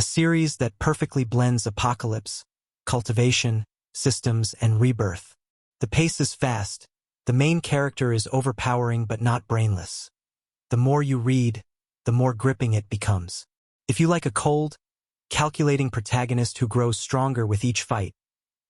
a series that perfectly blends apocalypse, cultivation, systems, and rebirth. The pace is fast, the main character is overpowering but not brainless. The more you read, the more gripping it becomes. If you like a cold, calculating protagonist who grows stronger with each fight,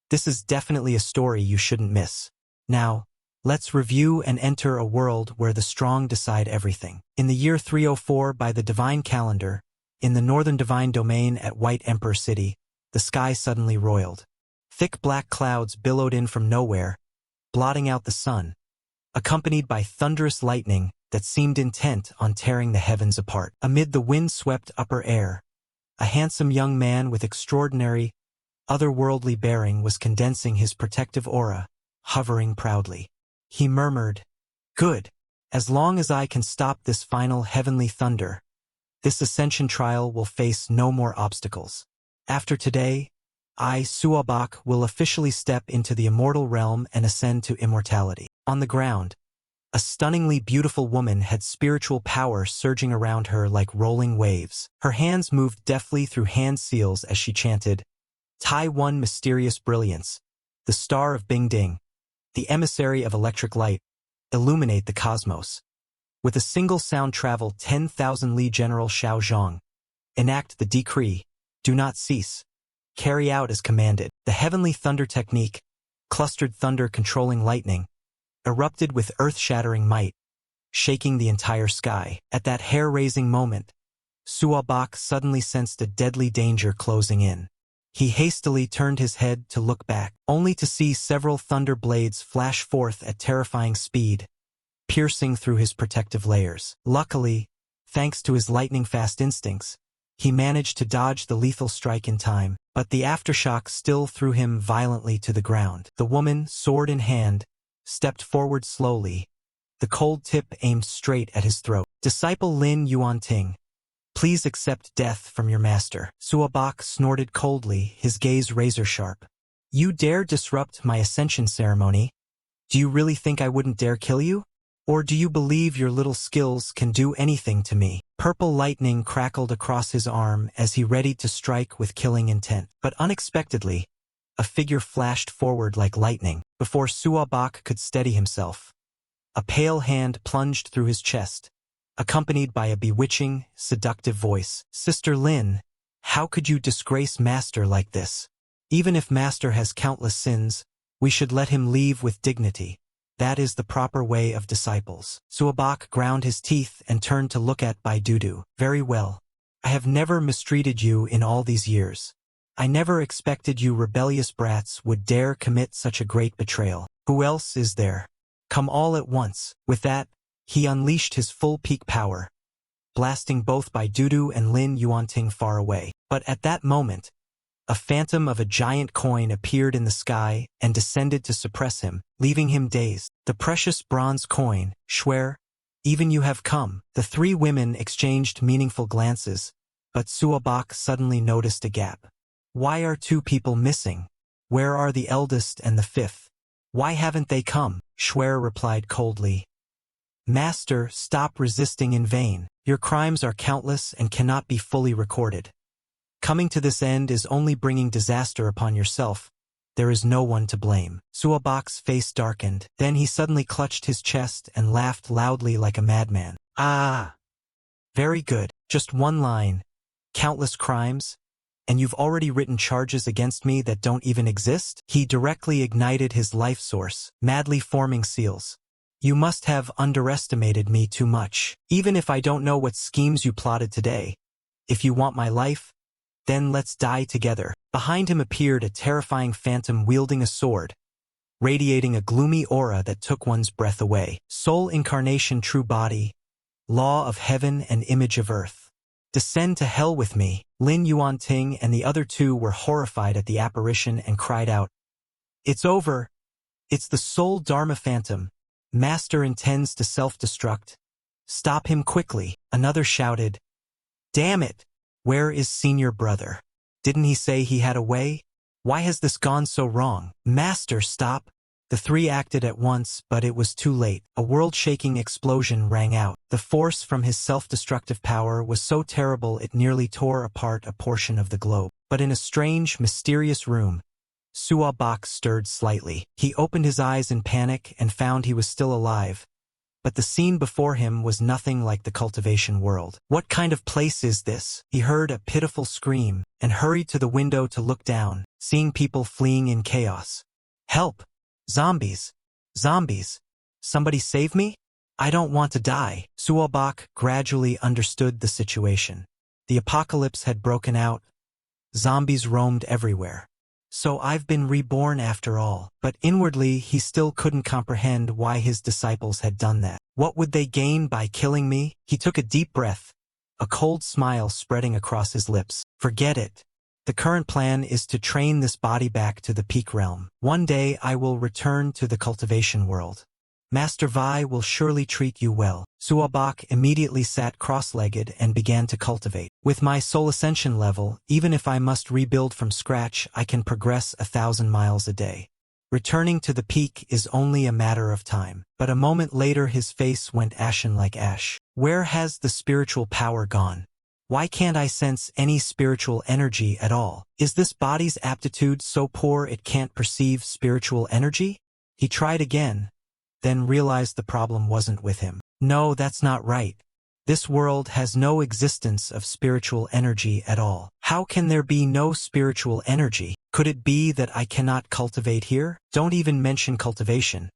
this is definitely a story you shouldn't miss. Now, let's review and enter a world where the strong decide everything. In the year 304 by the Divine Calendar, in the northern divine domain at White Emperor City, the sky suddenly roiled. Thick black clouds billowed in from nowhere, blotting out the sun, accompanied by thunderous lightning that seemed intent on tearing the heavens apart. Amid the wind-swept upper air, a handsome young man with extraordinary, otherworldly bearing was condensing his protective aura, hovering proudly. He murmured, "Good. As long as I can stop this final heavenly thunder, this ascension trial will face no more obstacles. After today, I, Suabak, will officially step into the immortal realm and ascend to immortality." On the ground, a stunningly beautiful woman had spiritual power surging around her like rolling waves. Her hands moved deftly through hand seals as she chanted, "Tai One Mysterious Brilliance, the star of Bing Ding, the emissary of electric light, illuminate the cosmos. With a single sound travel 10,000 li General Xiao Zhang. Enact the decree, do not cease. Carry out as commanded." The heavenly thunder technique, clustered thunder controlling lightning, erupted with earth-shattering might, shaking the entire sky. At that hair-raising moment, Suabak suddenly sensed a deadly danger closing in. He hastily turned his head to look back, only to see several thunder blades flash forth at terrifying speed, piercing through his protective layers. Luckily, thanks to his lightning-fast instincts, he managed to dodge the lethal strike in time, but the aftershock still threw him violently to the ground. The woman, sword in hand, stepped forward slowly, the cold tip aimed straight at his throat. "Disciple Lin Yuanting, please accept death from your master." Suabak snorted coldly, his gaze razor-sharp. "You dare disrupt my ascension ceremony? Do you really think I wouldn't dare kill you? Or do you believe your little skills can do anything to me?" Purple lightning crackled across his arm as he readied to strike with killing intent. But unexpectedly, a figure flashed forward like lightning. Before Suabak could steady himself, a pale hand plunged through his chest, accompanied by a bewitching, seductive voice. "Sister Lin, how could you disgrace Master like this? Even if Master has countless sins, we should let him leave with dignity. That is the proper way of disciples." Suabak ground his teeth and turned to look at Bai Dudu. "Very well. I have never mistreated you in all these years. I never expected you rebellious brats would dare commit such a great betrayal. Who else is there? Come all at once." With that, he unleashed his full peak power, blasting both Bai Dudu and Lin Yuanting far away. But at that moment, a phantom of a giant coin appeared in the sky and descended to suppress him, leaving him dazed. The precious bronze coin, Schwer, even you have come. The three women exchanged meaningful glances, but Suabak suddenly noticed a gap. Why are two people missing? Where are the eldest and the fifth? Why haven't they come? Schwer replied coldly. "Master, stop resisting in vain. Your crimes are countless and cannot be fully recorded. Coming to this end is only bringing disaster upon yourself. There is no one to blame." Suabak's face darkened. Then he suddenly clutched his chest and laughed loudly like a madman. "Ah! Very good. Just one line. Countless crimes? And you've already written charges against me that don't even exist?" He directly ignited his life source, madly forming seals. "You must have underestimated me too much. Even if I don't know what schemes you plotted today, if you want my life, then let's die together." Behind him appeared a terrifying phantom wielding a sword, radiating a gloomy aura that took one's breath away. "Soul incarnation, true body, law of heaven and image of earth. Descend to hell with me." Lin Yuanting and the other two were horrified at the apparition and cried out, "It's over. It's the soul Dharma phantom. Master intends to self-destruct. Stop him quickly." Another shouted, "Damn it! Where is senior brother? Didn't he say he had a way? Why has this gone so wrong? Master, stop! The three acted at once, but it was too late. A world-shaking explosion rang out. The force from his self-destructive power was so terrible it nearly tore apart a portion of the globe. But in a strange, mysterious room, Suabak stirred slightly. He opened his eyes in panic and found he was still alive. But the scene before him was nothing like the cultivation world. What kind of place is this? He heard a pitiful scream and hurried to the window to look down, seeing people fleeing in chaos. Help! Zombies! Zombies! Somebody save me? I don't want to die. Suabak gradually understood the situation. The apocalypse had broken out. Zombies roamed everywhere. So I've been reborn after all. But inwardly, he still couldn't comprehend why his disciples had done that. What would they gain by killing me? He took a deep breath, a cold smile spreading across his lips. Forget it. The current plan is to train this body back to the peak realm. One day I will return to the cultivation world. Master Vi will surely treat you well. Suabak immediately sat cross-legged and began to cultivate. With my soul ascension level, even if I must rebuild from scratch, I can progress 1,000 miles a day. Returning to the peak is only a matter of time. But a moment later his face went ashen like ash. Where has the spiritual power gone? Why can't I sense any spiritual energy at all? Is this body's aptitude so poor it can't perceive spiritual energy? He tried again, then realized the problem wasn't with him. No, that's not right. This world has no existence of spiritual energy at all. How can there be no spiritual energy? Could it be that I cannot cultivate here? Don't even mention cultivation.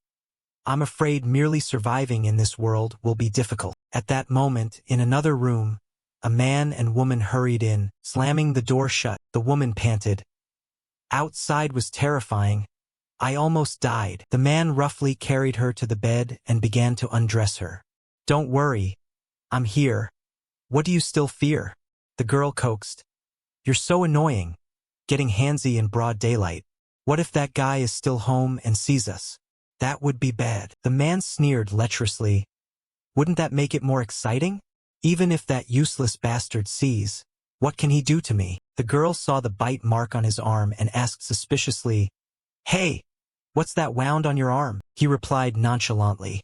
I'm afraid merely surviving in this world will be difficult. At that moment, in another room, a man and woman hurried in, slamming the door shut. The woman panted. Outside was terrifying. I almost died. The man roughly carried her to the bed and began to undress her. Don't worry. I'm here. What do you still fear? The girl coaxed. You're so annoying. Getting handsy in broad daylight. What if that guy is still home and sees us? That would be bad. The man sneered lecherously. Wouldn't that make it more exciting? Even if that useless bastard sees, what can he do to me? The girl saw the bite mark on his arm and asked suspiciously, Hey, what's that wound on your arm? He replied nonchalantly.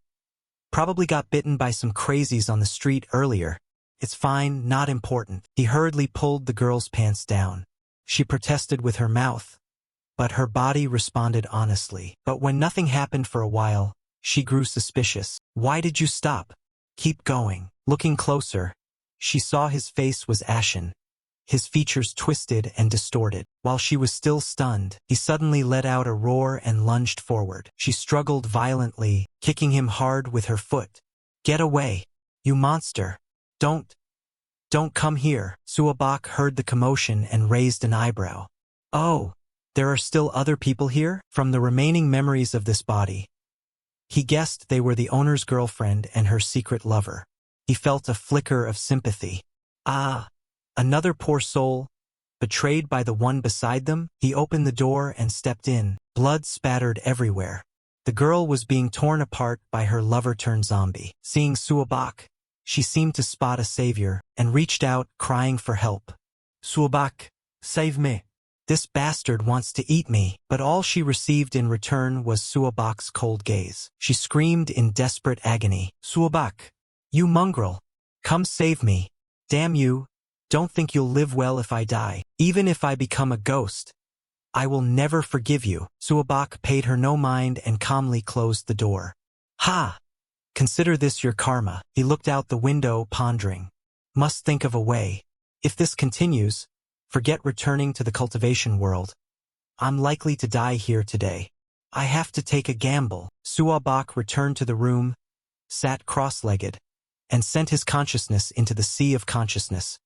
Probably got bitten by some crazies on the street earlier. It's fine, not important. He hurriedly pulled the girl's pants down. She protested with her mouth, but her body responded honestly. But when nothing happened for a while, she grew suspicious. Why did you stop? Keep going. Looking closer, she saw his face was ashen, his features twisted and distorted. While she was still stunned, he suddenly let out a roar and lunged forward. She struggled violently, kicking him hard with her foot. Get away, you monster. Don't come here. Suabak heard the commotion and raised an eyebrow. Oh, there are still other people here? From the remaining memories of this body, he guessed they were the owner's girlfriend and her secret lover. He felt a flicker of sympathy. Ah, another poor soul, betrayed by the one beside them. He opened the door and stepped in. Blood spattered everywhere. The girl was being torn apart by her lover-turned-zombie. Seeing Suabak, she seemed to spot a savior and reached out, crying for help. Suabak, save me. This bastard wants to eat me. But all she received in return was Suabak's cold gaze. She screamed in desperate agony. Suabak, you mongrel, come save me. Damn you, don't think you'll live well if I die. Even if I become a ghost, I will never forgive you. Suabak paid her no mind and calmly closed the door. Ha! Consider this your karma. He looked out the window, pondering. Must think of a way. If this continues, forget returning to the cultivation world. I'm likely to die here today. I have to take a gamble. Suabak returned to the room, sat cross-legged, and sent his consciousness into the sea of consciousness,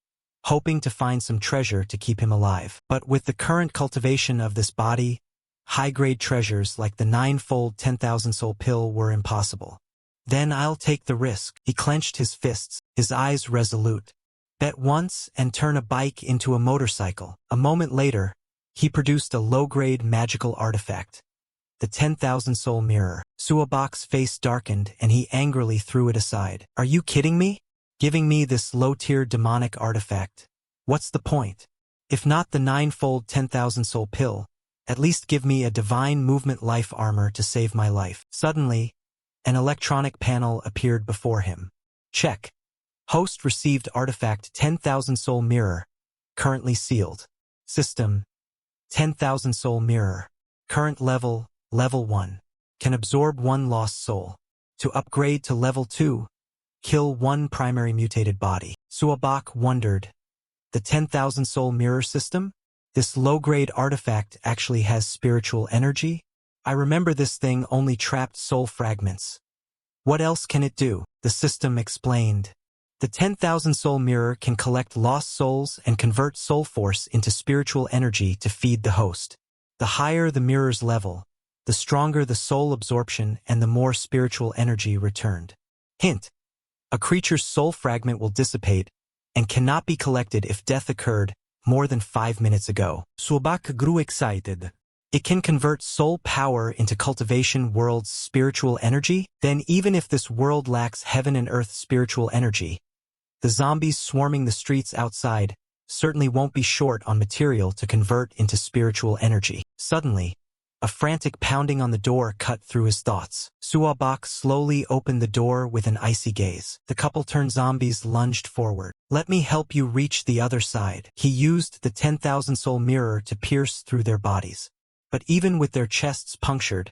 hoping to find some treasure to keep him alive. But with the current cultivation of this body, high-grade treasures like the 9-fold 10,000-soul pill were impossible. Then I'll take the risk. He clenched his fists, his eyes resolute. Bet once and turn a bike into a motorcycle. A moment later, he produced a low-grade magical artifact, the 10,000-soul mirror. Suabak's face darkened and he angrily threw it aside. Are you kidding me? Giving me this low-tier demonic artifact? What's the point? If not the 9-fold 10,000-soul pill, At least give me a divine movement life armor to save my life. Suddenly, an electronic panel appeared before him. Check. Host received artifact 10,000 soul mirror. Currently sealed. System. 10,000 soul mirror. Current level, level 1. Can absorb 1 lost soul. To upgrade to level 2, kill 1 primary mutated body. Suabak wondered. The 10,000 soul mirror system? This low-grade artifact actually has spiritual energy? I remember this thing only trapped soul fragments. What else can it do? The system explained. The 10,000 soul mirror can collect lost souls and convert soul force into spiritual energy to feed the host. The higher the mirror's level, the stronger the soul absorption and the more spiritual energy returned. Hint. A creature's soul fragment will dissipate and cannot be collected if death occurred more than 5 minutes ago. Suabak grew excited. It can convert soul power into cultivation world's spiritual energy? Then even if this world lacks heaven and earth spiritual energy, the zombies swarming the streets outside certainly won't be short on material to convert into spiritual energy. Suddenly, a frantic pounding on the door cut through his thoughts. Suabak slowly opened the door with an icy gaze. The couple turned zombies lunged forward. Let me help you reach the other side. He used the 10,000 soul mirror to pierce through their bodies. But even with their chests punctured,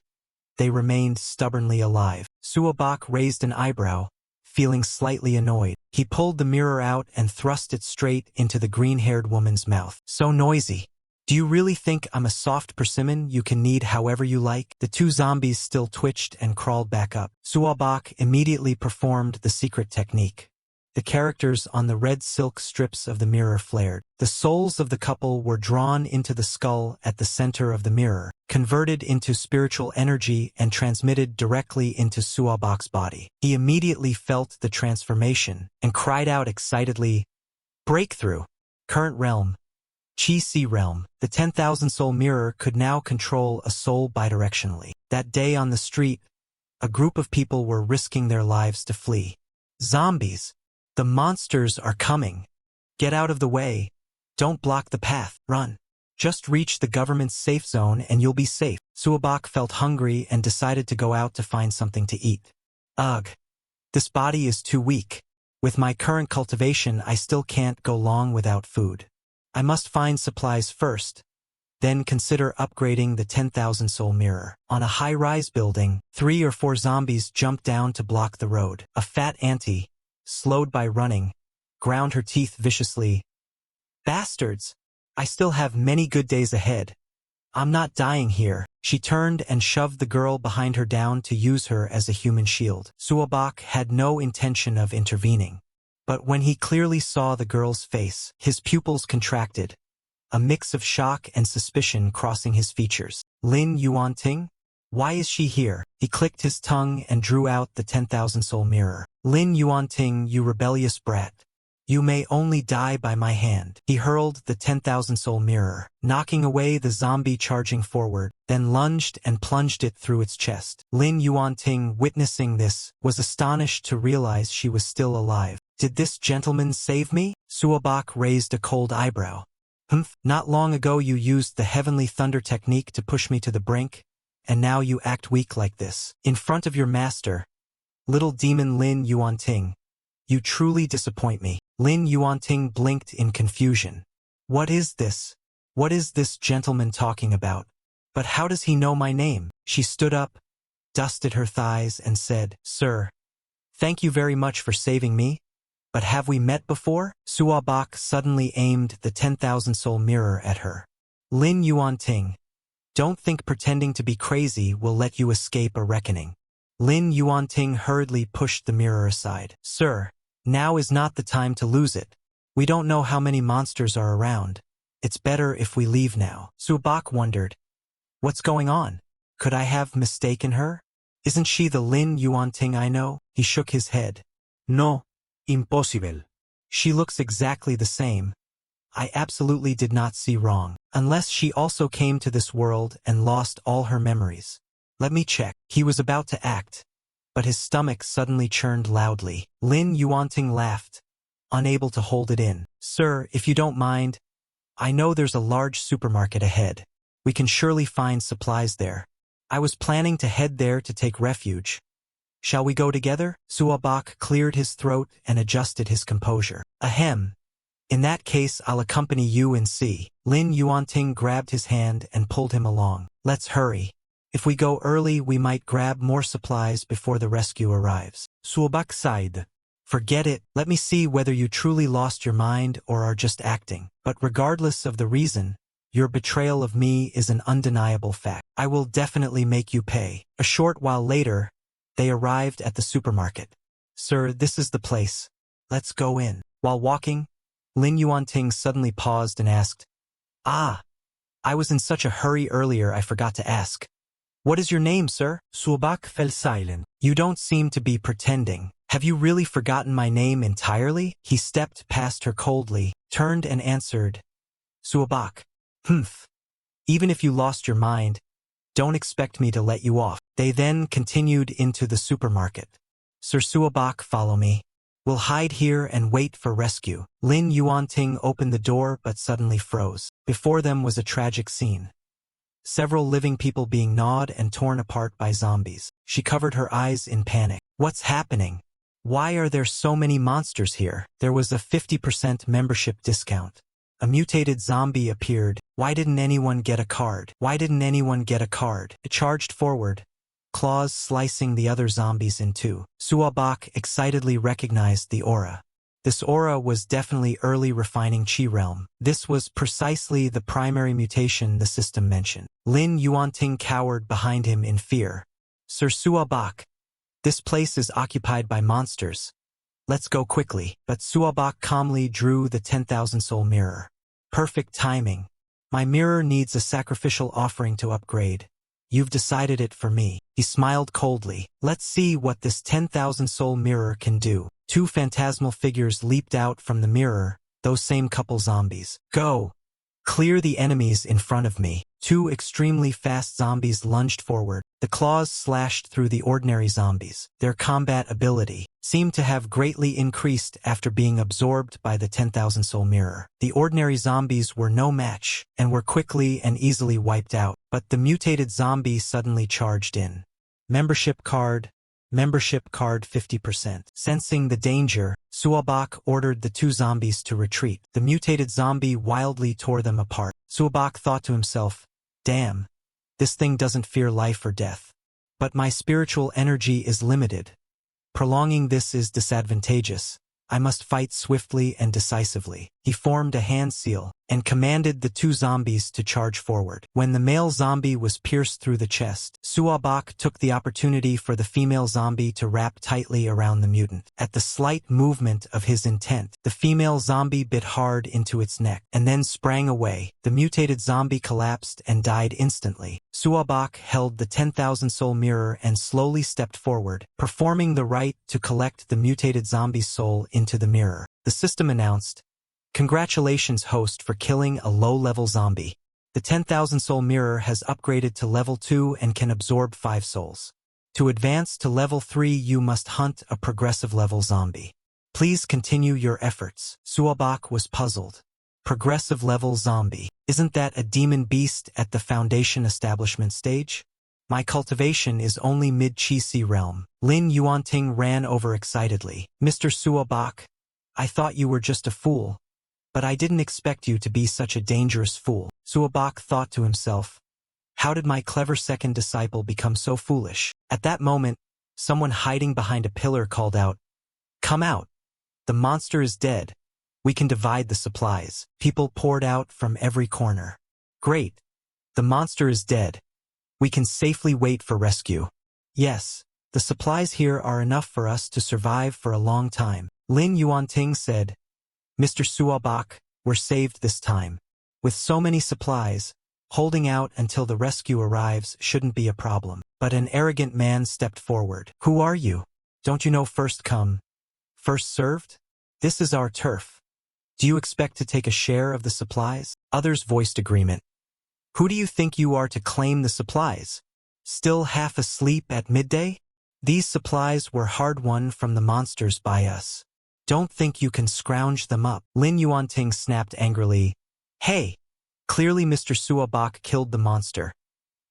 they remained stubbornly alive. Suabak raised an eyebrow, feeling slightly annoyed. He pulled the mirror out and thrust it straight into the green-haired woman's mouth. So noisy. Do you really think I'm a soft persimmon you can knead however you like? The 2 zombies still twitched and crawled back up. Suabak immediately performed the secret technique. The characters on the red silk strips of the mirror flared. The souls of the couple were drawn into the skull at the center of the mirror, converted into spiritual energy and transmitted directly into Suabak's body. He immediately felt the transformation and cried out excitedly, "Breakthrough! Current realm. Chi-Si realm." The 10,000 soul mirror could now control a soul bidirectionally. That day on the street, a group of people were risking their lives to flee. Zombies! The monsters are coming. Get out of the way. Don't block the path. Run. Just reach the government's safe zone and you'll be safe. Suabak felt hungry and decided to go out to find something to eat. Ugh. This body is too weak. With my current cultivation, I still can't go long without food. I must find supplies first, then consider upgrading the 10,000 soul mirror. On a high-rise building, 3 or 4 zombies jumped down to block the road. A fat auntie, slowed by running, ground her teeth viciously. Bastards! I still have many good days ahead. I'm not dying here. She turned and shoved the girl behind her down to use her as a human shield. Suabak had no intention of intervening. But when he clearly saw the girl's face, his pupils contracted, a mix of shock and suspicion crossing his features. Lin Yuanting? Why is she here? He clicked his tongue and drew out the 10,000 soul mirror. Lin Yuanting, you rebellious brat. You may only die by my hand. He hurled the 10,000 soul mirror, knocking away the zombie charging forward, then lunged and plunged it through its chest. Lin Yuanting, witnessing this, was astonished to realize she was still alive. Did this gentleman save me? Suabak raised a cold eyebrow. Humph, not long ago you used the heavenly thunder technique to push me to the brink, and now you act weak like this. In front of your master, little demon Lin Yuanting. You truly disappoint me. Lin Yuanting blinked in confusion. What is this? What is this gentleman talking about? But how does he know my name? She stood up, dusted her thighs and said, Sir, thank you very much for saving me. But have we met before? Suabak suddenly aimed the 10,000 soul mirror at her. Lin Yuanting, don't think pretending to be crazy will let you escape a reckoning. Lin Yuanting hurriedly pushed the mirror aside. Sir, now is not the time to lose it. We don't know how many monsters are around. It's better if we leave now. Suabak wondered. What's going on? Could I have mistaken her? Isn't she the Lin Yuanting I know? He shook his head. No, impossible. She looks exactly the same. I absolutely did not see wrong. Unless she also came to this world and lost all her memories. Let me check. He was about to act, but his stomach suddenly churned loudly. Lin Yuanting laughed, unable to hold it in. Sir, if you don't mind, I know there's a large supermarket ahead. We can surely find supplies there. I was planning to head there to take refuge. Shall we go together? Suabak cleared his throat and adjusted his composure. Ahem. In that case, I'll accompany you and see. Lin Yuanting grabbed his hand and pulled him along. Let's hurry. If we go early, we might grab more supplies before the rescue arrives. Suabak sighed. Forget it. Let me see whether you truly lost your mind or are just acting. But regardless of the reason, your betrayal of me is an undeniable fact. I will definitely make you pay. A short while later, they arrived at the supermarket. Sir, this is the place. Let's go in. While walking, Lin Yuanting suddenly paused and asked, I was in such a hurry earlier I forgot to ask. What is your name, sir? Suabak fell silent. You don't seem to be pretending. Have you really forgotten my name entirely? He stepped past her coldly, turned and answered, Suabak. Humph. Even if you lost your mind, don't expect me to let you off. They then continued into the supermarket. Sir Suabak, follow me. We'll hide here and wait for rescue. Lin Yuanting opened the door but suddenly froze. Before them was a tragic scene. Several living people being gnawed and torn apart by zombies. She covered her eyes in panic. What's happening? Why are there so many monsters here? There was a 50% membership discount. A mutated zombie appeared. Why didn't anyone get a card? Why didn't anyone get a card? It charged forward, claws slicing the other zombies in two. Suabak excitedly recognized the aura. This aura was definitely early refining Qi realm. This was precisely the primary mutation the system mentioned. Lin Yuanting cowered behind him in fear. Sir Suabak, this place is occupied by monsters. Let's go quickly. But Suabak calmly drew the 10,000 soul mirror. Perfect timing. My mirror needs a sacrificial offering to upgrade. You've decided it for me. He smiled coldly. Let's see what this 10,000 soul mirror can do. Two phantasmal figures leaped out from the mirror, those same couple zombies. Go! Clear the enemies in front of me. Two extremely fast zombies lunged forward. The claws slashed through the ordinary zombies. Their combat ability seemed to have greatly increased after being absorbed by the 10,000 soul mirror. The ordinary zombies were no match and were quickly and easily wiped out, but the mutated zombie suddenly charged in. Membership card 50%. Sensing the danger, Suabak ordered the two zombies to retreat. The mutated zombie wildly tore them apart. Suabak thought to himself, damn, this thing doesn't fear life or death. But my spiritual energy is limited. Prolonging this is disadvantageous. I must fight swiftly and decisively. He formed a hand seal and commanded the two zombies to charge forward. When the male zombie was pierced through the chest, Suabak took the opportunity for the female zombie to wrap tightly around the mutant. At the slight movement of his intent, the female zombie bit hard into its neck and then sprang away. The mutated zombie collapsed and died instantly. Suabak held the 10,000 soul mirror and slowly stepped forward, performing the rite to collect the mutated zombie's soul into the mirror. The system announced, "Congratulations, host, for killing a low-level zombie. The 10,000 soul mirror has upgraded to level 2 and can absorb 5 souls. To advance to level 3, you must hunt a progressive level zombie. Please continue your efforts." Suabak was puzzled. Progressive level zombie. Isn't that a demon beast at the foundation establishment stage? My cultivation is only mid-Qi realm. Lin Yuanting ran over excitedly. Mr. Suabak, I thought you were just a fool. But I didn't expect you to be such a dangerous fool. Suabak thought to himself, how did my clever second disciple become so foolish? At that moment, someone hiding behind a pillar called out, "Come out! The monster is dead. We can divide the supplies." People poured out from every corner. Great! The monster is dead. We can safely wait for rescue. Yes, the supplies here are enough for us to survive for a long time. Lin Yuanting said, Mr. Suabak, we're saved this time. With so many supplies, holding out until the rescue arrives shouldn't be a problem. But an arrogant man stepped forward. Who are you? Don't you know first come, first served? This is our turf. Do you expect to take a share of the supplies? Others voiced agreement. Who do you think you are to claim the supplies? Still half asleep at midday? These supplies were hard-won from the monsters by us. Don't think you can scrounge them up. Lin Yuanting snapped angrily. Hey, Clearly Mr. Suabak killed the monster.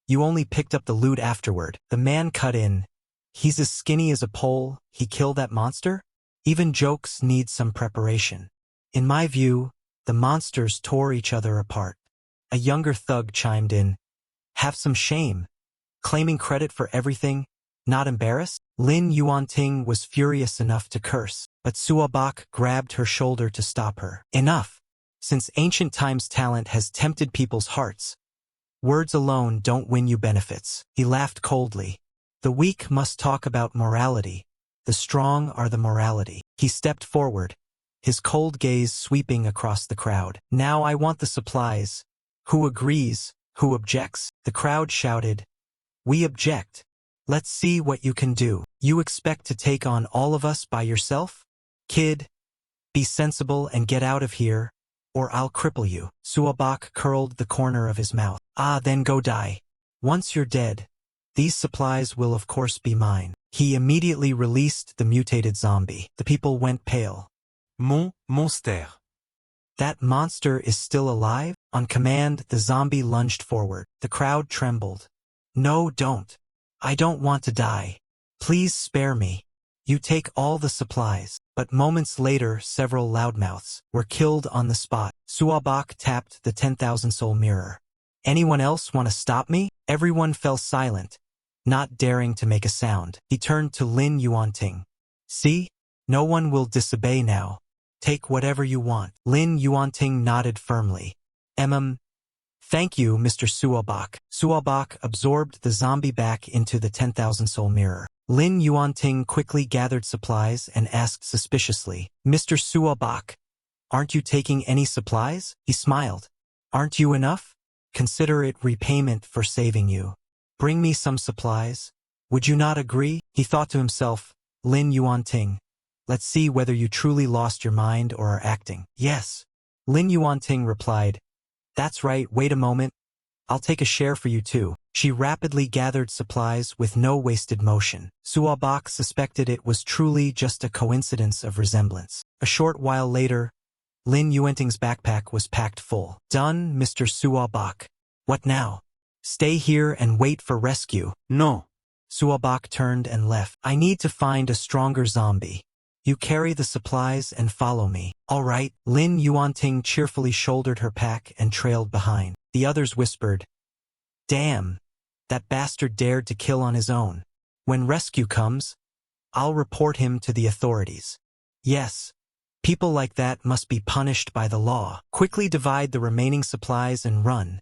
You only picked up the loot afterward. The man cut in. He's as skinny as a pole. He killed that monster? Even jokes need some preparation. In my view, the monsters tore each other apart. A younger thug chimed in. Have some shame. Claiming credit for everything, not embarrassed? Lin Yuanting was furious enough to curse, but Suabak grabbed her shoulder to stop her. Enough. Since ancient times talent has tempted people's hearts, words alone don't win you benefits. He laughed coldly. The weak must talk about morality. The strong are the morality. He stepped forward, his cold gaze sweeping across the crowd. Now I want the supplies. Who agrees? Who objects? The crowd shouted. We object. Let's see what you can do. You expect to take on all of us by yourself? Kid, be sensible and get out of here, or I'll cripple you. Suabak curled the corner of his mouth. Then go die. Once you're dead, these supplies will of course be mine. He immediately released the mutated zombie. The people went pale. Monster. That monster is still alive? On command, the zombie lunged forward. The crowd trembled. No, don't. I don't want to die. Please spare me. You take all the supplies. But moments later, several loudmouths were killed on the spot. Suabak tapped the 10,000 soul mirror. Anyone else want to stop me? Everyone fell silent, not daring to make a sound. He turned to Lin Yuanting. See? No one will disobey now. Take whatever you want. Lin Yuanting nodded firmly. Thank you, Mr. Suabak. Suabak absorbed the zombie back into the 10,000 soul mirror. Lin Yuanting quickly gathered supplies and asked suspiciously, Mr. Suabak, aren't you taking any supplies? He smiled. Aren't you enough? Consider it repayment for saving you. Bring me some supplies. Would you not agree? He thought to himself, Lin Yuanting, let's see whether you truly lost your mind or are acting. Yes. Lin Yuanting replied, That's right, wait a moment. I'll take a share for you too. She rapidly gathered supplies with no wasted motion. Suabak suspected it was truly just a coincidence of resemblance. A short while later, Lin Yuanting's backpack was packed full. Done, Mr. Suabak. What now? Stay here and wait for rescue. No. Suabak turned and left. I need to find a stronger zombie. You carry the supplies and follow me. All right. Lin Yuanting cheerfully shouldered her pack and trailed behind. The others whispered, Damn, that bastard dared to kill on his own. When rescue comes, I'll report him to the authorities. Yes, people like that must be punished by the law. Quickly divide the remaining supplies and run.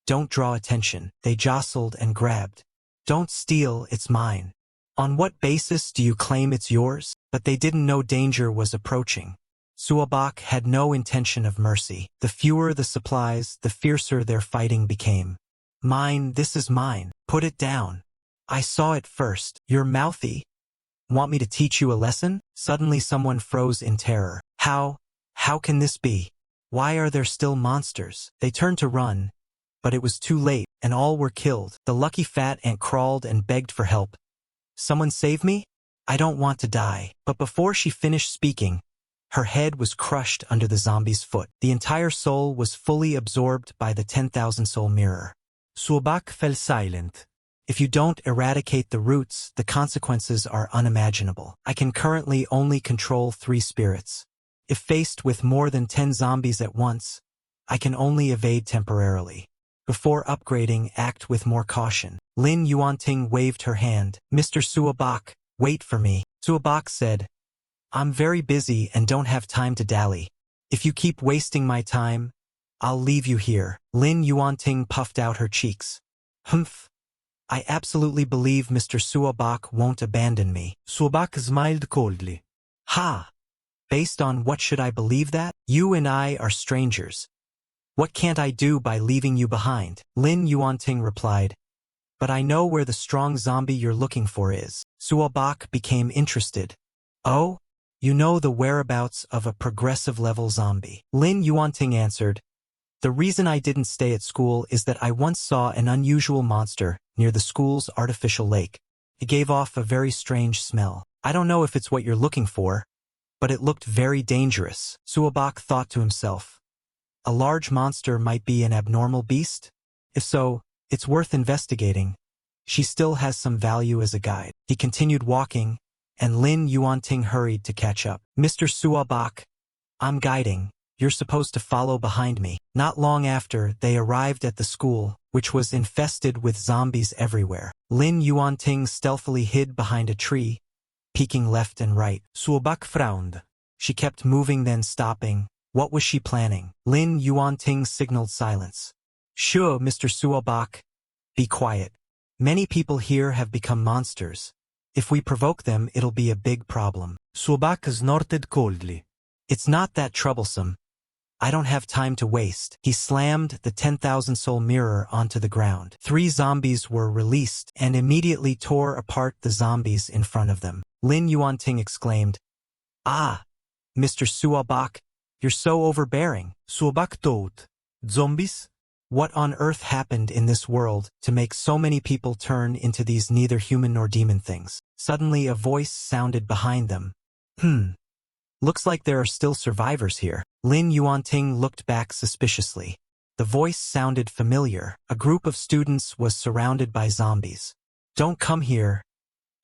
Don't draw attention. They jostled and grabbed. Don't steal, it's mine. On what basis do you claim it's yours? But they didn't know danger was approaching. Suabak had no intention of mercy. The fewer the supplies, the fiercer their fighting became. Mine, this is mine. Put it down. I saw it first. You're mouthy. Want me to teach you a lesson? Suddenly someone froze in terror. How can this be? Why are there still monsters? They turned to run, but it was too late, and all were killed. The lucky fat ant crawled and begged for help. Someone save me? I don't want to die. But before she finished speaking, her head was crushed under the zombie's foot. The entire soul was fully absorbed by the 10,000 soul mirror. Suabak fell silent. If you don't eradicate the roots, the consequences are unimaginable. I can currently only control 3 spirits. If faced with more than 10 zombies at once, I can only evade temporarily. Before upgrading, act with more caution. Lin Yuanting waved her hand. Mr. Suabak, wait for me. Suabak said, I'm very busy and don't have time to dally. If you keep wasting my time, I'll leave you here. Lin Yuanting puffed out her cheeks. Humph. I absolutely believe Mr. Suabak won't abandon me. Suabak smiled coldly. Ha! Based on what should I believe that? You and I are strangers. What can't I do by leaving you behind? Lin Yuanting replied. But I know where the strong zombie you're looking for is. Suabak became interested. Oh? You know the whereabouts of a progressive level zombie. Lin Yuanting answered. The reason I didn't stay at school is that I once saw an unusual monster near the school's artificial lake. It gave off a very strange smell. I don't know if it's what you're looking for, but it looked very dangerous. Suabak thought to himself. A large monster might be an abnormal beast? If so, it's worth investigating. She still has some value as a guide. He continued walking, and Lin Yuanting hurried to catch up. Mr. Suabak, I'm guiding. You're supposed to follow behind me. Not long after, they arrived at the school, which was infested with zombies everywhere. Lin Yuanting stealthily hid behind a tree, peeking left and right. Suabak frowned. She kept moving then stopping. What was she planning? Lin Yuanting signaled silence. Sure, Mr. Suabak. Be quiet. Many people here have become monsters. If we provoke them, it'll be a big problem. Suabak snorted coldly. It's not that troublesome. I don't have time to waste. He slammed the 10,000 soul mirror onto the ground. 3 zombies were released and immediately tore apart the zombies in front of them. Lin Yuanting exclaimed, Ah, Mr. Suabak, you're so overbearing. Suabak thought, zombies? What on earth happened in this world to make so many people turn into these neither human nor demon things? Suddenly a voice sounded behind them. Looks like there are still survivors here. Lin Yuanting looked back suspiciously. The voice sounded familiar. A group of students was surrounded by zombies. Don't come here.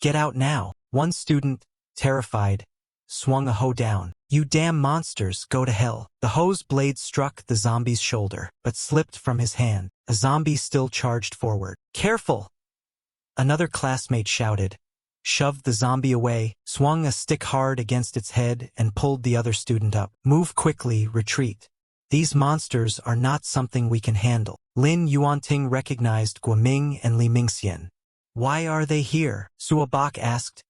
Get out now. One student, terrified, swung a hoe down. You damn monsters, go to hell. The hoe's blade struck the zombie's shoulder, but slipped from his hand. A zombie still charged forward. Careful! Another classmate shouted, shoved the zombie away, swung a stick hard against its head, and pulled the other student up. Move quickly, retreat. These monsters are not something we can handle. Lin Yuanting recognized Guoming and Li Mingxian. Why are they here? Suabak asked.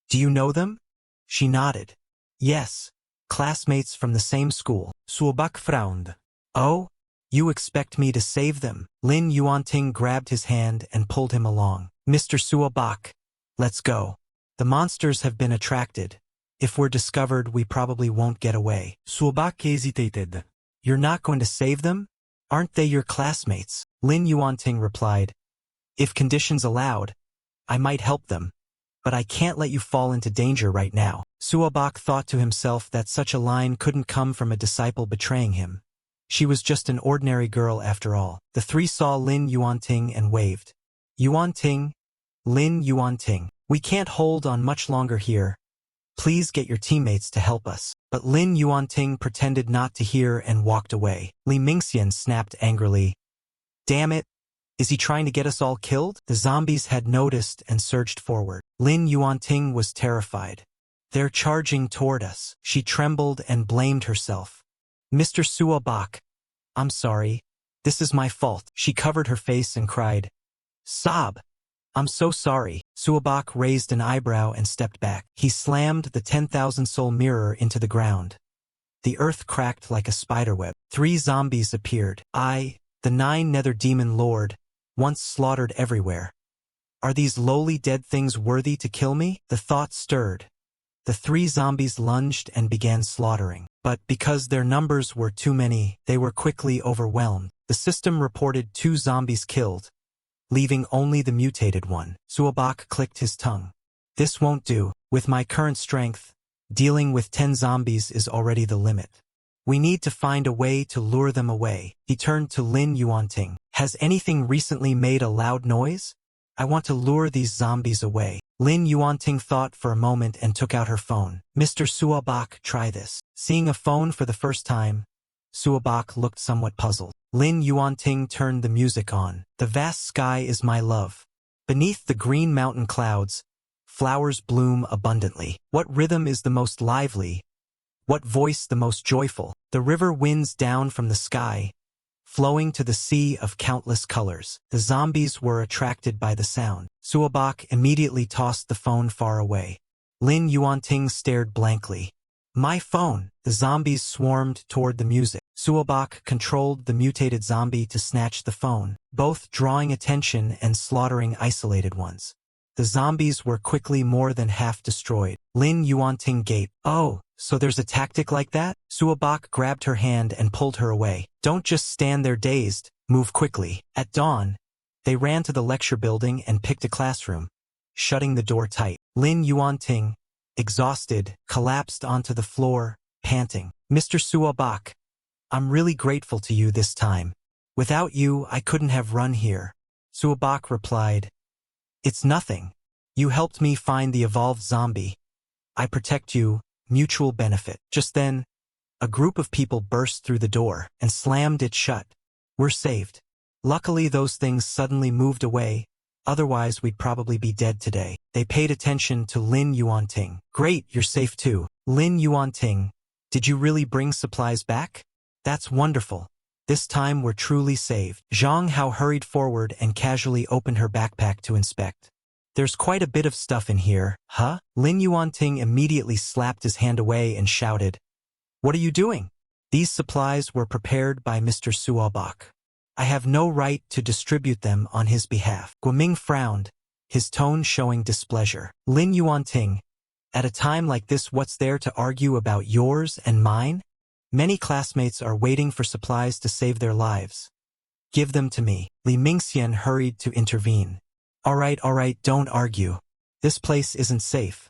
Do you know them? She nodded. Yes. Classmates from the same school. Suabak frowned. Oh? You expect me to save them? Lin Yuanting grabbed his hand and pulled him along. Mr. Suabak, let's go. The monsters have been attracted. If we're discovered, we probably won't get away. Suabak hesitated. You're not going to save them? Aren't they your classmates? Lin Yuanting replied. If conditions allowed, I might help them. But I can't let you fall into danger right now. Suabak thought to himself that such a line couldn't come from a disciple betraying him. She was just an ordinary girl after all. The 3 saw Lin Yuanting and waved. Yuanting, Lin Yuanting, we can't hold on much longer here. Please get your teammates to help us. But Lin Yuanting pretended not to hear and walked away. Li Mingxian snapped angrily. Damn it! Is he trying to get us all killed? The zombies had noticed and surged forward. Lin Yuanting was terrified. They're charging toward us. She trembled and blamed herself. Mr. Suabak, I'm sorry. This is my fault. She covered her face and cried. Sob! I'm so sorry. Suabak raised an eyebrow and stepped back. He slammed the 10,000 soul mirror into the ground. The earth cracked like a spiderweb. 3 zombies appeared. I, the 9 nether demon lord, once slaughtered everywhere. Are these lowly dead things worthy to kill me? The thought stirred. The 3 zombies lunged and began slaughtering. But because their numbers were too many, they were quickly overwhelmed. The system reported 2 zombies killed, leaving only the mutated one. Suabak clicked his tongue. This won't do. With my current strength, dealing with 10 zombies is already the limit. We need to find a way to lure them away. He turned to Lin Yuanting. Has anything recently made a loud noise? I want to lure these zombies away. Lin Yuanting thought for a moment and took out her phone. Mr. Suabak, try this. Seeing a phone for the first time, Suabak looked somewhat puzzled. Lin Yuanting turned the music on. The vast sky is my love. Beneath the green mountain clouds, flowers bloom abundantly. What rhythm is the most lively? What voice the most joyful? The river winds down from the sky, flowing to the sea of countless colors. The zombies were attracted by the sound. Suabak immediately tossed the phone far away. Lin Yuanting stared blankly. My phone! The zombies swarmed toward the music. Suabak controlled the mutated zombie to snatch the phone, both drawing attention and slaughtering isolated ones. The zombies were quickly more than half destroyed. Lin Yuanting gaped. Oh, so there's a tactic like that? Suabak grabbed her hand and pulled her away. Don't just stand there dazed, move quickly. At dawn, they ran to the lecture building and picked a classroom, shutting the door tight. Lin Yuanting, exhausted, collapsed onto the floor, panting. Mr. Suabak, I'm really grateful to you this time. Without you, I couldn't have run here. Suabak replied, It's nothing. You helped me find the evolved zombie. I protect you, mutual benefit. Just then, a group of people burst through the door and slammed it shut. We're saved. Luckily, those things suddenly moved away. Otherwise, we'd probably be dead today. They paid attention to Lin Yuanting. Great, you're safe too. Lin Yuanting, did you really bring supplies back? That's wonderful. This time we're truly saved. Zhang Hao hurried forward and casually opened her backpack to inspect. There's quite a bit of stuff in here, huh? Lin Yuanting immediately slapped his hand away and shouted, What are you doing? These supplies were prepared by Mr. Suabak. I have no right to distribute them on his behalf. Guoming frowned, his tone showing displeasure. Lin Yuanting, at a time like this, what's there to argue about yours and mine? Many classmates are waiting for supplies to save their lives. Give them to me. Li Mingxian hurried to intervene. All right, don't argue. This place isn't safe.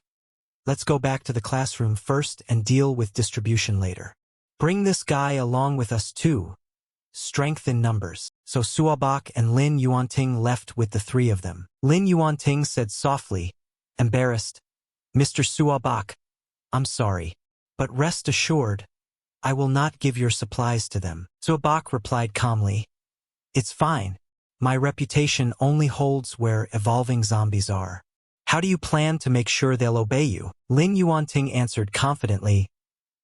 Let's go back to the classroom first and deal with distribution later. Bring this guy along with us too. Strength in numbers. So Suabak and Lin Yuanting left with the three of them. Lin Yuanting said softly, embarrassed, Mr. Suabak, I'm sorry, but rest assured, I will not give your supplies to them. Suabak replied calmly, It's fine. My reputation only holds where evolving zombies are. How do you plan to make sure they'll obey you? Lin Yuanting answered confidently,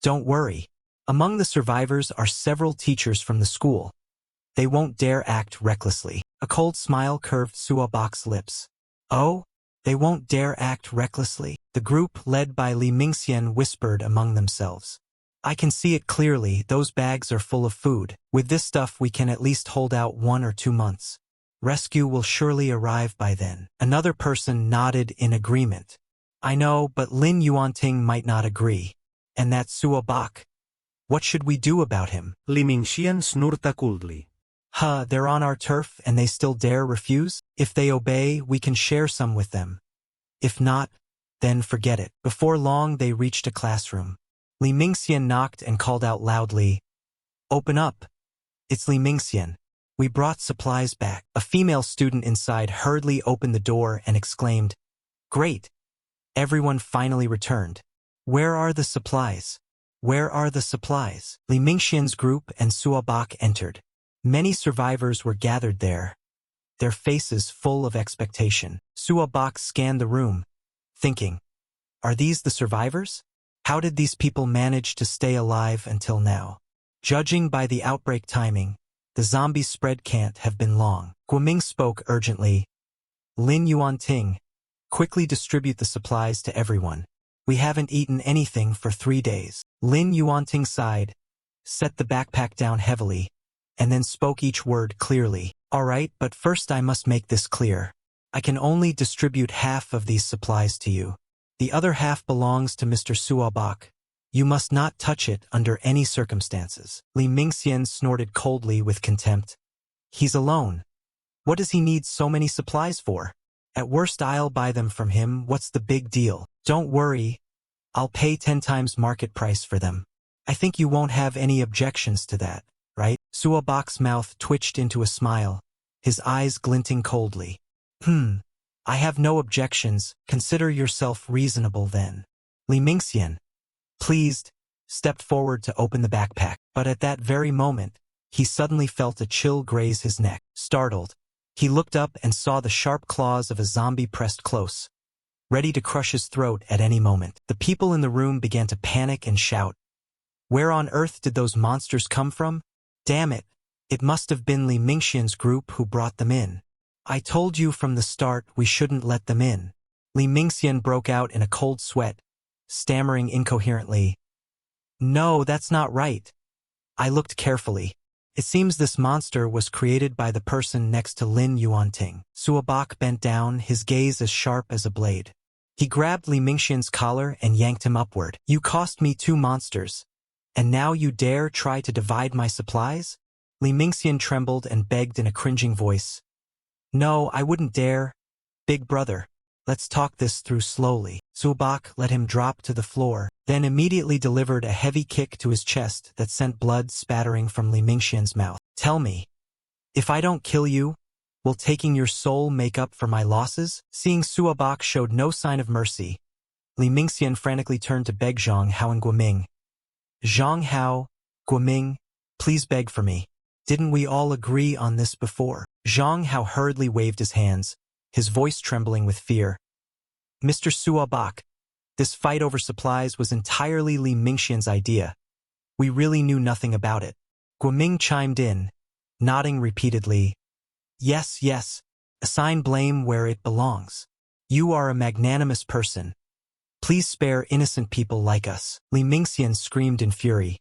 Don't worry. Among the survivors are several teachers from the school. They won't dare act recklessly. A cold smile curved Suabak's lips. Oh? They won't dare act recklessly? The group, led by Li Mingxian, whispered among themselves. I can see it clearly, those bags are full of food. With this stuff we can at least hold out 1 or 2 months. Rescue will surely arrive by then. Another person nodded in agreement. I know, but Lin Yuanting might not agree. And that's Suabak. What should we do about him? Li Mingxian snurta coldly. Huh, they're on our turf and they still dare refuse? If they obey, we can share some with them. If not, then forget it. Before long they reached a classroom. Li Mingxian knocked and called out loudly, Open up. It's Li Mingxian. We brought supplies back. A female student inside hurriedly opened the door and exclaimed, Great. Everyone finally returned. Where are the supplies? Where are the supplies? Li Mingxian's group and Suabak entered. Many survivors were gathered there, their faces full of expectation. Suabak scanned the room, thinking, Are these the survivors? How did these people manage to stay alive until now? Judging by the outbreak timing, the zombie spread can't have been long. Guoming spoke urgently. Lin Yuanting, quickly distribute the supplies to everyone. We haven't eaten anything for 3 days. Lin Yuanting sighed, set the backpack down heavily, and then spoke each word clearly. All right, but first I must make this clear. I can only distribute half of these supplies to you. The other half belongs to Mr. Suabak. You must not touch it under any circumstances. Li Mingxian snorted coldly with contempt. He's alone. What does he need so many supplies for? At worst I'll buy them from him, what's the big deal? Don't worry, I'll pay 10 times market price for them. I think you won't have any objections to that, right? Suabak's mouth twitched into a smile, his eyes glinting coldly. I have no objections, consider yourself reasonable then. Li Mingxian, pleased, stepped forward to open the backpack, but at that very moment, he suddenly felt a chill graze his neck. Startled, he looked up and saw the sharp claws of a zombie pressed close, ready to crush his throat at any moment. The people in the room began to panic and shout. Where on earth did those monsters come from? Damn it, it must have been Li Mingxian's group who brought them in. I told you from the start we shouldn't let them in. Li Mingxian broke out in a cold sweat, stammering incoherently. No, that's not right. I looked carefully. It seems this monster was created by the person next to Lin Yuanting. Suabak bent down, his gaze as sharp as a blade. He grabbed Li Mingxian's collar and yanked him upward. You cost me 2 monsters. And now you dare try to divide my supplies? Li Mingxian trembled and begged in a cringing voice. No, I wouldn't dare. Big brother. Let's talk this through slowly. Suabak let him drop to the floor, then immediately delivered a heavy kick to his chest that sent blood spattering from Li Mingxian's mouth. Tell me, if I don't kill you, will taking your soul make up for my losses? Seeing Suabak showed no sign of mercy, Li Mingxian frantically turned to beg Zhang Hao and Guoming. Zhang Hao, Guoming, please beg for me. Didn't we all agree on this before? Zhang Hao hurriedly waved his hands, his voice trembling with fear. Mr. Suabak, this fight over supplies was entirely Li Mingxian's idea. We really knew nothing about it. Guoming chimed in, nodding repeatedly. Yes, yes, assign blame where it belongs. You are a magnanimous person. Please spare innocent people like us. Li Mingxian screamed in fury.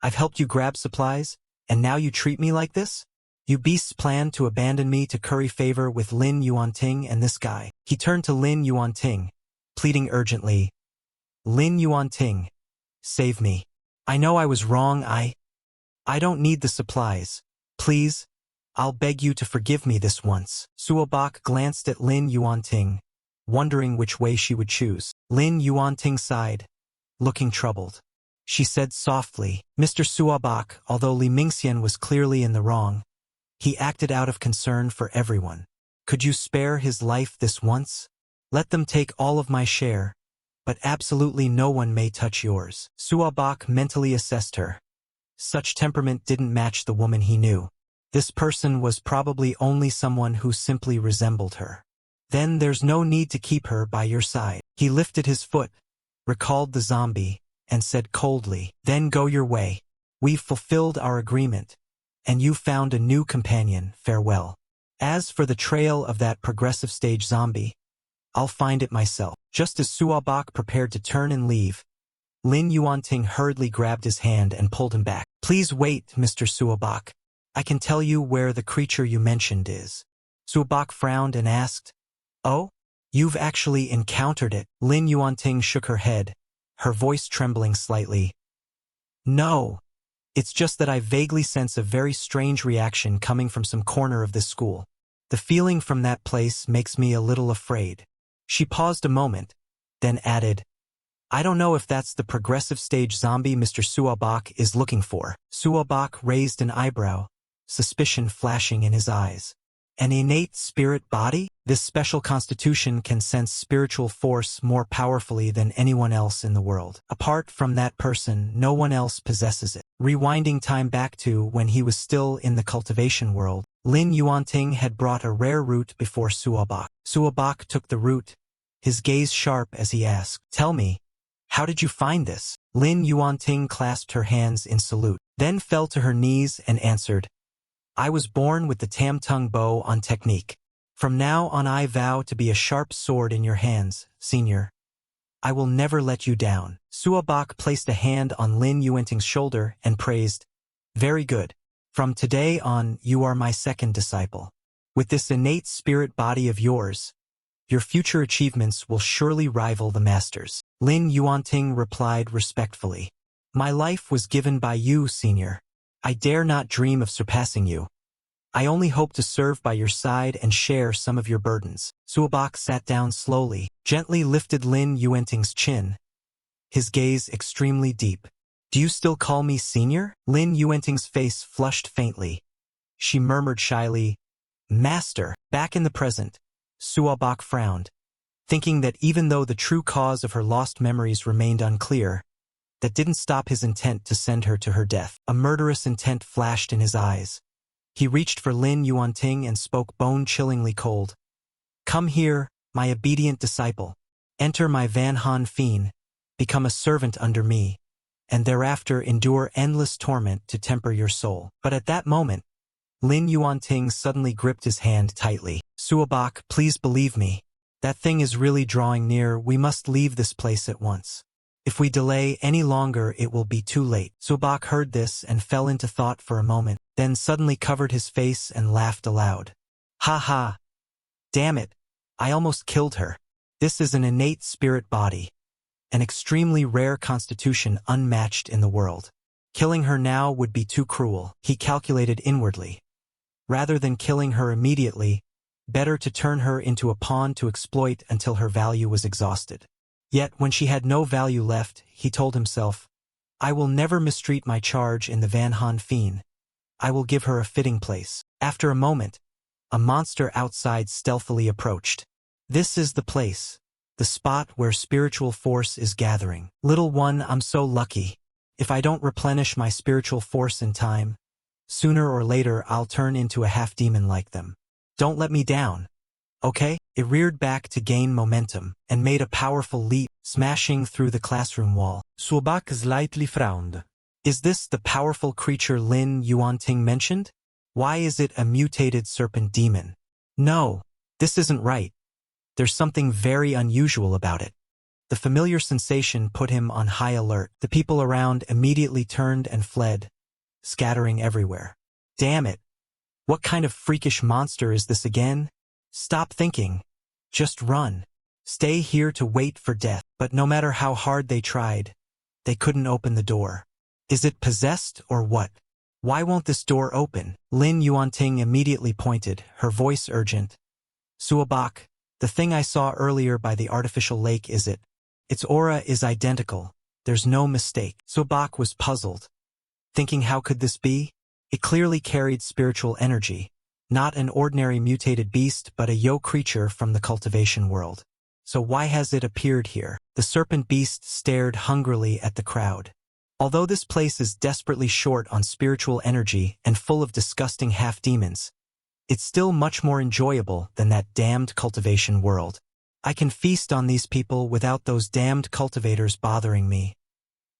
I've helped you grab supplies, and now you treat me like this? You beasts planned to abandon me to curry favor with Lin Yuanting and this guy. He turned to Lin Yuanting, pleading urgently. Lin Yuanting, save me. I know I was wrong. I don't need the supplies. Please, I'll beg you to forgive me this once. Suabak glanced at Lin Yuanting, wondering which way she would choose. Lin Yuanting sighed, looking troubled. She said softly, Mr. Suabak, although Li Mingxian was clearly in the wrong, he acted out of concern for everyone. Could you spare his life this once? Let them take all of my share, but absolutely no one may touch yours. Suabak mentally assessed her. Such temperament didn't match the woman he knew. This person was probably only someone who simply resembled her. Then there's no need to keep her by your side. He lifted his foot, recalled the zombie, and said coldly, then go your way. We've fulfilled our agreement, and you found a new companion, farewell. As for the trail of that progressive stage zombie, I'll find it myself. Just as Suabak prepared to turn and leave, Lin Yuanting hurriedly grabbed his hand and pulled him back. Please wait, Mr. Suabak. I can tell you where the creature you mentioned is. Suabak frowned and asked, Oh? You've actually encountered it? Lin Yuanting shook her head, her voice trembling slightly. No. It's just that I vaguely sense a very strange reaction coming from some corner of this school. The feeling from that place makes me a little afraid. She paused a moment, then added, I don't know if that's the progressive stage zombie Mr. Suabak is looking for. Suabak raised an eyebrow, suspicion flashing in his eyes. An innate spirit body? This special constitution can sense spiritual force more powerfully than anyone else in the world. Apart from that person, no one else possesses it. Rewinding time back to when he was still in the cultivation world, Lin Yuanting had brought a rare root before Suabak. Suabak took the root, his gaze sharp as he asked, Tell me, how did you find this? Lin Yuanting clasped her hands in salute, then fell to her knees and answered, I was born with the tam-tung bow on technique. From now on I vow to be a sharp sword in your hands, senior. I will never let you down. Suabak placed a hand on Lin Yuanting's shoulder and praised, Very good. From today on, you are my second disciple. With this innate spirit body of yours, your future achievements will surely rival the master's. Lin Yuanting replied respectfully, My life was given by you, senior. I dare not dream of surpassing you. I only hope to serve by your side and share some of your burdens. Suabak sat down slowly, gently lifted Lin Yuanting's chin, his gaze extremely deep. Do you still call me senior? Lin Yuanting's face flushed faintly. She murmured shyly, Master. Back in the present, Suabak frowned, thinking that even though the true cause of her lost memories remained unclear, that didn't stop his intent to send her to her death. A murderous intent flashed in his eyes. He reached for Lin Yuanting and spoke bone-chillingly cold. Come here, my obedient disciple. Enter my Van Han Fien, become a servant under me, and thereafter endure endless torment to temper your soul. But at that moment, Lin Yuanting suddenly gripped his hand tightly. Suabak, please believe me. That thing is really drawing near. We must leave this place at once. If we delay any longer, it will be too late. Suabak heard this and fell into thought for a moment, then suddenly covered his face and laughed aloud. Ha ha! Damn it! I almost killed her. This is an innate spirit body, an extremely rare constitution unmatched in the world. Killing her now would be too cruel, he calculated inwardly. Rather than killing her immediately, Better to turn her into a pawn to exploit until her value was exhausted. Yet, when she had no value left, he told himself, I will never mistreat my charge in the Van Han Fien. I will give her a fitting place. After a moment, a monster outside stealthily approached. This is the place. The spot where spiritual force is gathering. Little one, I'm so lucky. If I don't replenish my spiritual force in time, sooner or later I'll turn into a half-demon like them. Don't let me down. Okay? It reared back to gain momentum and made a powerful leap, smashing through the classroom wall. Suobak slightly frowned. Is this the powerful creature Lin Yuanting mentioned? Why is it a mutated serpent demon? No, this isn't right. There's something very unusual about it. The familiar sensation put him on high alert. The people around immediately turned and fled, scattering everywhere. Damn it! What kind of freakish monster is this again? Stop thinking. Just run. Stay here to wait for death. But no matter how hard they tried, they couldn't open the door. Is it possessed or what? Why won't this door open? Lin Yuanting immediately pointed, her voice urgent. Suobak, the thing I saw earlier by the artificial lake is it. Its aura is identical. There's no mistake. Suobak was puzzled, thinking how could this be? It clearly carried spiritual energy. Not an ordinary mutated beast, but a yo creature from the cultivation world. So why has it appeared here? The serpent beast stared hungrily at the crowd. Although this place is desperately short on spiritual energy and full of disgusting half-demons, it's still much more enjoyable than that damned cultivation world. I can feast on these people without those damned cultivators bothering me.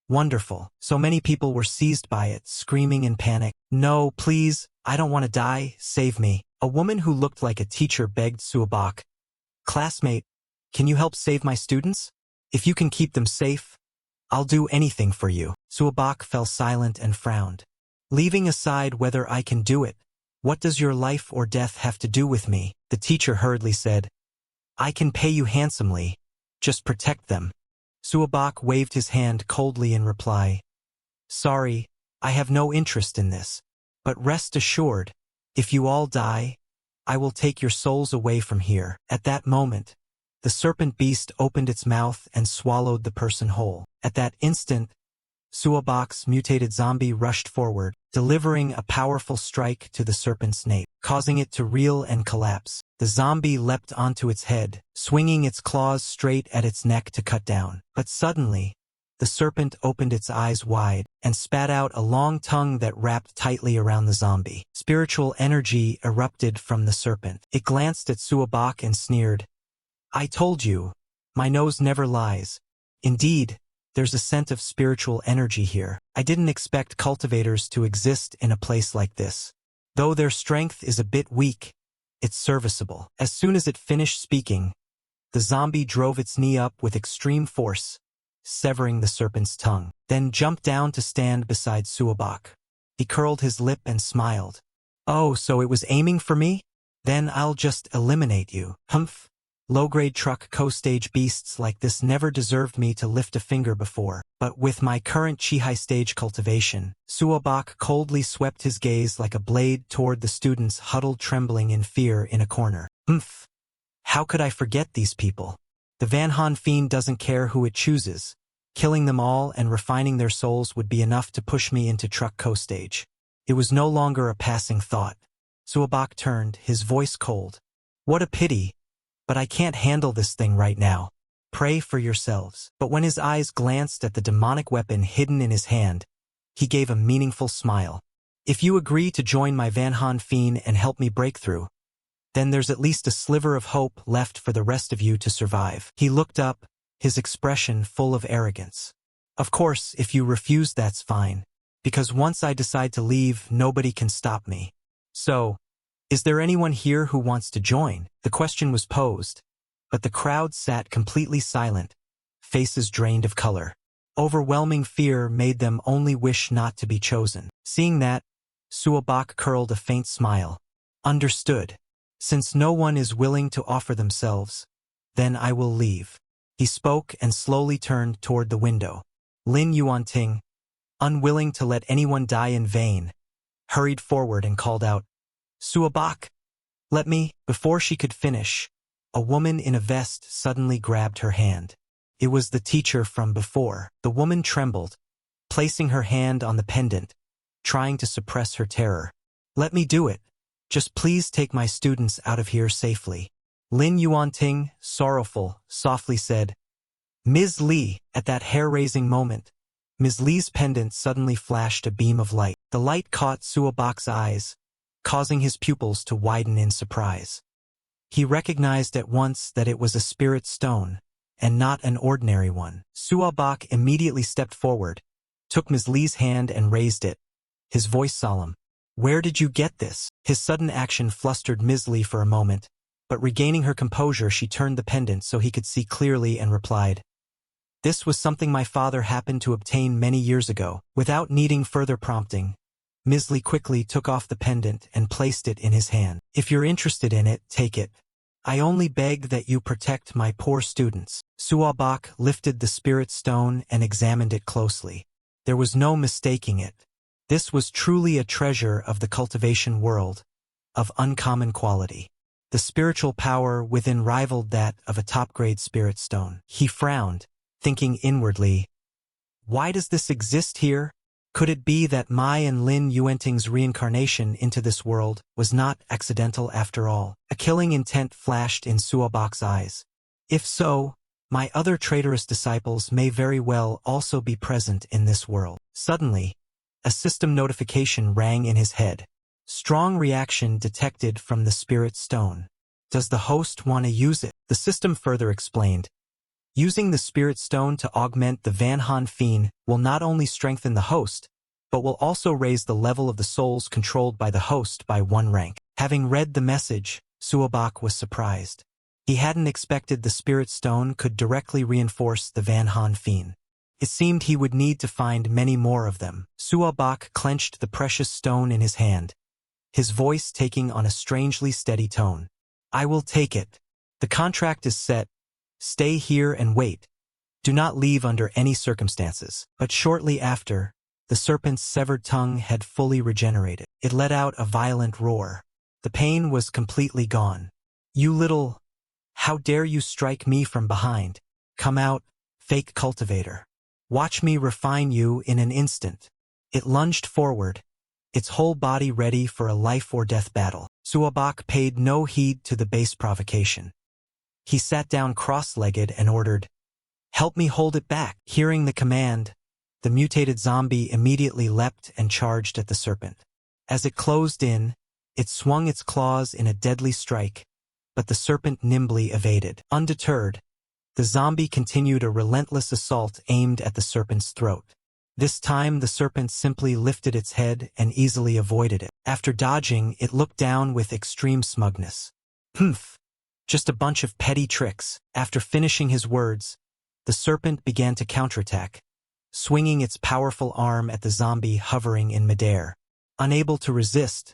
Wonderful. So many people were seized by it, screaming in panic. No, please, I don't want to die, save me. A woman who looked like a teacher begged Suobak. Classmate, can you help save my students? If you can keep them safe, I'll do anything for you. Suobak fell silent and frowned. Leaving aside whether I can do it, what does your life or death have to do with me? The teacher hurriedly said. I can pay you handsomely. Just protect them. Suobak waved his hand coldly in reply. Sorry, I have no interest in this. But rest assured, if you all die, I will take your souls away from here. At that moment, the serpent beast opened its mouth and swallowed the person whole. At that instant, Suobak's mutated zombie rushed forward, delivering a powerful strike to the serpent's nape, causing it to reel and collapse. The zombie leapt onto its head, swinging its claws straight at its neck to cut down. But suddenly, the serpent opened its eyes wide and spat out a long tongue that wrapped tightly around the zombie. Spiritual energy erupted from the serpent. It glanced at Suobak and sneered. I told you, my nose never lies. Indeed, there's a scent of spiritual energy here. I didn't expect cultivators to exist in a place like this. Though their strength is a bit weak, it's serviceable. As soon as it finished speaking, the zombie drove its knee up with extreme force, severing the serpent's tongue, then jumped down to stand beside Suobak. He curled his lip and smiled. Oh, so it was aiming for me? Then I'll just eliminate you. Humph. Low-grade truck co-stage beasts like this never deserved me to lift a finger before, but with my current Chi-High stage cultivation, Suobak coldly swept his gaze like a blade toward the students huddled trembling in fear in a corner. Humph! How could I forget these people? The Van Han Fiend doesn't care who it chooses. Killing them all and refining their souls would be enough to push me into truck co-stage. It was no longer a passing thought. Suobak turned, his voice cold. What a pity! But I can't handle this thing right now. Pray for yourselves. But when his eyes glanced at the demonic weapon hidden in his hand, he gave a meaningful smile. If you agree to join my Van Han Fiend and help me break through, then there's at least a sliver of hope left for the rest of you to survive. He looked up, his expression full of arrogance. Of course, if you refuse, that's fine. Because once I decide to leave, nobody can stop me. So, is there anyone here who wants to join? The question was posed, but the crowd sat completely silent, faces drained of color. Overwhelming fear made them only wish not to be chosen. Seeing that, Suobak curled a faint smile. Understood. Since no one is willing to offer themselves, then I will leave. He spoke and slowly turned toward the window. Lin Yuanting, unwilling to let anyone die in vain, hurried forward and called out, Suobak, Let me, before she could finish, a woman in a vest suddenly grabbed her hand. It was the teacher from before. The woman trembled, placing her hand on the pendant, trying to suppress her terror. Let me do it. Just please take my students out of here safely. Lin Yuanting, sorrowful, softly said, Ms. Li. At that hair-raising moment, Ms. Li's pendant suddenly flashed a beam of light. The light caught Suabok's eyes, causing his pupils to widen in surprise. He recognized at once that it was a spirit stone, and not an ordinary one. Suabok immediately stepped forward, took Ms. Li's hand and raised it, his voice solemn. Where did you get this? His sudden action flustered Ms. Li for a moment, but regaining her composure she turned the pendant so he could see clearly and replied, This was something my father happened to obtain many years ago. Without needing further prompting, Ms. Li quickly took off the pendant and placed it in his hand. If you're interested in it, take it. I only beg that you protect my poor students. Suabok lifted the spirit stone and examined it closely. There was no mistaking it. This was truly a treasure of the cultivation world, of uncommon quality. The spiritual power within rivaled that of a top-grade spirit stone. He frowned, thinking inwardly, why does this exist here? Could it be that Mai and Lin Yuanting's reincarnation into this world was not accidental after all? A killing intent flashed in Suabok's eyes. If so, my other traitorous disciples may very well also be present in this world. Suddenly, a system notification rang in his head. Strong reaction detected from the spirit stone. Does the host want to use it? The system further explained. Using the spirit stone to augment the Van Han Fiend will not only strengthen the host, but will also raise the level of the souls controlled by the host by 1 rank. Having read the message, Suabok was surprised. He hadn't expected the spirit stone could directly reinforce the Van Han Fiend. It seemed he would need to find many more of them. Suabok clenched the precious stone in his hand, his voice taking on a strangely steady tone. I will take it. The contract is set. Stay here and wait. Do not leave under any circumstances. But shortly after, the serpent's severed tongue had fully regenerated. It let out a violent roar. The pain was completely gone. You little... How dare you strike me from behind? Come out, fake cultivator. Watch me refine you in an instant. It lunged forward, its whole body ready for a life-or-death battle. Suabok paid no heed to the base provocation. He sat down cross-legged and ordered, Help me hold it back. Hearing the command, the mutated zombie immediately leapt and charged at the serpent. As it closed in, it swung its claws in a deadly strike, but the serpent nimbly evaded. Undeterred, the zombie continued a relentless assault aimed at the serpent's throat. This time the serpent simply lifted its head and easily avoided it. After dodging, it looked down with extreme smugness. Humph! Just a bunch of petty tricks. After finishing his words, the serpent began to counterattack, swinging its powerful arm at the zombie hovering in midair. Unable to resist,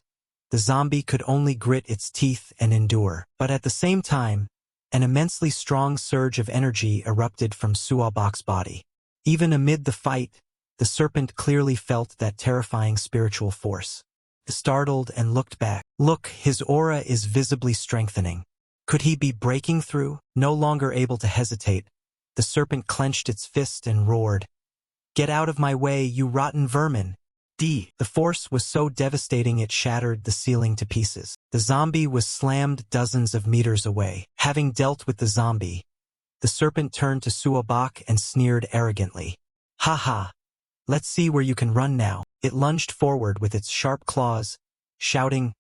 the zombie could only grit its teeth and endure. But at the same time, an immensely strong surge of energy erupted from Suabok's body. Even amid the fight, the serpent clearly felt that terrifying spiritual force. Startled and looked back. Look, his aura is visibly strengthening. Could he be breaking through? No longer able to hesitate, the serpent clenched its fist and roared, Get out of my way, you rotten vermin! The force was so devastating it shattered the ceiling to pieces. The zombie was slammed dozens of meters away. Having dealt with the zombie, the serpent turned to Suabok and sneered arrogantly. Ha ha! Let's see where you can run now. It lunged forward with its sharp claws, shouting,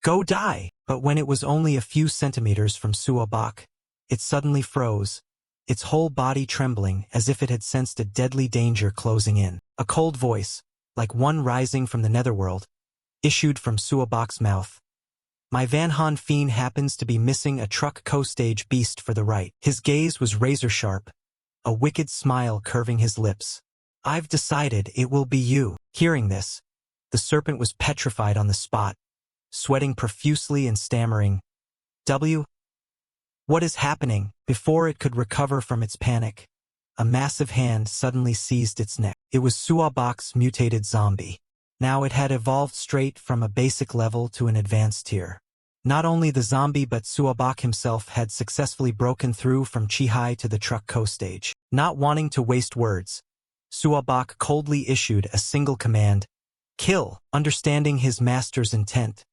Go die! But when it was only a few centimeters from Suabok, it suddenly froze, its whole body trembling as if it had sensed a deadly danger closing in. A cold voice, like one rising from the netherworld, issued from Suabok's mouth. My Van Han Fiend happens to be missing a truck co-stage beast for the right. His gaze was razor-sharp, a wicked smile curving his lips. I've decided it will be you. Hearing this, the serpent was petrified on the spot, sweating profusely and stammering, What is happening? Before it could recover from its panic, a massive hand suddenly seized its neck. It was Suabok's mutated zombie. Now it had evolved straight from a basic level to an advanced tier. Not only the zombie but Suabak himself had successfully broken through from Chihai to the truck co-stage. Not wanting to waste words, Suabak coldly issued a single command, "Kill." Understanding his master's intent,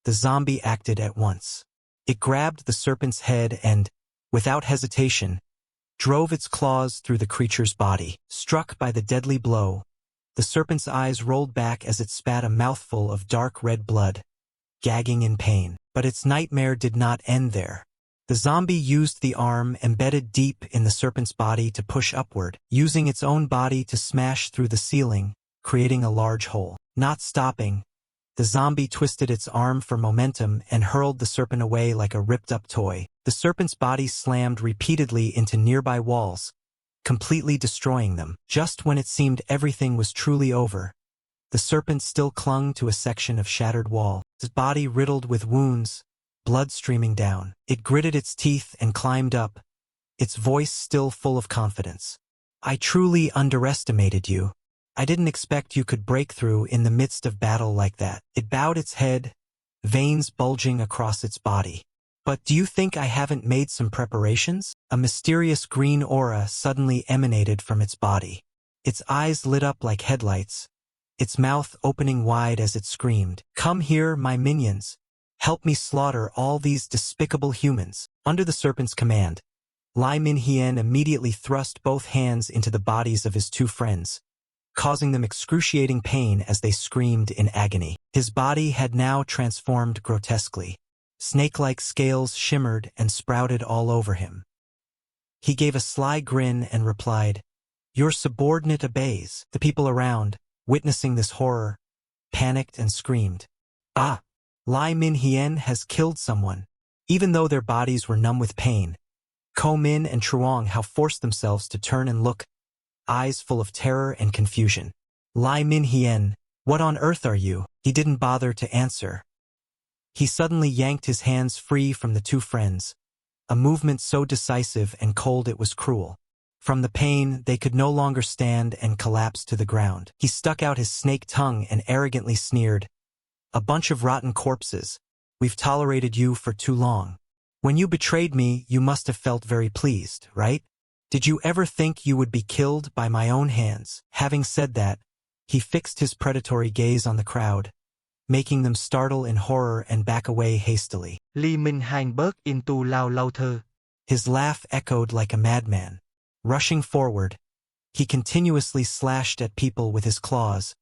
the zombie acted at once. It grabbed the serpent's head and, without hesitation, drove its claws through the creature's body. Struck by the deadly blow, the serpent's eyes rolled back as it spat a mouthful of dark red blood, gagging in pain. But its nightmare did not end there. The zombie used the arm embedded deep in the serpent's body to push upward, using its own body to smash through the ceiling, creating a large hole. Not stopping, the zombie twisted its arm for momentum and hurled the serpent away like a ripped-up toy. The serpent's body slammed repeatedly into nearby walls, completely destroying them. Just when it seemed everything was truly over, the serpent still clung to a section of shattered wall, its body riddled with wounds, blood streaming down. It gritted its teeth and climbed up, its voice still full of confidence. "I truly underestimated you. I didn't expect you could break through in the midst of battle like that." It bowed its head, veins bulging across its body. "But do you think I haven't made some preparations?" A mysterious green aura suddenly emanated from its body. Its eyes lit up like headlights, its mouth opening wide as it screamed, "Come here, my minions. Help me slaughter all these despicable humans." Under the serpent's command, Lai Min-hien immediately thrust both hands into the bodies of his two friends, causing them excruciating pain as they screamed in agony. His body had now transformed grotesquely. Snake-like scales shimmered and sprouted all over him. He gave a sly grin and replied, "Your subordinate obeys." The people around, witnessing this horror, panicked and screamed, "Ah! Lai Min-hien has killed someone." Even though their bodies were numb with pain, Ko Min and Truong Hao forced themselves to turn and look, eyes full of terror and confusion. "Lai Min-hien, what on earth are you?" He didn't bother to answer. He suddenly yanked his hands free from the two friends, a movement so decisive and cold it was cruel. From the pain, they could no longer stand and collapsed to the ground. He stuck out his snake tongue and arrogantly sneered, "A bunch of rotten corpses. We've tolerated you for too long. When you betrayed me, you must have felt very pleased, right? Did you ever think you would be killed by my own hands?" Having said that, he fixed his predatory gaze on the crowd, making them startle in horror and back away hastily. Lee Min-hang bước into lao lao thơ. His laugh echoed like a madman. Rushing forward, he continuously slashed at people with his claws,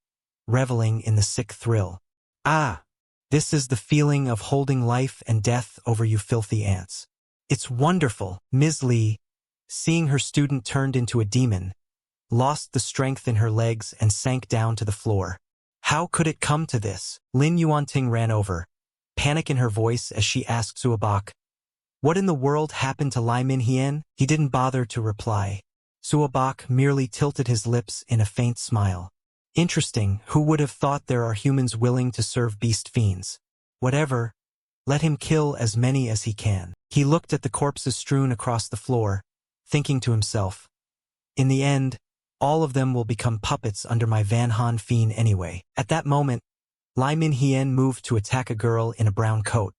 reveling in the sick thrill. "Ah! This is the feeling of holding life and death over you filthy ants. It's wonderful." Ms. Lee, seeing her student turned into a demon, lost the strength in her legs and sank down to the floor. How could it come to this? Lin Yuanting ran over, panic in her voice as she asked Suabak, "What in the world happened to Lai Min-hien?" He didn't bother to reply. Suabak merely tilted his lips in a faint smile. "Interesting, who would have thought there are humans willing to serve beast fiends? Whatever, let him kill as many as he can." He looked at the corpses strewn across the floor, thinking to himself, "In the end, all of them will become puppets under my Van Han fiend anyway." At that moment, Lai Min-hien moved to attack a girl in a brown coat,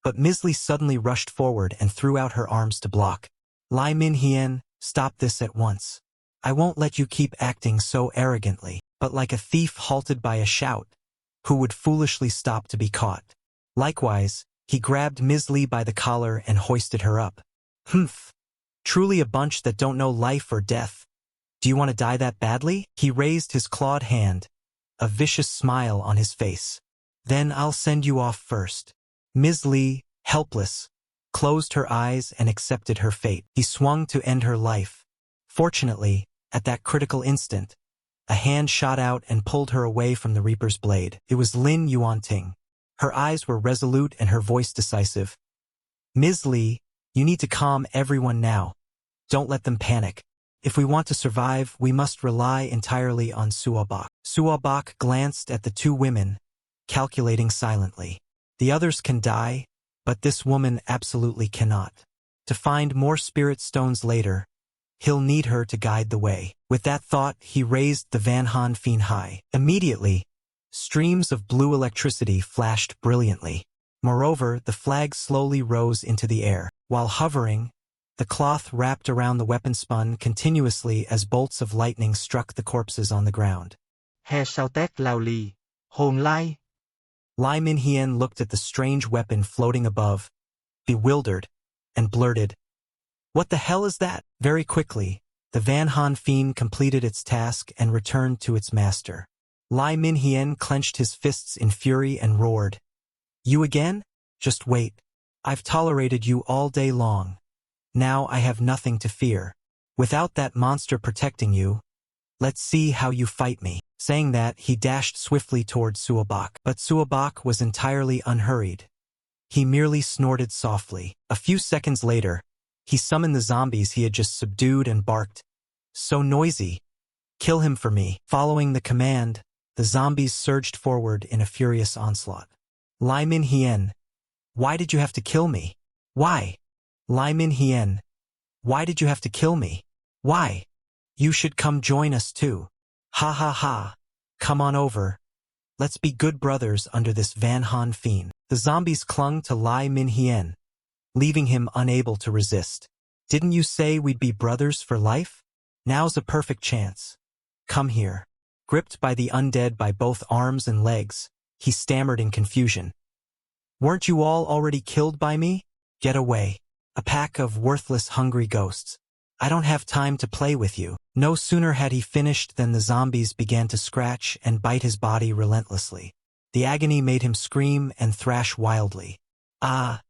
but Ms. Lee suddenly rushed forward and threw out her arms to block. "Lai Min-hien, stop this at once. I won't let you keep acting so arrogantly." But like a thief halted by a shout, who would foolishly stop to be caught? Likewise, he grabbed Ms. Lee by the collar and hoisted her up. "Humph! Truly a bunch that don't know life or death. Do you want to die that badly?" He raised his clawed hand, a vicious smile on his face. "Then I'll send you off first." Ms. Lee, helpless, closed her eyes and accepted her fate. He swung to end her life. Fortunately, at that critical instant, a hand shot out and pulled her away from the Reaper's blade. It was Lin Yuanting. Her eyes were resolute and her voice decisive. "Ms. Lee, you need to calm everyone now. Don't let them panic. If we want to survive, we must rely entirely on Suabak." Suabak glanced at the two women, calculating silently. "The others can die, but this woman absolutely cannot. To find more spirit stones later, he'll need her to guide the way." With that thought, he raised the Van Han fiend high. Immediately, streams of blue electricity flashed brilliantly. Moreover, the flag slowly rose into the air. While hovering, the cloth wrapped around the weapon spun continuously as bolts of lightning struck the corpses on the ground. He sao tét lao li. Hồn lai. Lai Minhien looked at the strange weapon floating above, bewildered, and blurted, "What the hell is that?" Very quickly, the Van Han fiend completed its task and returned to its master. Lai Minhien clenched his fists in fury and roared, "You again? Just wait. I've tolerated you all day long. Now I have nothing to fear. Without that monster protecting you, let's see how you fight me." Saying that, he dashed swiftly toward Suabak. But Suabak was entirely unhurried. He merely snorted softly. A few seconds later, he summoned the zombies he had just subdued and barked, "So noisy. Kill him for me." Following the command, the zombies surged forward in a furious onslaught. Lai Minhien, why did you have to kill me? Why? Lai Minhien, why did you have to kill me? Why? You should come join us too. Ha ha ha. Come on over. Let's be good brothers under this Van Han fiend. The zombies clung to Lai Minhien, leaving him unable to resist. Didn't you say we'd be brothers for life? Now's a perfect chance. Come here. Gripped by the undead by both arms and legs, he stammered in confusion. Weren't you all already killed by me? Get away. A pack of worthless hungry ghosts. I don't have time to play with you. No sooner had he finished than the zombies began to scratch and bite his body relentlessly. The agony made him scream and thrash wildly. Ah!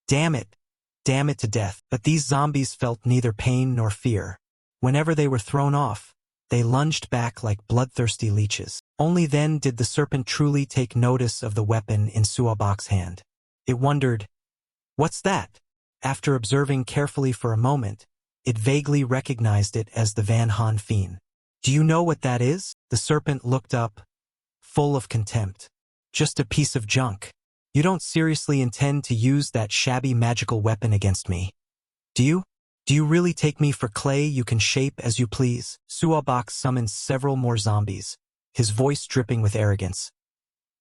Damn it! Damn it to death. But these zombies felt neither pain nor fear. Whenever they were thrown off, they lunged back like bloodthirsty leeches. Only then did the serpent truly take notice of the weapon in Suabak's hand. It wondered, "What's that?" After observing carefully for a moment, it vaguely recognized it as the Van Han fiend. "Do you know what that is?" The serpent looked up, full of contempt. "Just a piece of junk. You don't seriously intend to use that shabby magical weapon against me, do you? Do you really take me for clay you can shape as you please?" Suabak summoned several more zombies, his voice dripping with arrogance.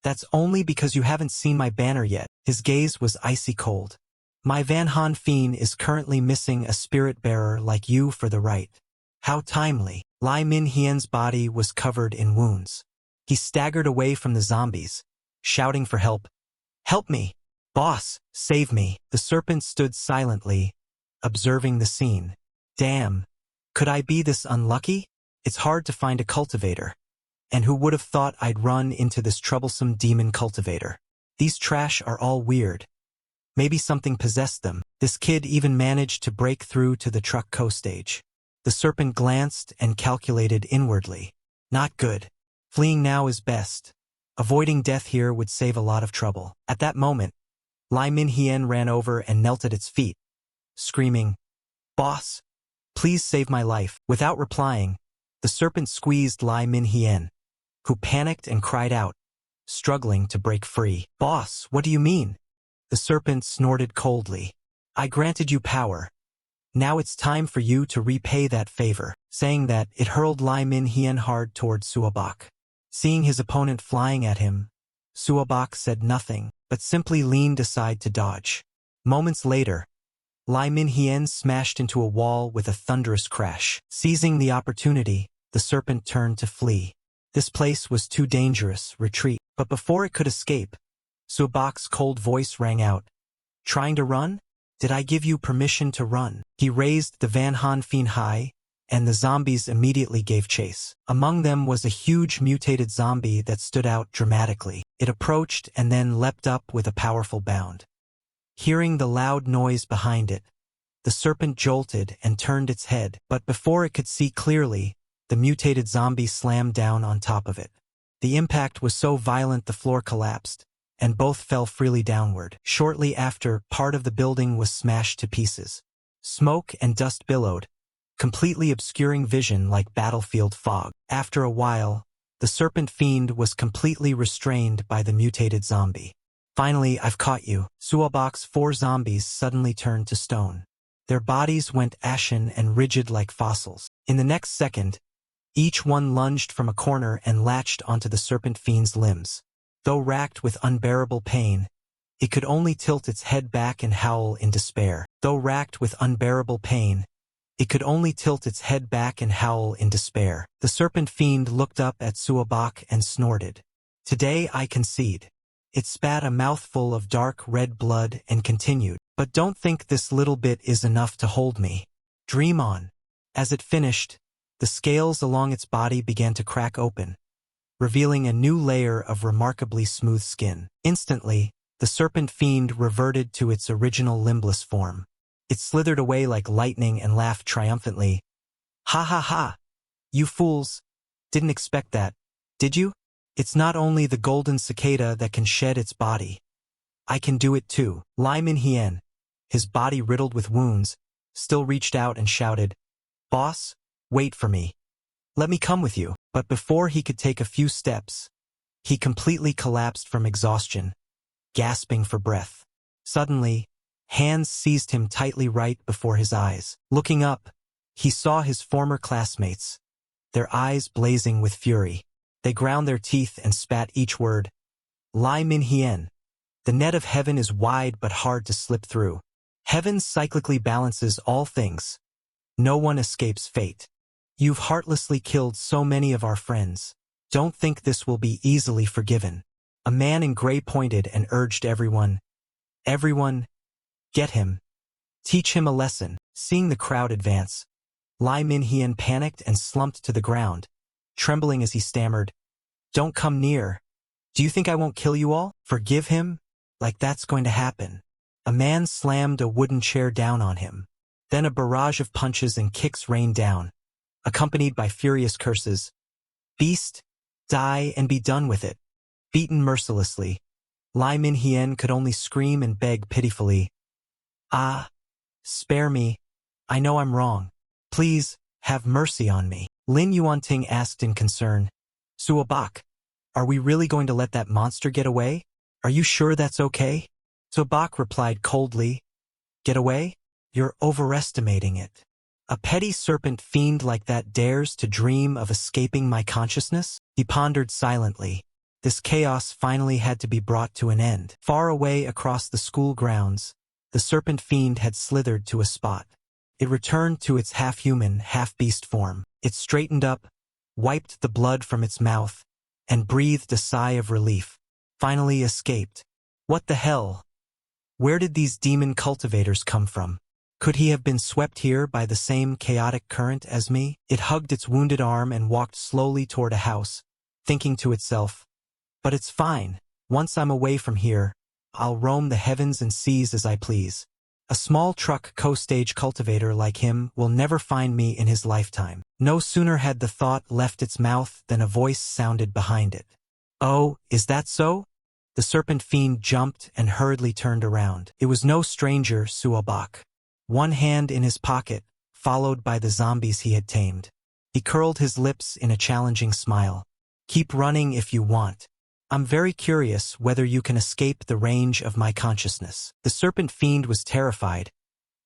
"That's only because you haven't seen my banner yet." His gaze was icy cold. "My Van Han fiend is currently missing a spirit bearer like you for the rite." How timely. Lai Minhien's body was covered in wounds. He staggered away from the zombies, shouting for help. "Help me! Boss, save me!" The serpent stood silently, observing the scene. Damn. Could I be this unlucky? It's hard to find a cultivator. And who would have thought I'd run into this troublesome demon cultivator? These trash are all weird. Maybe something possessed them. This kid even managed to break through to the truck co-stage. The serpent glanced and calculated inwardly. Not good. Fleeing now is best. Avoiding death here would save a lot of trouble. At that moment, Lai Minhien ran over and knelt at its feet, screaming, "Boss, please save my life." Without replying, the serpent squeezed Lai Minhien, who panicked and cried out, struggling to break free. "Boss, what do you mean?" The serpent snorted coldly. "I granted you power. Now it's time for you to repay that favor." Saying that, it hurled Lai Minhien hard toward Suabak. Seeing his opponent flying at him, Suabak said nothing, but simply leaned aside to dodge. Moments later, Lai Minhien smashed into a wall with a thunderous crash. Seizing the opportunity, the serpent turned to flee. This place was too dangerous, retreat. But before it could escape, Suabak's cold voice rang out. "Trying to run? Did I give you permission to run?" He raised the Van Han fiend high, and the zombies immediately gave chase. Among them was a huge mutated zombie that stood out dramatically. It approached and then leapt up with a powerful bound. Hearing the loud noise behind it, the serpent jolted and turned its head, but before it could see clearly, the mutated zombie slammed down on top of it. The impact was so violent the floor collapsed, and both fell freely downward. Shortly after, part of the building was smashed to pieces. Smoke and dust billowed, completely obscuring vision like battlefield fog. After a while, the serpent fiend was completely restrained by the mutated zombie. "Finally, I've caught you." Suabak's 4 zombies suddenly turned to stone. Their bodies went ashen and rigid like fossils. In the next second, each one lunged from a corner and latched onto the serpent fiend's limbs. Though racked with unbearable pain, It could only tilt its head back and howl in despair. Though racked with unbearable pain, it could only tilt its head back and howl in despair. The serpent fiend looked up at Suabak and snorted. Today I concede. It spat a mouthful of dark red blood and continued. But don't think this little bit is enough to hold me. Dream on. As it finished, the scales along its body began to crack open, revealing a new layer of remarkably smooth skin. Instantly, the serpent fiend reverted to its original limbless form. It slithered away like lightning and laughed triumphantly. Ha ha ha! You fools! Didn't expect that, did you? It's not only the golden cicada that can shed its body. I can do it too. Lai Minhien, his body riddled with wounds, still reached out and shouted, Boss, wait for me. Let me come with you. But before he could take a few steps, he completely collapsed from exhaustion, gasping for breath. Suddenly, hands seized him tightly right before his eyes. Looking up, he saw his former classmates, their eyes blazing with fury. They ground their teeth and spat each word. Lai Minhien. The net of heaven is wide but hard to slip through. Heaven cyclically balances all things. No one escapes fate. You've heartlessly killed so many of our friends. Don't think this will be easily forgiven. A man in gray pointed and urged everyone. Everyone, get him. Teach him a lesson. Seeing the crowd advance, Lai Minhien panicked and slumped to the ground, trembling as he stammered, Don't come near. Do you think I won't kill you all? Forgive him? Like that's going to happen. A man slammed a wooden chair down on him. Then a barrage of punches and kicks rained down, accompanied by furious curses. Beast, die and be done with it. Beaten mercilessly, Lai Minhien could only scream and beg pitifully. Ah, spare me. I know I'm wrong. Please, have mercy on me. Lin Yuanting asked in concern. Suabak, are we really going to let that monster get away? Are you sure that's okay? Suabak replied coldly. Get away? You're overestimating it. A petty serpent fiend like that dares to dream of escaping my consciousness? He pondered silently. This chaos finally had to be brought to an end. Far away across the school grounds, the serpent fiend had slithered to a spot. It returned to its half-human, half-beast form. It straightened up, wiped the blood from its mouth, and breathed a sigh of relief. Finally escaped. What the hell? Where did these demon cultivators come from? Could he have been swept here by the same chaotic current as me? It hugged its wounded arm and walked slowly toward a house, thinking to itself, but it's fine. Once I'm away from here, I'll roam the heavens and seas as I please. A small truck co-stage cultivator like him will never find me in his lifetime. No sooner had the thought left its mouth than a voice sounded behind it. Oh, is that so? The serpent fiend jumped and hurriedly turned around. It was no stranger, Suabak. One hand in his pocket, followed by the zombies he had tamed. He curled his lips in a challenging smile. Keep running if you want. I'm very curious whether you can escape the range of my consciousness. The serpent fiend was terrified,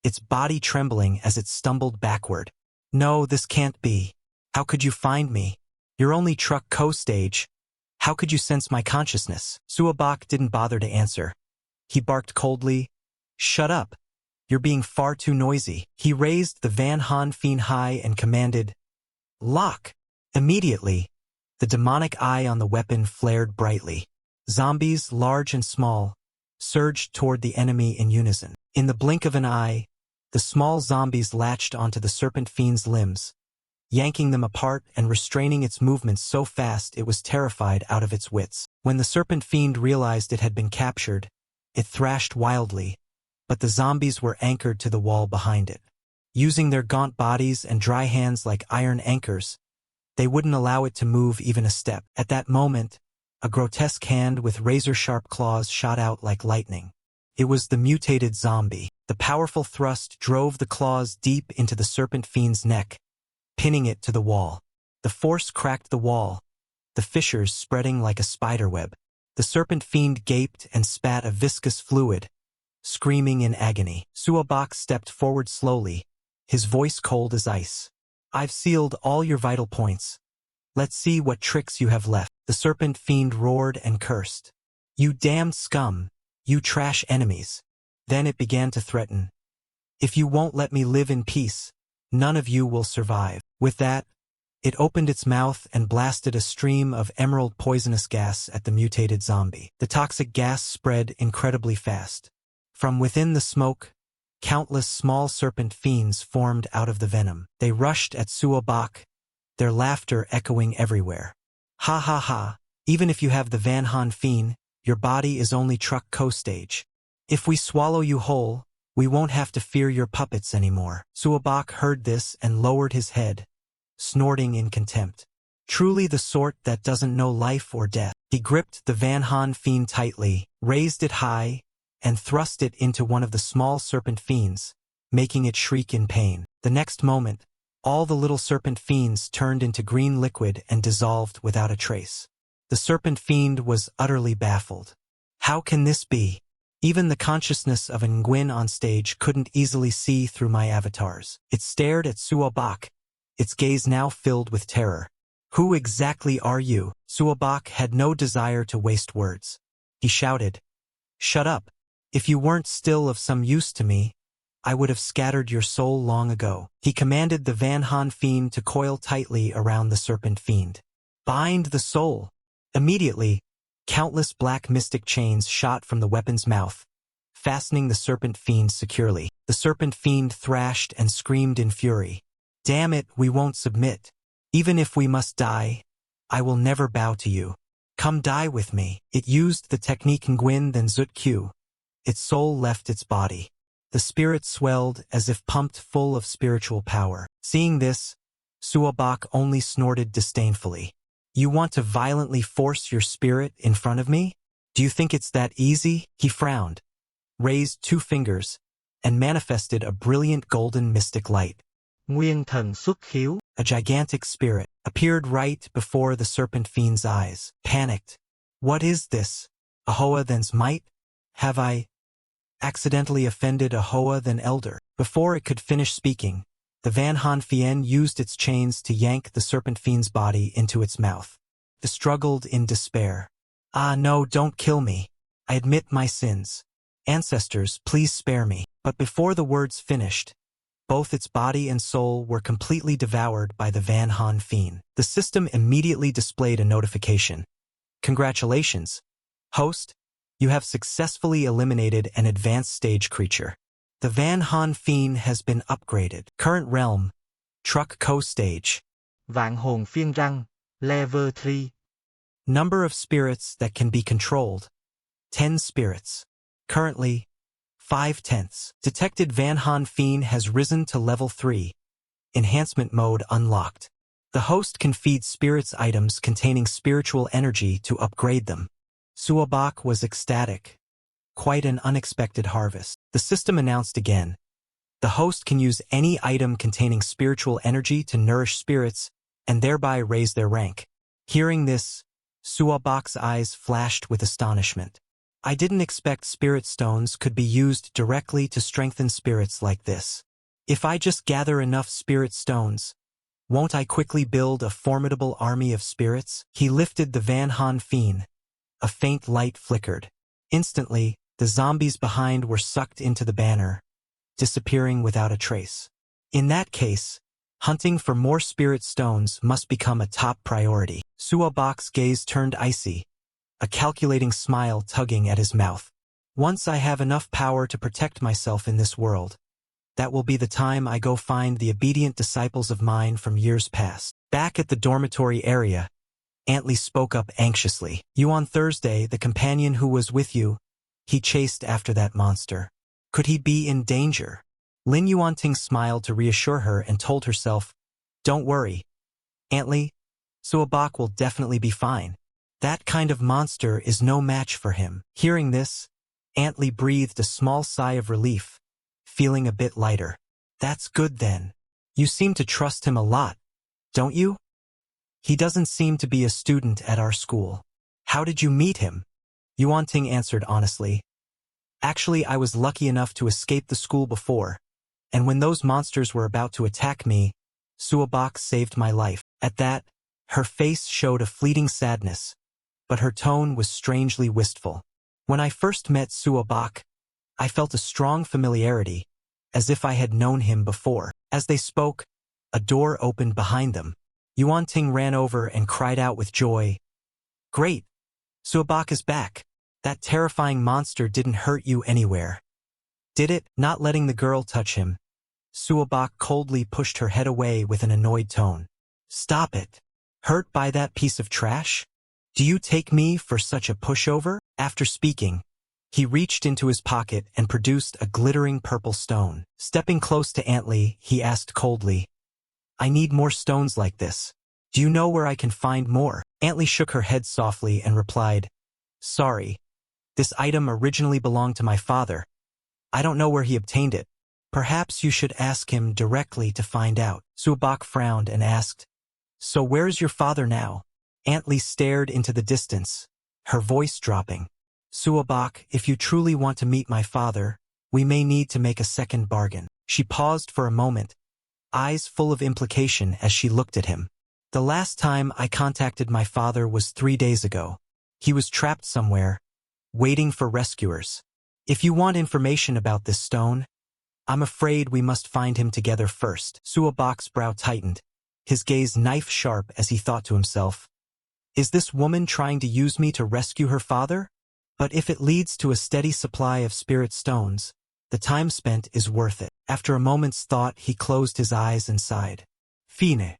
its body trembling as it stumbled backward. No, this can't be. How could you find me? You're only truck co-stage. How could you sense my consciousness? Suabak didn't bother to answer. He barked coldly. Shut up. You're being far too noisy. He raised the Van Han Fiend high and commanded, Lock! Immediately, the demonic eye on the weapon flared brightly. Zombies, large and small, surged toward the enemy in unison. In the blink of an eye, the small zombies latched onto the serpent fiend's limbs, yanking them apart and restraining its movements so fast it was terrified out of its wits. When the serpent fiend realized it had been captured, it thrashed wildly, but the zombies were anchored to the wall behind it. Using their gaunt bodies and dry hands like iron anchors, they wouldn't allow it to move even a step. At that moment, a grotesque hand with razor-sharp claws shot out like lightning. It was the mutated zombie. The powerful thrust drove the claws deep into the serpent fiend's neck, pinning it to the wall. The force cracked the wall, the fissures spreading like a spiderweb. The serpent fiend gaped and spat a viscous fluid, screaming in agony. Suabak stepped forward slowly, his voice cold as ice. I've sealed all your vital points. Let's see what tricks you have left. The serpent fiend roared and cursed. You damned scum. You trash enemies. Then it began to threaten. If you won't let me live in peace, none of you will survive. With that, it opened its mouth and blasted a stream of emerald poisonous gas at the mutated zombie. The toxic gas spread incredibly fast. From within the smoke, countless small serpent fiends formed out of the venom. They rushed at Suobak, their laughter echoing everywhere. Ha ha ha, even if you have the Van Han Fiend, your body is only truck co-stage. If we swallow you whole, we won't have to fear your puppets anymore. Suobak heard this and lowered his head, snorting in contempt. Truly the sort that doesn't know life or death. He gripped the Van Han Fiend tightly, raised it high, and thrust it into one of the small serpent fiends, making it shriek in pain. The next moment, all the little serpent fiends turned into green liquid and dissolved without a trace. The serpent fiend was utterly baffled. How can this be? Even the consciousness of an Nguyen on stage couldn't easily see through my avatars. It stared at Suobak, its gaze now filled with terror. Who exactly are you? Suobak had no desire to waste words. He shouted, "Shut up. If you weren't still of some use to me, I would have scattered your soul long ago." He commanded the Van Han Fiend to coil tightly around the serpent fiend. Bind the soul. Immediately, countless black mystic chains shot from the weapon's mouth, fastening the serpent fiend securely. The serpent fiend thrashed and screamed in fury. "Damn it, we won't submit. Even if we must die, I will never bow to you. Come die with me." It used the technique Nguyen then Zut Q. Its soul left its body. The spirit swelled as if pumped full of spiritual power. Seeing this, Suobak only snorted disdainfully. "You want to violently force your spirit in front of me? Do you think it's that easy?" He frowned, raised two fingers, and manifested a brilliant golden mystic light. Nguyên thần xuất khiếu. A gigantic spirit appeared right before the serpent fiend's eyes. Panicked. What is this? A Hoa than's might? Have I accidentally offended a Hoa than elder? Before it could finish speaking, the Van Han Fien used its chains to yank the serpent fiend's body into its mouth. It struggled in despair. "Ah no, don't kill me. I admit my sins. Ancestors, please spare me." But before the words finished, both its body and soul were completely devoured by the Van Han Fiend. The system immediately displayed a notification. "Congratulations, host. You have successfully eliminated an advanced stage creature. The Van Han Fiend has been upgraded. Current realm, Truck Co-Stage. Vạn hồn phiên răng, level 3. Number of spirits that can be controlled, 10 spirits. Currently, 5/10. Detected Van Han Fiend has risen to level 3. Enhancement mode unlocked. The host can feed spirits items containing spiritual energy to upgrade them. Suobak was ecstatic. Quite an unexpected harvest. The system announced again. The host can use any item containing spiritual energy to nourish spirits and thereby raise their rank. Hearing this, Suobak's eyes flashed with astonishment. I didn't expect spirit stones could be used directly to strengthen spirits like this. If I just gather enough spirit stones, won't I quickly build a formidable army of spirits? He lifted the Van Han Fiend. A faint light flickered. Instantly, the zombies behind were sucked into the banner, disappearing without a trace. In that case, hunting for more spirit stones must become a top priority. Suobak's gaze turned icy, a calculating smile tugging at his mouth. Once I have enough power to protect myself in this world, that will be the time I go find the obedient disciples of mine from years past. Back at the dormitory area, Antley spoke up anxiously. You on Thursday, the companion who was with you, he chased after that monster. Could he be in danger? Lin Yuanting smiled to reassure her and told herself, don't worry, Antley, Suobak will definitely be fine. That kind of monster is no match for him. Hearing this, Antley breathed a small sigh of relief, feeling a bit lighter. That's good then. You seem to trust him a lot, don't you? He doesn't seem to be a student at our school. How did you meet him? Yuanting answered honestly. Actually, I was lucky enough to escape the school before, and when those monsters were about to attack me, Suobak saved my life. At that, her face showed a fleeting sadness, but her tone was strangely wistful. When I first met Suabak, I felt a strong familiarity, as if I had known him before. As they spoke, a door opened behind them. Yuanting ran over and cried out with joy, "Great! Suabak is back! That terrifying monster didn't hurt you anywhere, did it?" Not letting the girl touch him, Suabak coldly pushed her head away with an annoyed tone. "Stop it! Hurt by that piece of trash? Do you take me for such a pushover?" After speaking, he reached into his pocket and produced a glittering purple stone. Stepping close to Antly, he asked coldly, "I need more stones like this. Do you know where I can find more?" Antly shook her head softly and replied, "Sorry. This item originally belonged to my father. I don't know where he obtained it. Perhaps you should ask him directly to find out." Suabak frowned and asked, "So where's your father now?" Antly stared into the distance, her voice dropping. "Suabak, if you truly want to meet my father, we may need to make a second bargain." She paused for a moment, eyes full of implication as she looked at him. "The last time I contacted my father was 3 days ago. He was trapped somewhere, waiting for rescuers. If you want information about this stone, I'm afraid we must find him together first." Suabak's brow tightened, his gaze knife-sharp as he thought to himself, "Is this woman trying to use me to rescue her father? But if it leads to a steady supply of spirit stones, the time spent is worth it." After a moment's thought, he closed his eyes and sighed. "Fine.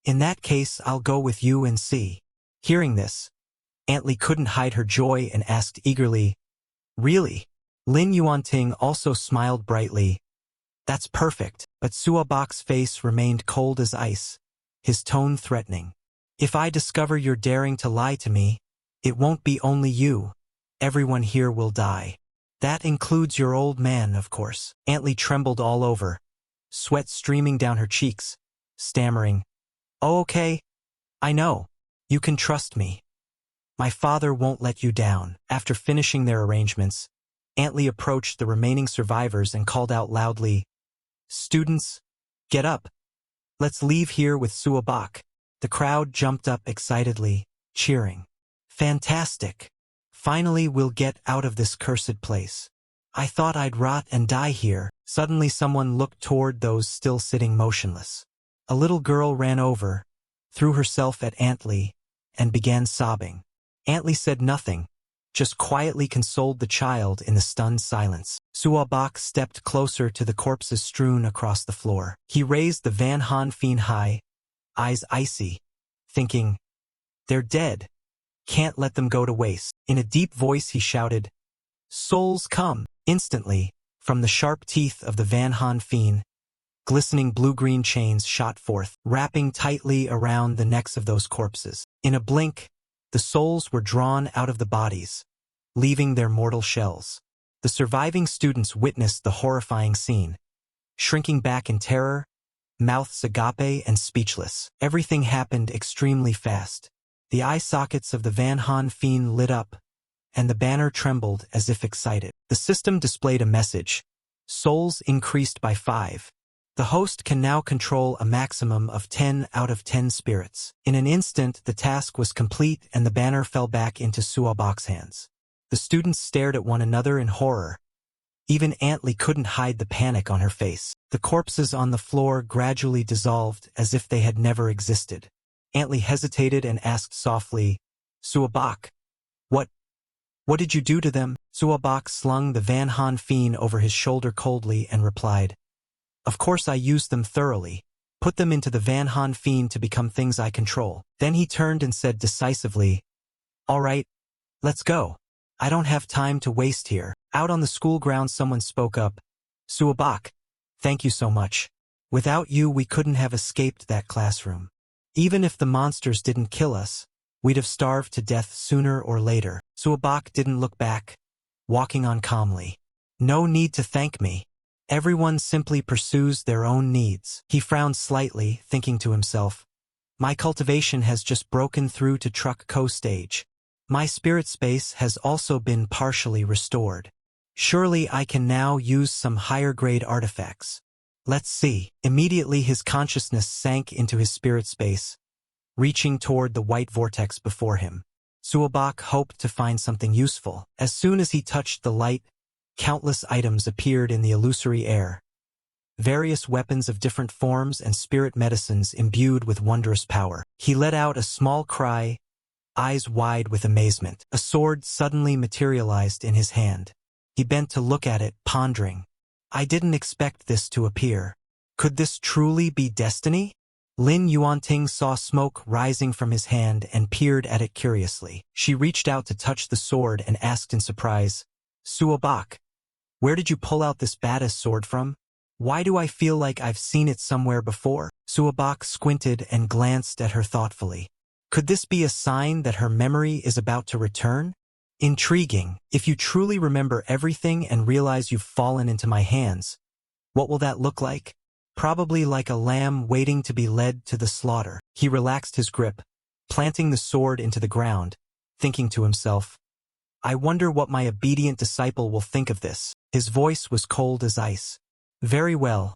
In that case, I'll go with you and see." Hearing this, Antly couldn't hide her joy and asked eagerly, "Really?" Lin Yuanting also smiled brightly. "That's perfect." But Suabak's face remained cold as ice, his tone threatening. "If I discover you're daring to lie to me, it won't be only you. Everyone here will die. That includes your old man, of course." Antly trembled all over, sweat streaming down her cheeks, stammering, "Oh, okay. I know. You can trust me. My father won't let you down." After finishing their arrangements, Antly approached the remaining survivors and called out loudly, "Students, get up. Let's leave here with Suabak." The crowd jumped up excitedly, cheering. "Fantastic. Finally we'll get out of this cursed place. I thought I'd rot and die here." Suddenly someone looked toward those still sitting motionless. A little girl ran over, threw herself at Antly, and began sobbing. Antly said nothing, just quietly consoled the child in the stunned silence. Suabak stepped closer to the corpses strewn across the floor. He raised the Van Han Fien high, eyes icy, thinking, "They're dead. Can't let them go to waste." In a deep voice he shouted, "Souls come!" Instantly, from the sharp teeth of the Van Han Fien, glistening blue-green chains shot forth, wrapping tightly around the necks of those corpses. In a blink, the souls were drawn out of the bodies, leaving their mortal shells. The surviving students witnessed the horrifying scene, shrinking back in terror, mouths agape and speechless. Everything happened extremely fast. The eye sockets of the Van Han Fien lit up, and the banner trembled as if excited. The system displayed a message: "Souls increased by 5. The host can now control a maximum of 10 out of 10 spirits." In an instant, the task was complete and the banner fell back into Suabak's hands. The students stared at one another in horror. Even Antly couldn't hide the panic on her face. The corpses on the floor gradually dissolved as if they had never existed. Antly hesitated and asked softly, "Suabak, what did you do to them?" Suabak slung the Van Han Fien over his shoulder coldly and replied, "Of course I used them thoroughly. Put them into the Van Han Fien to become things I control." Then he turned and said decisively, "All right, let's go. I don't have time to waste here." Out on the school grounds someone spoke up, "Suabak, thank you so much. Without you we couldn't have escaped that classroom. Even if the monsters didn't kill us, we'd have starved to death sooner or later." Suabak didn't look back, walking on calmly. "No need to thank me. Everyone simply pursues their own needs." He frowned slightly, thinking to himself, "My cultivation has just broken through to Truck Co-stage. My spirit space has also been partially restored. Surely I can now use some higher-grade artifacts. Let's see." Immediately his consciousness sank into his spirit space, reaching toward the white vortex before him. Suabak hoped to find something useful. As soon as he touched the light, countless items appeared in the illusory air. Various weapons of different forms and spirit medicines imbued with wondrous power. He let out a small cry, eyes wide with amazement. A sword suddenly materialized in his hand. He bent to look at it, pondering. I didn't expect this to appear. Could this truly be destiny? Lin Yuanting saw smoke rising from his hand and peered at it curiously. She reached out to touch the sword and asked in surprise, Suabak, where did you pull out this badass sword from? Why do I feel like I've seen it somewhere before? Suabak squinted and glanced at her thoughtfully. Could this be a sign that her memory is about to return? Intriguing. If you truly remember everything and realize you've fallen into my hands, what will that look like? Probably like a lamb waiting to be led to the slaughter. He relaxed his grip, planting the sword into the ground, thinking to himself, I wonder what my obedient disciple will think of this. His voice was cold as ice. Very well.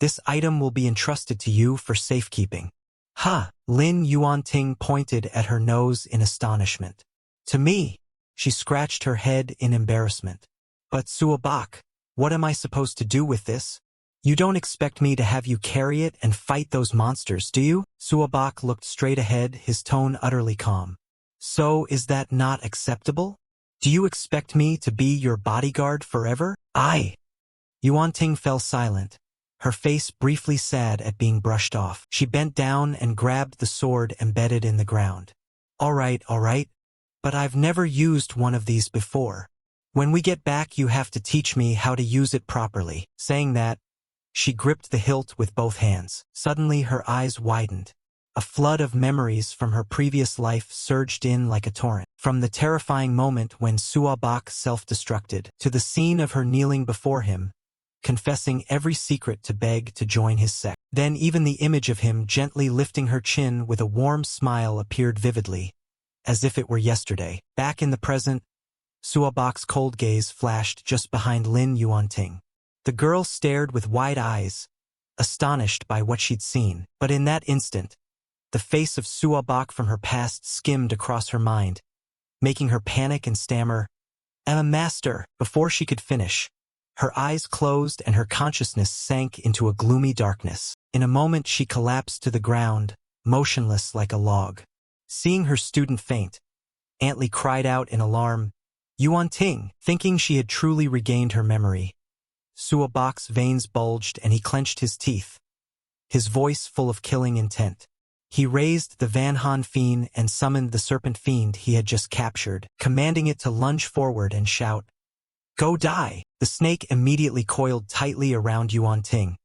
This item will be entrusted to you for safekeeping. Ha! Lin Yuanting pointed at her nose in astonishment. To me? She scratched her head in embarrassment. But Suabak, what am I supposed to do with this? You don't expect me to have you carry it and fight those monsters, do you? Suabak looked straight ahead, his tone utterly calm. So is that not acceptable? Do you expect me to be your bodyguard forever? Yuanting fell silent, her face briefly sad at being brushed off. She bent down and grabbed the sword embedded in the ground. All right, but I've never used one of these before. When we get back you have to teach me how to use it properly. Saying that, she gripped the hilt with both hands. Suddenly her eyes widened. A flood of memories from her previous life surged in like a torrent. From the terrifying moment when Suabak self-destructed, to the scene of her kneeling before him, confessing every secret to beg to join his sect. Then even the image of him gently lifting her chin with a warm smile appeared vividly, as if it were yesterday. Back in the present, Suabak's cold gaze flashed just behind Lin Yuanting. The girl stared with wide eyes, astonished by what she'd seen. But in that instant, the face of Suabak from her past skimmed across her mind, making her panic and stammer, "I'm a master." Before she could finish, her eyes closed and her consciousness sank into a gloomy darkness. In a moment she collapsed to the ground, motionless like a log. Seeing her student faint, Antly cried out in alarm, Yuanting, thinking she had truly regained her memory. Suabak's veins bulged and he clenched his teeth, his voice full of killing intent. He raised the Van Han Fiend and summoned the serpent fiend he had just captured, commanding it to lunge forward and shout, "Go die!" The snake immediately coiled tightly around Yuanting,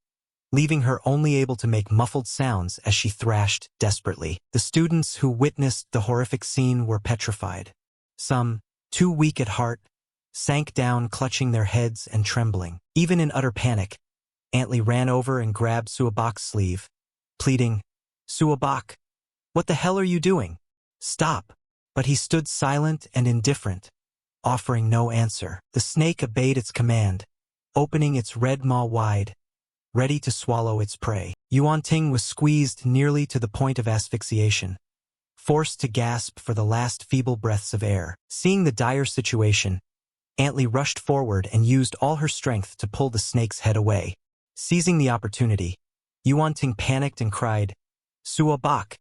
leaving her only able to make muffled sounds as she thrashed desperately. The students who witnessed the horrific scene were petrified. Some, too weak at heart, sank down clutching their heads and trembling. Even in utter panic, Antly ran over and grabbed Suabak's sleeve, pleading, "Suabak, what the hell are you doing? Stop!" But he stood silent and indifferent, offering no answer. The snake obeyed its command, opening its red maw wide, ready to swallow its prey. Yuanting was squeezed nearly to the point of asphyxiation, forced to gasp for the last feeble breaths of air. Seeing the dire situation, Antly rushed forward and used all her strength to pull the snake's head away. Seizing the opportunity, Yuanting panicked and cried, "Suabak,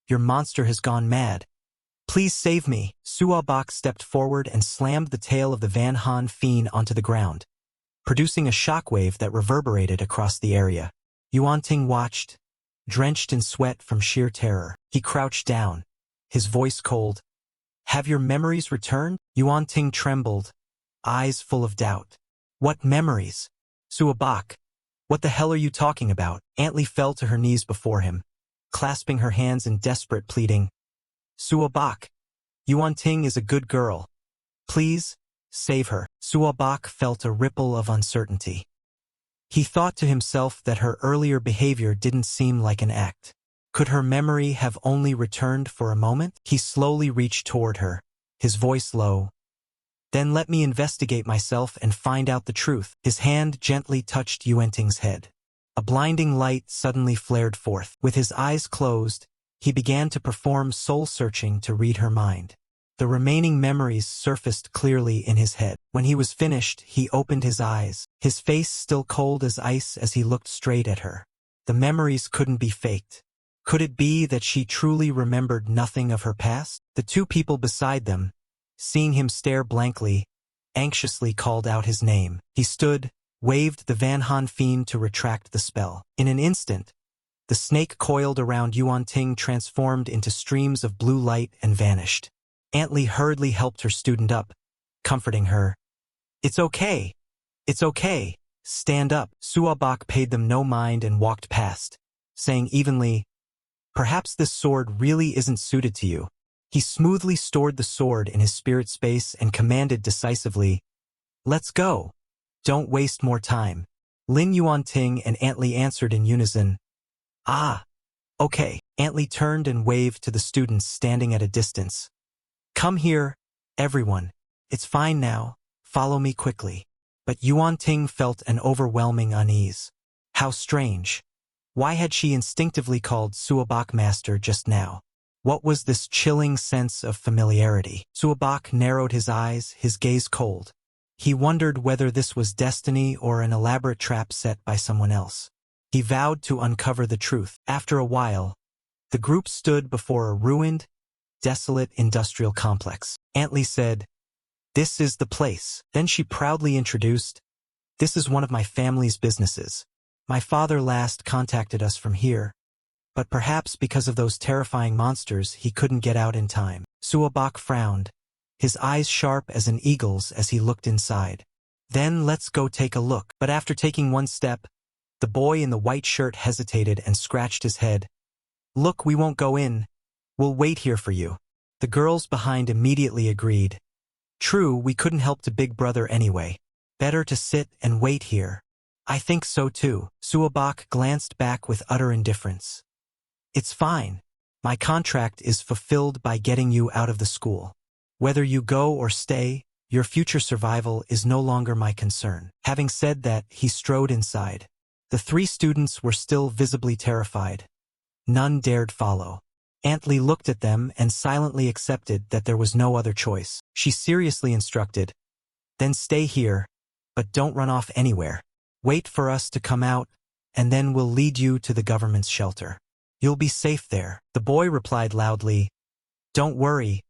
your monster has gone mad. Please save me." Suabak stepped forward and slammed the tail of the Van Han Fiend onto the ground, producing a shockwave that reverberated across the area. Yuanting watched, drenched in sweat from sheer terror. He crouched down, his voice cold. "Have your memories returned?" Yuanting trembled, eyes full of doubt. "What memories? Suabak, what the hell are you talking about?" Antly fell to her knees before him, clasping her hands in desperate pleading. "Suabak, Yuanting is a good girl. Please, save her." Suabak felt a ripple of uncertainty. He thought to himself that her earlier behavior didn't seem like an act. Could her memory have only returned for a moment? He slowly reached toward her, his voice low. "Then let me investigate myself and find out the truth." His hand gently touched Yuanting's head. A blinding light suddenly flared forth. With his eyes closed, he began to perform soul-searching to read her mind. The remaining memories surfaced clearly in his head. When he was finished, he opened his eyes, his face still cold as ice as he looked straight at her. The memories couldn't be faked. Could it be that she truly remembered nothing of her past? The two people beside them, seeing him stare blankly, anxiously called out his name. He stood, waved the Van Han fiend to retract the spell. In an instant, the snake coiled around Yuan Ting transformed into streams of blue light and vanished. Aunt Lee hurriedly helped her student up, comforting her. "It's okay. It's okay. Stand up." Suabak paid them no mind and walked past, saying evenly, "Perhaps this sword really isn't suited to you." He smoothly stored the sword in his spirit space and commanded decisively, "Let's go. Don't waste more time." Lin Yuanting and Aunt Lee answered in unison, "Ah, okay." Aunt Lee turned and waved to the students standing at a distance. "Come here, everyone. It's fine now. Follow me quickly." But Yuanting felt an overwhelming unease. How strange. Why had she instinctively called Suabak master just now? What was this chilling sense of familiarity? Suabak narrowed his eyes, his gaze cold. He wondered whether this was destiny or an elaborate trap set by someone else. He vowed to uncover the truth. After a while, the group stood before a ruined, desolate industrial complex. Aunt Lee said, "This is the place." Then she proudly introduced, "This is one of my family's businesses. My father last contacted us from here, but perhaps because of those terrifying monsters he couldn't get out in time." Suabak frowned, his eyes sharp as an eagle's as he looked inside. "Then let's go take a look." But after taking one step, the boy in the white shirt hesitated and scratched his head. "Look, we won't go in. We'll wait here for you." The girls behind immediately agreed. "True, we couldn't help to Big Brother anyway. Better to sit and wait here." "I think so too." Suabak glanced back with utter indifference. "It's fine. My contract is fulfilled by getting you out of the school. Whether you go or stay, your future survival is no longer my concern." Having said that, he strode inside. The three students were still visibly terrified. None dared follow. Aunt Lee looked at them and silently accepted that there was no other choice. She seriously instructed, "Then stay here, but don't run off anywhere. Wait for us to come out, and then we'll lead you to the government's shelter. You'll be safe there." The boy replied loudly, "Don't worry,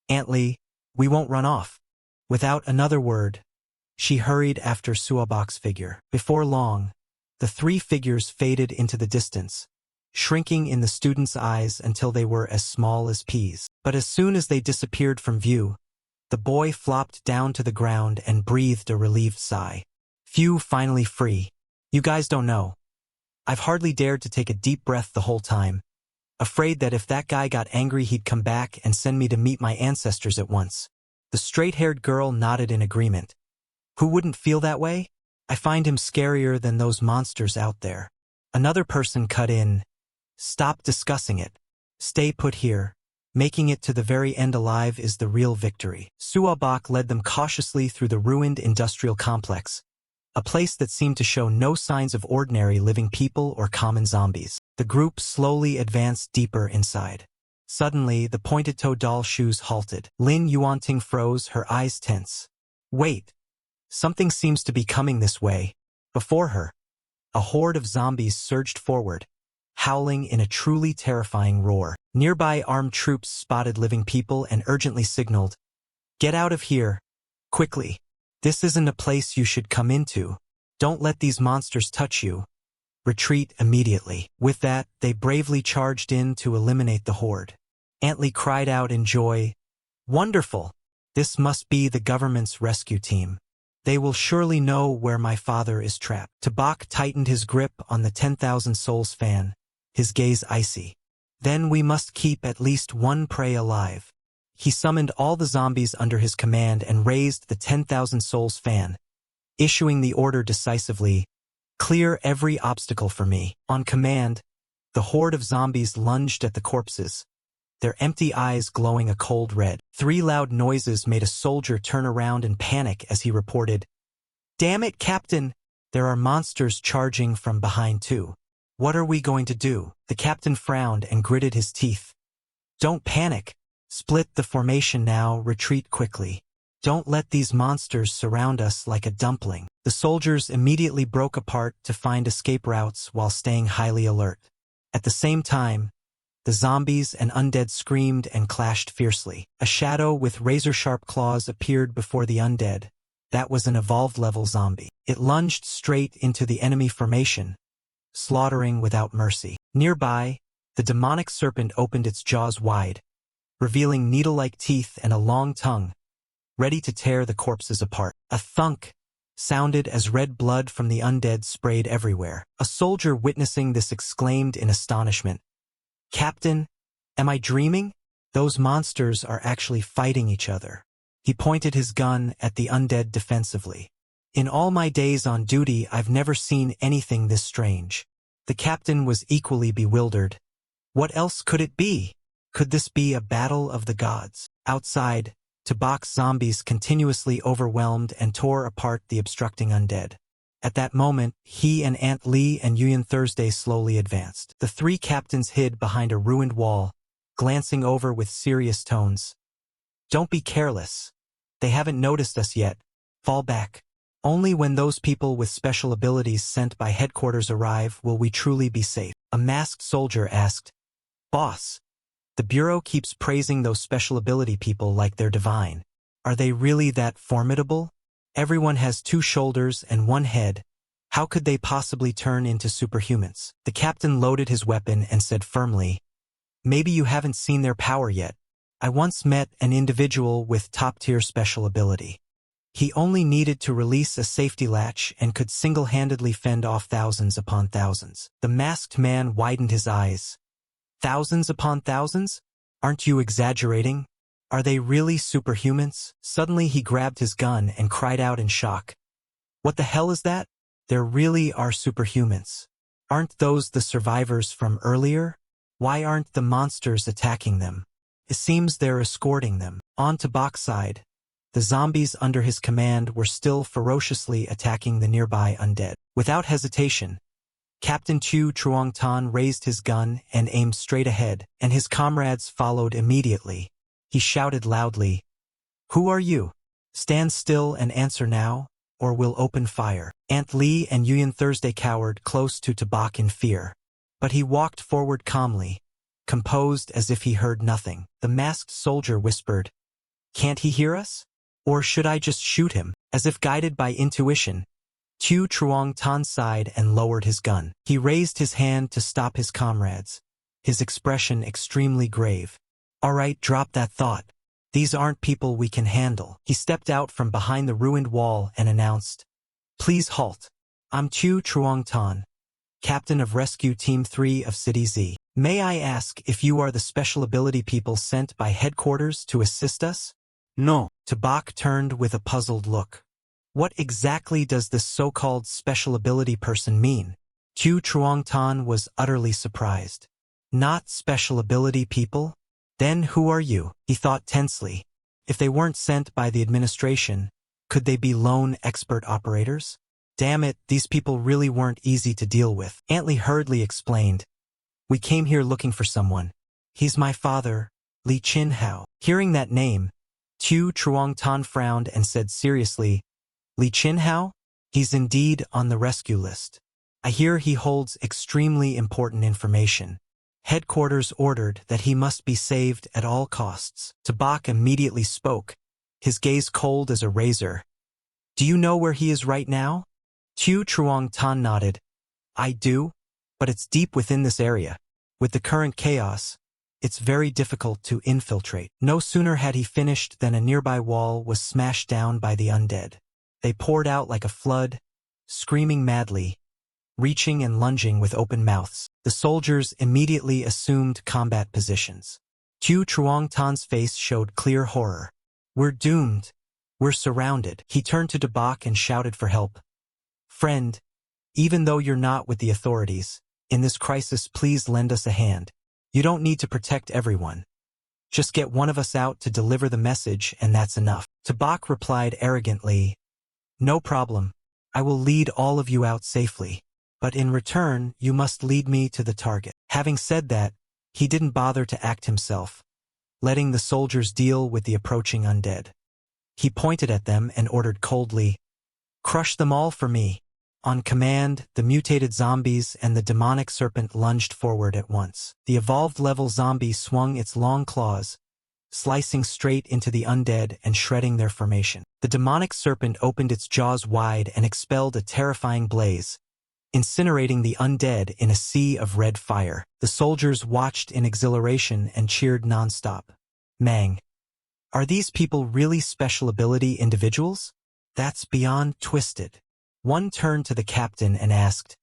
Aunt Lee, we won't run off." Without another word, she hurried after Suabak's figure. Before long, the three figures faded into the distance, shrinking in the students' eyes until they were as small as peas. But as soon as they disappeared from view, the boy flopped down to the ground and breathed a relieved sigh. "Phew, finally free. You guys don't know. I've hardly dared to take a deep breath the whole time, afraid that if that guy got angry he'd come back and send me to meet my ancestors at once." The straight-haired girl nodded in agreement. "Who wouldn't feel that way? I find him scarier than those monsters out there." Another person cut in, "Stop discussing it. Stay put here. Making it to the very end alive is the real victory." Suabak led them cautiously through the ruined industrial complex, a place that seemed to show no signs of ordinary living people or common zombies. The group slowly advanced deeper inside. Suddenly, the pointed-toe doll shoes halted. Lin Yuanting froze, her eyes tense. "Wait. Something seems to be coming this way." Before her, a horde of zombies surged forward, howling in a truly terrifying roar. Nearby armed troops spotted living people and urgently signaled, "Get out of here, quickly. This isn't a place you should come into. Don't let these monsters touch you. Retreat immediately." With that, they bravely charged in to eliminate the horde. Aunt Lee cried out in joy, "Wonderful! This must be the government's rescue team. They will surely know where my father is trapped." Tabak tightened his grip on the 10,000 souls fan, his gaze icy. "Then we must keep at least one prey alive." He summoned all the zombies under his command and raised the 10,000 souls fan, issuing the order decisively, "Clear every obstacle for me." On command, the horde of zombies lunged at the corpses, their empty eyes glowing a cold red. Three loud noises made a soldier turn around and panic as he reported, "Damn it, Captain! There are monsters charging from behind too. What are we going to do?" The captain frowned and gritted his teeth. "Don't panic. Split the formation now, retreat quickly. Don't let these monsters surround us like a dumpling. The soldiers immediately broke apart to find escape routes while staying highly alert. At the same time, the zombies and undead screamed and clashed fiercely. A shadow with razor-sharp claws appeared before the undead. That was an evolved-level zombie. It lunged straight into the enemy formation, slaughtering without mercy. Nearby, the demonic serpent opened its jaws wide, revealing needle-like teeth and a long tongue, ready to tear the corpses apart. A thunk sounded as red blood from the undead sprayed everywhere. A soldier witnessing this exclaimed in astonishment, "Captain, am I dreaming? Those monsters are actually fighting each other." He pointed his gun at the undead defensively. "In all my days on duty, I've never seen anything this strange." The captain was equally bewildered. What else could it be? Could this be a battle of the gods? Outside, Tabak's zombies continuously overwhelmed and tore apart the obstructing undead. At that moment, he and Aunt Lee and Yuyan Thursday slowly advanced. The three captains hid behind a ruined wall, glancing over with serious tones. "Don't be careless. They haven't noticed us yet. Fall back. Only when those people with special abilities sent by headquarters arrive will we truly be safe." A masked soldier asked, "Boss, the Bureau keeps praising those special ability people like they're divine. Are they really that formidable? Everyone has 2 shoulders and 1 head. How could they possibly turn into superhumans?" The captain loaded his weapon and said firmly, "Maybe you haven't seen their power yet. I once met an individual with top-tier special ability. He only needed to release a safety latch and could single-handedly fend off thousands upon thousands." The masked man widened his eyes. "Thousands upon thousands? Aren't you exaggerating? Are they really superhumans?" Suddenly he grabbed his gun and cried out in shock. "What the hell is that? There really are superhumans. Aren't those the survivors from earlier? Why aren't the monsters attacking them? It seems they're escorting them." On Tabak's side, the zombies under his command were still ferociously attacking the nearby undead. Without hesitation, Captain Chu Truong-tan raised his gun and aimed straight ahead, and his comrades followed immediately. He shouted loudly, "Who are you? Stand still and answer now, or we'll open fire." Aunt Lee and Yuyan Thursday cowered close to Tabak in fear, but he walked forward calmly, composed as if he heard nothing. The masked soldier whispered, "Can't he hear us? Or should I just shoot him?" As if guided by intuition, Chu Truong-tan sighed and lowered his gun. He raised his hand to stop his comrades, his expression extremely grave. "All right, drop that thought. These aren't people we can handle." He stepped out from behind the ruined wall and announced, "Please halt. I'm Chu Truong-tan, captain of Rescue Team 3 of City Z. May I ask if you are the special ability people sent by headquarters to assist us?" No. Tabak turned with a puzzled look. What exactly does this so-called special ability person mean? Chu Truong-tan was utterly surprised. Not special ability people? Then who are you? He thought tensely. If they weren't sent by the administration, could they be lone expert operators? Damn it, these people really weren't easy to deal with. Aunt Lee hurriedly explained, "We came here looking for someone. He's my father, Li Chin-hao." Hearing that name, Chu Truong-tan frowned and said seriously, "Li Chin-hao? He's indeed on the rescue list. I hear he holds extremely important information. Headquarters ordered that he must be saved at all costs." Tabak immediately spoke, his gaze cold as a razor. "Do you know where he is right now?" Chu Truong-tan nodded. "I do, but it's deep within this area. With the current chaos, it's very difficult to infiltrate." No sooner had he finished than a nearby wall was smashed down by the undead. They poured out like a flood, screaming madly, reaching and lunging with open mouths. The soldiers immediately assumed combat positions. Chu Truong-tan's face showed clear horror. "We're doomed. We're surrounded." He turned to Tabak and shouted for help. "Friend, even though you're not with the authorities, in this crisis please lend us a hand. You don't need to protect everyone. Just get one of us out to deliver the message and that's enough." Tabak replied arrogantly, "No problem. I will lead all of you out safely. But in return, you must lead me to the target." Having said that, he didn't bother to act himself, letting the soldiers deal with the approaching undead. He pointed at them and ordered coldly, "Crush them all for me." On command, the mutated zombies and the demonic serpent lunged forward at once. The evolved-level zombie swung its long claws, slicing straight into the undead and shredding their formation. The demonic serpent opened its jaws wide and expelled a terrifying blaze, incinerating the undead in a sea of red fire. The soldiers watched in exhilaration and cheered nonstop. Mang. Are these people really special ability individuals? That's beyond twisted. One turned to the captain and asked,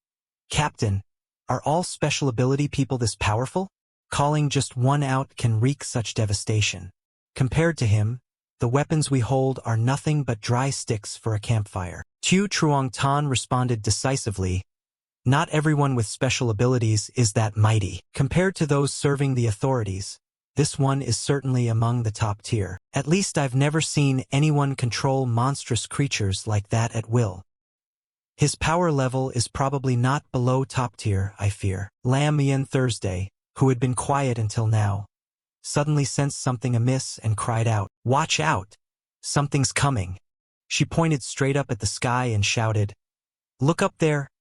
"Captain, are all special ability people this powerful? Calling just one out can wreak such devastation. Compared to him, the weapons we hold are nothing but dry sticks for a campfire." Tu Truong Tan responded decisively, "Not everyone with special abilities is that mighty. Compared to those serving the authorities, this one is certainly among the top tier. At least I've never seen anyone control monstrous creatures like that at will. His power level is probably not below top tier, I fear." Lam Mien Thursday, who had been quiet until now, suddenly sensed something amiss and cried out, "Watch out! Something's coming." She pointed straight up at the sky and shouted, "Look up there!"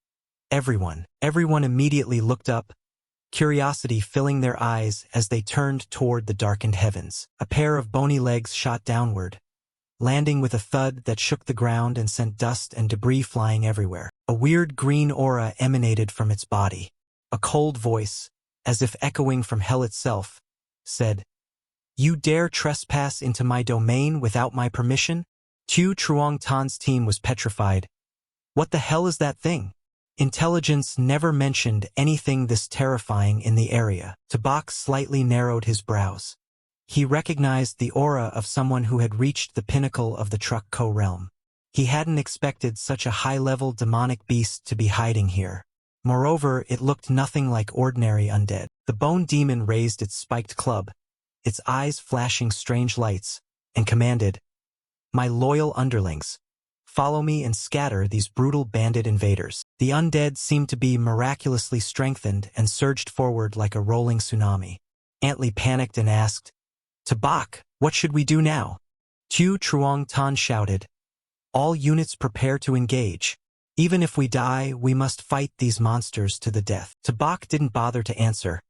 Everyone immediately looked up, curiosity filling their eyes as they turned toward the darkened heavens. A pair of bony legs shot downward, landing with a thud that shook the ground and sent dust and debris flying everywhere. A weird green aura emanated from its body. A cold voice, as if echoing from hell itself, said, "You dare trespass into my domain without my permission?" Tu Truong Tan's team was petrified. What the hell is that thing? Intelligence never mentioned anything this terrifying in the area. Tabak slightly narrowed his brows. He recognized the aura of someone who had reached the pinnacle of the Truck Co realm. He hadn't expected such a high-level demonic beast to be hiding here. Moreover, it looked nothing like ordinary undead. The bone demon raised its spiked club, its eyes flashing strange lights, and commanded, "My loyal underlings, follow me and scatter these brutal bandit invaders." The undead seemed to be miraculously strengthened and surged forward like a rolling tsunami. Antli panicked and asked, "Tabak, what should we do now?" Tu Truong Tan shouted, "All units prepare to engage. Even if we die, we must fight these monsters to the death." Tabak didn't bother to answer,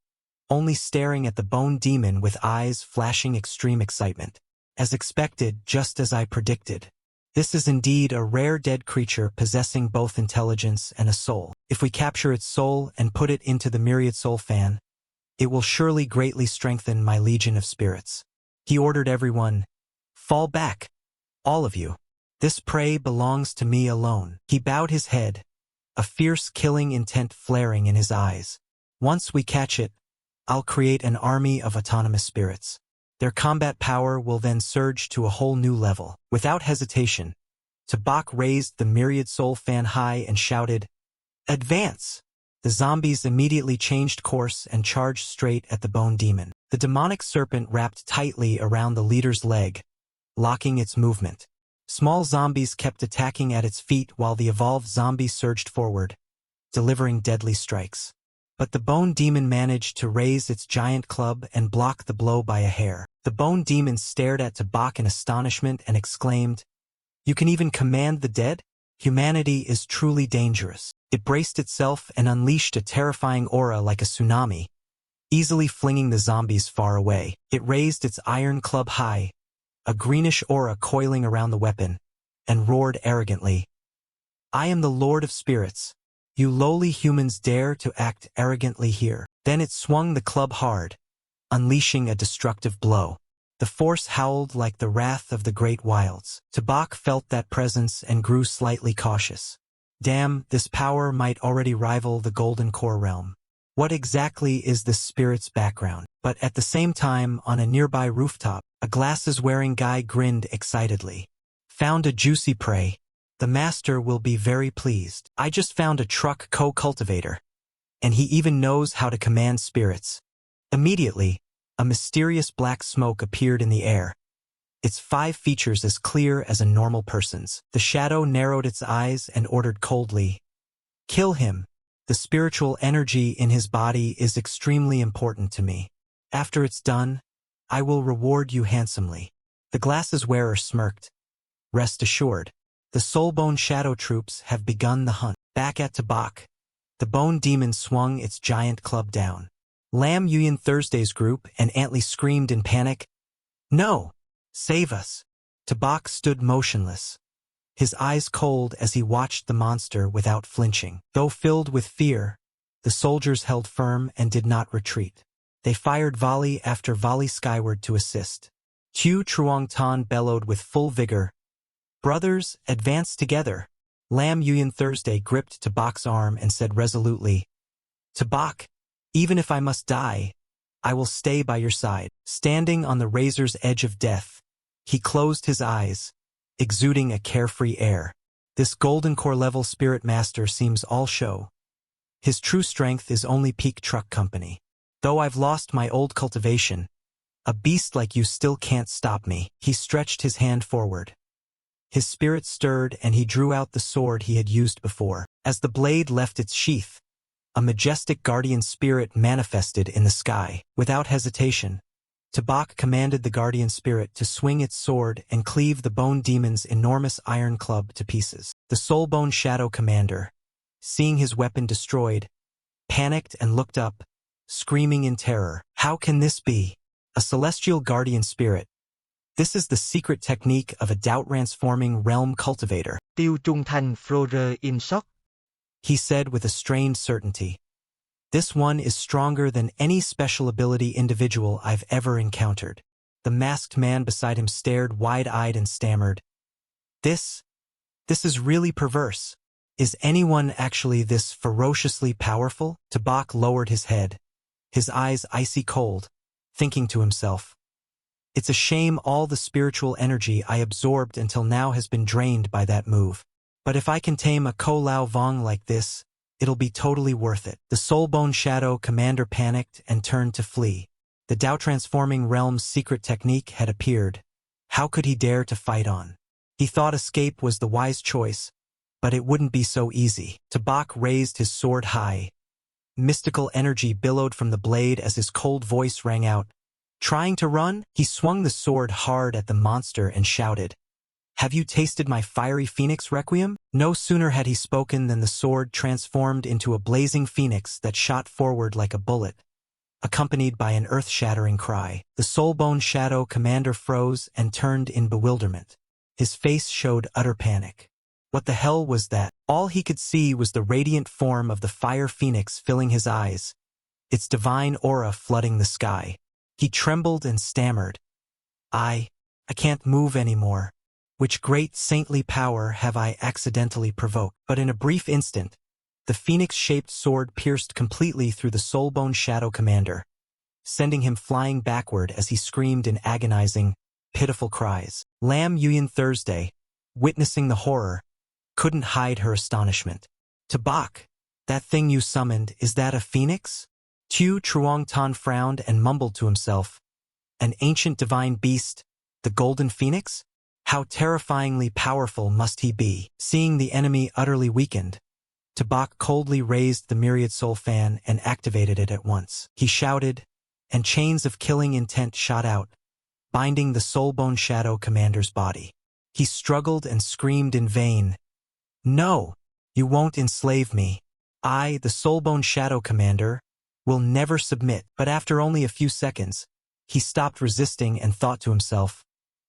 only staring at the bone demon with eyes flashing extreme excitement. As expected, just as I predicted. This is indeed a rare dead creature possessing both intelligence and a soul. If we capture its soul and put it into the myriad soul fan, it will surely greatly strengthen my legion of spirits. He ordered everyone, "Fall back, all of you. This prey belongs to me alone." He bowed his head, a fierce killing intent flaring in his eyes. "Once we catch it, I'll create an army of autonomous spirits. Their combat power will then surge to a whole new level." Without hesitation, Tabak raised the myriad soul fan high and shouted, "Advance!" The zombies immediately changed course and charged straight at the bone demon. The demonic serpent wrapped tightly around the leader's leg, locking its movement. Small zombies kept attacking at its feet while the evolved zombie surged forward, delivering deadly strikes. But the bone demon managed to raise its giant club and block the blow by a hair. The bone demon stared at Tabak in astonishment and exclaimed, "You can even command the dead? Humanity is truly dangerous." It braced itself and unleashed a terrifying aura like a tsunami, easily flinging the zombies far away. It raised its iron club high, a greenish aura coiling around the weapon, and roared arrogantly, "I am the Lord of Spirits. You lowly humans dare to act arrogantly here." Then it swung the club hard, unleashing a destructive blow. The force howled like the wrath of the great wilds. Tabak felt that presence and grew slightly cautious. Damn, this power might already rival the Golden Core realm. What exactly is this spirit's background? But at the same time, on a nearby rooftop, a glasses-wearing guy grinned excitedly. "Found a juicy prey. The master will be very pleased. I just found a Truck Co-cultivator, and he even knows how to command spirits." Immediately, a mysterious black smoke appeared in the air, its 5 features as clear as a normal person's. The shadow narrowed its eyes and ordered coldly, "Kill him. The spiritual energy in his body is extremely important to me. After it's done, I will reward you handsomely. The glasses wearer smirked. Rest assured, the Soulbone Shadow troops have begun the hunt. Back at Tabak, the Bone Demon swung its giant club down. Lam Yuyan Thursday's group and Antly screamed in panic, "No! Save us!" Tabak stood motionless, his eyes cold as he watched the monster without flinching. Though filled with fear, the soldiers held firm and did not retreat. They fired volley after volley skyward to assist. Qiu Truong Tan bellowed with full vigor, "Brothers, advance together." Lam Yuyan Thursday gripped Tabak's arm and said resolutely, "Tabak, even if I must die, I will stay by your side." Standing on the razor's edge of death, he closed his eyes, exuding a carefree air. This golden core level spirit master seems all show. His true strength is only peak truck company. Though I've lost my old cultivation, a beast like you still can't stop me. He stretched his hand forward. His spirit stirred and he drew out the sword he had used before. As the blade left its sheath, a majestic guardian spirit manifested in the sky. Without hesitation, Tabak commanded the guardian spirit to swing its sword and cleave the bone demon's enormous iron club to pieces. The Soulbone Shadow commander, seeing his weapon destroyed, panicked and looked up, screaming in terror. How can this be? A celestial guardian spirit. This is the secret technique of a doubt-transforming realm cultivator. Tiêu Trung Thành froze in shock. He said with a strained certainty. This one is stronger than any special ability individual I've ever encountered. The masked man beside him stared wide-eyed and stammered, This is really perverse. Is anyone actually this ferociously powerful?" Tabak lowered his head, his eyes icy cold, thinking to himself, "It's a shame all the spiritual energy I absorbed until now has been drained by that move. But if I can tame a Ko Lao Vong like this, it'll be totally worth it." The Soulbone Shadow commander panicked and turned to flee. The Tao-transforming realm's secret technique had appeared. How could he dare to fight on? He thought escape was the wise choice, but it wouldn't be so easy. Tabak raised his sword high. Mystical energy billowed from the blade as his cold voice rang out. Trying to run, he swung the sword hard at the monster and shouted, "Have you tasted my fiery phoenix requiem?" No sooner had he spoken than the sword transformed into a blazing phoenix that shot forward like a bullet, accompanied by an earth-shattering cry. The Soulbone Shadow commander froze and turned in bewilderment. His face showed utter panic. What the hell was that? All he could see was the radiant form of the fire phoenix filling his eyes, its divine aura flooding the sky. He trembled and stammered, I can't move anymore. Which great saintly power have I accidentally provoked?" But in a brief instant, the phoenix-shaped sword pierced completely through the Soulbone Shadow commander, sending him flying backward as he screamed in agonizing, pitiful cries. Lam Yuyan Thursday, witnessing the horror, couldn't hide her astonishment. "Tabak, that thing you summoned, is that a phoenix?" Qiu Truong Tan frowned and mumbled to himself, "An ancient divine beast, the golden phoenix? How terrifyingly powerful must he be?" Seeing the enemy utterly weakened, Tabak coldly raised the myriad soul fan and activated it at once. He shouted, and chains of killing intent shot out, binding the Soulbone Shadow commander's body. He struggled and screamed in vain. "No, you won't enslave me. I, the Soulbone Shadow commander, will never submit." But after only a few seconds, he stopped resisting and thought to himself,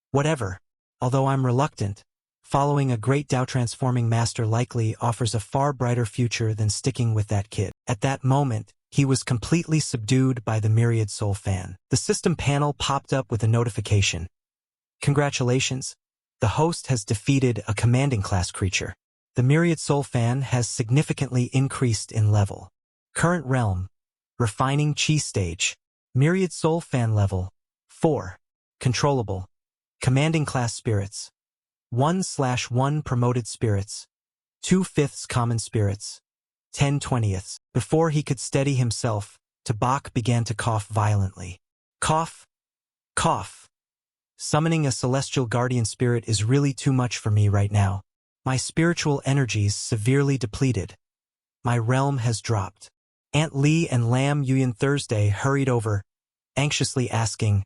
"Whatever. Although I'm reluctant, following a great Tao-transforming master likely offers a far brighter future than sticking with that kid." At that moment, he was completely subdued by the myriad soul fan. The system panel popped up with a notification. "Congratulations, the host has defeated a commanding class creature. The myriad soul fan has significantly increased in level. Current realm, refining chi stage. Myriad soul fan level, 4. Controllable. Commanding class spirits. 1/1 promoted spirits. 2/5 common spirits. 10/20. Before he could steady himself, Tabak began to cough violently. Cough. Cough. Summoning a celestial guardian spirit is really too much for me right now. My spiritual energies severely depleted. My realm has dropped. Aunt Lee and Lam Yuyan Thursday hurried over, anxiously asking,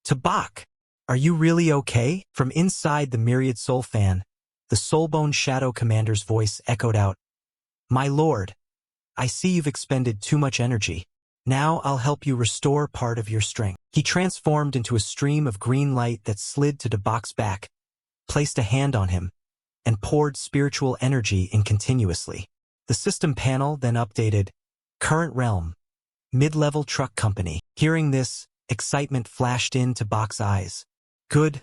Tabak, are you really okay? From inside the myriad soul fan, the Soulbone Shadow Commander's voice echoed out, My lord, I see you've expended too much energy. Now I'll help you restore part of your strength. He transformed into a stream of green light that slid to Tabak's back, placed a hand on him, and poured spiritual energy in continuously. The system panel then updated, Current realm, mid-level truck company. Hearing this, excitement flashed into Tabak's eyes. Good,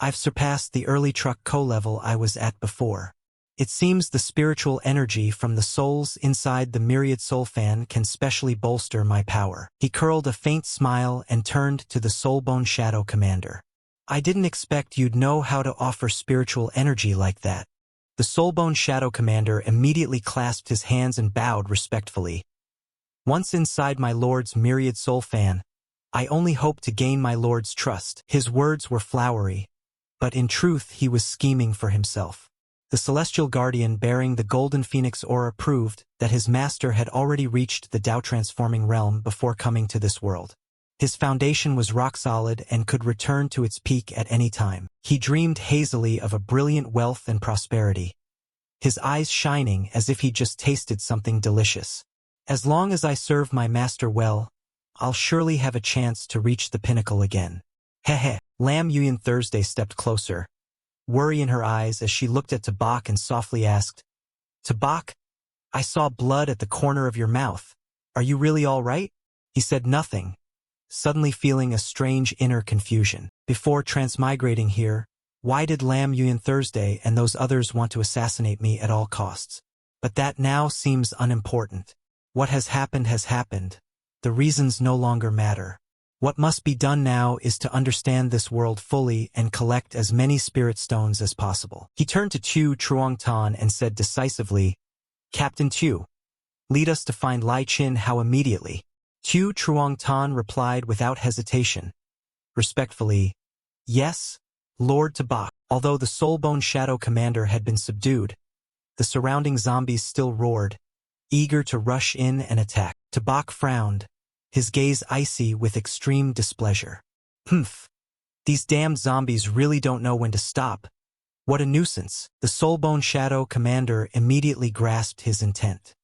I've surpassed the early truck co-level I was at before. It seems the spiritual energy from the souls inside the myriad soul fan can specially bolster my power. He curled a faint smile and turned to the Soulbone Shadow Commander. I didn't expect you'd know how to offer spiritual energy like that. The Soulbone Shadow Commander immediately clasped his hands and bowed respectfully. Once inside my lord's myriad soul fan, I only hope to gain my lord's trust. His words were flowery, but in truth he was scheming for himself. The celestial guardian bearing the golden phoenix aura proved that his master had already reached the Tao-transforming realm before coming to this world. His foundation was rock solid and could return to its peak at any time. He dreamed hazily of a brilliant wealth and prosperity, his eyes shining as if he'd just tasted something delicious. As long as I serve my master well, I'll surely have a chance to reach the pinnacle again. Heh. Lam Yuyan Thursday stepped closer, worry in her eyes as she looked at Tabak and softly asked, Tabak, I saw blood at the corner of your mouth. Are you really all right? He said nothing, suddenly feeling a strange inner confusion. Before transmigrating here, why did Lam Yuyan Thursday and those others want to assassinate me at all costs? But that now seems unimportant. What has happened has happened. The reasons no longer matter. What must be done now is to understand this world fully and collect as many spirit stones as possible. He turned to Chu Truong-tan and said decisively, Captain Chu, lead us to find Lai Chin Hao immediately. Chu Truong-tan replied without hesitation. Respectfully, Yes, Lord Tabak. Although the Soulbone Shadow Commander had been subdued, the surrounding zombies still roared, eager to rush in and attack. Tabak frowned, his gaze icy with extreme displeasure. These damned zombies really don't know when to stop. What a nuisance. The Soulbone Shadow Commander immediately grasped his intent.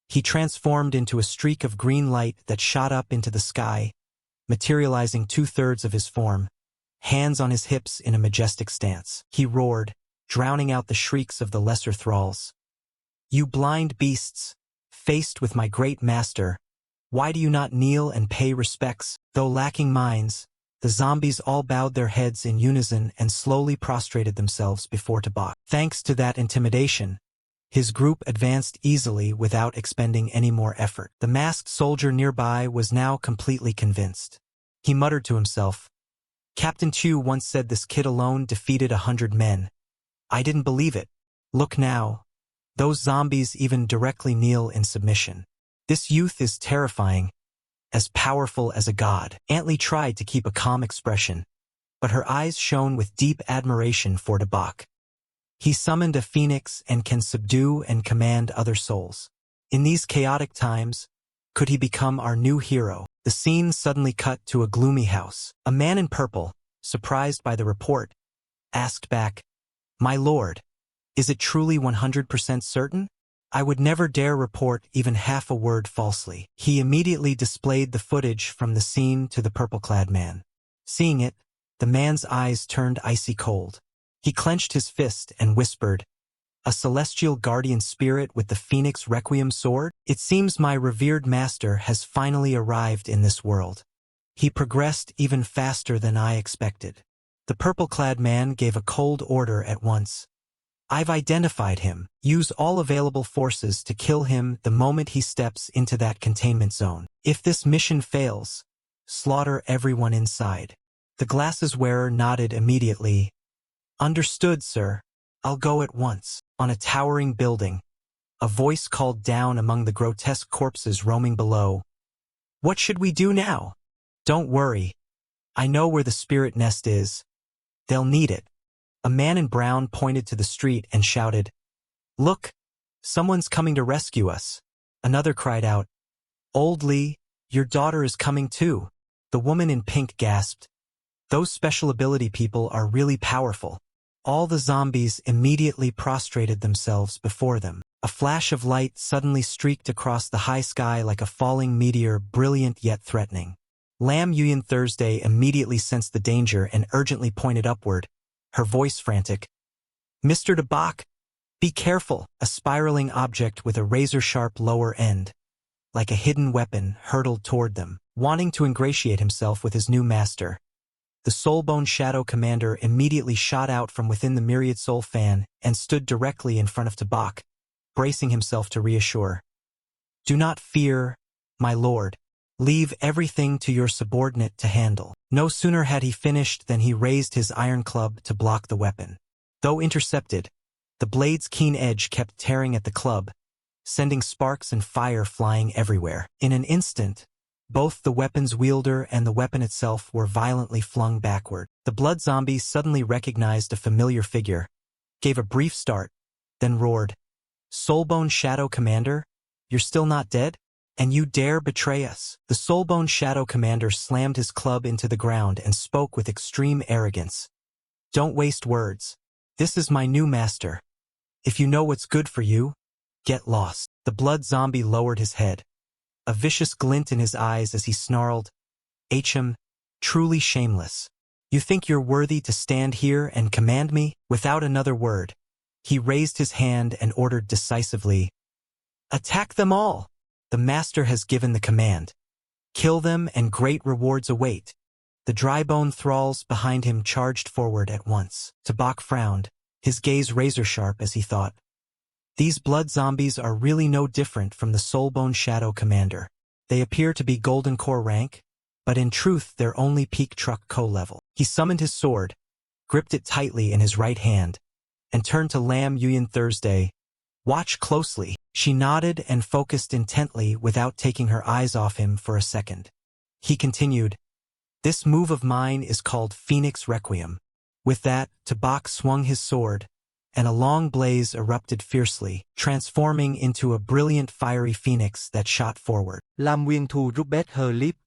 He transformed into a streak of green light that shot up into the sky, materializing 2/3 of his form, hands on his hips in a majestic stance. He roared, drowning out the shrieks of the lesser thralls. You blind beasts, faced with my great master, why do you not kneel and pay respects? Though lacking minds, the zombies all bowed their heads in unison and slowly prostrated themselves before Tabak. Thanks to that intimidation, his group advanced easily without expending any more effort. The masked soldier nearby was now completely convinced. He muttered to himself, Captain Chu once said this kid alone defeated 100 men. I didn't believe it. Look now. Those zombies even directly kneel in submission. This youth is terrifying, as powerful as a god. Aunt Lee tried to keep a calm expression, but her eyes shone with deep admiration for Tabak. He summoned a phoenix and can subdue and command other souls. In these chaotic times, could he become our new hero? The scene suddenly cut to a gloomy house. A man in purple, surprised by the report, asked back, My lord, is it truly 100% certain? I would never dare report even half a word falsely. He immediately displayed the footage from the scene to the purple-clad man. Seeing it, the man's eyes turned icy cold. He clenched his fist and whispered, A celestial guardian spirit with the Phoenix Requiem sword? It seems my revered master has finally arrived in this world. He progressed even faster than I expected. The purple-clad man gave a cold order at once. I've identified him. Use all available forces to kill him the moment he steps into that containment zone. If this mission fails, slaughter everyone inside. The glasses wearer nodded immediately. Understood, sir. I'll go at once. On a towering building, a voice called down among the grotesque corpses roaming below. What should we do now? Don't worry. I know where the spirit nest is. They'll need it. A man in brown pointed to the street and shouted, Look, someone's coming to rescue us. Another cried out, Old Lee, your daughter is coming too. The woman in pink gasped, Those special ability people are really powerful. All the zombies immediately prostrated themselves before them. A flash of light suddenly streaked across the high sky like a falling meteor, brilliant yet threatening. Lam Yuyan Thursday immediately sensed the danger and urgently pointed upward, her voice frantic. "Mr. DeBach, be careful!" A spiraling object with a razor-sharp lower end, like a hidden weapon, hurtled toward them, wanting to ingratiate himself with his new master. The Soulbone Shadow Commander immediately shot out from within the Myriad Soul Fan and stood directly in front of Tabak, bracing himself to reassure. "Do not fear, my lord. Leave everything to your subordinate to handle." No sooner had he finished than he raised his iron club to block the weapon. Though intercepted, the blade's keen edge kept tearing at the club, sending sparks and fire flying everywhere. In an instant, both the weapon's wielder and the weapon itself were violently flung backward. The blood zombie suddenly recognized a familiar figure, gave a brief start, then roared, "Soulbone Shadow Commander, you're still not dead? And you dare betray us?" The Soulbone Shadow Commander slammed his club into the ground and spoke with extreme arrogance. "Don't waste words. This is my new master. If you know what's good for you, get lost." The blood zombie lowered his head, a vicious glint in his eyes as he snarled, "HM, truly shameless. You think you're worthy to stand here and command me?" Without another word, he raised his hand and ordered decisively, "Attack them all! The master has given the command. Kill them and great rewards await." The dry-bone thralls behind him charged forward at once. Tabak frowned, his gaze razor-sharp as he thought, "These blood zombies are really no different from the Soulbone Shadow Commander. They appear to be Golden Core rank, but in truth they're only Peak Truck Co level." He summoned his sword, gripped it tightly in his right hand, and turned to Lam Yuyan Thursday. "Watch closely." She nodded and focused intently without taking her eyes off him for a second. He continued, "This move of mine is called Phoenix Requiem." With that, Tabak swung his sword, and a long blaze erupted fiercely, transforming into a brilliant fiery phoenix that shot forward. Lam Nguyên Thu rút bét her lip,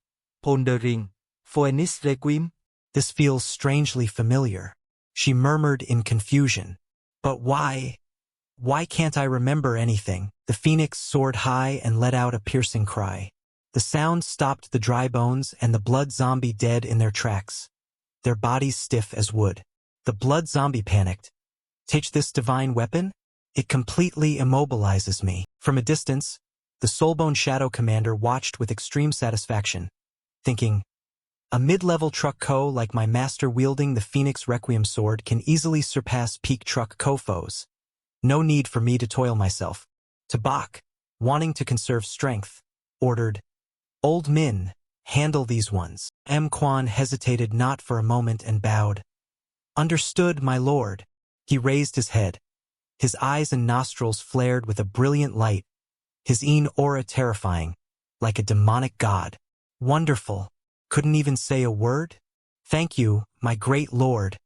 pondering, Phoenix Requiem. "This feels strangely familiar," she murmured in confusion. "But why? Why can't I remember anything?" The phoenix soared high and let out a piercing cry. The sound stopped the dry bones and the blood zombie dead in their tracks, their bodies stiff as wood. The blood zombie panicked. "Take this divine weapon? It completely immobilizes me." From a distance, the Soulbone Shadow Commander watched with extreme satisfaction, thinking, "A mid-level Truck Co like my master wielding the Phoenix Requiem sword can easily surpass Peak Truck Co foes. No need for me to toil myself." Tabak, wanting to conserve strength, ordered, "Old Min, handle these ones." Quan hesitated not for a moment and bowed. "Understood, my lord." He raised his head. His eyes and nostrils flared with a brilliant light, his aura terrifying, like a demonic god. "Wonderful. Couldn't even say a word? Thank you, my great lord,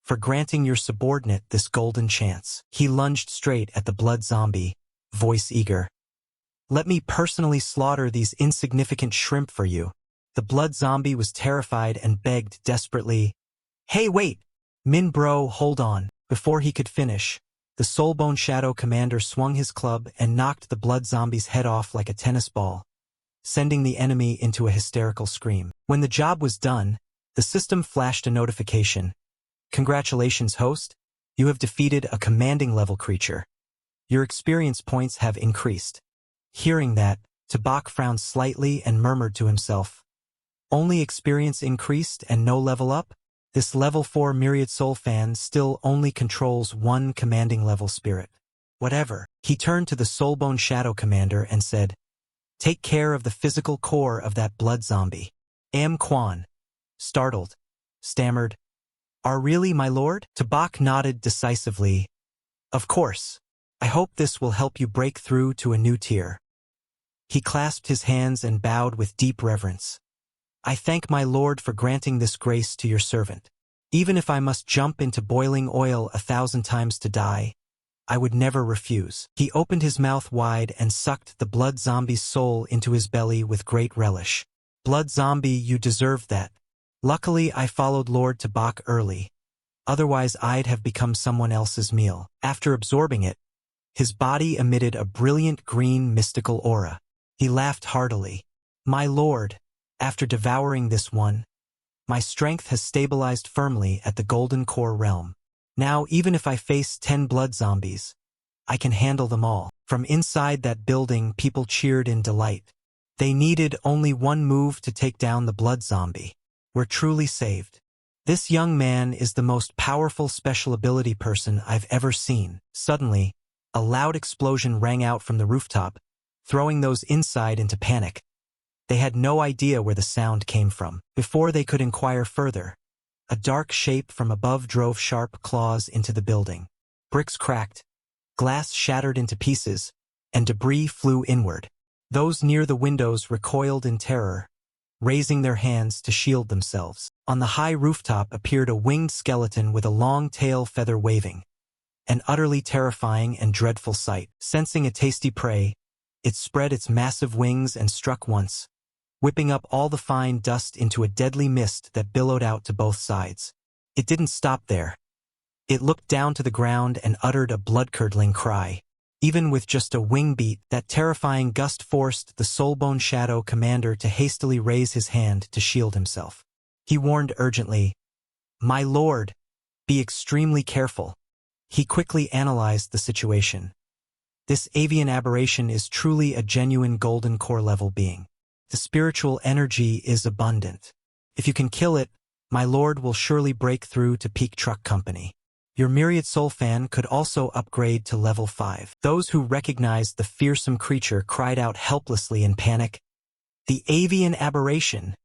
for granting your subordinate this golden chance." He lunged straight at the blood zombie, voice eager. "Let me personally slaughter these insignificant shrimp for you." The blood zombie was terrified and begged desperately, "Hey, wait! Min bro, hold on." Before he could finish, the Soulbone Shadow Commander swung his club and knocked the blood zombie's head off like a tennis ball, sending the enemy into a hysterical scream. When the job was done, the system flashed a notification. "Congratulations, host. You have defeated a commanding level creature. Your experience points have increased." Hearing that, Tabak frowned slightly and murmured to himself, "Only experience increased and no level up? This level 4 Myriad Soul Fan still only controls one commanding level spirit. Whatever." He turned to the Soulbone Shadow Commander and said, "Take care of the physical core of that blood zombie." Quan, startled, stammered, "Are really, my lord?" Tabak nodded decisively. "Of course. I hope this will help you break through to a new tier." He clasped his hands and bowed with deep reverence. "I thank my lord for granting this grace to your servant. Even if I must jump into boiling oil 1,000 times to die, I would never refuse." He opened his mouth wide and sucked the blood zombie's soul into his belly with great relish. "Blood zombie, you deserved that. Luckily, I followed Lord Tabak early. Otherwise, I'd have become someone else's meal. After absorbing it, his body emitted a brilliant green mystical aura. He laughed heartily. My lord, after devouring this one, my strength has stabilized firmly at the Golden Core realm. Now, even if I face 10 blood zombies, I can handle them all. From inside that building, people cheered in delight. They needed only one move to take down the blood zombie. We're truly saved. This young man is the most powerful special ability person I've ever seen. Suddenly, a loud explosion rang out from the rooftop, throwing those inside into panic. They had no idea where the sound came from. Before they could inquire further, a dark shape from above drove sharp claws into the building. Bricks cracked, glass shattered into pieces, and debris flew inward. Those near the windows recoiled in terror, raising their hands to shield themselves. On the high rooftop appeared a winged skeleton with a long tail feather waving. An utterly terrifying and dreadful sight. Sensing a tasty prey, it spread its massive wings and struck once, whipping up all the fine dust into a deadly mist that billowed out to both sides. It didn't stop there. It looked down to the ground and uttered a blood-curdling cry. Even with just a wing beat, that terrifying gust forced the Soulbone Shadow Commander to hastily raise his hand to shield himself. He warned urgently, "My lord, be extremely careful." He quickly analyzed the situation. This avian aberration is truly a genuine Golden Core level being. The spiritual energy is abundant. If you can kill it, my lord will surely break through to peak truck company. Your Myriad Soul fan could also upgrade to level 5. Those who recognized the fearsome creature cried out helplessly in panic. The avian aberration.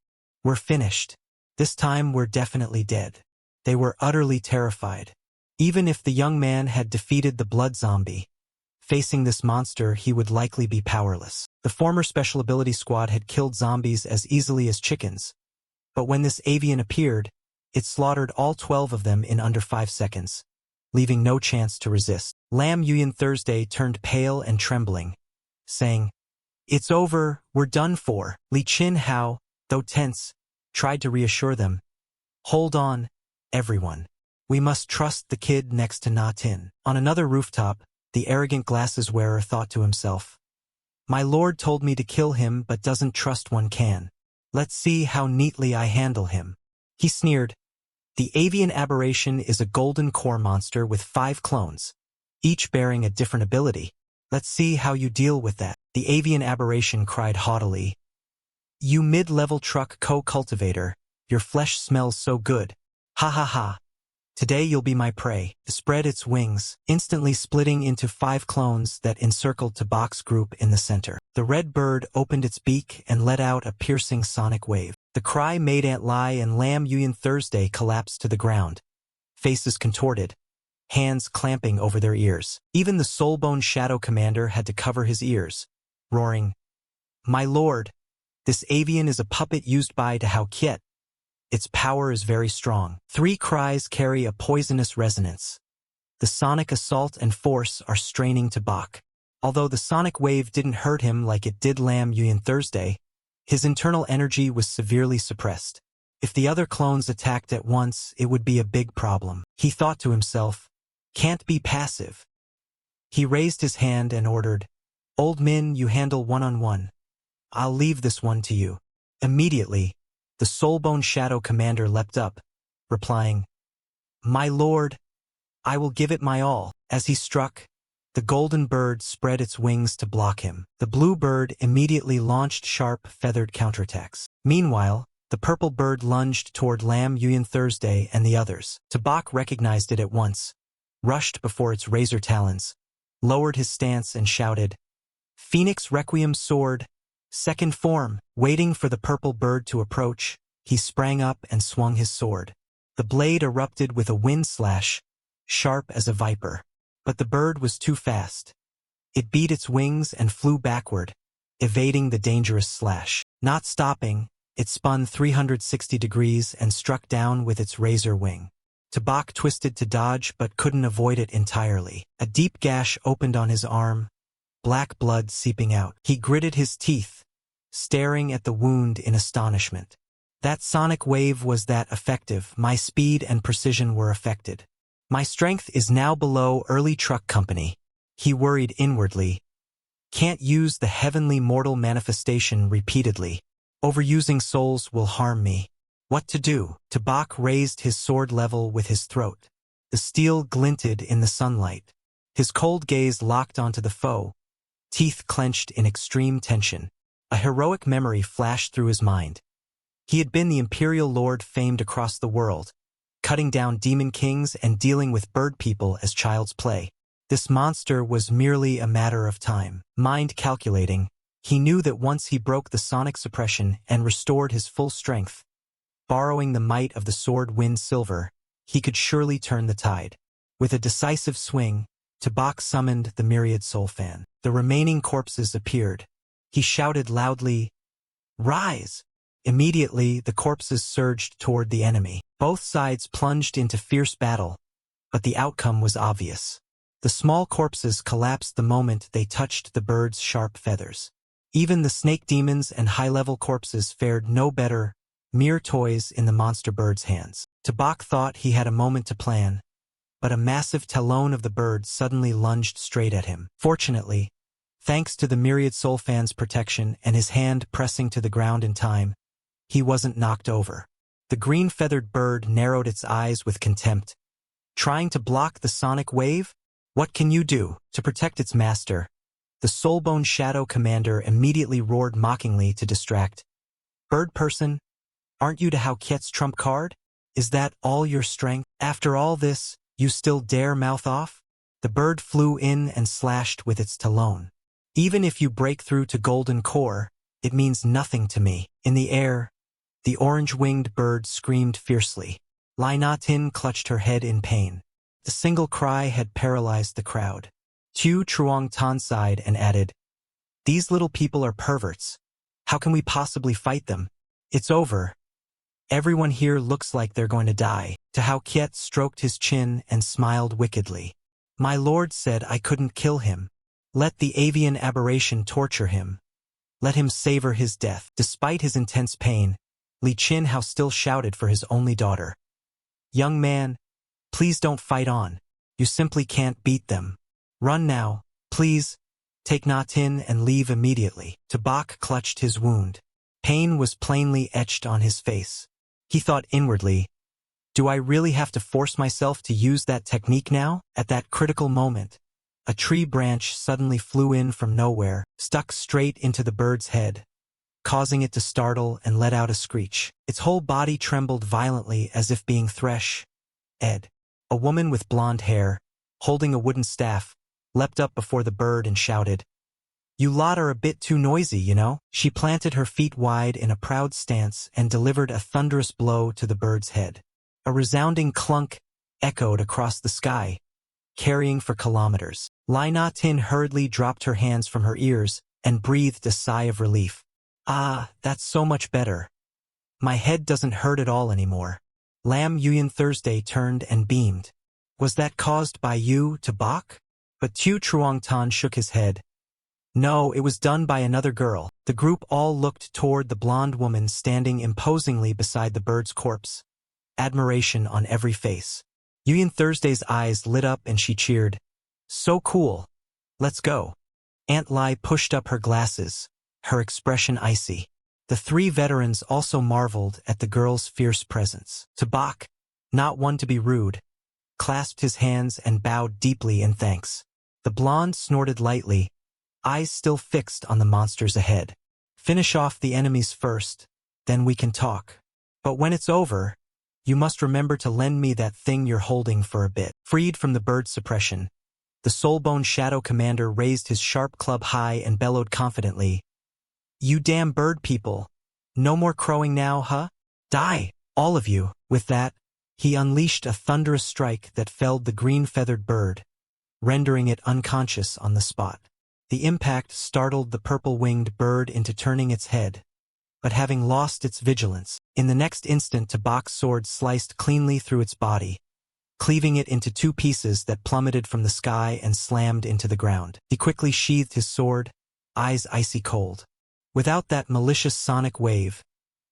We're finished. This time we're definitely dead. They were utterly terrified. Even if the young man had defeated the blood zombie, facing this monster he would likely be powerless. The former special ability squad had killed zombies as easily as chickens, but when this avian appeared, it slaughtered all 12 of them in under 5 seconds, leaving no chance to resist. Lam Yuyan Thursday turned pale and trembling, saying, "It's over, we're done for." Li Chin Hao, though tense, tried to reassure them. "Hold on, everyone. We must trust the kid next to Na Tin." On another rooftop, the arrogant glasses wearer thought to himself, "My lord told me to kill him but doesn't trust one can. Let's see how neatly I handle him." He sneered. The avian aberration is a Golden Core monster with 5 clones, each bearing a different ability. Let's see how you deal with that. The avian aberration cried haughtily, "You mid-level truck co-cultivator, your flesh smells so good. Ha ha ha. Today you'll be my prey." It spread its wings, instantly splitting into 5 clones that encircled Tabak's group in the center. The red bird opened its beak and let out a piercing sonic wave. The cry made Aunt Lai and Lam Yuyan Thursday collapse to the ground, faces contorted, hands clamping over their ears. Even the Soulbone Shadow Commander had to cover his ears, roaring, "My lord, this avian is a puppet used by Hao Kiet. Its power is very strong." 3 cries carry a poisonous resonance. The sonic assault and force are straining Tabak. Although the sonic wave didn't hurt him like it did Lam Yuyan Thursday, his internal energy was severely suppressed. If the other clones attacked at once, it would be a big problem. He thought to himself, "Can't be passive." He raised his hand and ordered, "Old Min, you handle one-on-one. I'll leave this one to you." Immediately, the Soulbone Shadow Commander leapt up, replying, "My lord, I will give it my all." As he struck, the golden bird spread its wings to block him. The blue bird immediately launched sharp, feathered counterattacks. Meanwhile, the purple bird lunged toward Lam Yuyan Thursday and the others. Tabak recognized it at once, rushed before its razor talons, lowered his stance and shouted, "Phoenix Requiem Sword, second form." Waiting for the purple bird to approach, he sprang up and swung his sword. The blade erupted with a wind slash, sharp as a viper. But the bird was too fast. It beat its wings and flew backward, evading the dangerous slash. Not stopping, it spun 360 degrees and struck down with its razor wing. Tabak twisted to dodge but couldn't avoid it entirely. A deep gash opened on his arm, black blood seeping out. He gritted his teeth, staring at the wound in astonishment. That sonic wave was that effective. My speed and precision were affected. My strength is now below early truck company. He worried inwardly. Can't use the heavenly mortal manifestation repeatedly. Overusing souls will harm me. What to do? Tabak raised his sword level with his throat. The steel glinted in the sunlight. His cold gaze locked onto the foe, teeth clenched in extreme tension. A heroic memory flashed through his mind. He had been the imperial lord famed across the world, cutting down demon kings and dealing with bird people as child's play. This monster was merely a matter of time. Mind calculating, he knew that once he broke the sonic suppression and restored his full strength, borrowing the might of the sword wind silver, he could surely turn the tide. With a decisive swing, Tabak summoned the myriad soul fan. The remaining corpses appeared. He shouted loudly, "Rise!" Immediately, the corpses surged toward the enemy. Both sides plunged into fierce battle, but the outcome was obvious. The small corpses collapsed the moment they touched the bird's sharp feathers. Even the snake demons and high-level corpses fared no better, mere toys in the monster bird's hands. Tabak thought he had a moment to plan, but a massive talon of the bird suddenly lunged straight at him. Fortunately, thanks to the myriad soul fan's protection and his hand pressing to the ground in time, he wasn't knocked over. The green-feathered bird narrowed its eyes with contempt. Trying to block the sonic wave? What can you do to protect its master? The soulbone shadow commander immediately roared mockingly to distract. Bird person, aren't you Hao Kiet's trump card? Is that all your strength? After all this, you still dare mouth off? The bird flew in and slashed with its talon. Even if you break through to golden core, it means nothing to me. In the air, the orange-winged bird screamed fiercely. Lai Na Tin clutched her head in pain. The single cry had paralyzed the crowd. Tu Truong Tan sighed and added, "These little people are perverts. How can we possibly fight them? It's over. Everyone here looks like they're going to die." Hao Kiet stroked his chin and smiled wickedly. "My lord said I couldn't kill him. Let the avian aberration torture him. Let him savor his death." Despite his intense pain, Li Qin Hao still shouted for his only daughter. "Young man, please don't fight on. You simply can't beat them. Run now, please. Take Na Tin and leave immediately." Tabak clutched his wound. Pain was plainly etched on his face. He thought inwardly, "Do I really have to force myself to use that technique now?" At that critical moment, a tree branch suddenly flew in from nowhere, stuck straight into the bird's head, causing it to startle and let out a screech. Its whole body trembled violently as if being threshed. A woman with blonde hair, holding a wooden staff, leapt up before the bird and shouted, "You lot are a bit too noisy, you know." She planted her feet wide in a proud stance and delivered a thunderous blow to the bird's head. A resounding clunk echoed across the sky, carrying for kilometers. Lai Na Tin hurriedly dropped her hands from her ears and breathed a sigh of relief. "Ah, that's so much better. My head doesn't hurt at all anymore." Lam Yuyan Thursday turned and beamed. "Was that caused by you, Tabak?" But Tu Truong Tan shook his head. "No, it was done by another girl." The group all looked toward the blonde woman standing imposingly beside the bird's corpse, admiration on every face. Yuyan Thursday's eyes lit up and she cheered, "So cool. Let's go." Aunt Lai pushed up her glasses, her expression icy. The three veterans also marveled at the girl's fierce presence. Tabak, not one to be rude, clasped his hands and bowed deeply in thanks. The blonde snorted lightly, eyes still fixed on the monsters ahead. "Finish off the enemies first, then we can talk. But when it's over, you must remember to lend me that thing you're holding for a bit." Freed from the bird's suppression, the soulbone shadow commander raised his sharp club high and bellowed confidently, "You damn bird people. No more crowing now, huh? Die, all of you." With that, he unleashed a thunderous strike that felled the green-feathered bird, rendering it unconscious on the spot. The impact startled the purple-winged bird into turning its head, but having lost its vigilance, in the next instant Tabak's sword sliced cleanly through its body, cleaving it into two pieces that plummeted from the sky and slammed into the ground. He quickly sheathed his sword, eyes icy cold. Without that malicious sonic wave,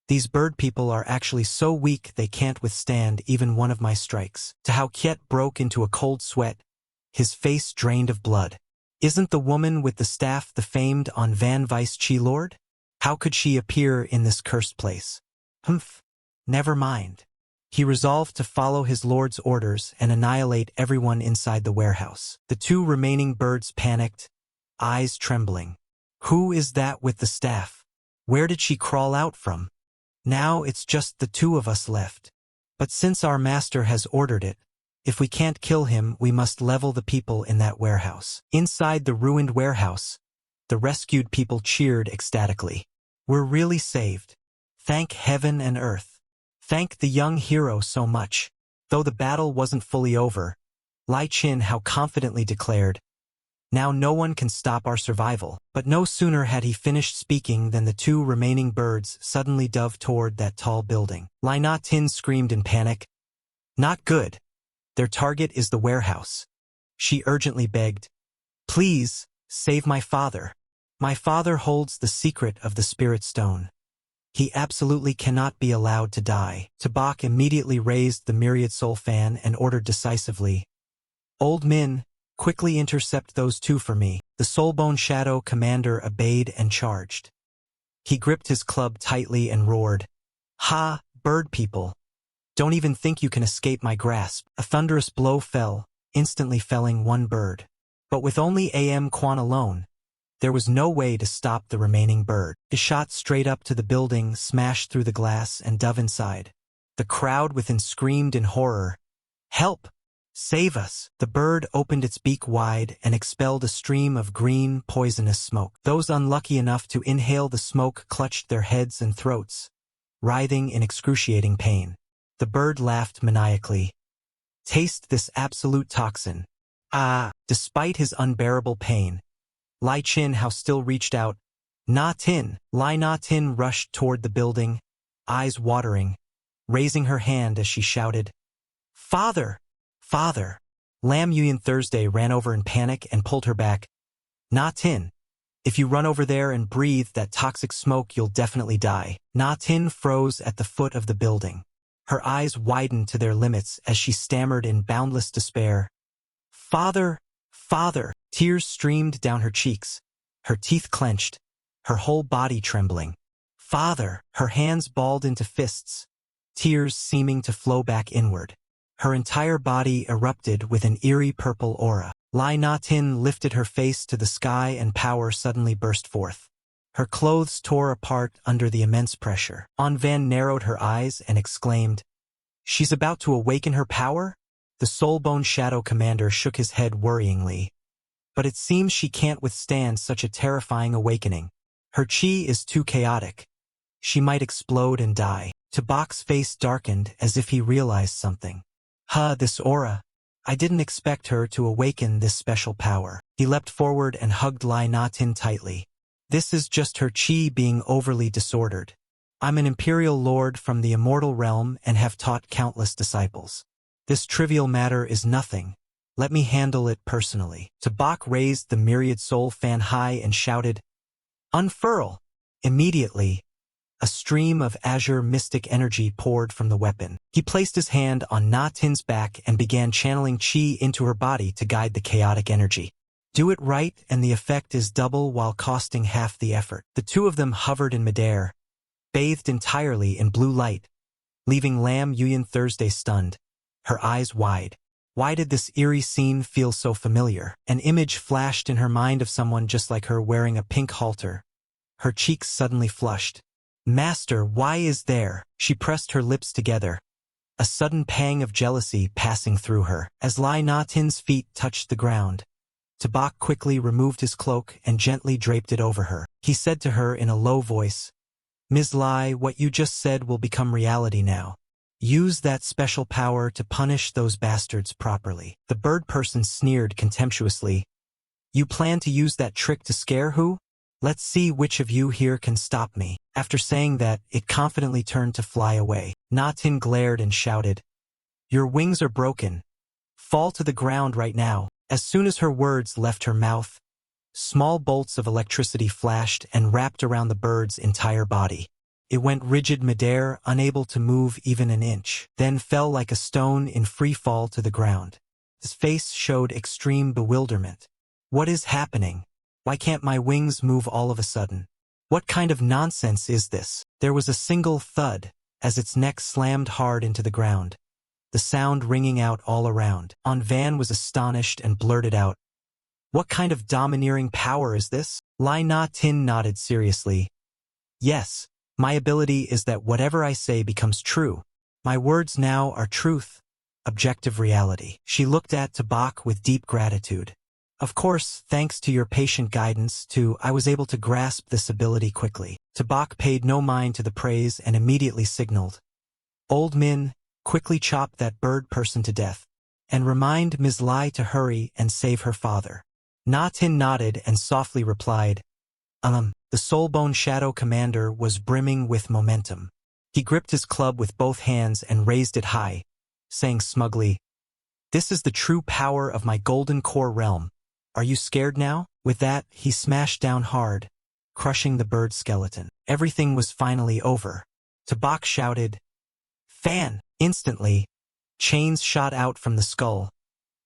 These bird people are actually so weak they can't withstand even one of my strikes. To how Kiet broke into a cold sweat, his face drained of blood. Isn't the woman with the staff the famed on Van Vice Chi Lord? How could she appear in this cursed place? Humph, never mind. He resolved to follow his lord's orders and annihilate everyone inside the warehouse. The two remaining birds panicked, eyes trembling. Who is that with the staff? Where did she crawl out from? Now it's just the two of us left. But since our master has ordered it, if we can't kill him, we must level the people in that warehouse. Inside the ruined warehouse, the rescued people cheered ecstatically. We're really saved. Thank heaven and earth. Thank the young hero so much. Though the battle wasn't fully over, Lai Chin how confidently declared, now no one can stop our survival. But no sooner had he finished speaking than the two remaining birds suddenly dove toward that tall building. Lai Na Tin screamed in panic. Not good. Their target is the warehouse. She urgently begged, please, save my father. My father holds the secret of the spirit stone. He absolutely cannot be allowed to die. Tabak immediately raised the myriad soul fan and ordered decisively, Old Min, quickly intercept those two for me. The Soulbone Shadow commander obeyed and charged. He gripped his club tightly and roared, Ha, bird people! Don't even think you can escape my grasp. A thunderous blow fell, instantly felling one bird. But with only AM Quan alone, there was no way to stop the remaining bird. It shot straight up to the building, smashed through the glass, and dove inside. The crowd within screamed in horror, Help! Save us! The bird opened its beak wide and expelled a stream of green, poisonous smoke. Those unlucky enough to inhale the smoke clutched their heads and throats, writhing in excruciating pain. The bird laughed maniacally. Taste this absolute toxin. Ah! Despite his unbearable pain, Lai Chin how still reached out. Na Tin! Lai Na Tin rushed toward the building, eyes watering, raising her hand as she shouted, Father! Father! Lam Yuyan Thursday ran over in panic and pulled her back. Na Tin! If you run over there and breathe that toxic smoke, you'll definitely die. Na Tin froze at the foot of the building. Her eyes widened to their limits as she stammered in boundless despair. Father! Father! Tears streamed down her cheeks, her teeth clenched, her whole body trembling. Father! Her hands balled into fists, tears seeming to flow back inward. Her entire body erupted with an eerie purple aura. Lai Na Tin lifted her face to the sky and power suddenly burst forth. Her clothes tore apart under the immense pressure. On Van narrowed her eyes and exclaimed, She's about to awaken her power? The Soulbone Shadow Commander shook his head worryingly. But it seems she can't withstand such a terrifying awakening. Her chi is too chaotic. She might explode and die. Tabak's face darkened as if he realized something. This aura. I didn't expect her to awaken this special power. He leapt forward and hugged Lai Na Tin tightly. This is just her chi being overly disordered. I'm an imperial lord from the immortal realm and have taught countless disciples. This trivial matter is nothing. Let me handle it personally. Tabak raised the myriad soul fan high and shouted, Unfurl! Immediately, a stream of azure mystic energy poured from the weapon. He placed his hand on Na Tin's back and began channeling chi into her body to guide the chaotic energy. Do it right and the effect is double while costing half the effort. The two of them hovered in midair, bathed entirely in blue light, leaving Lam Yuyan Thursday stunned, her eyes wide. Why did this eerie scene feel so familiar? An image flashed in her mind of someone just like her wearing a pink halter. Her cheeks suddenly flushed. Master, why is there? She pressed her lips together, a sudden pang of jealousy passing through her. As Lai Na Tin's feet touched the ground, Tabak quickly removed his cloak and gently draped it over her. He said to her in a low voice, Ms. Lai, what you just said will become reality now. Use that special power to punish those bastards properly. The bird person sneered contemptuously. You plan to use that trick to scare who? Let's see which of you here can stop me. After saying that, it confidently turned to fly away. Na Tin glared and shouted, Your wings are broken. Fall to the ground right now. As soon as her words left her mouth, small bolts of electricity flashed and wrapped around the bird's entire body. It went rigid midair, unable to move even an inch, then fell like a stone in free fall to the ground. His face showed extreme bewilderment. What is happening? Why can't my wings move all of a sudden? What kind of nonsense is this? There was a single thud as its neck slammed hard into the ground, the sound ringing out all around. Van was astonished and blurted out, "What kind of domineering power is this?" Lai Na Tin nodded seriously. "Yes, my ability is that whatever I say becomes true. My words now are truth, objective reality." She looked at Tabak with deep gratitude. "Of course, thanks to your patient guidance, too, I was able to grasp this ability quickly." Tabak paid no mind to the praise and immediately signaled, "Old Min, quickly chop that bird person to death, and remind Ms. Lai to hurry and save her father." Na Tin nodded and softly replied, The Soulbone Shadow Commander was brimming with momentum. He gripped his club with both hands and raised it high, saying smugly, "This is the true power of my Golden Core realm. Are you scared now?" With that, he smashed down hard, crushing the bird skeleton. Everything was finally over. Tabak shouted, "Fan!" Instantly, chains shot out from the skull,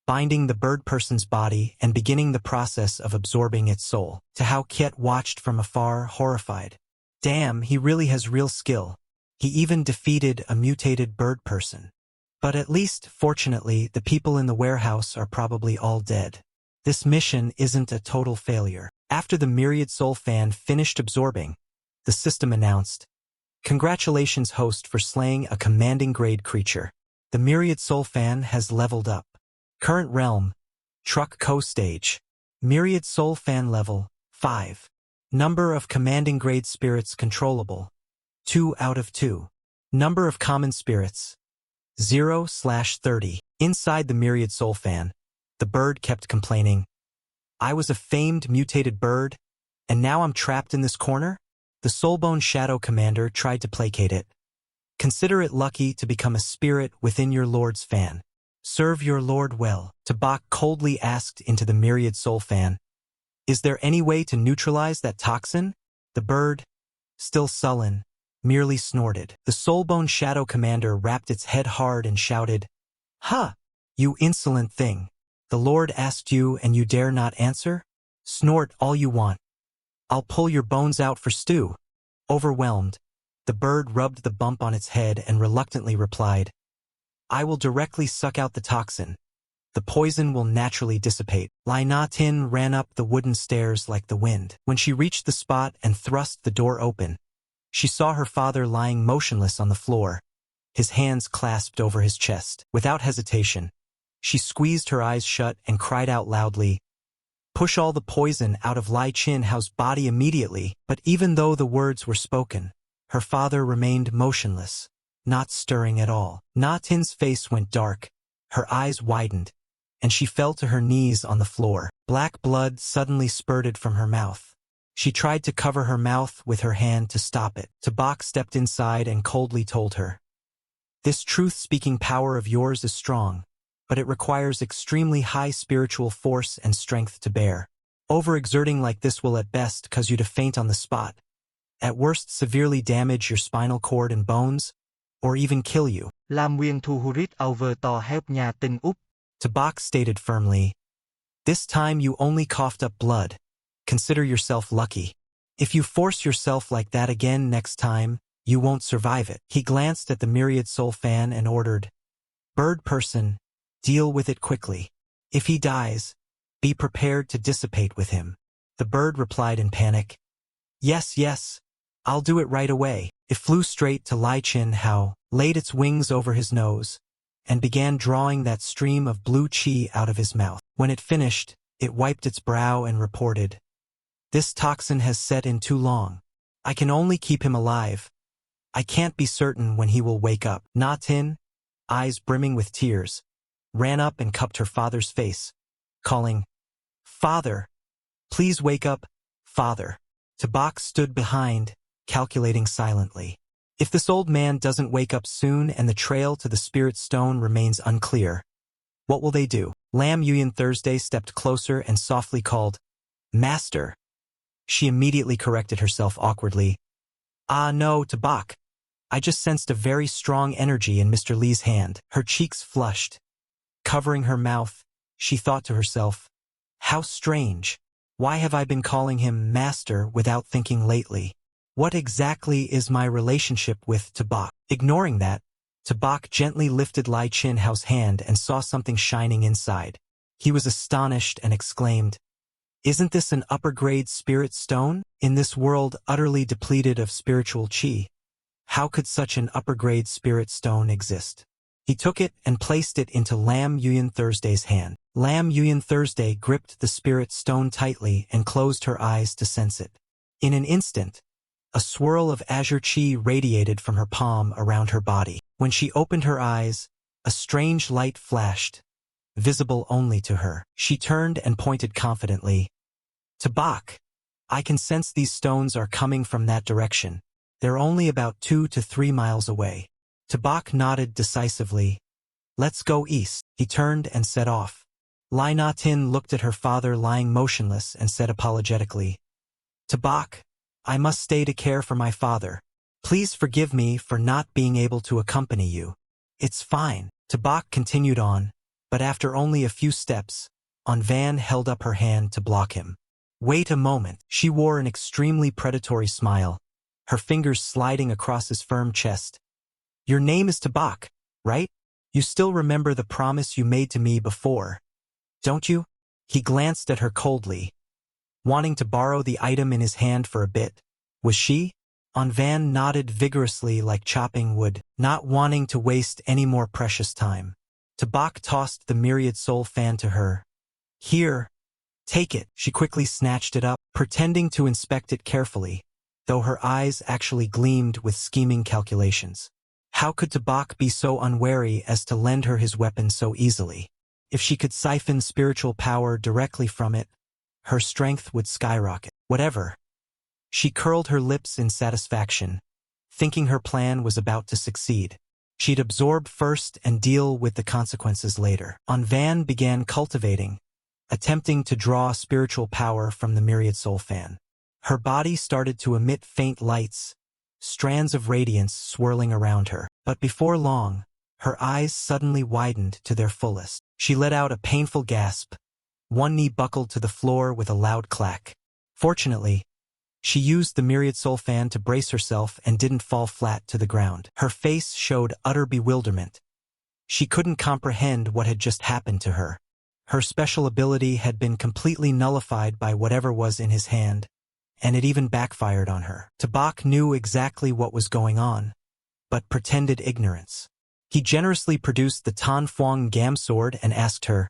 binding the bird person's body and beginning the process of absorbing its soul. Tahao Kiet watched from afar, horrified. Damn, he really has real skill. He even defeated a mutated bird person. But at least, fortunately, the people in the warehouse are probably all dead. This mission isn't a total failure. After the Myriad Soul fan finished absorbing, the system announced, "Congratulations, host, for slaying a commanding grade creature. The Myriad Soul fan has leveled up. Current realm, Truck Co-Stage. Myriad Soul fan level, 5. Number of commanding grade spirits controllable, 2 out of 2. Number of common spirits, 0/30. Inside the Myriad Soul fan, the bird kept complaining, "I was a famed mutated bird, and now I'm trapped in this corner?" The Soulbone Shadow Commander tried to placate it. "Consider it lucky to become a spirit within your lord's fan. Serve your lord well." Tabak coldly asked into the Myriad Soul fan, "Is there any way to neutralize that toxin?" The bird, still sullen, merely snorted. The Soulbone Shadow Commander wrapped its head hard and shouted, "Ha! You insolent thing. The Lord asked you and you dare not answer? Snort all you want. I'll pull your bones out for stew." Overwhelmed, the bird rubbed the bump on its head and reluctantly replied, "I will directly suck out the toxin. The poison will naturally dissipate." Lai Na Tin ran up the wooden stairs like the wind. When she reached the spot and thrust the door open, she saw her father lying motionless on the floor, his hands clasped over his chest. Without hesitation, she squeezed her eyes shut and cried out loudly, "Push all the poison out of Lai Chin Hao's body immediately." But even though the words were spoken, her father remained motionless, not stirring at all. Na Tin's face went dark, her eyes widened, and she fell to her knees on the floor. Black blood suddenly spurted from her mouth. She tried to cover her mouth with her hand to stop it. Tabak stepped inside and coldly told her, "This truth-speaking power of yours is strong, but it requires extremely high spiritual force and strength to bear. Overexerting like this will at best cause you to faint on the spot, at worst severely damage your spinal cord and bones, or even kill you." Làm nguyên thu hurit over to help nhà tình úp. Tabak stated firmly, "This time you only coughed up blood. Consider yourself lucky. If you force yourself like that again next time, you won't survive it." He glanced at the Myriad Soul fan and ordered, "Bird person, deal with it quickly. If he dies, be prepared to dissipate with him." The bird replied in panic, "Yes, yes, I'll do it right away." It flew straight to Lai Chin Hao, laid its wings over his nose, and began drawing that stream of blue qi out of his mouth. When it finished, it wiped its brow and reported, "This toxin has set in too long. I can only keep him alive. I can't be certain when he will wake up." Na Tin, eyes brimming with tears, ran up and cupped her father's face, calling, "Father, please wake up, father." Tabak stood behind, calculating silently. If this old man doesn't wake up soon and the trail to the spirit stone remains unclear, what will they do? Lam Yuyan Thursday stepped closer and softly called, "Master." She immediately corrected herself awkwardly. Ah no, Tabak. I just sensed a very strong energy in Mr. Lee's hand. Her cheeks flushed. Covering her mouth, she thought to herself, how strange. Why have I been calling him master without thinking lately? What exactly is my relationship with Tabak? Ignoring that, Tabak gently lifted Lai Chin-Hao's hand and saw something shining inside. He was astonished and exclaimed, isn't this an upper-grade spirit stone? In this world utterly depleted of spiritual chi, how could such an upper-grade spirit stone exist? He took it and placed it into Lam Yuyan Thursday's hand. Lam Yuyan Thursday gripped the spirit stone tightly and closed her eyes to sense it. In an instant, a swirl of azure chi radiated from her palm around her body. When she opened her eyes, a strange light flashed, visible only to her. She turned and pointed confidently. Tabak, I can sense these stones are coming from that direction. They're only about 2 to 3 miles away. Tabak nodded decisively. Let's go east. He turned and set off. Lai Na Tin looked at her father lying motionless and said apologetically, Tabak, I must stay to care for my father. Please forgive me for not being able to accompany you. It's fine. Tabak continued on, but after only a few steps, Van held up her hand to block him. Wait a moment. She wore an extremely predatory smile, her fingers sliding across his firm chest. Your name is Tabak, right? You still remember the promise you made to me before, don't you? He glanced at her coldly, wanting to borrow the item in his hand for a bit. Was she? Van nodded vigorously like chopping wood, not wanting to waste any more precious time. Tabak tossed the myriad soul fan to her. Here, take it. She quickly snatched it up, pretending to inspect it carefully, though her eyes actually gleamed with scheming calculations. How could Tabak be so unwary as to lend her his weapon so easily? If she could siphon spiritual power directly from it, her strength would skyrocket. Whatever. She curled her lips in satisfaction, thinking her plan was about to succeed. She'd absorb first and deal with the consequences later. Van began cultivating, attempting to draw spiritual power from the myriad soul fan. Her body started to emit faint lights, strands of radiance swirling around her. But before long, her eyes suddenly widened to their fullest. She let out a painful gasp. One knee buckled to the floor with a loud clack. Fortunately, she used the myriad soul fan to brace herself and didn't fall flat to the ground. Her face showed utter bewilderment. She couldn't comprehend what had just happened to her. Her special ability had been completely nullified by whatever was in his hand, and it even backfired on her. Tabak knew exactly what was going on, but pretended ignorance. He generously produced the Tan Fuang Gam sword and asked her,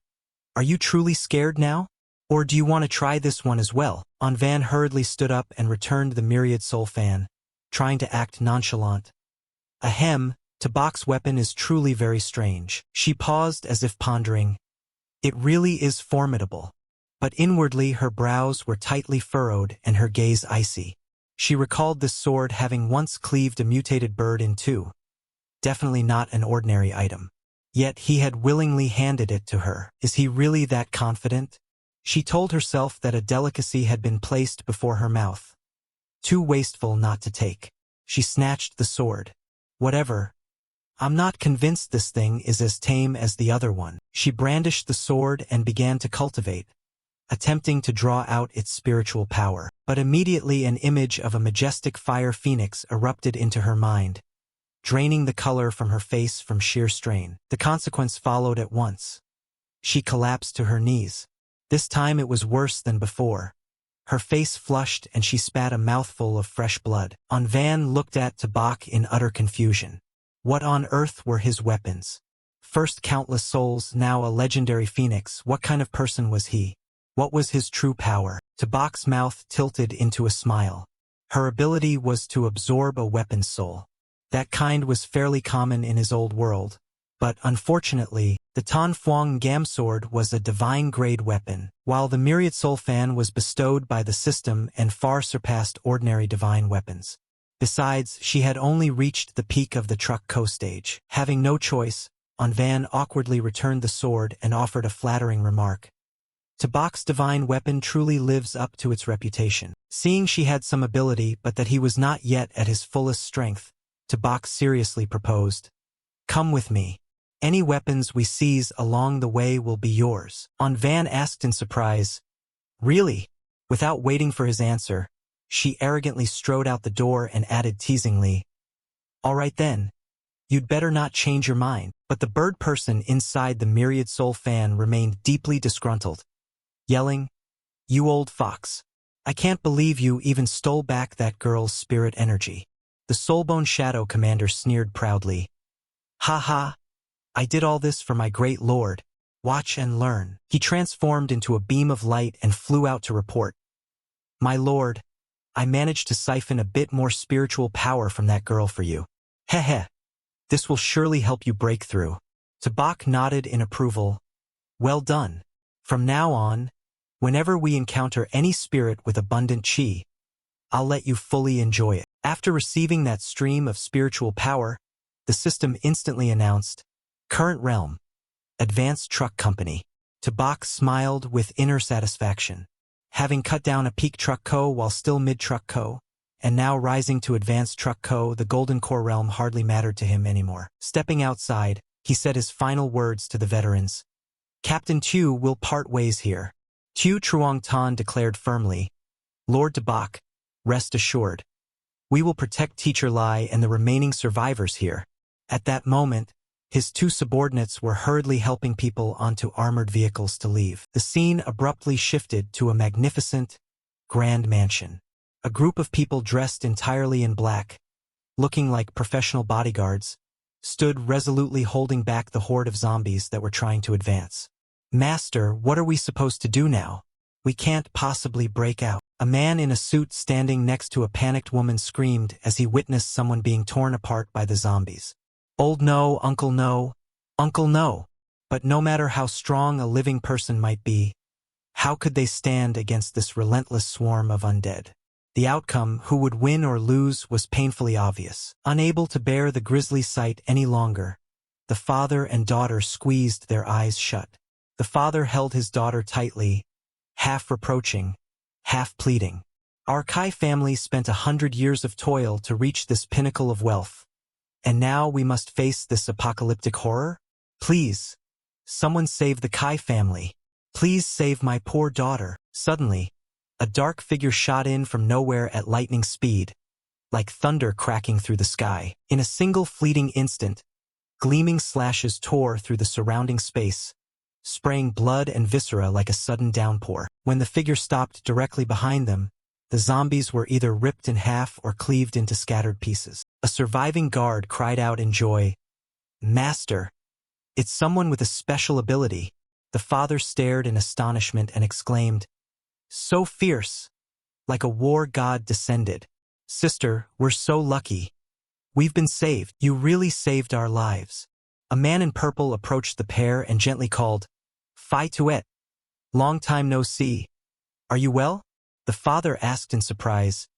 Are you truly scared now? Or do you want to try this one as well? Van hurriedly stood up and returned the myriad soul fan, trying to act nonchalant. Ahem, Tabak's weapon is truly very strange. She paused as if pondering. It really is formidable. But inwardly her brows were tightly furrowed and her gaze icy. She recalled this sword having once cleaved a mutated bird in two. Definitely not an ordinary item. Yet he had willingly handed it to her. Is he really that confident? She told herself that a delicacy had been placed before her mouth. Too wasteful not to take. She snatched the sword. Whatever. I'm not convinced this thing is as tame as the other one. She brandished the sword and began to cultivate, attempting to draw out its spiritual power. But immediately an image of a majestic fire phoenix erupted into her mind, draining the color from her face from sheer strain. The consequence followed at once. She collapsed to her knees. This time it was worse than before. Her face flushed and she spat a mouthful of fresh blood. Van looked at Tabak in utter confusion. What on earth were his weapons? First countless souls, now a legendary phoenix. What kind of person was he? What was his true power? Tabak's mouth tilted into a smile. Her ability was to absorb a weapon's soul. That kind was fairly common in his old world. But unfortunately, the Tan Fuang Gam sword was a divine-grade weapon, while the myriad soul fan was bestowed by the system and far surpassed ordinary divine weapons. Besides, she had only reached the peak of the truck co-stage. Having no choice, Van awkwardly returned the sword and offered a flattering remark. Tabak's divine weapon truly lives up to its reputation. Seeing she had some ability but that he was not yet at his fullest strength, Tabak seriously proposed, "Come with me. Any weapons we seize along the way will be yours." Van asked in surprise, "Really?" Without waiting for his answer, she arrogantly strode out the door and added teasingly, "All right then. You'd better not change your mind." But the bird person inside the myriad soul fan remained deeply disgruntled, yelling, "You old fox. I can't believe you even stole back that girl's spirit energy." The Soulbone Shadow Commander sneered proudly, "Ha ha. I did all this for my great lord. Watch and learn." He transformed into a beam of light and flew out to report, "My lord, I managed to siphon a bit more spiritual power from that girl for you. Heh. This will surely help you break through." Tabak nodded in approval. "Well done. From now on, whenever we encounter any spirit with abundant chi, I'll let you fully enjoy it." After receiving that stream of spiritual power, the system instantly announced, "Current realm, Advanced Truck Company." Tabak smiled with inner satisfaction. Having cut down a peak Truck Co. while still mid-Truck Co., and now rising to Advanced Truck Co., the Golden Core realm hardly mattered to him anymore. Stepping outside, he said his final words to the veterans. "Captain Tu will part ways here." Tu Truong Tan declared firmly, "Lord Tabak, rest assured. We will protect Teacher Lai and the remaining survivors here." At that moment, his two subordinates were hurriedly helping people onto armored vehicles to leave. The scene abruptly shifted to a magnificent, grand mansion. A group of people dressed entirely in black, looking like professional bodyguards, stood resolutely holding back the horde of zombies that were trying to advance. "Master, what are we supposed to do now? We can't possibly break out." A man in a suit standing next to a panicked woman screamed as he witnessed someone being torn apart by the zombies. "Old no, uncle no, uncle no." But no matter how strong a living person might be, how could they stand against this relentless swarm of undead? The outcome, who would win or lose, was painfully obvious. Unable to bear the grisly sight any longer, the father and daughter squeezed their eyes shut. The father held his daughter tightly, half reproaching, half pleading. "Our Kai family spent 100 years of toil to reach this pinnacle of wealth, and now we must face this apocalyptic horror? Please, someone save the Kai family. Please save my poor daughter." Suddenly, a dark figure shot in from nowhere at lightning speed, like thunder cracking through the sky. In a single fleeting instant, gleaming slashes tore through the surrounding space, spraying blood and viscera like a sudden downpour. When the figure stopped directly behind them, the zombies were either ripped in half or cleaved into scattered pieces. A surviving guard cried out in joy, "Master, it's someone with a special ability." The father stared in astonishment and exclaimed, "So fierce, like a war god descended. Sister, we're so lucky. We've been saved. You really saved our lives." A man in purple approached the pair and gently called, "Phi Tuet. Long time no see. Are you well?" The father asked in surprise,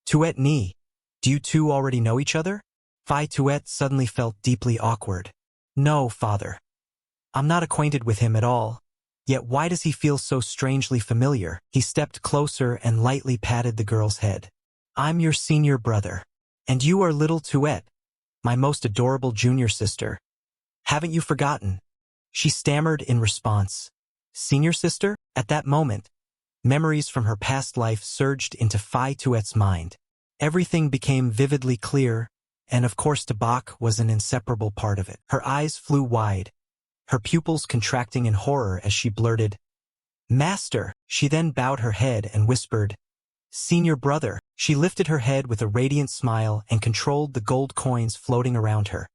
"Tuet Ni, do you two already know each other?" Phi Tuet suddenly felt deeply awkward. "No, father. I'm not acquainted with him at all. Yet why does he feel so strangely familiar?" He stepped closer and lightly patted the girl's head. "I'm your senior brother. And you are little Tuet, my most adorable junior sister. Haven't you forgotten?" She stammered in response. "Senior sister?" At that moment, memories from her past life surged into Phi Tuet's mind. Everything became vividly clear, and of course Tabak was an inseparable part of it. Her eyes flew wide, her pupils contracting in horror as she blurted, "Master!" She then bowed her head and whispered, "Senior brother." She lifted her head with a radiant smile and controlled the gold coins floating around her,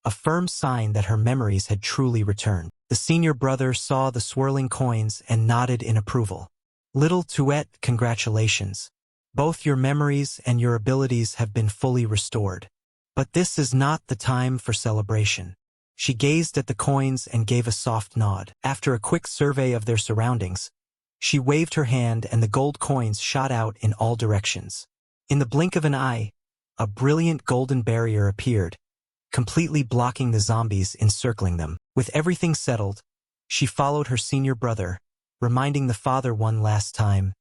a firm sign that her memories had truly returned. The senior brother saw the swirling coins and nodded in approval. "Little Tuet, congratulations. Both your memories and your abilities have been fully restored. But this is not the time for celebration." She gazed at the coins and gave a soft nod. After a quick survey of their surroundings, she waved her hand and the gold coins shot out in all directions. In the blink of an eye, a brilliant golden barrier appeared, completely blocking the zombies encircling them. With everything settled, she followed her senior brother, reminding the father one last time.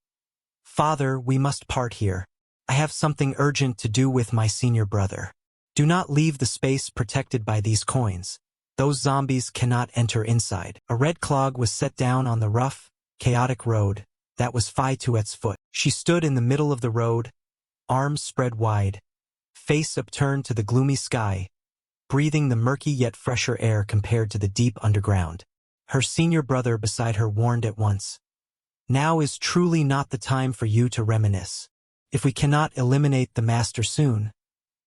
"Father, we must part here. I have something urgent to do with my senior brother. Do not leave the space protected by these coins. Those zombies cannot enter inside." A red clog was set down on the rough, chaotic road. That was Phi Tuet's foot. She stood in the middle of the road, arms spread wide, face upturned to the gloomy sky, breathing the murky yet fresher air compared to the deep underground. Her senior brother beside her warned at once. "Now is truly not the time for you to reminisce. If we cannot eliminate the master soon,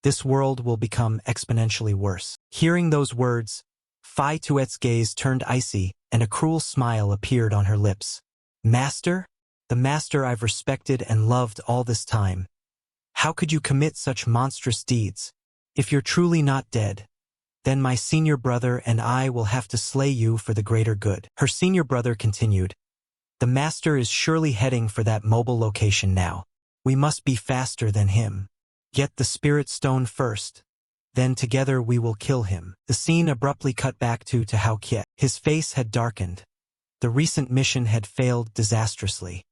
this world will become exponentially worse." Hearing those words, Phi Tuet's gaze turned icy, and a cruel smile appeared on her lips. "Master? The master I've respected and loved all this time. How could you commit such monstrous deeds? If you're truly not dead, then my senior brother and I will have to slay you for the greater good." Her senior brother continued. "The master is surely heading for that mobile location now. We must be faster than him. Get the spirit stone first. Then together we will kill him." The scene abruptly cut back to Hao Kiet. His face had darkened. The recent mission had failed disastrously.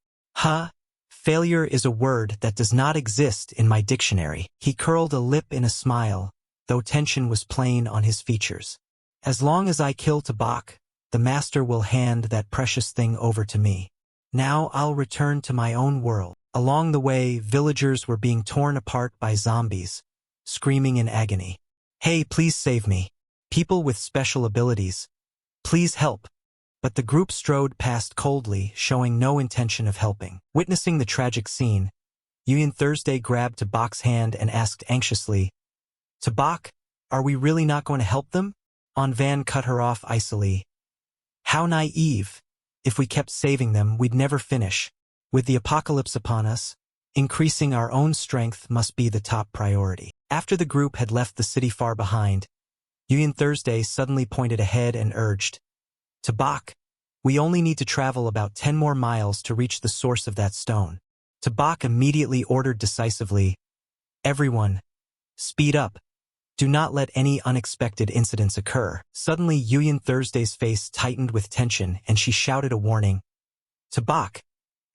Failure is a word that does not exist in my dictionary. He curled a lip in a smile, though tension was plain on his features. "As long as I kill Tabak, the master will hand that precious thing over to me. Now I'll return to my own world." Along the way, villagers were being torn apart by zombies, screaming in agony. "Hey, please save me. People with special abilities. Please help." But the group strode past coldly, showing no intention of helping. Witnessing the tragic scene, Yuan Thursday grabbed Tabak's hand and asked anxiously, "Tabak, are we really not going to help them?" On Van cut her off icily. "How naive. If we kept saving them, we'd never finish. With the apocalypse upon us, increasing our own strength must be the top priority." After the group had left the city far behind, Yuan Thursday suddenly pointed ahead and urged, "Tabak, we only need to travel about 10 more miles to reach the source of that stone." Tabak immediately ordered decisively, "Everyone, speed up. Do not let any unexpected incidents occur." Suddenly Yuan Thursday's face tightened with tension and she shouted a warning. "Tabak,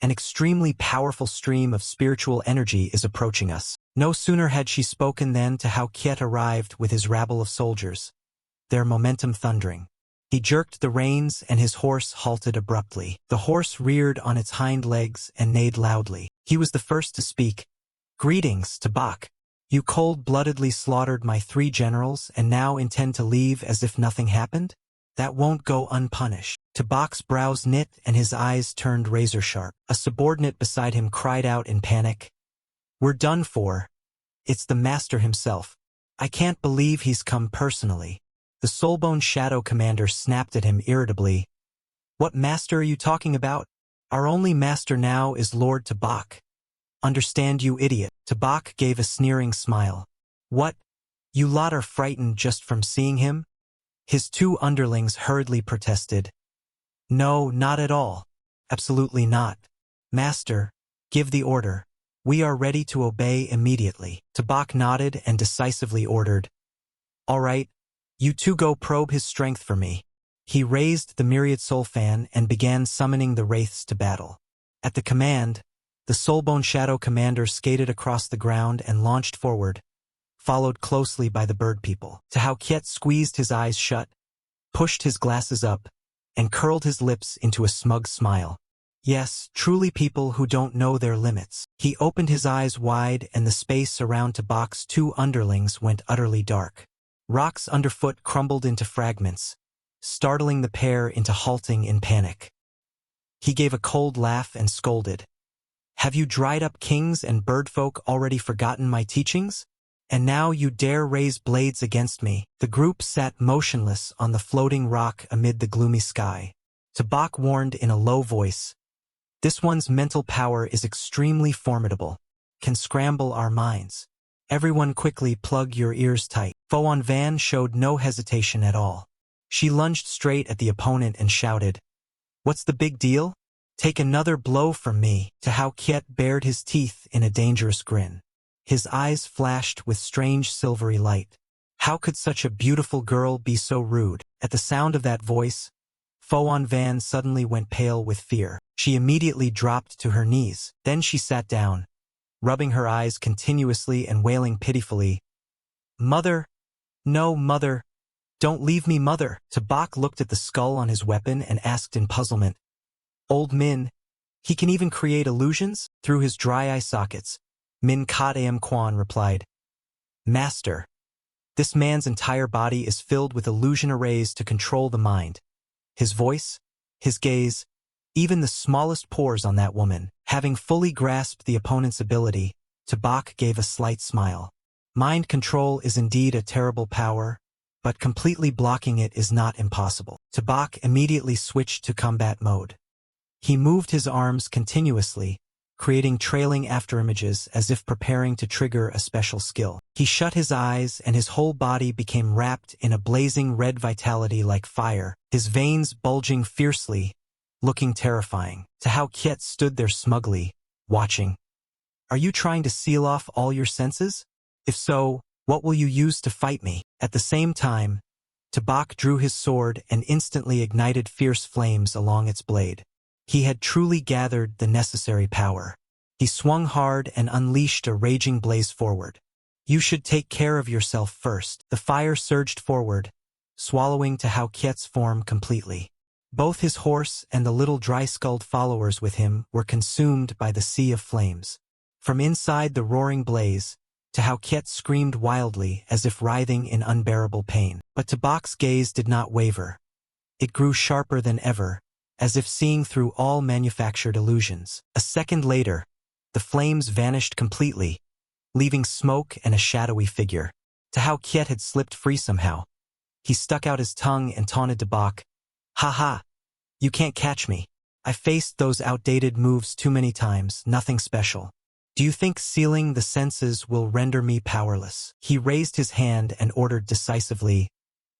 an extremely powerful stream of spiritual energy is approaching us." No sooner had she spoken than Hao Kiet arrived with his rabble of soldiers, their momentum thundering. He jerked the reins and his horse halted abruptly. The horse reared on its hind legs and neighed loudly. He was the first to speak. "Greetings, Tabak. You cold-bloodedly slaughtered my 3 generals and now intend to leave as if nothing happened? That won't go unpunished." Tabak's brows knit and his eyes turned razor-sharp. A subordinate beside him cried out in panic, "We're done for. It's the master himself. I can't believe he's come personally." The Soulbone Shadow Commander snapped at him irritably. "What master are you talking about? Our only master now is Lord Tabak. Understand, you idiot." Tabak gave a sneering smile. "What? You lot are frightened just from seeing him?" His 2 underlings hurriedly protested. "No, not at all. Absolutely not. Master, give the order. We are ready to obey immediately." Tabak nodded and decisively ordered, "All right, you 2 go probe his strength for me." He raised the myriad soul fan and began summoning the wraiths to battle. At the command, the Soulbone Shadow Commander skated across the ground and launched forward, followed closely by the bird people. Hao Kiet squeezed his eyes shut, pushed his glasses up, and curled his lips into a smug smile. Yes, truly people who don't know their limits. He opened his eyes wide and the space around Tabak's 2 underlings went utterly dark. Rocks underfoot crumbled into fragments, startling the pair into halting in panic. He gave a cold laugh and scolded, "Have you dried up kings and birdfolk already forgotten my teachings? And now you dare raise blades against me?" The group sat motionless on the floating rock amid the gloomy sky. Tabak warned in a low voice, "This one's mental power is extremely formidable, can scramble our minds. Everyone quickly plug your ears tight." Foan Van showed no hesitation at all. She lunged straight at the opponent and shouted, "What's the big deal? Take another blow from me." Hao Kiet bared his teeth in a dangerous grin. His eyes flashed with strange silvery light. How could such a beautiful girl be so rude? At the sound of that voice, Foan Van suddenly went pale with fear. She immediately dropped to her knees. Then she sat down, rubbing her eyes continuously and wailing pitifully. Mother! No, mother! Don't leave me, mother! Tabak looked at the skull on his weapon and asked in puzzlement. Old Min, he can even create illusions? Through his dry eye sockets, Min Kat Am Kwan replied. Master, this man's entire body is filled with illusion arrays to control the mind. His voice, his gaze, even the smallest pores on that woman. Having fully grasped the opponent's ability, Tabak gave a slight smile. Mind control is indeed a terrible power, but completely blocking it is not impossible. Tabak immediately switched to combat mode. He moved his arms continuously, creating trailing afterimages as if preparing to trigger a special skill. He shut his eyes and his whole body became wrapped in a blazing red vitality like fire, his veins bulging fiercely, looking terrifying. Tahao Kiet stood there smugly, watching. Are you trying to seal off all your senses? If so, what will you use to fight me? At the same time, Tabak drew his sword and instantly ignited fierce flames along its blade. He had truly gathered the necessary power. He swung hard and unleashed a raging blaze forward. You should take care of yourself first. The fire surged forward, swallowing Tahao Kiet's form completely. Both his horse and the little dry-skulled followers with him were consumed by the sea of flames. From inside the roaring blaze, Tahao Kiet screamed wildly as if writhing in unbearable pain. But Tabak's gaze did not waver. It grew sharper than ever, as if seeing through all manufactured illusions. A second later, the flames vanished completely, leaving smoke and a shadowy figure. Tahao Kiet had slipped free somehow. He stuck out his tongue and taunted Tabak. Ha ha! You can't catch me. I faced those outdated moves too many times, nothing special. Do you think sealing the senses will render me powerless? He raised his hand and ordered decisively,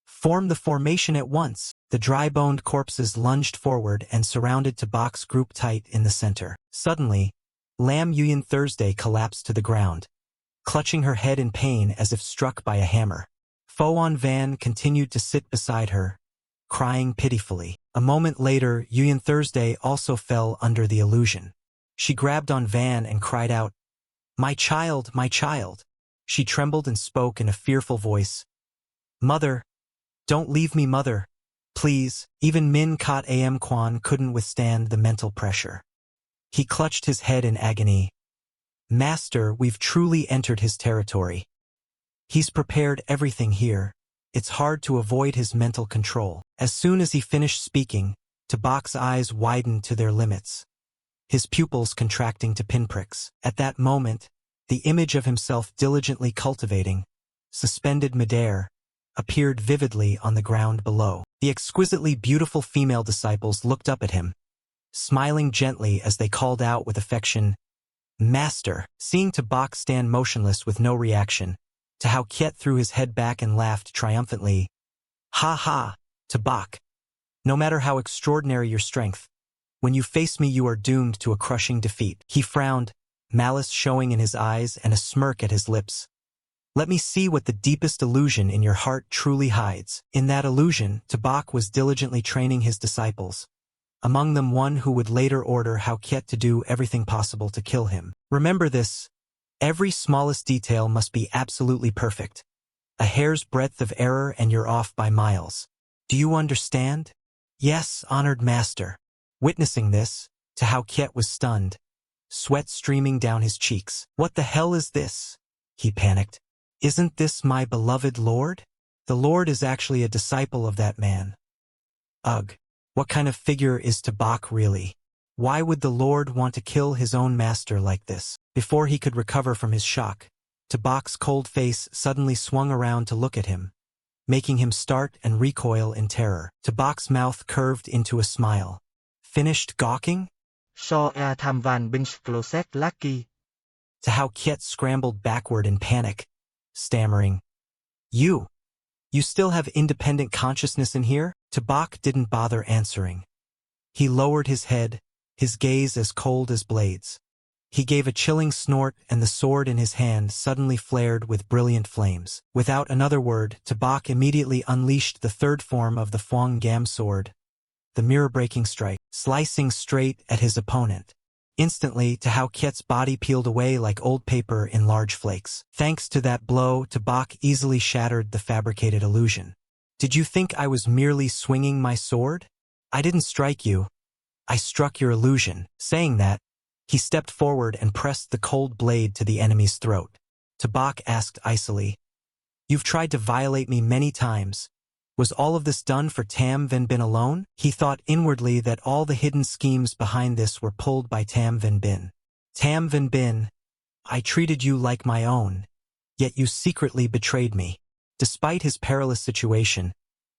form the formation at once. The dry-boned corpses lunged forward and surrounded Tabak's group tight in the center. Suddenly, Lam Yuyan Thursday collapsed to the ground, clutching her head in pain as if struck by a hammer. Foan Van continued to sit beside her, crying pitifully. A moment later, Yuyan Thursday also fell under the illusion. She grabbed on Van and cried out, My child, my child! She trembled and spoke in a fearful voice. Mother! Don't leave me, mother! Please! Even Min Kat Am Kwan couldn't withstand the mental pressure. He clutched his head in agony. Master, we've truly entered his territory. He's prepared everything here. It's hard to avoid his mental control. As soon as he finished speaking, Tabak's eyes widened to their limits, his pupils contracting to pinpricks. At that moment, the image of himself diligently cultivating, suspended midair, appeared vividly on the ground below. The exquisitely beautiful female disciples looked up at him, smiling gently as they called out with affection, Master! Seeing Tabak stand motionless with no reaction, Tahao Kiet threw his head back and laughed triumphantly. Ha ha, Tabak! No matter how extraordinary your strength, when you face me you are doomed to a crushing defeat. He frowned, malice showing in his eyes and a smirk at his lips. Let me see what the deepest illusion in your heart truly hides. In that illusion, Tabak was diligently training his disciples, among them one who would later order Hao Kiet to do everything possible to kill him. Remember this, every smallest detail must be absolutely perfect. A hair's breadth of error and you're off by miles. Do you understand? Yes, honored master. Witnessing this, Tahao Kiet was stunned, sweat streaming down his cheeks. What the hell is this? He panicked. Isn't this my beloved Lord? The Lord is actually a disciple of that man. Ugh, what kind of figure is Tabak really? Why would the Lord want to kill his own master like this? Before he could recover from his shock, Tabak's cold face suddenly swung around to look at him, making him start and recoil in terror. Tabak's mouth curved into a smile. Finished gawking? So a tham van binh closet lucky. Tahao Kiet scrambled backward in panic, stammering. You still have independent consciousness in here? Tabak didn't bother answering. He lowered his head, his gaze as cold as blades. He gave a chilling snort and the sword in his hand suddenly flared with brilliant flames. Without another word, Tabak immediately unleashed the third form of the Fuang Gam sword, the mirror-breaking strike, slicing straight at his opponent. Instantly, Tahao Kiet's body peeled away like old paper in large flakes. Thanks to that blow, Tabak easily shattered the fabricated illusion. Did you think I was merely swinging my sword? I didn't strike you. I struck your illusion. Saying that, he stepped forward and pressed the cold blade to the enemy's throat. Tabak asked icily, "You've tried to violate me many times. Was all of this done for Tam Van Bin alone?" He thought inwardly that all the hidden schemes behind this were pulled by Tam Van Bin. Tam Van Bin, I treated you like my own, yet you secretly betrayed me. Despite his perilous situation,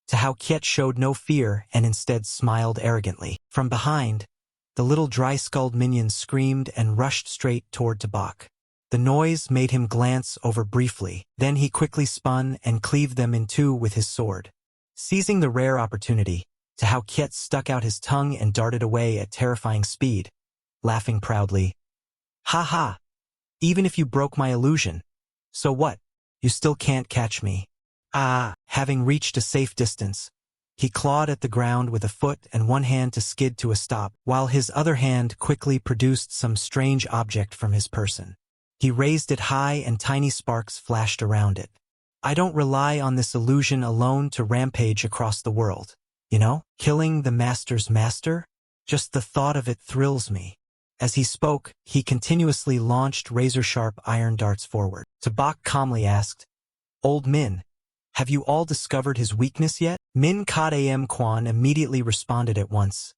Tahao Kiet showed no fear and instead smiled arrogantly. From behind, the little dry-skulled minion screamed and rushed straight toward Tabak. The noise made him glance over briefly, then he quickly spun and cleaved them in two with his sword. Seizing the rare opportunity, Tahao Kiet stuck out his tongue and darted away at terrifying speed, laughing proudly. "Ha ha! Even if you broke my illusion, so what? You still can't catch me." Having reached a safe distance, he clawed at the ground with a foot and one hand to skid to a stop, while his other hand quickly produced some strange object from his person. He raised it high and tiny sparks flashed around it. "I don't rely on this illusion alone to rampage across the world. You know, killing the master's master? Just the thought of it thrills me." As he spoke, he continuously launched razor-sharp iron darts forward. Tabak calmly asked, "Old Min, have you all discovered his weakness yet?" Min Kadam Kwan immediately responded at once.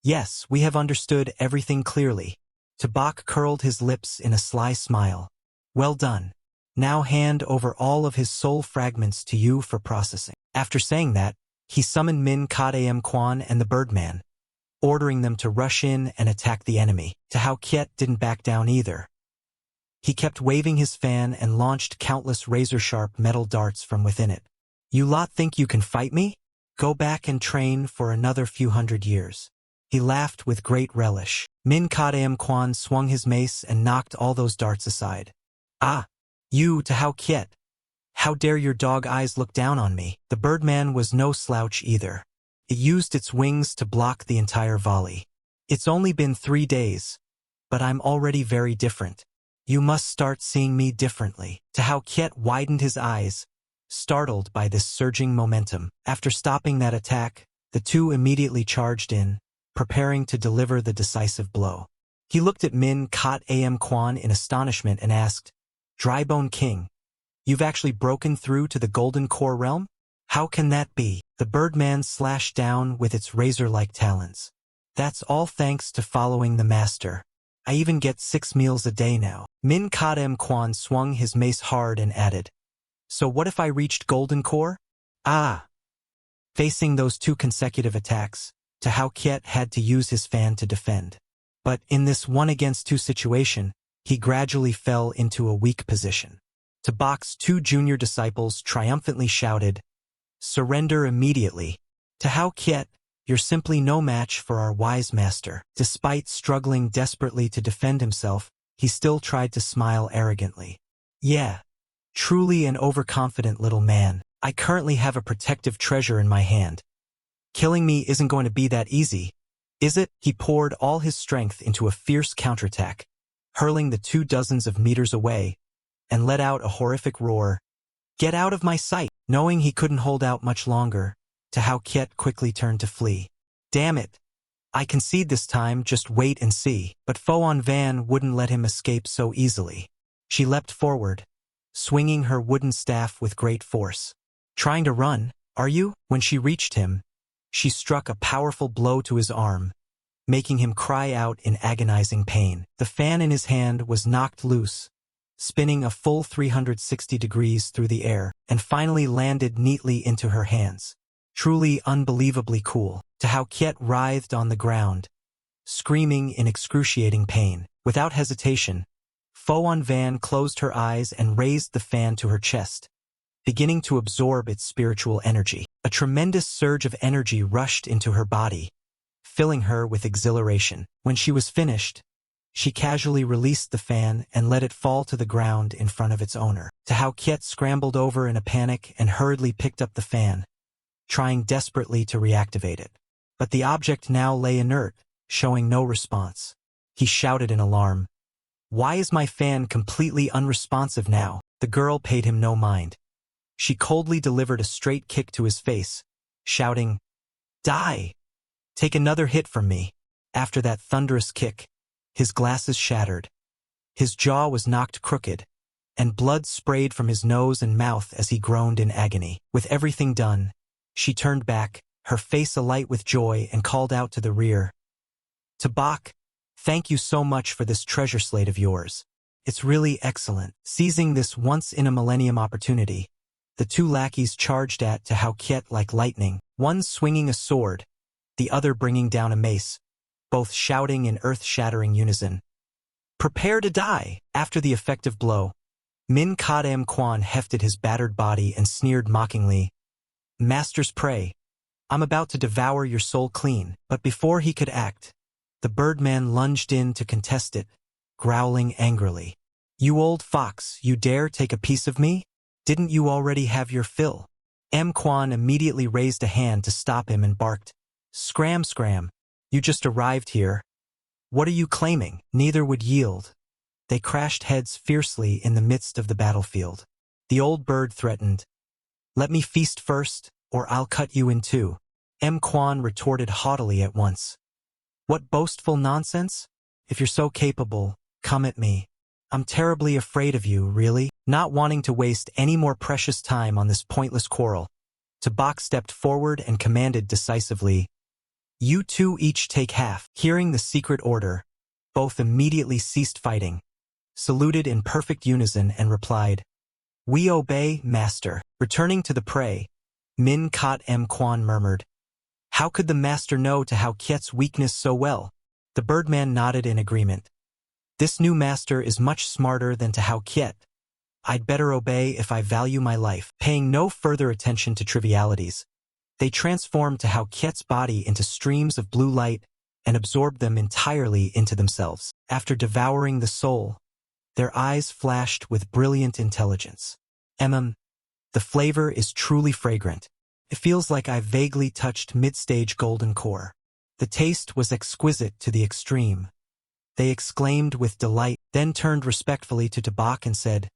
"Yes, we have understood everything clearly." Tabak curled his lips in a sly smile. "Well done. Now hand over all of his soul fragments to you for processing." After saying that, he summoned Min Kadam Kwan and the Birdman, ordering them to rush in and attack the enemy. Tahao Kiet didn't back down either. He kept waving his fan and launched countless razor-sharp metal darts from within it. "You lot think you can fight me? Go back and train for another few hundred years." He laughed with great relish. Min Kadam Kwan swung his mace and knocked all those darts aside. You, Tahao Kiet. How dare your dog eyes look down on me?" The Birdman was no slouch either. It used its wings to block the entire volley. "It's only been 3 days, but I'm already very different. You must start seeing me differently." Tahao Kiet widened his eyes, startled by this surging momentum. After stopping that attack, the two immediately charged in, preparing to deliver the decisive blow. He looked at Min Kadam Kwan in astonishment and asked, "Drybone King, you've actually broken through to the Golden Core realm? How can that be?" The Birdman slashed down with its razor-like talons. "That's all thanks to following the master. I even get 6 meals a day now." Min Kadam Kwan swung his mace hard and added, "So what if I reached Golden Core?" Facing those 2 consecutive attacks, Tahao Kiet had to use his fan to defend. But in this 1-against-2 situation, he gradually fell into a weak position. Tabak's 2 junior disciples triumphantly shouted, "Surrender immediately. Tahao Kiet, you're simply no match for our wise master." Despite struggling desperately to defend himself, he still tried to smile arrogantly. "Yeah, truly an overconfident little man. I currently have a protective treasure in my hand. Killing me isn't going to be that easy, is it?" He poured all his strength into a fierce counterattack, hurling the 2 dozens of meters away, and let out a horrific roar. "Get out of my sight!" Knowing he couldn't hold out much longer, Tahao Kiet quickly turned to flee. "Damn it! I concede this time, just wait and see." But Foan Van wouldn't let him escape so easily. She leapt forward, swinging her wooden staff with great force. "Trying to run, are you?" When she reached him, she struck a powerful blow to his arm, making him cry out in agonizing pain. The fan in his hand was knocked loose, spinning a full 360 degrees through the air, and finally landed neatly into her hands. Truly unbelievably cool. Tahao Kiet writhed on the ground, screaming in excruciating pain. Without hesitation, Foan Van closed her eyes and raised the fan to her chest, beginning to absorb its spiritual energy. A tremendous surge of energy rushed into her body, filling her with exhilaration. When she was finished, she casually released the fan and let it fall to the ground in front of its owner. Tahao Kiet scrambled over in a panic and hurriedly picked up the fan, trying desperately to reactivate it. But the object now lay inert, showing no response. He shouted in alarm. Why is my fan completely unresponsive now? The girl paid him no mind. She coldly delivered a straight kick to his face, shouting, Die! Take another hit from me. After that thunderous kick, his glasses shattered. His jaw was knocked crooked, and blood sprayed from his nose and mouth as he groaned in agony. With everything done, she turned back, her face alight with joy, and called out to the rear. Tabak, thank you so much for this treasure slate of yours. It's really excellent. Seizing this once-in-a-millennium opportunity, the two lackeys charged at Hao Kiet like lightning, one swinging a sword, the other bringing down a mace, both shouting in earth-shattering unison. Prepare to die! After the effective blow, Min Kadam Kwan hefted his battered body and sneered mockingly, Master's prey, I'm about to devour your soul clean. But before he could act, the Birdman lunged in to contest it, growling angrily. You old fox, you dare take a piece of me? Didn't you already have your fill? M. Kwan immediately raised a hand to stop him and barked, Scram, scram, you just arrived here. What are you claiming? Neither would yield. They crashed heads fiercely in the midst of the battlefield. The old bird threatened, Let me feast first, or I'll cut you in two. M. Kwan retorted haughtily at once. What boastful nonsense? If you're so capable, come at me. I'm terribly afraid of you, really. Not wanting to waste any more precious time on this pointless quarrel, Tabak stepped forward and commanded decisively, You two each take half. Hearing the secret order, both immediately ceased fighting, saluted in perfect unison and replied, We obey, master. Returning to the prey, Min Kot M. Kwan murmured, How could the master know Hao Kiet's weakness so well? The Birdman nodded in agreement. This new master is much smarter than Hao Kiet. I'd better obey if I value my life. Paying no further attention to trivialities, they transformed Hao Kiet's body into streams of blue light and absorbed them entirely into themselves. After devouring the soul, their eyes flashed with brilliant intelligence. The flavor is truly fragrant. It feels like I've vaguely touched mid-stage golden core. The taste was exquisite to the extreme. They exclaimed with delight, then turned respectfully to Tabak and said,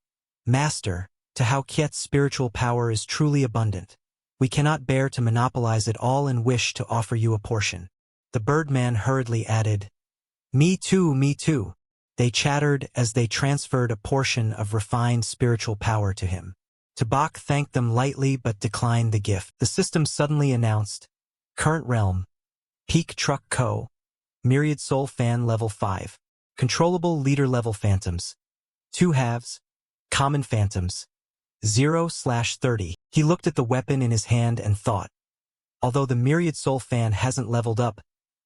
Master, Hao Kiet's spiritual power is truly abundant. We cannot bear to monopolize it all and wish to offer you a portion. The Birdman hurriedly added, Me too, me too. They chattered as they transferred a portion of refined spiritual power to him. Tabak thanked them lightly but declined the gift. The system suddenly announced, Current realm, Peak Truck Co., Myriad Soul Fan Level 5, Controllable Leader Level Phantoms, 2 halves, Common Phantoms, 0/30. He looked at the weapon in his hand and thought, Although the Myriad Soul Fan hasn't leveled up,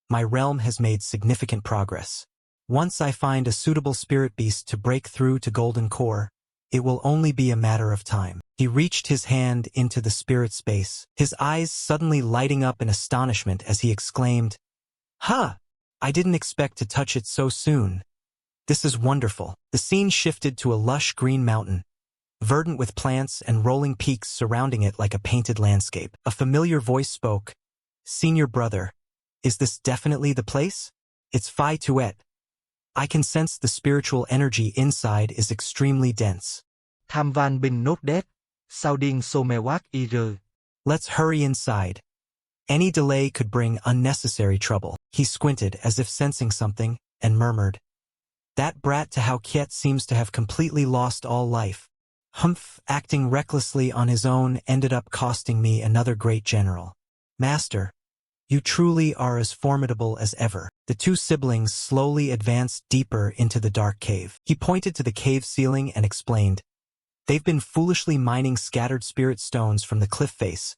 my realm has made significant progress. Once I find a suitable spirit beast to break through to Golden Core, it will only be a matter of time. He reached his hand into the spirit space, his eyes suddenly lighting up in astonishment as he exclaimed, Ha! I didn't expect to touch it so soon. This is wonderful. The scene shifted to a lush green mountain, verdant with plants and rolling peaks surrounding it like a painted landscape. A familiar voice spoke, Senior brother, is this definitely the place? It's Phi Tuet. I can sense the spiritual energy inside is extremely dense. Tham van bình nốt đét, sao điên so mewak ir. Let's hurry inside. Any delay could bring unnecessary trouble. He squinted as if sensing something and murmured, That brat Hao Kiet seems to have completely lost all life. Humph, acting recklessly on his own ended up costing me another great general. Master, you truly are as formidable as ever. The two siblings slowly advanced deeper into the dark cave. He pointed to the cave ceiling and explained, They've been foolishly mining scattered spirit stones from the cliff face,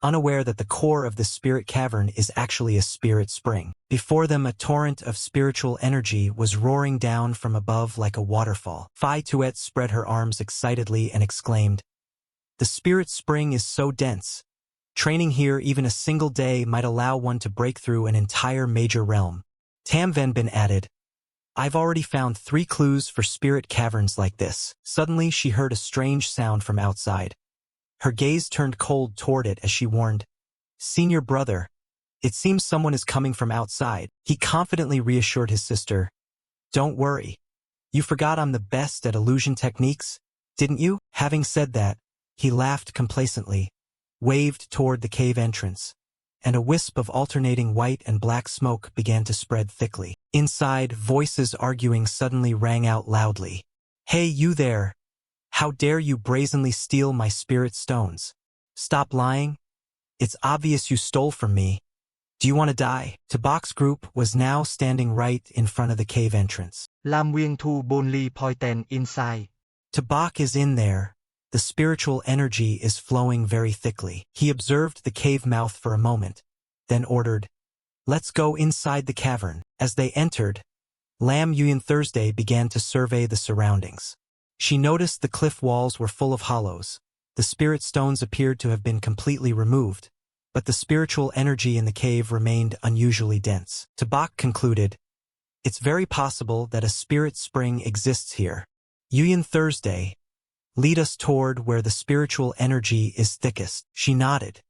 unaware that the core of the spirit cavern is actually a spirit spring. Before them, a torrent of spiritual energy was roaring down from above like a waterfall. Phi Tuet spread her arms excitedly and exclaimed, The spirit spring is so dense. Training here even a single day might allow one to break through an entire major realm. Tam Van Bin added, I've already found 3 clues for spirit caverns like this. Suddenly she heard a strange sound from outside. Her gaze turned cold toward it as she warned, Senior brother, It seems someone is coming from outside. He confidently reassured his sister. Don't worry. You forgot I'm the best at illusion techniques, didn't you? Having said that, he laughed complacently, waved toward the cave entrance, and a wisp of alternating white and black smoke began to spread thickly. Inside, voices arguing suddenly rang out loudly. Hey, you there! How dare you brazenly steal my spirit stones? Stop lying. It's obvious you stole from me. Do you want to die? Tabak's group was now standing right in front of the cave entrance. Lam Nguyên Thu boldly pointed inside. Tabak is in there. The spiritual energy is flowing very thickly. He observed the cave mouth for a moment, then ordered, Let's go inside the cavern. As they entered, Lam Yuan Thursday began to survey the surroundings. She noticed the cliff walls were full of hollows. The spirit stones appeared to have been completely removed, but the spiritual energy in the cave remained unusually dense. Tabak concluded, It's very possible that a spirit spring exists here. Yuan Thursday, lead us toward where the spiritual energy is thickest. She nodded.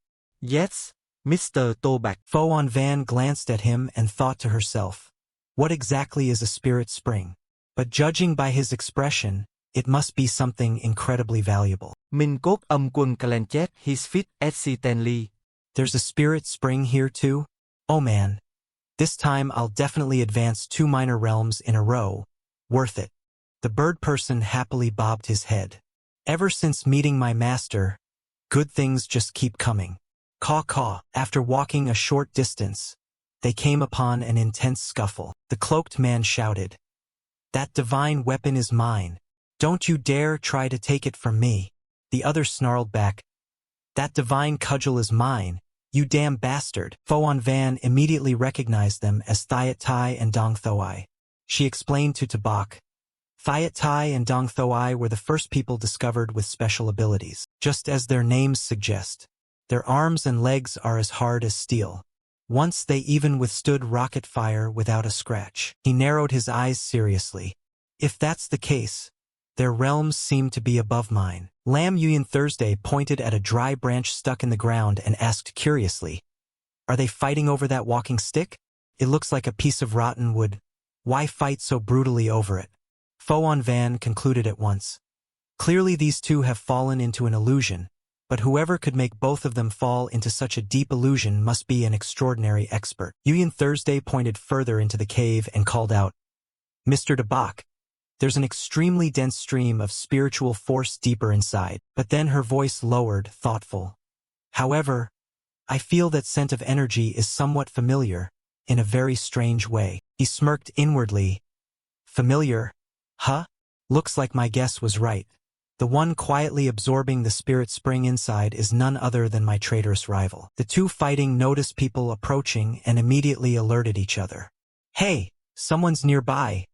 Yes, Mr. Toback. Foan Van glanced at him and thought to herself, what exactly is a spirit spring? But judging by his expression, it must be something incredibly valuable. Mình cốt quân Calanchet his feet accidentally. There's a spirit spring here too? Oh man. This time I'll definitely advance 2 minor realms in a row. Worth it. The bird person happily bobbed his head. Ever since meeting my master, good things just keep coming. Caw-caw. After walking a short distance, they came upon an intense scuffle. The cloaked man shouted, That divine weapon is mine. Don't you dare try to take it from me. The other snarled back, That divine cudgel is mine, you damn bastard. Foan Van immediately recognized them as Thiat Tai and Dong Thoai. She explained to Tabak, Thiat Tai and Dong Thoai were the first people discovered with special abilities. Just as their names suggest, their arms and legs are as hard as steel. Once they even withstood rocket fire without a scratch. He narrowed his eyes seriously. If that's the case, their realms seem to be above mine. Lam Yuan Thursday pointed at a dry branch stuck in the ground and asked curiously, Are they fighting over that walking stick? It looks like a piece of rotten wood. Why fight so brutally over it? Foan Van concluded at once. Clearly these two have fallen into an illusion, but whoever could make both of them fall into such a deep illusion must be an extraordinary expert. Yuan Thursday pointed further into the cave and called out, Mr. Tabak, there's an extremely dense stream of spiritual force deeper inside. But then her voice lowered, thoughtful. However, I feel that scent of energy is somewhat familiar, in a very strange way. He smirked inwardly. Familiar? Huh? Looks like my guess was right. The one quietly absorbing the spirit spring inside is none other than my traitorous rival. The two fighting noticed people approaching and immediately alerted each other. Hey, someone's nearby.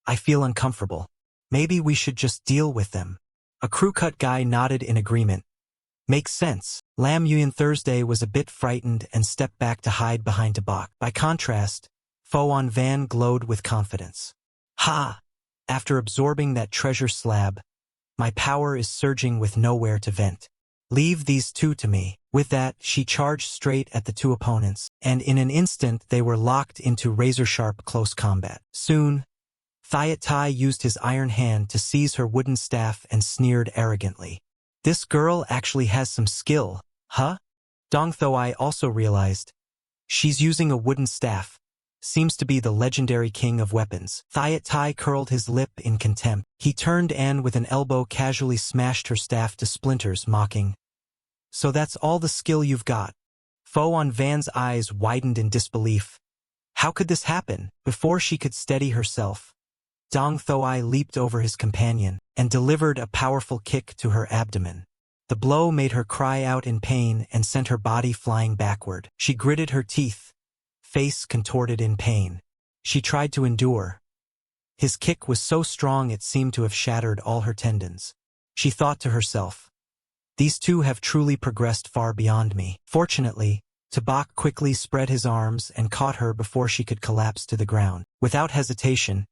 I feel uncomfortable. Maybe we should just deal with them. A crew-cut guy nodded in agreement. Makes sense. Lam Yuan Thursday was a bit frightened and stepped back to hide behind Tabak. By contrast, Foan Van glowed with confidence. Ha! After absorbing that treasure slab, my power is surging with nowhere to vent. Leave these two to me. With that, she charged straight at the two opponents, and in an instant they were locked into razor-sharp close combat. Soon, Thiat Tai used his iron hand to seize her wooden staff and sneered arrogantly. This girl actually has some skill, huh? Dong Thoai also realized. She's using a wooden staff. Seems to be the legendary king of weapons. Thiat Tai curled his lip in contempt. He turned and with an elbow casually smashed her staff to splinters, mocking. So that's all the skill you've got? Foan Van's eyes widened in disbelief. How could this happen? Before she could steady herself, Dong Thoai leaped over his companion and delivered a powerful kick to her abdomen. The blow made her cry out in pain and sent her body flying backward. She gritted her teeth, face contorted in pain. She tried to endure. His kick was so strong it seemed to have shattered all her tendons. She thought to herself, these two have truly progressed far beyond me. Fortunately, Tabak quickly spread his arms and caught her before she could collapse to the ground. Without hesitation,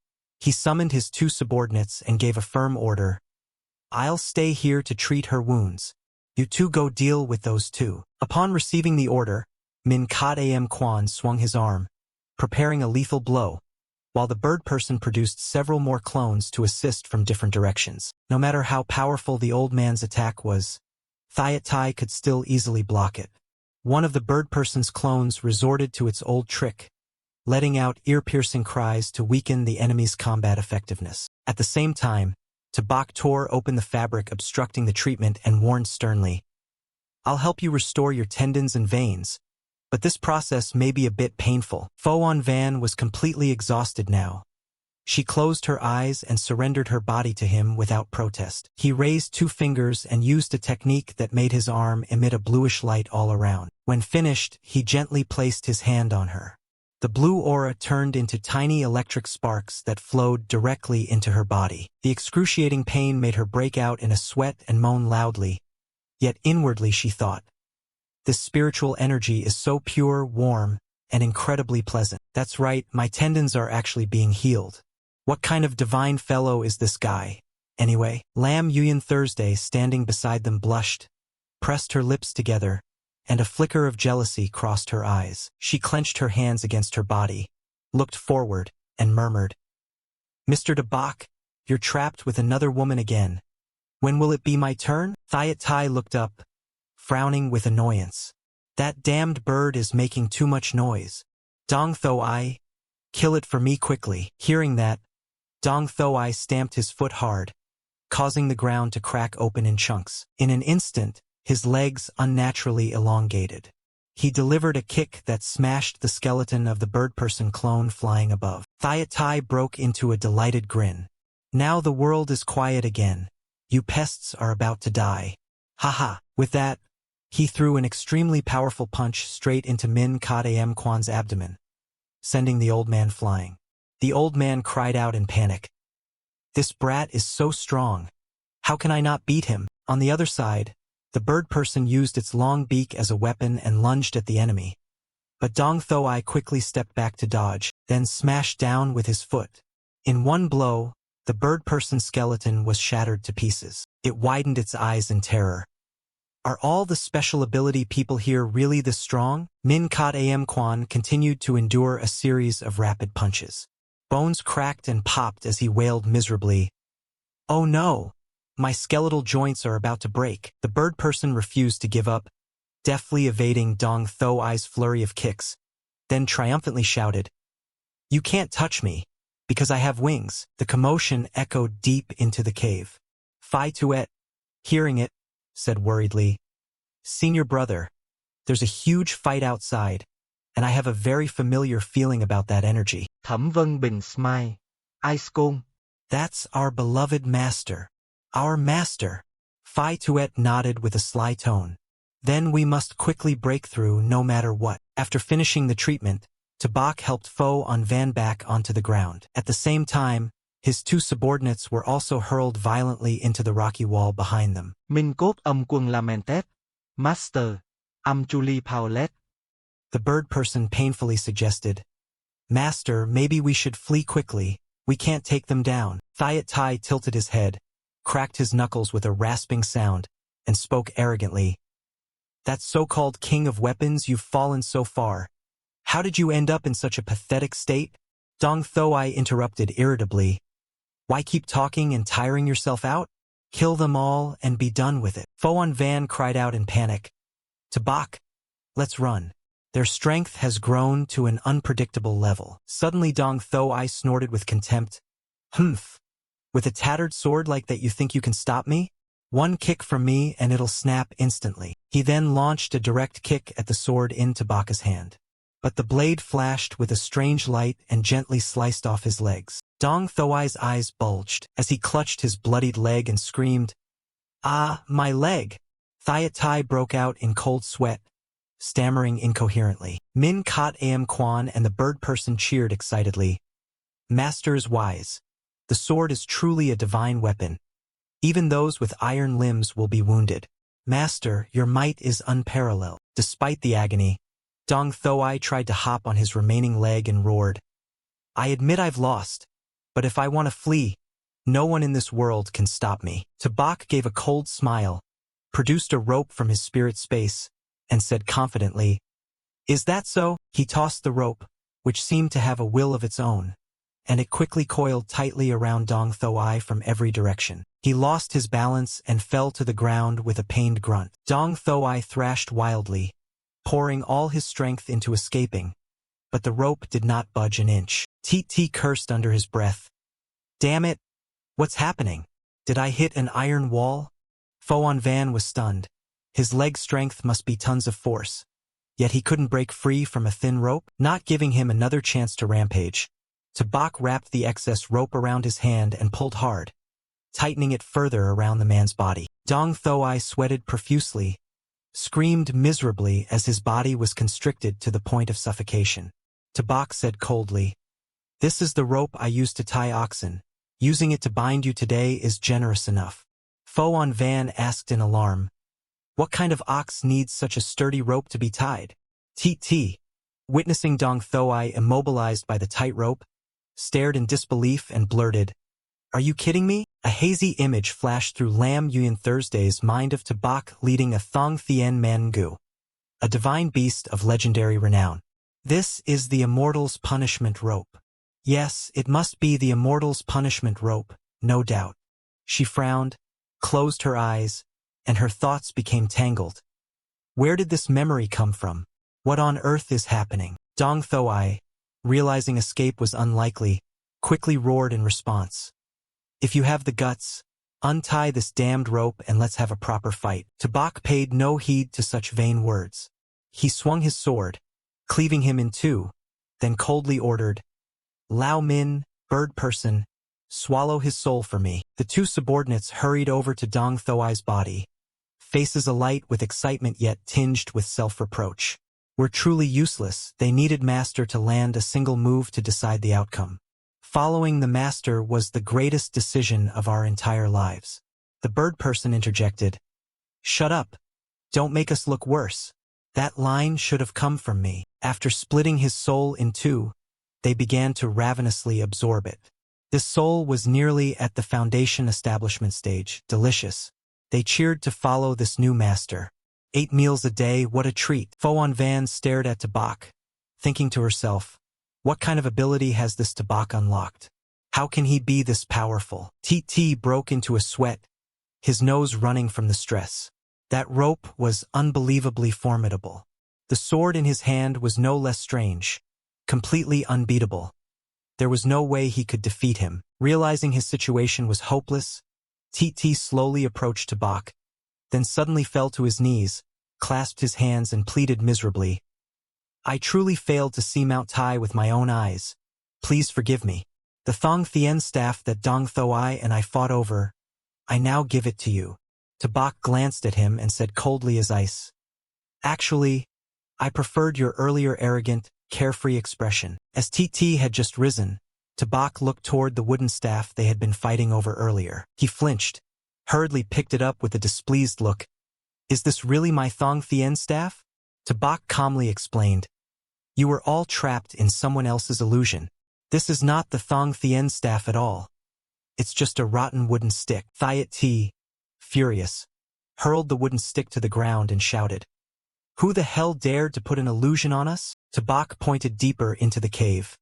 he summoned his two subordinates and gave a firm order. I'll stay here to treat her wounds. You two go deal with those two. Upon receiving the order, Min Kat Am Kwan swung his arm, preparing a lethal blow, while the bird person produced several more clones to assist from different directions. No matter how powerful the old man's attack was, Thiat Tai could still easily block it. One of the bird person's clones resorted to its old trick, letting out ear-piercing cries to weaken the enemy's combat effectiveness. At the same time, Tabak tore open the fabric obstructing the treatment and warned sternly, "I'll help you restore your tendons and veins, but this process may be a bit painful." Foan Van was completely exhausted now. She closed her eyes and surrendered her body to him without protest. He raised 2 fingers and used a technique that made his arm emit a bluish light all around. When finished, he gently placed his hand on her. The blue aura turned into tiny electric sparks that flowed directly into her body. The excruciating pain made her break out in a sweat and moan loudly, yet inwardly she thought, "This spiritual energy is so pure, warm, and incredibly pleasant. That's right, my tendons are actually being healed. What kind of divine fellow is this guy, anyway?" Lam Yuyan Thursday, standing beside them, blushed, pressed her lips together, and a flicker of jealousy crossed her eyes. She clenched her hands against her body, looked forward, and murmured, "Mr. Tabak, you're trapped with another woman again. When will it be my turn?" Thiat Tai looked up, frowning with annoyance. "That damned bird is making too much noise. Dong Tho Ai, kill it for me quickly." Hearing that, Dong Tho Ai stamped his foot hard, causing the ground to crack open in chunks. In an instant, his legs unnaturally elongated. He delivered a kick that smashed the skeleton of the bird person clone flying above. Thiat Tai broke into a delighted grin. "Now the world is quiet again. You pests are about to die. Haha." With that, he threw an extremely powerful punch straight into Min Kat Am Kwan's abdomen, sending the old man flying. The old man cried out in panic. "This brat is so strong. How can I not beat him?" On the other side, the bird person used its long beak as a weapon and lunged at the enemy. But Dong Tho Ai quickly stepped back to dodge, then smashed down with his foot. In one blow, the bird person's skeleton was shattered to pieces. It widened its eyes in terror. Are all the special ability people here really this strong? Min Kat Am Kwan continued to endure a series of rapid punches. Bones cracked and popped as he wailed miserably, "Oh no! My skeletal joints are about to break." The bird person refused to give up, deftly evading Dong Tho Ai's flurry of kicks, then triumphantly shouted, "You can't touch me, because I have wings." The commotion echoed deep into the cave. Phi Tuet, hearing it, said worriedly, "Senior brother, there's a huge fight outside, and I have a very familiar feeling about that energy." Thẩm Vân Bình smiled. Ice Cone. "That's our beloved master. Our master." Phi Tuet nodded with a sly tone. "Then we must quickly break through no matter what." After finishing the treatment, Tabak helped Foan Van back onto the ground. At the same time, his 2 subordinates were also hurled violently into the rocky wall behind them. Minh cốt âm quân lamented. Master. Chuli Paulet. The bird person painfully suggested, "Master, maybe we should flee quickly. We can't take them down." Thiat Tai tilted his head, cracked his knuckles with a rasping sound, and spoke arrogantly, "That so-called king of weapons, you've fallen so far. How did you end up in such a pathetic state?" Dong Tho Ai interrupted irritably, "Why keep talking and tiring yourself out? Kill them all and be done with it." Foan Van cried out in panic, "Tabak, let's run." Their strength has grown to an unpredictable level. Suddenly Dong Tho Ai snorted with contempt, "Humph! With a tattered sword like that you think you can stop me? One kick from me and it'll snap instantly." He then launched a direct kick at the sword in Tabaka's hand. But the blade flashed with a strange light and gently sliced off his legs. Dong Tho Ai's eyes bulged as he clutched his bloodied leg and screamed, "Ah, my leg!" Thiat Tai broke out in cold sweat, stammering incoherently. Min Kat Am Kwan and the bird person cheered excitedly. "Master is wise. The sword is truly a divine weapon. Even those with iron limbs will be wounded. Master, your might is unparalleled." Despite the agony, Dong Tho Ai tried to hop on his remaining leg and roared, "I admit I've lost, but if I want to flee, no one in this world can stop me." Tabak gave a cold smile, produced a rope from his spirit space, and said confidently, Is that so? He tossed the rope, which seemed to have a will of its own, and it quickly coiled tightly around Dong Thoi from every direction. He lost his balance and fell to the ground with a pained grunt. Dong Thoi thrashed wildly, pouring all his strength into escaping, but the rope did not budge an inch. TT cursed under his breath. Damn it! What's happening? Did I hit an iron wall? Foan Van was stunned. His leg strength must be tons of force. Yet he couldn't break free from a thin rope, not giving him another chance to rampage. Tabak wrapped the excess rope around his hand and pulled hard, tightening it further around the man's body. Dong Thoi sweated profusely, screamed miserably as his body was constricted to the point of suffocation. Tabak said coldly, "This is the rope I used to tie oxen. Using it to bind you today is generous enough." Foan Van asked in alarm, "What kind of ox needs such a sturdy rope to be tied?" TT, witnessing Dong Thoi immobilized by the tight rope, stared in disbelief and blurted, "Are you kidding me?" A hazy image flashed through Lam Yuan Thursday's mind of Tabak leading a Thong Thien Mangu, a divine beast of legendary renown. This is the Immortal's punishment rope. Yes, it must be the Immortal's punishment rope, no doubt. She frowned, closed her eyes, and her thoughts became tangled. Where did this memory come from? What on earth is happening? Dong Thoi, realizing escape was unlikely, quickly roared in response. "If you have the guts, untie this damned rope and let's have a proper fight." Tabak paid no heed to such vain words. He swung his sword, cleaving him in two, then coldly ordered, "Lao Min, bird person, swallow his soul for me." The two subordinates hurried over to Dong Thoi's body, faces alight with excitement yet tinged with self-reproach. Were truly useless, they needed Master to land a single move to decide the outcome. Following the Master was the greatest decision of our entire lives. The bird person interjected, "Shut up. Don't make us look worse. That line should have come from me." After splitting his soul in two, they began to ravenously absorb it. This soul was nearly at the foundation establishment stage, delicious. They cheered to follow this new master. 8 meals a day, what a treat. Foan Van stared at Tabak, thinking to herself, what kind of ability has this Tabak unlocked? How can he be this powerful? TT broke into a sweat, his nose running from the stress. That rope was unbelievably formidable. The sword in his hand was no less strange, completely unbeatable. There was no way he could defeat him. Realizing his situation was hopeless, TT slowly approached Tabak, then suddenly fell to his knees, clasped his hands and pleaded miserably, "I truly failed to see Mount Tai with my own eyes. Please forgive me. The Thong Thien staff that Dong Thoi and I fought over, I now give it to you." Tabak glanced at him and said coldly as ice, "Actually, I preferred your earlier arrogant, carefree expression." As TT had just risen, Tabak looked toward the wooden staff they had been fighting over earlier. He flinched, hurriedly picked it up with a displeased look. "Is this really my Thong Thien staff?" Tabak calmly explained, "You were all trapped in someone else's illusion. This is not the Thong Thien staff at all. It's just a rotten wooden stick." Thiet T, furious, hurled the wooden stick to the ground and shouted, "Who the hell dared to put an illusion on us?" Tabak pointed deeper into the cave.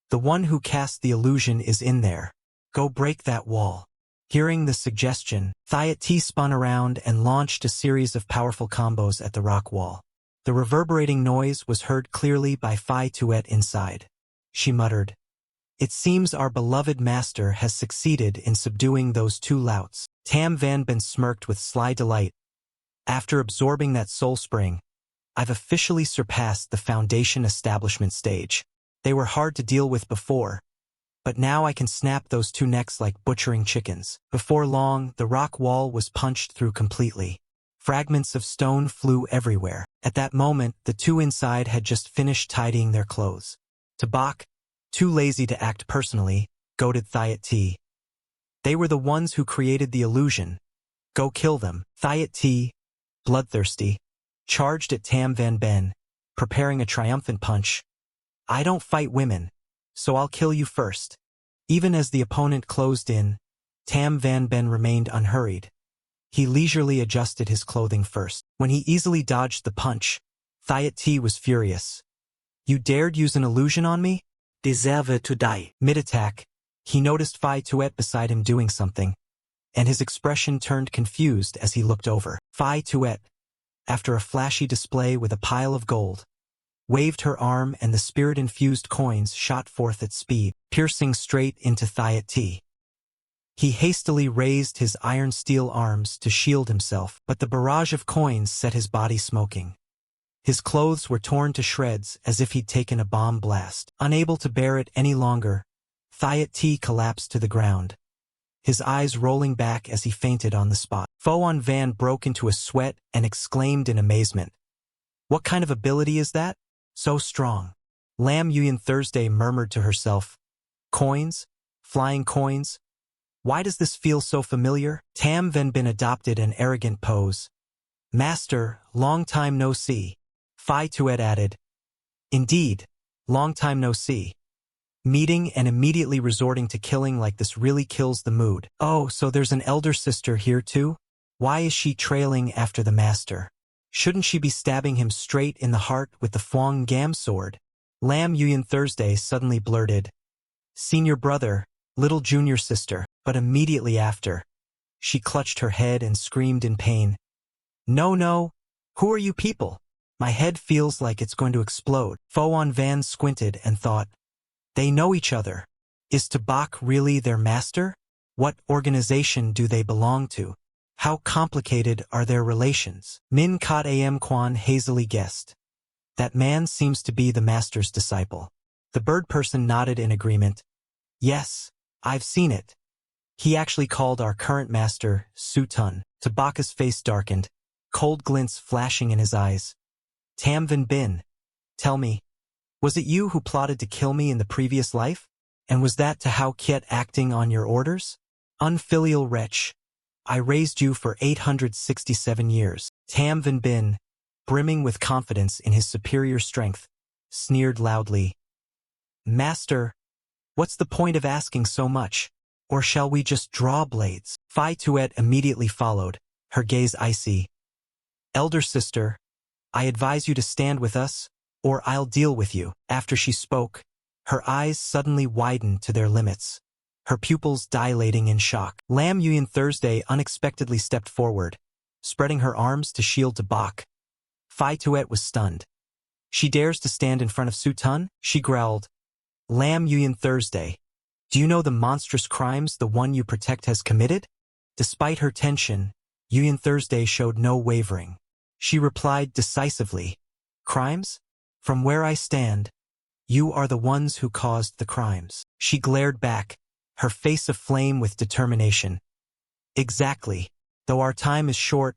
"The one who cast the illusion is in there. Go break that wall." Hearing the suggestion, Thiet T spun around and launched a series of powerful combos at the rock wall. The reverberating noise was heard clearly by Phi Tuet inside. She muttered, "It seems our beloved master has succeeded in subduing those two louts." Tam Van Ben smirked with sly delight. "After absorbing that soul spring, I've officially surpassed the foundation establishment stage. They were hard to deal with before, but now I can snap those two necks like butchering chickens." Before long, the rock wall was punched through completely. Fragments of stone flew everywhere. At that moment, the two inside had just finished tidying their clothes. Tabak, too lazy to act personally, goaded Thiet T. "They were the ones who created the illusion. Go kill them." Thiet T, bloodthirsty, charged at Tam Van Ben, preparing a triumphant punch. "I don't fight women, so I'll kill you first." Even as the opponent closed in, Tam Van Ben remained unhurried. He leisurely adjusted his clothing first. When he easily dodged the punch, Thiat T was furious. You dared use an illusion on me? Deserve to die. Mid-attack, he noticed Phi Tuet beside him doing something, and his expression turned confused as he looked over. Phi Tuet, after a flashy display with a pile of gold, waved her arm and the spirit-infused coins shot forth at speed, piercing straight into Thiat T. He hastily raised his iron-steel arms to shield himself, but the barrage of coins set his body smoking. His clothes were torn to shreds as if he'd taken a bomb blast. Unable to bear it any longer, Thiat T collapsed to the ground, his eyes rolling back as he fainted on the spot. Foan Van broke into a sweat and exclaimed in amazement. What kind of ability is that? So strong. Lam Yuyan Thursday murmured to herself. Coins? Flying coins? Why does this feel so familiar? Tam Van Bin adopted an arrogant pose. Master, long time no see. Phi Tuet added. Indeed, long time no see. Meeting and immediately resorting to killing like this really kills the mood. Oh, so there's an elder sister here too? Why is she trailing after the master? Shouldn't she be stabbing him straight in the heart with the Fuang Gam sword? Lam Yuyan Thursday suddenly blurted. Senior brother, little junior sister, but immediately after, she clutched her head and screamed in pain. No, who are you people? My head feels like it's going to explode. Foan Van squinted and thought, they know each other. Is Tabak really their master? What organization do they belong to? How complicated are their relations? Min Kot Am Quan hazily guessed. That man seems to be the master's disciple. The bird person nodded in agreement. Yes, I've seen it. He actually called our current master Su Tun. Tabaka's face darkened, cold glints flashing in his eyes. Tam Van Bin, tell me, was it you who plotted to kill me in the previous life? And was that to Hao Kiet acting on your orders? Unfilial wretch, I raised you for 867 years. Tam Van Bin, brimming with confidence in his superior strength, sneered loudly. Master, what's the point of asking so much? Or shall we just draw blades? Phi Tuet immediately followed, her gaze icy. Elder sister, I advise you to stand with us, or I'll deal with you. After she spoke, her eyes suddenly widened to their limits, her pupils dilating in shock. Lam Yuyan Thursday unexpectedly stepped forward, spreading her arms to shield Tabak. Phi Tuet was stunned. She dares to stand in front of Su Tun? She growled. Lam Yuyan Thursday, do you know the monstrous crimes the one you protect has committed? Despite her tension, Yuyan Thursday showed no wavering. She replied decisively, crimes? From where I stand, you are the ones who caused the crimes. She glared back, her face aflame with determination. Exactly. Though our time is short,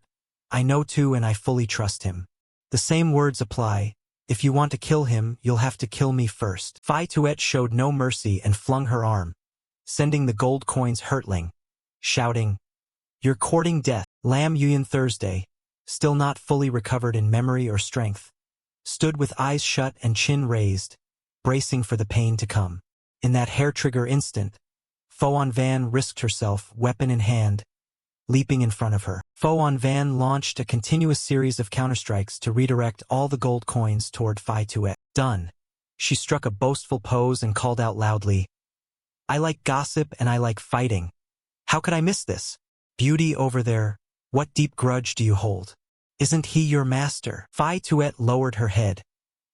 I know too and I fully trust him. The same words apply. If you want to kill him, you'll have to kill me first. Phi Tuet showed no mercy and flung her arm, sending the gold coins hurtling, shouting, You're courting death. Lam Yuyan Thursday, still not fully recovered in memory or strength, stood with eyes shut and chin raised, bracing for the pain to come. In that hair-trigger instant, Foan Van risked herself, weapon in hand, leaping in front of her. Foan Van launched a continuous series of counterstrikes to redirect all the gold coins toward Phi Tuet. Done. She struck a boastful pose and called out loudly, I like gossip and I like fighting. How could I miss this? Beauty over there, what deep grudge do you hold? Isn't he your master? Phi Tuet lowered her head,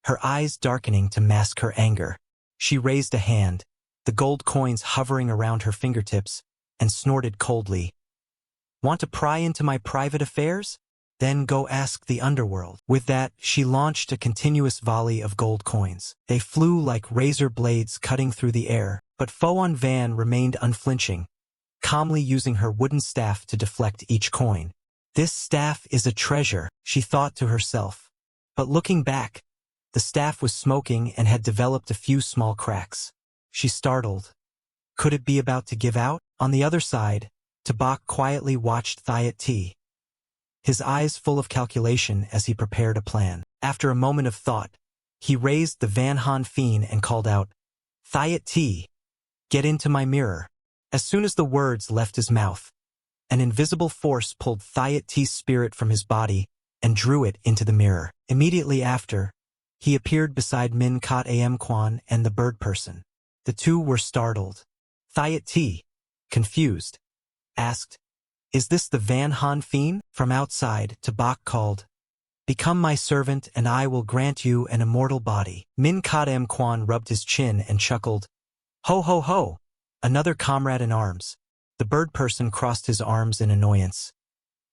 her eyes darkening to mask her anger. She raised a hand, the gold coins hovering around her fingertips, and snorted coldly. Want to pry into my private affairs? Then go ask the underworld. With that, she launched a continuous volley of gold coins. They flew like razor blades cutting through the air, but Foan Van remained unflinching, calmly using her wooden staff to deflect each coin. This staff is a treasure, she thought to herself. But looking back, the staff was smoking and had developed a few small cracks. She startled. Could it be about to give out? On the other side, Tabak quietly watched Thiat T, his eyes full of calculation as he prepared a plan. After a moment of thought, he raised the Van Han Fien and called out, Thiat T, get into my mirror. As soon as the words left his mouth, an invisible force pulled Thiat T's spirit from his body and drew it into the mirror. Immediately after, he appeared beside Min Kot Am Kwan and the bird person. The two were startled. Thiet T, confused, asked, "Is this the Van Han Fiend?" From outside, Tabak called, "Become my servant and I will grant you an immortal body." Min Kot Am Kwan rubbed his chin and chuckled. "Ho ho ho! Another comrade in arms." The bird person crossed his arms in annoyance.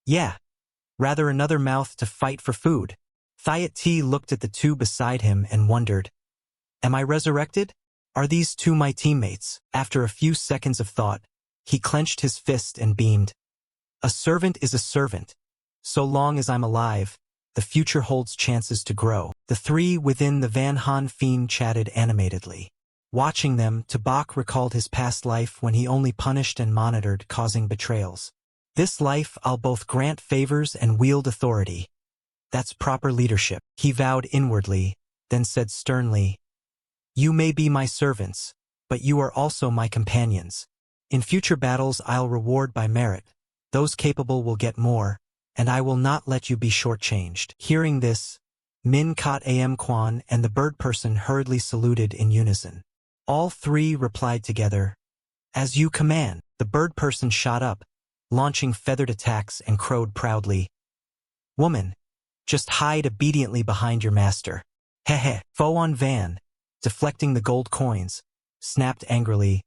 "Yeah, rather another mouth to fight for food." Thiet T looked at the two beside him and wondered, "Am I resurrected? Are these two my teammates?" After a few seconds of thought, he clenched his fist and beamed. "A servant is a servant. So long as I'm alive, the future holds chances to grow." The three within the Van Han Fiend chatted animatedly. Watching them, Tabak recalled his past life when he only punished and monitored, causing betrayals. "This life I'll both grant favors and wield authority. That's proper leadership," he vowed inwardly, then said sternly, "You may be my servants, but you are also my companions. In future battles I'll reward by merit. Those capable will get more, and I will not let you be shortchanged." Hearing this, Min Kot Am Kwan and the bird person hurriedly saluted in unison. All three replied together, "As you command." The bird person shot up, launching feathered attacks, and crowed proudly, "Woman, just hide obediently behind your master." "Heh. Foan Van," deflecting the gold coins, snapped angrily,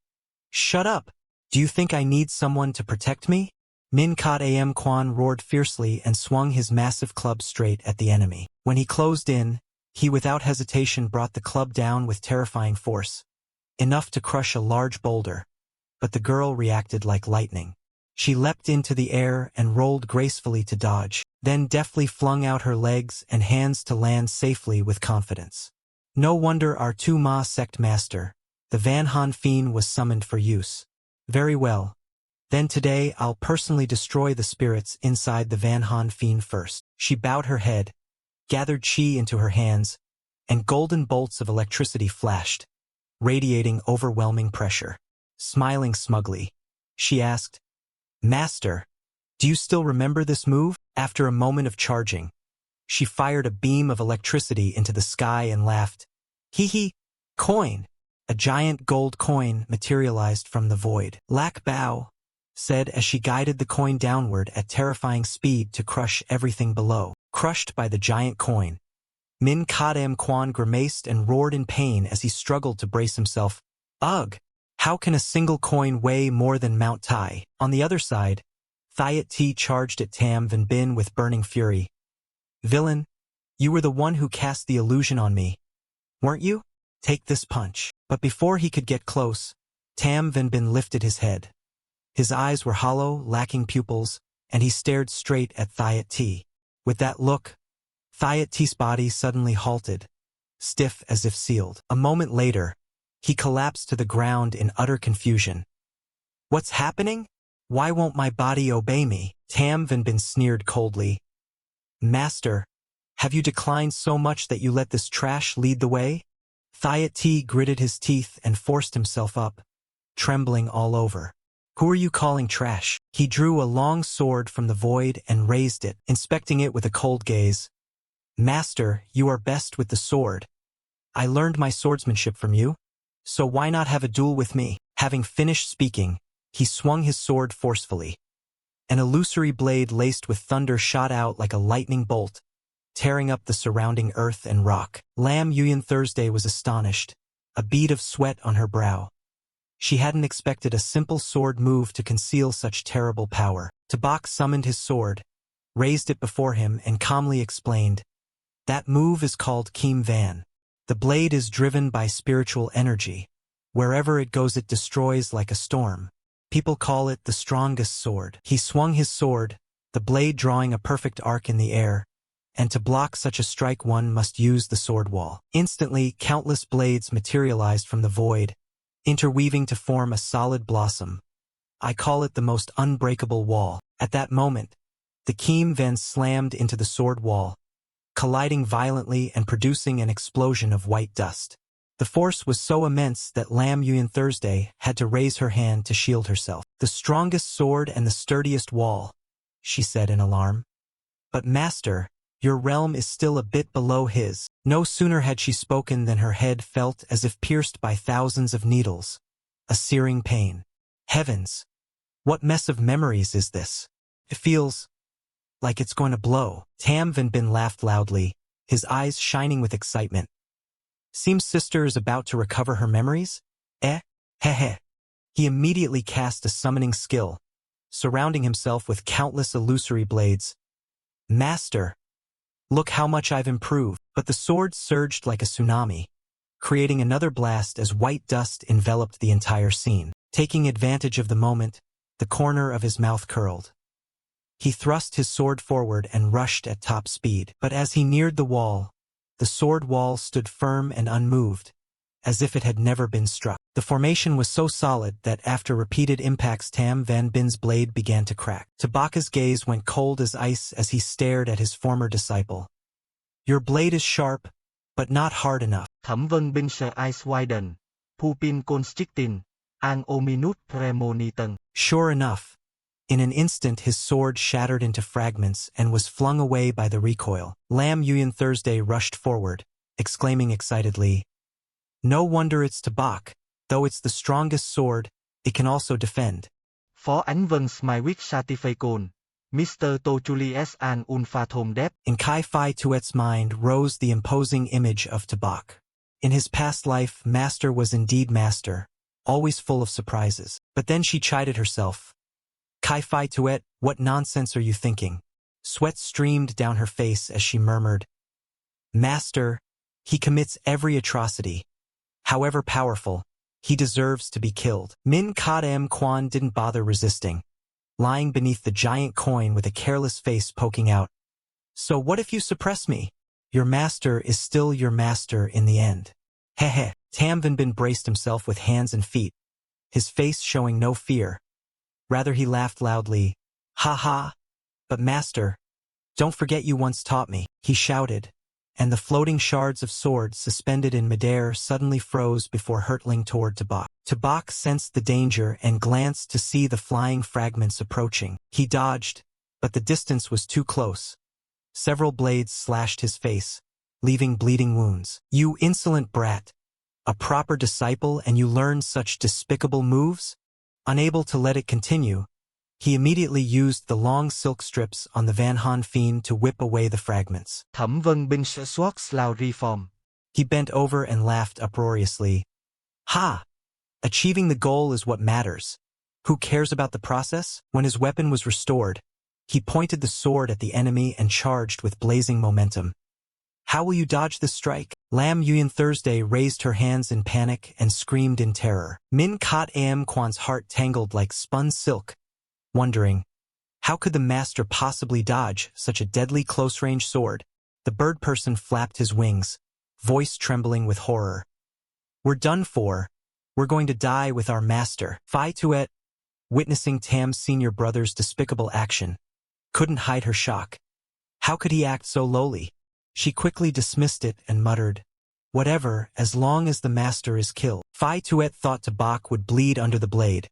"Shut up! Do you think I need someone to protect me?" Min Kot Am Kwan roared fiercely and swung his massive club straight at the enemy. When he closed in, he without hesitation brought the club down with terrifying force, enough to crush a large boulder. But the girl reacted like lightning. She leapt into the air and rolled gracefully to dodge, then deftly flung out her legs and hands to land safely with confidence. No wonder our Tu-Ma sect master, the Van Han Fiend, was summoned for use. Very well. Then today I'll personally destroy the spirits inside the Van Han Fiend first. She bowed her head, gathered chi into her hands, and golden bolts of electricity flashed, radiating overwhelming pressure. Smiling smugly, she asked, "Master, do you still remember this move?" After a moment of charging, she fired a beam of electricity into the sky and laughed. "Hee hee, coin!" A giant gold coin materialized from the void. "Lack Bao," said as she guided the coin downward at terrifying speed to crush everything below. Crushed by the giant coin, Min Kot Am Kwan grimaced and roared in pain as he struggled to brace himself. Ugh! How can a single coin weigh more than Mount Tai? On the other side, Thiet T charged at Tam Van Bin with burning fury. "Villain, you were the one who cast the illusion on me, weren't you? Take this punch." But before he could get close, Tam Van Bin lifted his head. His eyes were hollow, lacking pupils, and he stared straight at Thiet T. With that look, Thiet T's body suddenly halted, stiff as if sealed. A moment later, he collapsed to the ground in utter confusion. "What's happening? Why won't my body obey me?" Tam Van Bin sneered coldly. "Master, have you declined so much that you let this trash lead the way?" Thiet T gritted his teeth and forced himself up, trembling all over. "Who are you calling trash?" He drew a long sword from the void and raised it, inspecting it with a cold gaze. "Master, you are best with the sword. I learned my swordsmanship from you, so why not have a duel with me?" Having finished speaking, he swung his sword forcefully. An illusory blade laced with thunder shot out like a lightning bolt, tearing up the surrounding earth and rock. Lam Yuyan Thursday was astonished, a bead of sweat on her brow. She hadn't expected a simple sword move to conceal such terrible power. Tabak summoned his sword, raised it before him, and calmly explained, "That move is called Kim Van. The blade is driven by spiritual energy. Wherever it goes it destroys like a storm. People call it the strongest sword." He swung his sword, the blade drawing a perfect arc in the air, and to block such a strike one must use the sword wall. Instantly, countless blades materialized from the void, interweaving to form a solid blossom. "I call it the most unbreakable wall." At that moment, the Kim Van slammed into the sword wall, colliding violently and producing an explosion of white dust. The force was so immense that Lam Yuyan Thursday had to raise her hand to shield herself. "The strongest sword and the sturdiest wall," she said in alarm. "But master, Your realm is still a bit below his. No sooner had she spoken than her head felt as if pierced by thousands of needles. A searing pain. Heavens! What mess of memories is this? It feels like it's going to blow. Tam Van Bin laughed loudly, his eyes shining with excitement. Seems sister is about to recover her memories? Heh. He immediately cast a summoning skill, surrounding himself with countless illusory blades. Master! Look how much I've improved. But the sword surged like a tsunami, creating another blast as white dust enveloped the entire scene. Taking advantage of the moment, the corner of his mouth curled. He thrust his sword forward and rushed at top speed. But as he neared the wall, the sword wall stood firm and unmoved, as if it had never been struck. The formation was so solid that after repeated impacts Tam Van Bin's blade began to crack. Tabaka's gaze went cold as ice as he stared at his former disciple. Your blade is sharp, but not hard enough. Thẩm Vân Bin Sir Eyes Widen, Pupin Constricting, Ang Ominut Premonitan. Sure enough, in an instant his sword shattered into fragments and was flung away by the recoil. Lam Yuyan Thursday rushed forward, exclaiming excitedly, no wonder it's Tabak. Though it's the strongest sword, it can also defend. For Ánh Vân Smywick Satifacon, Mr. To Julius and Unfathom Dep. In Kai Fai Tuet's mind rose the imposing image of Tabak. In his past life, Master was indeed Master, always full of surprises. But then she chided herself. Kai Fai Tuet, what nonsense are you thinking? Sweat streamed down her face as she murmured, Master, he commits every atrocity. However powerful, he deserves to be killed. Min Kad M. Kwan didn't bother resisting, lying beneath the giant coin with a careless face poking out. So what if you suppress me? Your master is still your master in the end. Heh. Tam Van Bin braced himself with hands and feet, his face showing no fear. Rather he laughed loudly. Ha ha! But master, don't forget you once taught me, he shouted, and the floating shards of swords suspended in midair suddenly froze before hurtling toward Tabak. Tabak sensed the danger and glanced to see the flying fragments approaching. He dodged, but the distance was too close. Several blades slashed his face, leaving bleeding wounds. You insolent brat! A proper disciple and you learn such despicable moves? Unable to let it continue, he immediately used the long silk strips on the Van Han fiend to whip away the fragments. Thẩm Vân Bin Sir Swax Lao Reform. He bent over and laughed uproariously. Ha! Achieving the goal is what matters. Who cares about the process? When his weapon was restored, he pointed the sword at the enemy and charged with blazing momentum. How will you dodge this strike? Lam Yuyan Thursday raised her hands in panic and screamed in terror. Min Kot Am Kwan's heart tangled like spun silk, wondering, how could the master possibly dodge such a deadly close-range sword? The bird person flapped his wings, voice trembling with horror. We're done for. We're going to die with our master. Phi Tuet, witnessing Tam's senior brother's despicable action, couldn't hide her shock. How could he act so lowly? She quickly dismissed it and muttered, whatever, as long as the master is killed. Phi Tuet thought Tabak would bleed under the blade,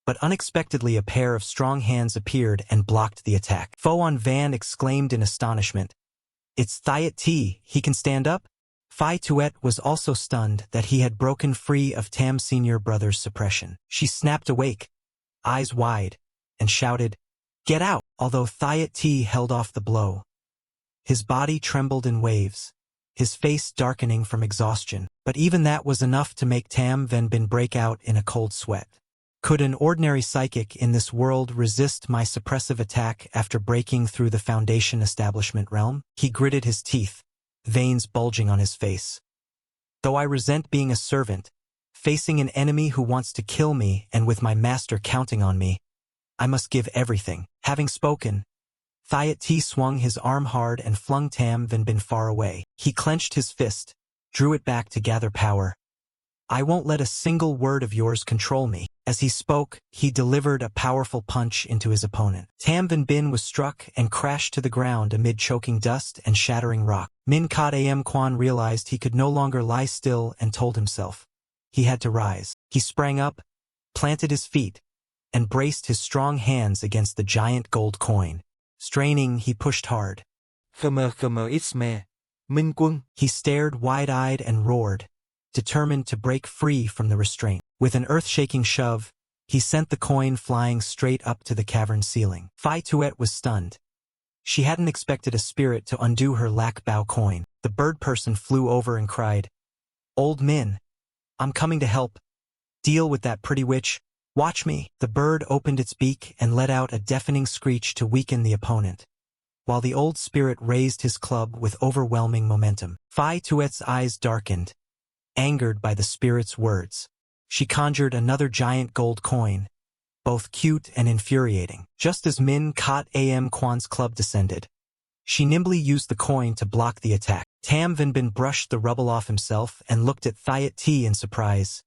but unexpectedly a pair of strong hands appeared and blocked the attack. Foan Van exclaimed in astonishment. It's Thiet T, he can stand up? Phi Tuet was also stunned that he had broken free of Tam's senior brother's suppression. She snapped awake, eyes wide, and shouted, get out! Although Thiet T held off the blow, his body trembled in waves, his face darkening from exhaustion. But even that was enough to make Tam Van Bin break out in a cold sweat. Could an ordinary psychic in this world resist my suppressive attack after breaking through the Foundation establishment realm? He gritted his teeth, veins bulging on his face. Though I resent being a servant, facing an enemy who wants to kill me and with my master counting on me, I must give everything. Having spoken, Thiet T swung his arm hard and flung Tam Van Bin far away. He clenched his fist, drew it back to gather power. I won't let a single word of yours control me. As he spoke, he delivered a powerful punch into his opponent. Tam Van Bin was struck and crashed to the ground amid choking dust and shattering rock. Min Kot Am Kwan realized he could no longer lie still and told himself he had to rise. He sprang up, planted his feet, and braced his strong hands against the giant gold coin. Straining, he pushed hard. Isme. Minh Quân. He stared wide-eyed and roared, determined to break free from the restraint. With an earth-shaking shove, he sent the coin flying straight up to the cavern ceiling. Phi Tuet was stunned. She hadn't expected a spirit to undo her lac bao coin. The bird person flew over and cried, "Old Min, I'm coming to help. Deal with that pretty witch. Watch me." The bird opened its beak and let out a deafening screech to weaken the opponent, while the old spirit raised his club with overwhelming momentum. Phi Tuet's eyes darkened, angered by the spirit's words. She conjured another giant gold coin, both cute and infuriating. Just as Min caught Am Kwan's club descended, she nimbly used the coin to block the attack. Tam Van Bin brushed the rubble off himself and looked at Thiet T in surprise.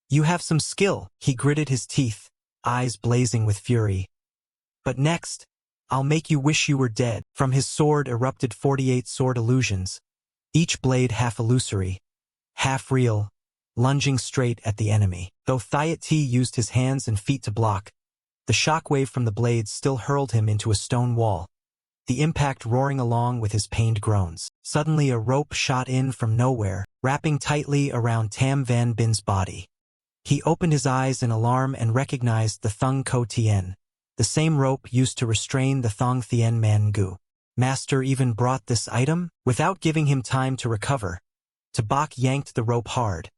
"You have some skill," he gritted his teeth, eyes blazing with fury. "But next, I'll make you wish you were dead." From his sword erupted 48 sword illusions, each blade half illusory, half real, lunging straight at the enemy. Though Thiet T used his hands and feet to block, the shockwave from the blades still hurled him into a stone wall, the impact roaring along with his pained groans. Suddenly a rope shot in from nowhere, wrapping tightly around Tam Van Bin's body. He opened his eyes in alarm and recognized the Thung Ko Tien, the same rope used to restrain the Thong Thien Man Gu. Master even brought this item? Without giving him time to recover, Tabak yanked the rope hard,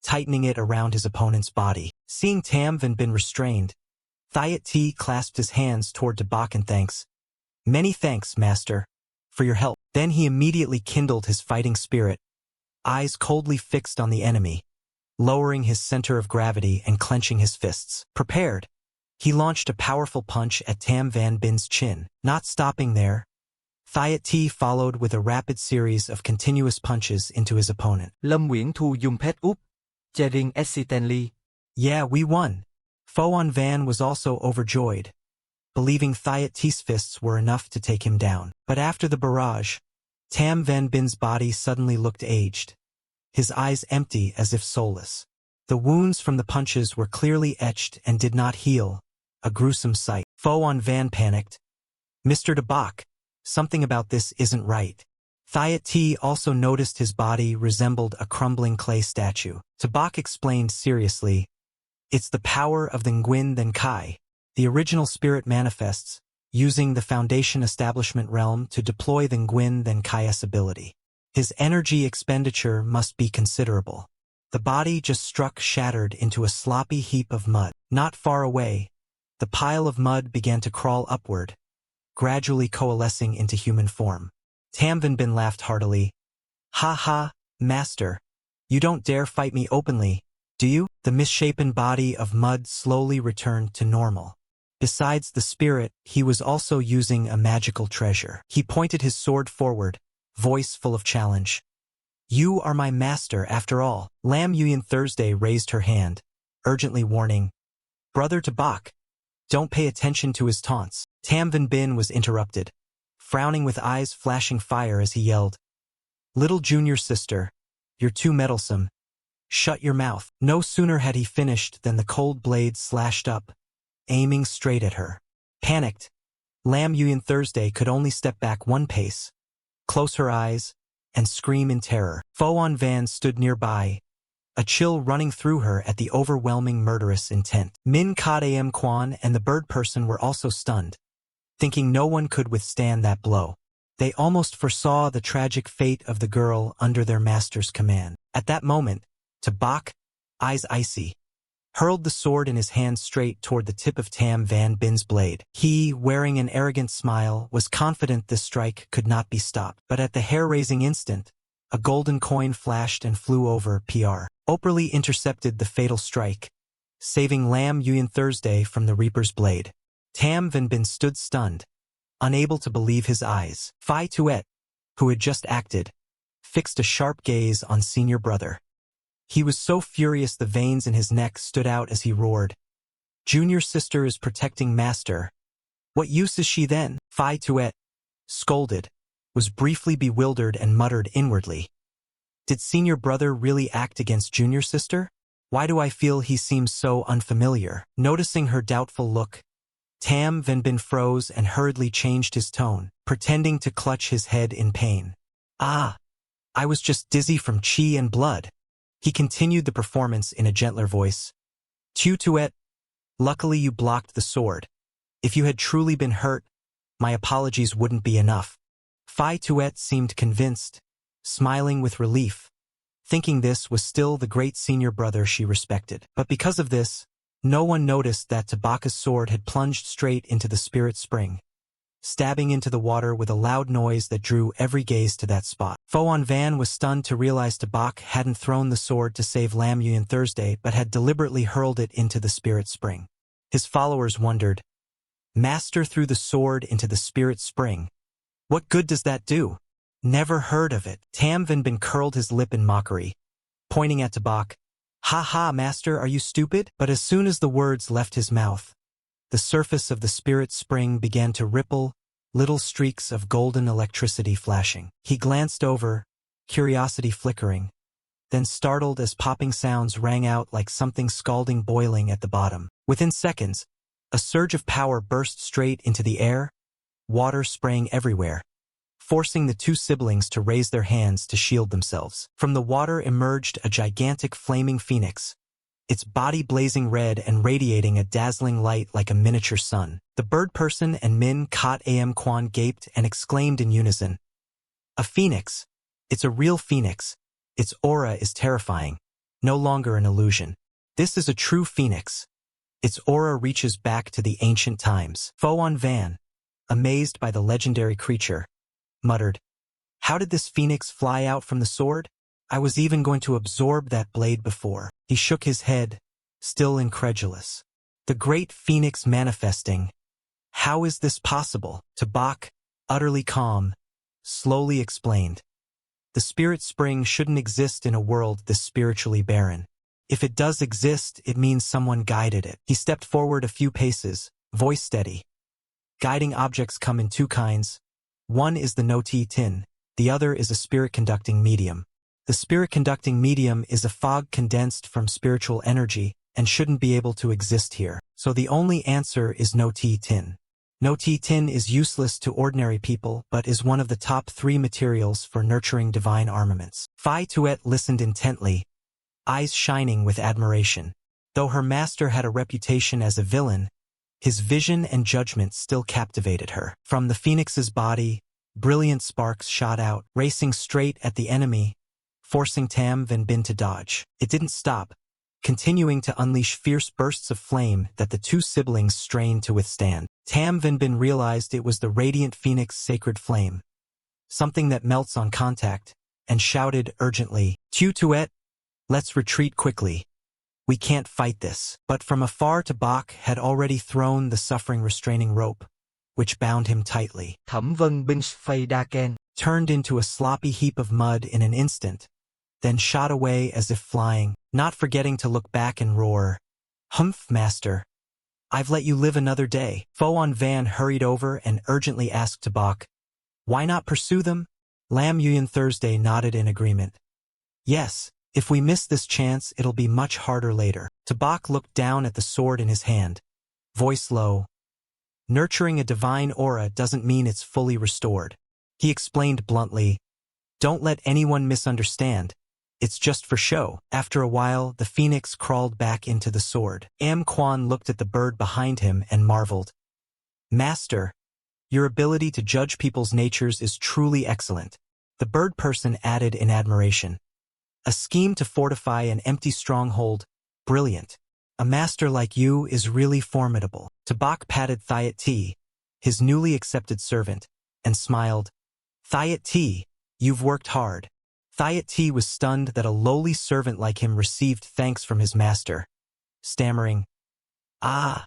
tightening it around his opponent's body. Seeing Tam Van Bin restrained, Thiet T clasped his hands toward Tabak in thanks. "Many thanks, Master, for your help." Then he immediately kindled his fighting spirit, eyes coldly fixed on the enemy, lowering his center of gravity and clenching his fists. Prepared, he launched a powerful punch at Tam Van Bin's chin. Not stopping there, Thiet T followed with a rapid series of continuous punches into his opponent. Lâm Nguyễn Thu dùng pet up. Chering accidentally. "Yeah, we won." Phoan Van was also overjoyed, believing Thiet T's fists were enough to take him down. But after the barrage, Tam Van Bin's body suddenly looked aged, his eyes empty as if soulless. The wounds from the punches were clearly etched and did not heal, a gruesome sight. Phoan Van panicked. "Mr. Tabak, something about this isn't right." Thiet T also noticed his body resembled a crumbling clay statue. Tabak explained seriously, "It's the power of the Nguyen Then Kai. The original spirit manifests, using the Foundation Establishment realm to deploy the Nguyen Then Kai's ability. His energy expenditure must be considerable." The body just struck shattered into a sloppy heap of mud. Not far away, the pile of mud began to crawl upward, gradually coalescing into human form. Tam Van Bin laughed heartily. "Ha ha, Master. You don't dare fight me openly, do you?" The misshapen body of mud slowly returned to normal. Besides the spirit, he was also using a magical treasure. He pointed his sword forward, voice full of challenge. "You are my master after all." Lam Yuyan Thursday raised her hand, urgently warning, "Brother Tabak, don't pay attention to his taunts." Tam Van Bin was interrupted, frowning with eyes flashing fire as he yelled, "Little junior sister, you're too meddlesome. Shut your mouth." No sooner had he finished than the cold blade slashed up, aiming straight at her. Panicked, Lam Yuyan Thursday could only step back one pace, close her eyes, and scream in terror. Phoan Van stood nearby, a chill running through her at the overwhelming murderous intent. Min Kad Am Kwan and the bird person were also stunned, thinking no one could withstand that blow. They almost foresaw the tragic fate of the girl under their master's command. At that moment, Tabak, eyes icy, hurled the sword in his hand straight toward the tip of Tam Van Bin's blade. He, wearing an arrogant smile, was confident this strike could not be stopped. But at the hair-raising instant, a golden coin flashed and flew over PR. Operly intercepted the fatal strike, saving Lam Yuyan Thursday from the Reaper's blade. Tam Van Bin stood stunned, unable to believe his eyes. Phi Tuet, who had just acted, fixed a sharp gaze on senior brother. He was so furious the veins in his neck stood out as he roared, "Junior sister is protecting master. What use is she then?" Phi Tuet, scolded, was briefly bewildered and muttered inwardly, "Did senior brother really act against junior sister? Why do I feel he seems so unfamiliar?" Noticing her doubtful look, Tam Van Bin froze and hurriedly changed his tone, pretending to clutch his head in pain. Ah, I was just dizzy from chi and blood. He continued the performance in a gentler voice. Tu Tuet, luckily you blocked the sword. If you had truly been hurt, my apologies wouldn't be enough. Phi Tuet seemed convinced, smiling with relief, thinking this was still the great senior brother she respected. But because of this, no one noticed that Tabaka's sword had plunged straight into the spirit spring, stabbing into the water with a loud noise that drew every gaze to that spot. Foan Van was stunned to realize Tabak hadn't thrown the sword to save Lam Yun Thursday but had deliberately hurled it into the spirit spring. His followers wondered, Master threw the sword into the spirit spring. What good does that do? Never heard of it. Tam Van Bin curled his lip in mockery, pointing at Tabak. Ha ha, Master, are you stupid? But as soon as the words left his mouth, the surface of the spirit spring began to ripple, little streaks of golden electricity flashing. He glanced over, curiosity flickering, then startled as popping sounds rang out like something scalding boiling at the bottom. Within seconds, a surge of power burst straight into the air, water spraying everywhere, forcing the two siblings to raise their hands to shield themselves. From the water emerged a gigantic flaming phoenix, its body blazing red and radiating a dazzling light like a miniature sun. The bird person and Min Kot Am Kwan gaped and exclaimed in unison, A phoenix! It's a real phoenix. Its aura is terrifying, no longer an illusion. This is a true phoenix. Its aura reaches back to the ancient times. Foan Van, amazed by the legendary creature, muttered, How did this phoenix fly out from the sword? I was even going to absorb that blade before. He shook his head, still incredulous. The great phoenix manifesting. How is this possible? Tabak, utterly calm, slowly explained. The spirit spring shouldn't exist in a world this spiritually barren. If it does exist, it means someone guided it. He stepped forward a few paces, voice steady. Guiding objects come in two kinds. One is the no-ti tin, the other is a spirit-conducting medium. The spirit-conducting medium is a fog condensed from spiritual energy and shouldn't be able to exist here. So the only answer is no-ti tin. No-ti tin is useless to ordinary people but is one of the top 3 materials for nurturing divine armaments. Phi Tuet listened intently, eyes shining with admiration. Though her master had a reputation as a villain, his vision and judgment still captivated her. From the phoenix's body, brilliant sparks shot out, racing straight at the enemy, forcing Tam Van Bin to dodge. It didn't stop, continuing to unleash fierce bursts of flame that the two siblings strained to withstand. Tam Van Bin realized it was the radiant phoenix sacred flame, something that melts on contact, and shouted urgently, Tu Tuet, let's retreat quickly. We can't fight this. But from afar Tabak had already thrown the suffering restraining rope, which bound him tightly. Thẩm Vân Bin's Phay Đa Ken Turned into a sloppy heap of mud in an instant, then shot away as if flying, not forgetting to look back and roar, Humph, Master! I've let you live another day. Foan Van hurried over and urgently asked Tabak, Why not pursue them? Lam Yun Thursday nodded in agreement. Yes, if we miss this chance it'll be much harder later. Tabak looked down at the sword in his hand, voice low. Nurturing a divine aura doesn't mean it's fully restored. He explained bluntly, Don't let anyone misunderstand. It's just for show. After a while, the phoenix crawled back into the sword. Am Kwan looked at the bird behind him and marveled. Master, your ability to judge people's natures is truly excellent. The bird person added in admiration. A scheme to fortify an empty stronghold, brilliant. A master like you is really formidable. Tabak patted Thiet T, his newly accepted servant, and smiled. Thiet T, you've worked hard. Thiet T was stunned that a lowly servant like him received thanks from his master. Stammering, Ah,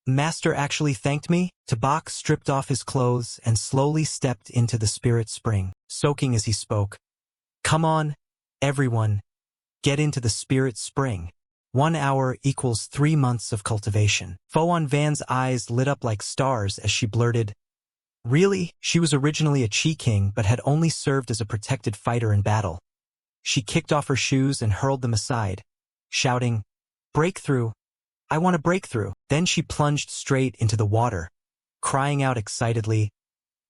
Master actually thanked me? Tabak stripped off his clothes and slowly stepped into the spirit spring, soaking as he spoke. Come on, everyone, get into the spirit spring. 1 hour equals 3 months of cultivation. Foan Van's eyes lit up like stars as she blurted, Really? She was originally a Chi King but had only served as a protected fighter in battle. She kicked off her shoes and hurled them aside, shouting, Breakthrough! I want a breakthrough! Then she plunged straight into the water, crying out excitedly,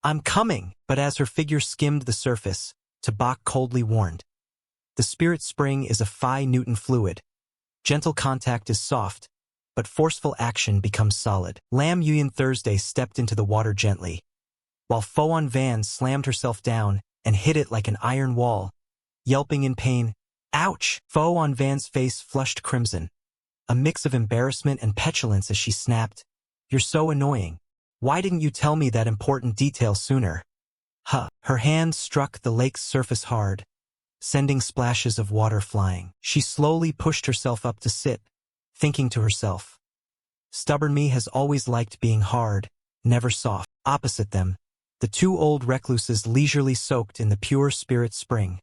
"I'm coming!" But as her figure skimmed the surface, Tabak coldly warned, "The spirit spring is a phi-Newton fluid. Gentle contact is soft, but forceful action becomes solid." Lam Yuyan Thursday stepped into the water gently, while Foan Van slammed herself down and hit it like an iron wall, yelping in pain. "Ouch!" Foan Van's face flushed crimson, a mix of embarrassment and petulance as she snapped, "You're so annoying. Why didn't you tell me that important detail sooner?" Huh. Her hand struck the lake's surface hard, sending splashes of water flying. She slowly pushed herself up to sit, thinking to herself, "Stubborn me has always liked being hard, never soft." Opposite them, the two old recluses leisurely soaked in the pure spirit spring,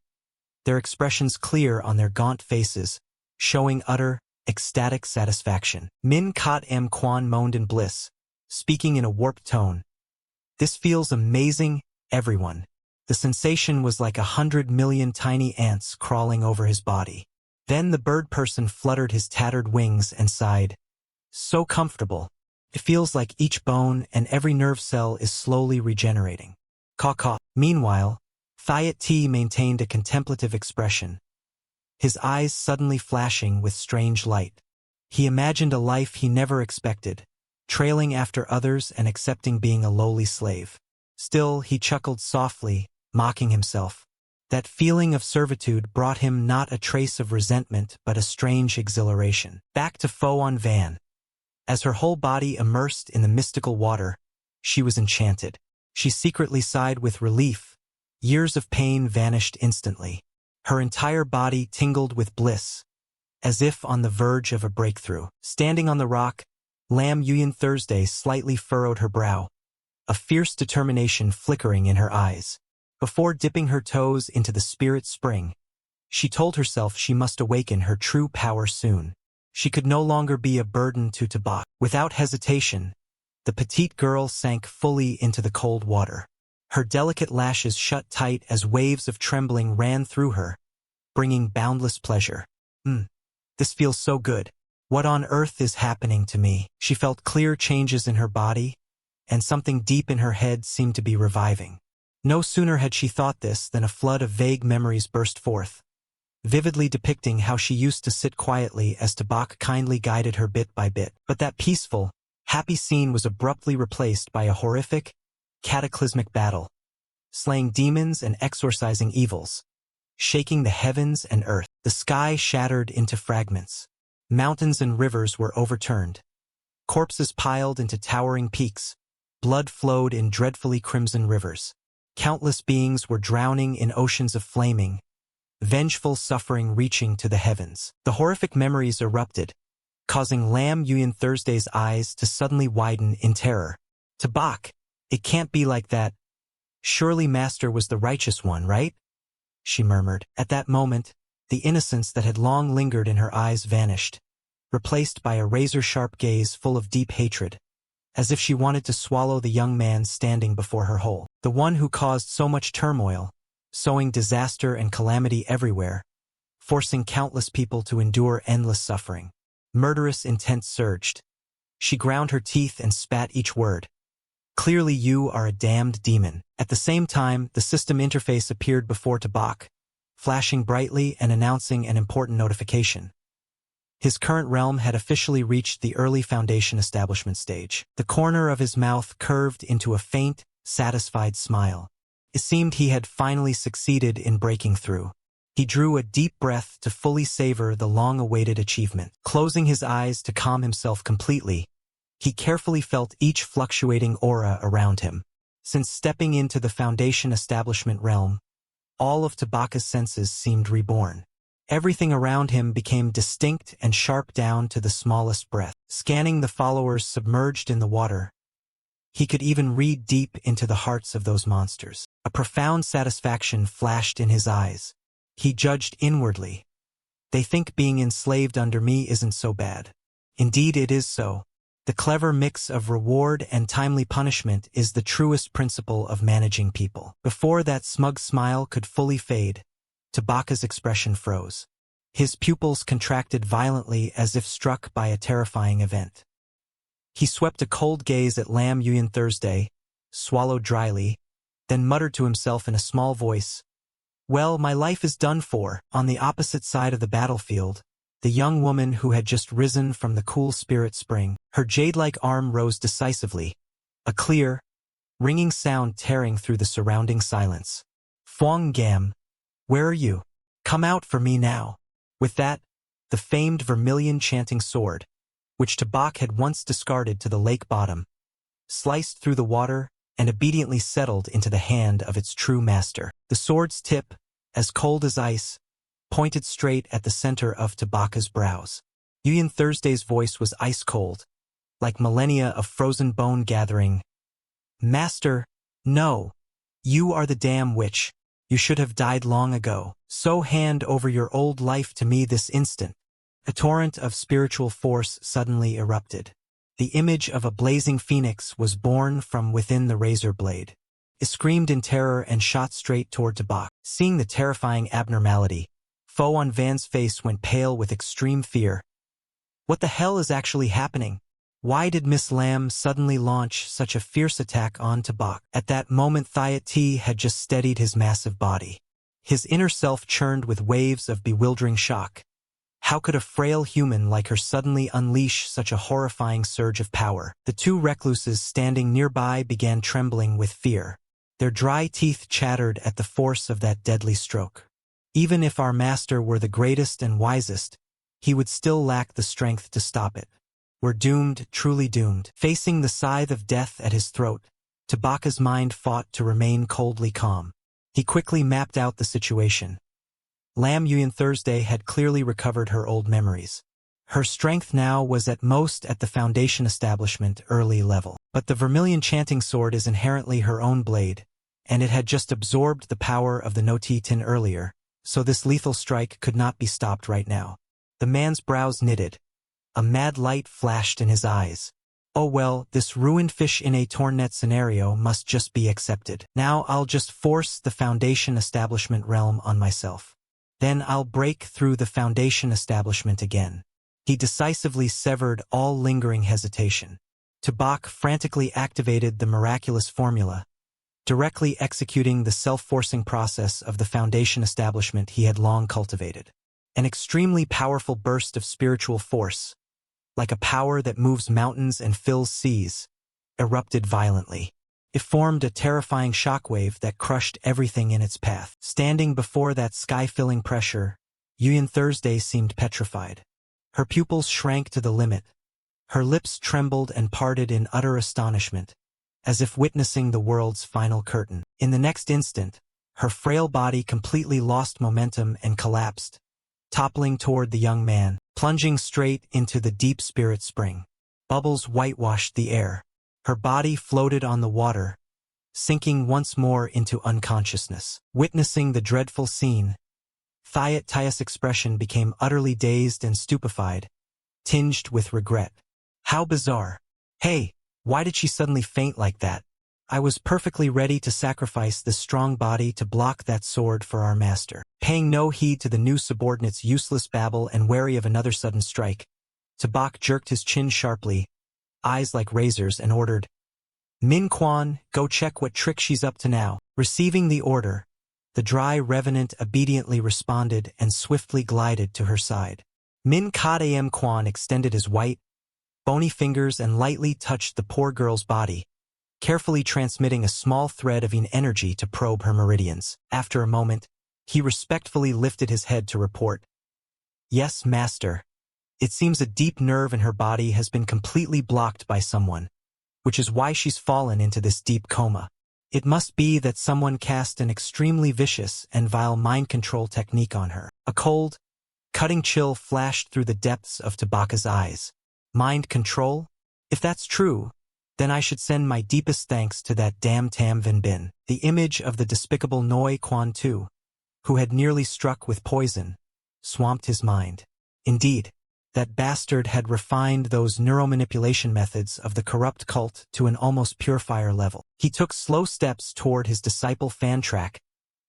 their expressions clear on their gaunt faces, showing utter, ecstatic satisfaction. Min Kot M. Kwan moaned in bliss, speaking in a warped tone. "This feels amazing, everyone." The sensation was like 100 million tiny ants crawling over his body. Then the bird person fluttered his tattered wings and sighed, "So comfortable. It feels like each bone and every nerve cell is slowly regenerating." Caw-caw. Meanwhile, Thiat T maintained a contemplative expression, his eyes suddenly flashing with strange light. He imagined a life he never expected, trailing after others and accepting being a lowly slave. Still, he chuckled softly, mocking himself. That feeling of servitude brought him not a trace of resentment but a strange exhilaration. Back to Foan Van. As her whole body immersed in the mystical water, she was enchanted. She secretly sighed with relief. Years of pain vanished instantly. Her entire body tingled with bliss, as if on the verge of a breakthrough. Standing on the rock, Lam Yuyan Thursday slightly furrowed her brow, a fierce determination flickering in her eyes. Before dipping her toes into the spirit spring, she told herself she must awaken her true power soon. She could no longer be a burden to Tabak. Without hesitation, the petite girl sank fully into the cold water. Her delicate lashes shut tight as waves of trembling ran through her, bringing boundless pleasure. This feels so good. What on earth is happening to me?" She felt clear changes in her body, and something deep in her head seemed to be reviving. No sooner had she thought this than a flood of vague memories burst forth, vividly depicting how she used to sit quietly as Tabak kindly guided her bit by bit. But that peaceful, happy scene was abruptly replaced by a horrific, cataclysmic battle, slaying demons and exorcising evils, shaking the heavens and earth. The sky shattered into fragments. Mountains and rivers were overturned. Corpses piled into towering peaks. Blood flowed in dreadfully crimson rivers. Countless beings were drowning in oceans of flaming, vengeful suffering reaching to the heavens. The horrific memories erupted, causing Lam Yuyan Thursday's eyes to suddenly widen in terror. "Tabak, it can't be like that. Surely Master was the righteous one, right?" she murmured. At that moment, the innocence that had long lingered in her eyes vanished, replaced by a razor-sharp gaze full of deep hatred, as if she wanted to swallow the young man standing before her whole. The one who caused so much turmoil, sowing disaster and calamity everywhere, forcing countless people to endure endless suffering. Murderous intent surged. She ground her teeth and spat each word. "Clearly you are a damned demon." At the same time, the system interface appeared before Tabak, flashing brightly and announcing an important notification. His current realm had officially reached the early Foundation establishment stage. The corner of his mouth curved into a faint, satisfied smile. It seemed he had finally succeeded in breaking through. He drew a deep breath to fully savor the long-awaited achievement. Closing his eyes to calm himself completely, he carefully felt each fluctuating aura around him. Since stepping into the Foundation establishment realm, all of Tabaka's senses seemed reborn. Everything around him became distinct and sharp down to the smallest breath. Scanning the followers submerged in the water, he could even read deep into the hearts of those monsters. A profound satisfaction flashed in his eyes. He judged inwardly. They think being enslaved under me isn't so bad. Indeed it is so. The clever mix of reward and timely punishment is the truest principle of managing people. Before that smug smile could fully fade, Tabaka's expression froze. His pupils contracted violently as if struck by a terrifying event. He swept a cold gaze at Lam Yuyan Thursday, swallowed dryly, then muttered to himself in a small voice, "Well, my life is done for." On the opposite side of the battlefield, the young woman who had just risen from the cool spirit spring, her jade-like arm rose decisively, a clear, ringing sound tearing through the surrounding silence. "Fuang Gam, where are you? Come out for me now." With that, the famed vermilion chanting sword, which Tabak had once discarded to the lake bottom, sliced through the water and obediently settled into the hand of its true master. The sword's tip, as cold as ice, pointed straight at the center of Tabaka's brows. Yuyan Thursday's voice was ice-cold, like millennia of frozen bone gathering. "Master, no. You are the damn witch. You should have died long ago. So hand over your old life to me this instant." A torrent of spiritual force suddenly erupted. The image of a blazing phoenix was born from within the razor blade. It screamed in terror and shot straight toward Tabak. Seeing the terrifying abnormality, Fo on Van's face went pale with extreme fear. What the hell is actually happening? Why did Miss Lam suddenly launch such a fierce attack on Tabak? At that moment Thiat T had just steadied his massive body. His inner self churned with waves of bewildering shock. How could a frail human like her suddenly unleash such a horrifying surge of power? The two recluses standing nearby began trembling with fear. Their dry teeth chattered at the force of that deadly stroke. Even if our master were the greatest and wisest, he would still lack the strength to stop it. We're doomed, truly doomed. Facing the scythe of death at his throat, Tabaka's mind fought to remain coldly calm. He quickly mapped out the situation. Lam Yuyan Thursday had clearly recovered her old memories. Her strength now was at most at the Foundation Establishment early level. But the vermilion chanting sword is inherently her own blade, and it had just absorbed the power of the Noti Tin earlier, so this lethal strike could not be stopped right now. The man's brows knitted. A mad light flashed in his eyes. Oh well, this ruined fish in a torn net scenario must just be accepted. Now I'll just force the Foundation Establishment realm on myself. Then I'll break through the Foundation Establishment again. He decisively severed all lingering hesitation. Tabak frantically activated the miraculous formula, directly executing the self-forcing process of the Foundation Establishment he had long cultivated. An extremely powerful burst of spiritual force, like a power that moves mountains and fills seas, erupted violently. It formed a terrifying shockwave that crushed everything in its path. Standing before that sky-filling pressure, Yuyan Thursday seemed petrified. Her pupils shrank to the limit. Her lips trembled and parted in utter astonishment, as if witnessing the world's final curtain. In the next instant, her frail body completely lost momentum and collapsed, toppling toward the young man, plunging straight into the deep spirit spring. Bubbles whitewashed the air. Her body floated on the water, sinking once more into unconsciousness. Witnessing the dreadful scene, Thiat Tia's expression became utterly dazed and stupefied, tinged with regret. How bizarre. Hey, why did she suddenly faint like that? I was perfectly ready to sacrifice this strong body to block that sword for our master. Paying no heed to the new subordinate's useless babble and wary of another sudden strike, Tabak jerked his chin sharply, eyes like razors, and ordered, "Min Quan, go check what trick she's up to now." Receiving the order, the dry revenant obediently responded and swiftly glided to her side. Min Kadam Quan extended his white, bony fingers and lightly touched the poor girl's body, carefully transmitting a small thread of energy to probe her meridians. After a moment, he respectfully lifted his head to report, "Yes, master. It seems a deep nerve in her body has been completely blocked by someone, which is why she's fallen into this deep coma. It must be that someone cast an extremely vicious and vile mind control technique on her." A cold, cutting chill flashed through the depths of Tabaka's eyes. Mind control? If that's true, then I should send my deepest thanks to that damn Tam Vin Bin. The image of the despicable Noi Quan Tu, who had nearly struck with poison, swamped his mind. Indeed, that bastard had refined those neuromanipulation methods of the corrupt cult to an almost purifier level. He took slow steps toward his disciple Fan Track,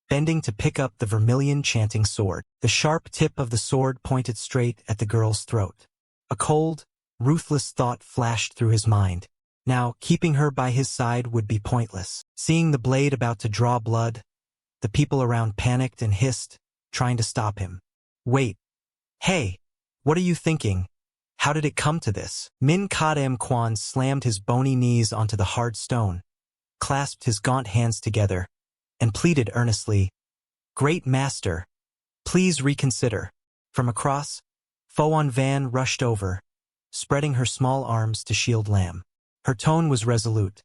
bending to pick up the vermilion chanting sword. The sharp tip of the sword pointed straight at the girl's throat. A cold, Ruthless thought flashed through his mind. Now, keeping her by his side would be pointless. Seeing the blade about to draw blood, the people around panicked and hissed, trying to stop him. Wait. Hey, what are you thinking? How did it come to this? Min Kadam Kwan slammed his bony knees onto the hard stone, clasped his gaunt hands together, and pleaded earnestly, "Great Master, please reconsider." From across, Foan Van rushed over, spreading her small arms to shield Lam. Her tone was resolute.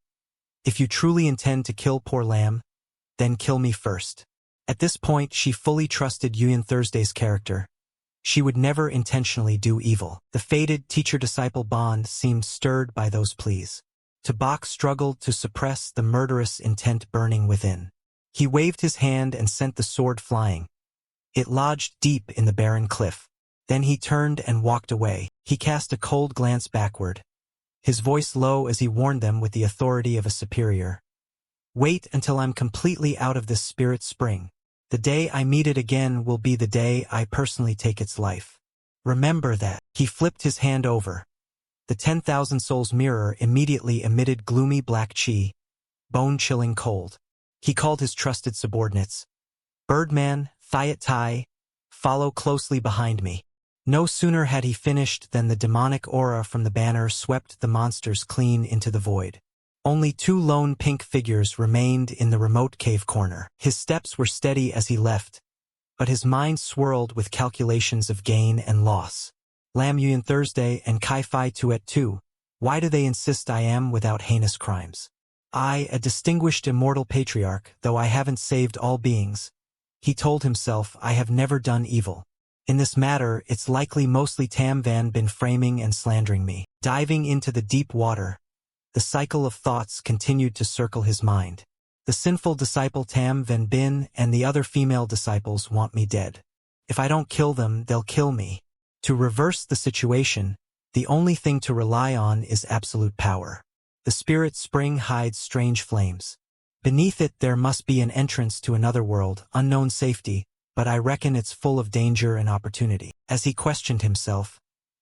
"If you truly intend to kill poor Lam, then kill me first." At this point, she fully trusted Yuan Thursday's character. She would never intentionally do evil. The fated teacher-disciple bond seemed stirred by those pleas. Tabak struggled to suppress the murderous intent burning within. He waved his hand and sent the sword flying. It lodged deep in the barren cliff. Then he turned and walked away. He cast a cold glance backward, his voice low as he warned them with the authority of a superior. "Wait until I'm completely out of this spirit spring. The day I meet it again will be the day I personally take its life. Remember that." He flipped his hand over. The 10,000 Souls mirror immediately emitted gloomy black chi, bone-chilling cold. He called his trusted subordinates. "Birdman, Thiat Tai, follow closely behind me." No sooner had he finished than the demonic aura from the banner swept the monsters clean into the void. Only 2 lone pink figures remained in the remote cave corner. His steps were steady as he left, but his mind swirled with calculations of gain and loss. Lam Yuan Thursday and Kai Fai Tuet too. Why do they insist I am without heinous crimes? I, a distinguished immortal patriarch, though I haven't saved all beings. He told himself, I have never done evil. In this matter, it's likely mostly Tam Van been framing and slandering me. Diving into the deep water, the cycle of thoughts continued to circle his mind. The sinful disciple Tam Van Bin and the other female disciples want me dead. If I don't kill them, they'll kill me. To reverse the situation, the only thing to rely on is absolute power. The spirit spring hides strange flames. Beneath it there must be an entrance to another world, unknown safety, but I reckon it's full of danger and opportunity. As he questioned himself,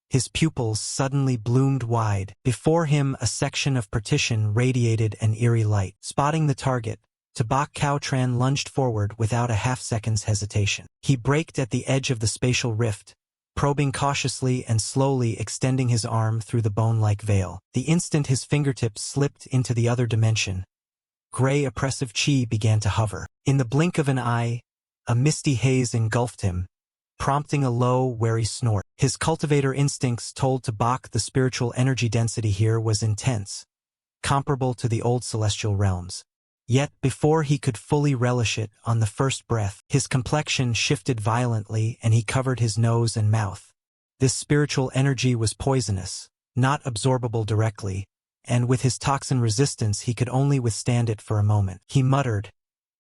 his pupils suddenly bloomed wide. Before him, a section of partition radiated an eerie light. Spotting the target, Tabak Cautran lunged forward without a half-second's hesitation. He braked at the edge of the spatial rift, probing cautiously and slowly extending his arm through the bone-like veil. The instant his fingertips slipped into the other dimension, gray oppressive chi began to hover. In the blink of an eye, a misty haze engulfed him, prompting a low, wary snort. His cultivator instincts told Tabak the spiritual energy density here was intense, comparable to the old celestial realms. Yet, before he could fully relish it on the first breath, his complexion shifted violently and he covered his nose and mouth. This spiritual energy was poisonous, not absorbable directly, and with his toxin resistance he could only withstand it for a moment. He muttered,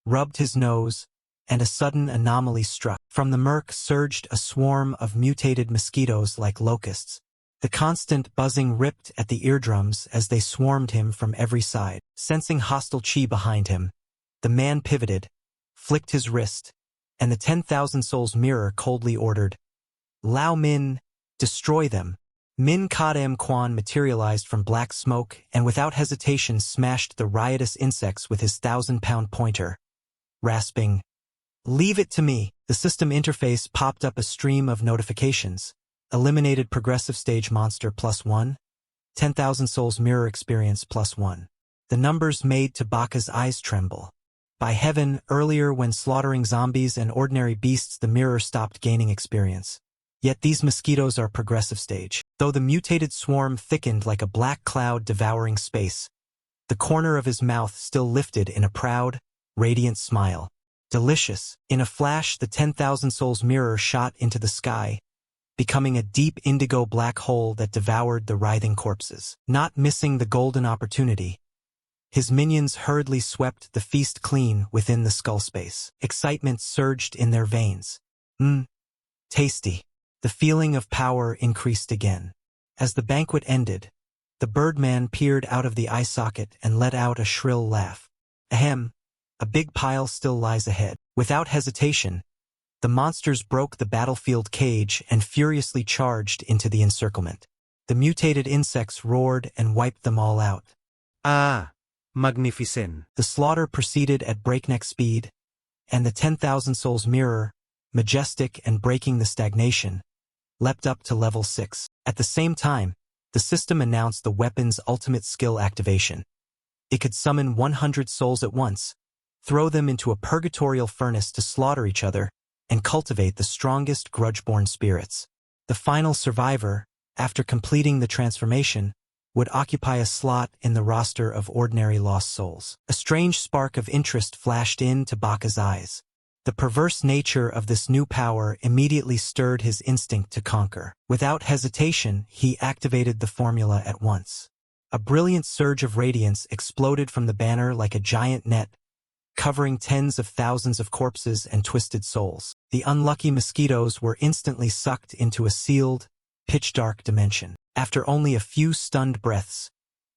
rubbed his nose, and a sudden anomaly struck. From the murk surged a swarm of mutated mosquitoes like locusts. The constant buzzing ripped at the eardrums as they swarmed him from every side. Sensing hostile chi behind him, the man pivoted, flicked his wrist, and the 10,000 Souls mirror coldly ordered, Lao Min, destroy them. Min Kadam Kwan materialized from black smoke and without hesitation smashed the riotous insects with his 1,000-pound pointer, rasping, "Leave it to me." The system interface popped up a stream of notifications. Eliminated progressive stage monster +1. 10,000 Souls mirror experience +1. The numbers made Tabaka's eyes tremble. By heaven, earlier when slaughtering zombies and ordinary beasts the mirror stopped gaining experience. Yet these mosquitoes are progressive stage. Though the mutated swarm thickened like a black cloud devouring space, the corner of his mouth still lifted in a proud, radiant smile. Delicious. In a flash, the 10,000 Souls mirror shot into the sky, becoming a deep indigo black hole that devoured the writhing corpses. Not missing the golden opportunity, his minions hurriedly swept the feast clean within the skull space. Excitement surged in their veins. Tasty. The feeling of power increased again. As the banquet ended, the Birdman peered out of the eye socket and let out a shrill laugh. Ahem. A big pile still lies ahead. Without hesitation, the monsters broke the battlefield cage and furiously charged into the encirclement. The mutated insects roared and wiped them all out. Ah, magnificent. The slaughter proceeded at breakneck speed, and the 10,000 souls mirror, majestic and breaking the stagnation, leapt up to level 6. At the same time, the system announced the weapon's ultimate skill activation. It could summon 100 souls at once, throw them into a purgatorial furnace to slaughter each other, and cultivate the strongest grudge-born spirits. The final survivor, after completing the transformation, would occupy a slot in the roster of ordinary lost souls. A strange spark of interest flashed into Baka's eyes. The perverse nature of this new power immediately stirred his instinct to conquer. Without hesitation, he activated the formula at once. A brilliant surge of radiance exploded from the banner like a giant net, covering tens of thousands of corpses and twisted souls. The unlucky mosquitoes were instantly sucked into a sealed, pitch-dark dimension. After only a few stunned breaths,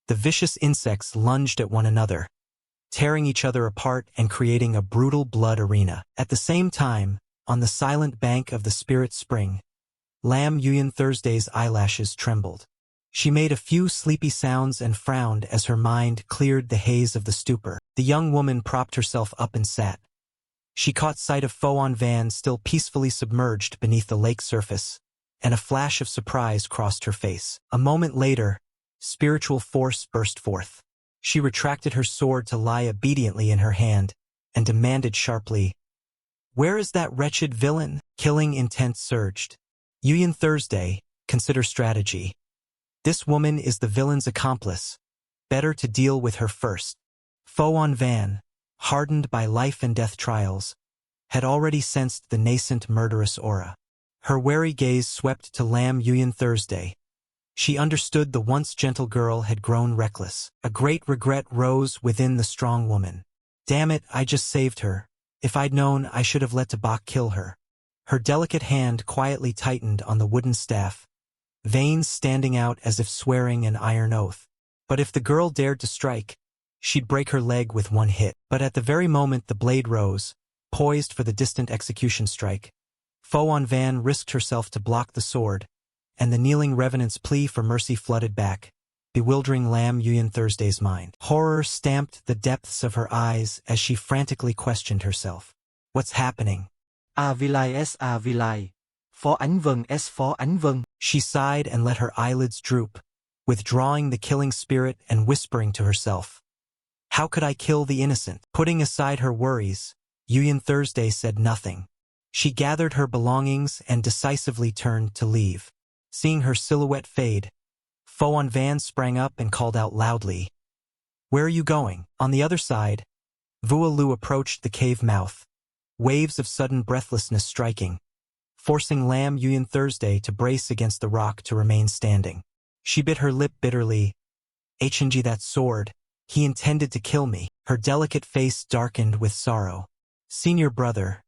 the vicious insects lunged at one another, tearing each other apart and creating a brutal blood arena. At the same time, on the silent bank of the spirit spring, Lam Yuyan Thursday's eyelashes trembled. She made a few sleepy sounds and frowned as her mind cleared the haze of the stupor. The young woman propped herself up and sat. She caught sight of Foan Van still peacefully submerged beneath the lake surface, and a flash of surprise crossed her face. A moment later, spiritual force burst forth. She retracted her sword to lie obediently in her hand, and demanded sharply, "Where is that wretched villain?" Killing intent surged. Yuyan Thursday, consider strategy. This woman is the villain's accomplice. Better to deal with her first. Foan Van, hardened by life and death trials, had already sensed the nascent murderous aura. Her wary gaze swept to Lam Yuyan Thursday. She understood the once gentle girl had grown reckless. A great regret rose within the strong woman. Damn it, I just saved her. If I'd known, I should have let Tabak kill her. Her delicate hand quietly tightened on the wooden staff, veins standing out as if swearing an iron oath. But if the girl dared to strike, she'd break her leg with one hit. But at the very moment the blade rose, poised for the distant execution strike, Foan Van risked herself to block the sword, and the kneeling revenant's plea for mercy flooded back, bewildering Lam Yuyan Thursday's mind. Horror stamped the depths of her eyes as she frantically questioned herself. What's happening? A vilai s a vilai. Phó Ánh Vân s Phó Ánh Vân. She sighed and let her eyelids droop, withdrawing the killing spirit and whispering to herself, "How could I kill the innocent?" Putting aside her worries, Yuyan Thursday said nothing. She gathered her belongings and decisively turned to leave. Seeing her silhouette fade, Foan Van sprang up and called out loudly, "Where are you going?" On the other side, Vua Lu approached the cave mouth, waves of sudden breathlessness striking, forcing Lam Yuyan Thursday to brace against the rock to remain standing. She bit her lip bitterly. "Hng, that sword. He intended to kill me." Her delicate face darkened with sorrow. "Senior brother,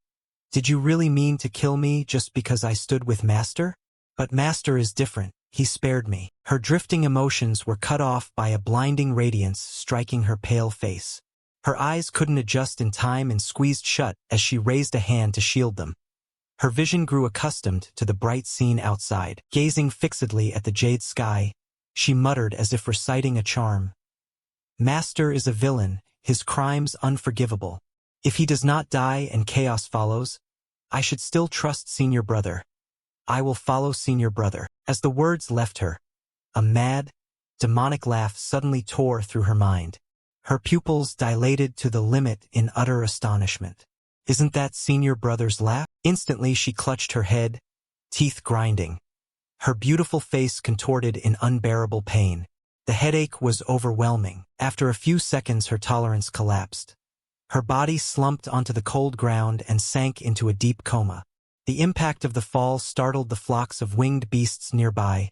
did you really mean to kill me just because I stood with Master? But Master is different. He spared me." Her drifting emotions were cut off by a blinding radiance striking her pale face. Her eyes couldn't adjust in time and squeezed shut as she raised a hand to shield them. Her vision grew accustomed to the bright scene outside. Gazing fixedly at the jade sky, she muttered as if reciting a charm. "Master is a villain, his crimes unforgivable. If he does not die and chaos follows, I should still trust Senior Brother. I will follow Senior Brother." As the words left her, a mad, demonic laugh suddenly tore through her mind. Her pupils dilated to the limit in utter astonishment. "Isn't that Senior Brother's laugh?" Instantly she clutched her head, teeth grinding. Her beautiful face contorted in unbearable pain. The headache was overwhelming. After a few seconds her tolerance collapsed. Her body slumped onto the cold ground and sank into a deep coma. The impact of the fall startled the flocks of winged beasts nearby,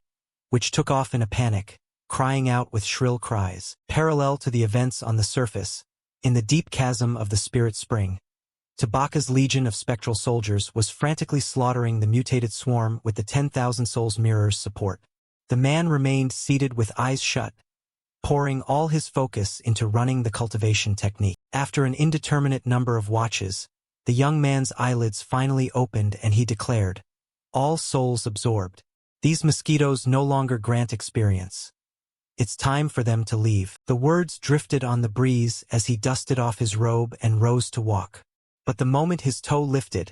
which took off in a panic, crying out with shrill cries. Parallel to the events on the surface, in the deep chasm of the spirit spring, Tabaka's legion of spectral soldiers was frantically slaughtering the mutated swarm with the 10,000 souls mirror's support. The man remained seated with eyes shut, pouring all his focus into running the cultivation technique. After an indeterminate number of watches, the young man's eyelids finally opened and he declared, "All souls absorbed. These mosquitoes no longer grant experience. It's time for them to leave. The words drifted on the breeze as he dusted off his robe and rose to walk. But the moment his toe lifted,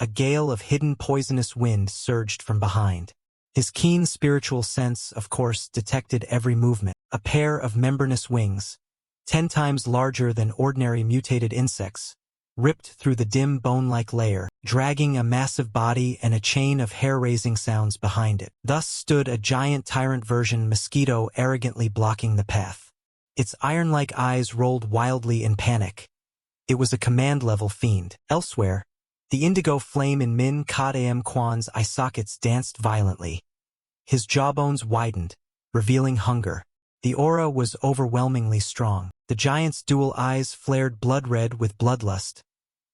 a gale of hidden poisonous wind surged from behind. His keen spiritual sense, of course, detected every movement. A pair of membranous wings, 10 times larger than ordinary mutated insects, ripped through the dim bone-like layer, dragging a massive body and a chain of hair-raising sounds behind it. Thus stood a giant tyrant version mosquito arrogantly blocking the path. Its iron-like eyes rolled wildly in panic. It was a command-level fiend. Elsewhere, the indigo flame in Min Kadam Kwan's eye sockets danced violently. His jawbones widened, revealing hunger. The aura was overwhelmingly strong. The giant's dual eyes flared blood-red with bloodlust,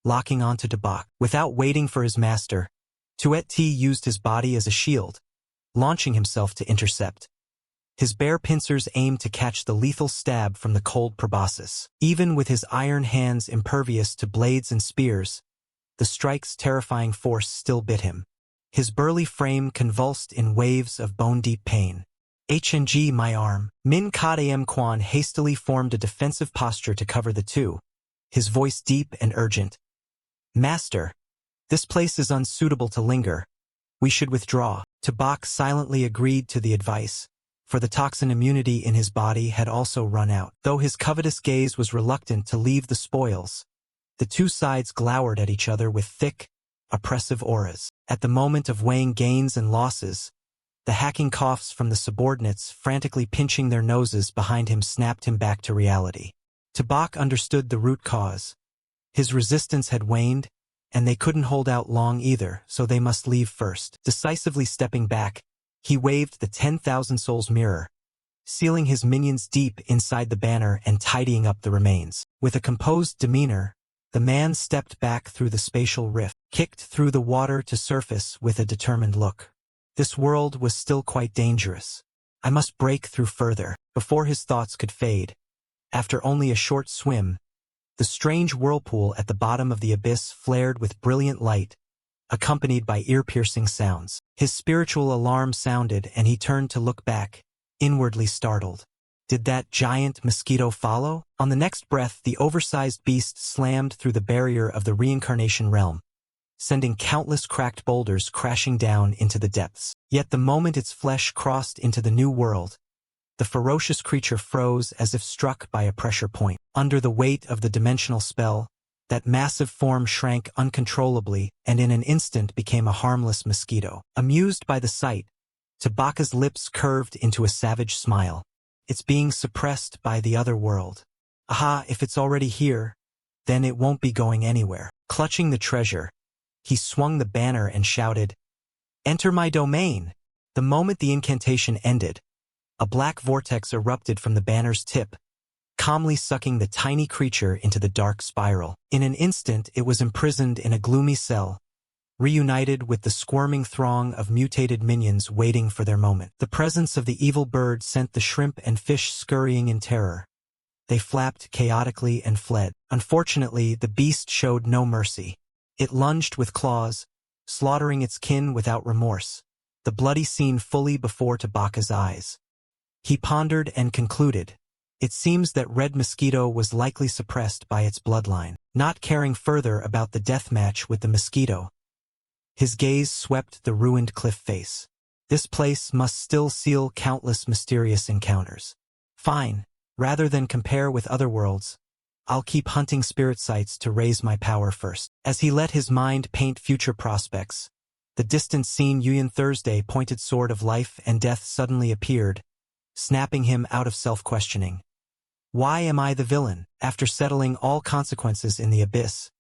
locking onto Tabak. Without waiting for his master, Tuet T used his body as a shield, launching himself to intercept. His bare pincers aimed to catch the lethal stab from the cold proboscis. Even with his iron hands impervious to blades and spears, the strike's terrifying force still bit him. His burly frame convulsed in waves of bone-deep pain. HNG my arm. Min Kadam Kwan hastily formed a defensive posture to cover the two, his voice deep and urgent. Master, this place is unsuitable to linger. We should withdraw. Tabak silently agreed to the advice, for the toxin immunity in his body had also run out. Though his covetous gaze was reluctant to leave the spoils, the two sides glowered at each other with thick, oppressive auras. At the moment of weighing gains and losses, the hacking coughs from the subordinates frantically pinching their noses behind him snapped him back to reality. Tabak understood the root cause. His resistance had waned, and they couldn't hold out long either, so they must leave first. Decisively stepping back, he waved the 10,000 souls mirror, sealing his minions deep inside the banner and tidying up the remains. With a composed demeanor, the man stepped back through the spatial rift, kicked through the water to surface with a determined look. This world was still quite dangerous. I must break through further. Before his thoughts could fade, after only a short swim, the strange whirlpool at the bottom of the abyss flared with brilliant light, accompanied by ear-piercing sounds. His spiritual alarm sounded and he turned to look back, inwardly startled. Did that giant mosquito follow? On the next breath, the oversized beast slammed through the barrier of the reincarnation realm, sending countless cracked boulders crashing down into the depths. Yet the moment its flesh crossed into the new world, the ferocious creature froze as if struck by a pressure point. Under the weight of the dimensional spell, that massive form shrank uncontrollably and in an instant became a harmless mosquito. Amused by the sight, Tabaka's lips curved into a savage smile. It's being suppressed by the other world. Aha, if it's already here, then it won't be going anywhere. Clutching the treasure, he swung the banner and shouted, "Enter my domain!" The moment the incantation ended, a black vortex erupted from the banner's tip, calmly sucking the tiny creature into the dark spiral. In an instant, it was imprisoned in a gloomy cell, reunited with the squirming throng of mutated minions waiting for their moment. The presence of the evil bird sent the shrimp and fish scurrying in terror. They flapped chaotically and fled. Unfortunately, the beast showed no mercy. It lunged with claws, slaughtering its kin without remorse, the bloody scene fully before Tabaka's eyes. He pondered and concluded, it seems that Red Mosquito was likely suppressed by its bloodline. Not caring further about the death match with the mosquito, his gaze swept the ruined cliff face. This place must still seal countless mysterious encounters. Fine, rather than compare with other worlds, I'll keep hunting spirit sites to raise my power first. As he let his mind paint future prospects, the distant seen Yuyan Thursday pointed sword of life and death suddenly appeared, snapping him out of self-questioning. Why am I the villain? After settling all consequences in the abyss,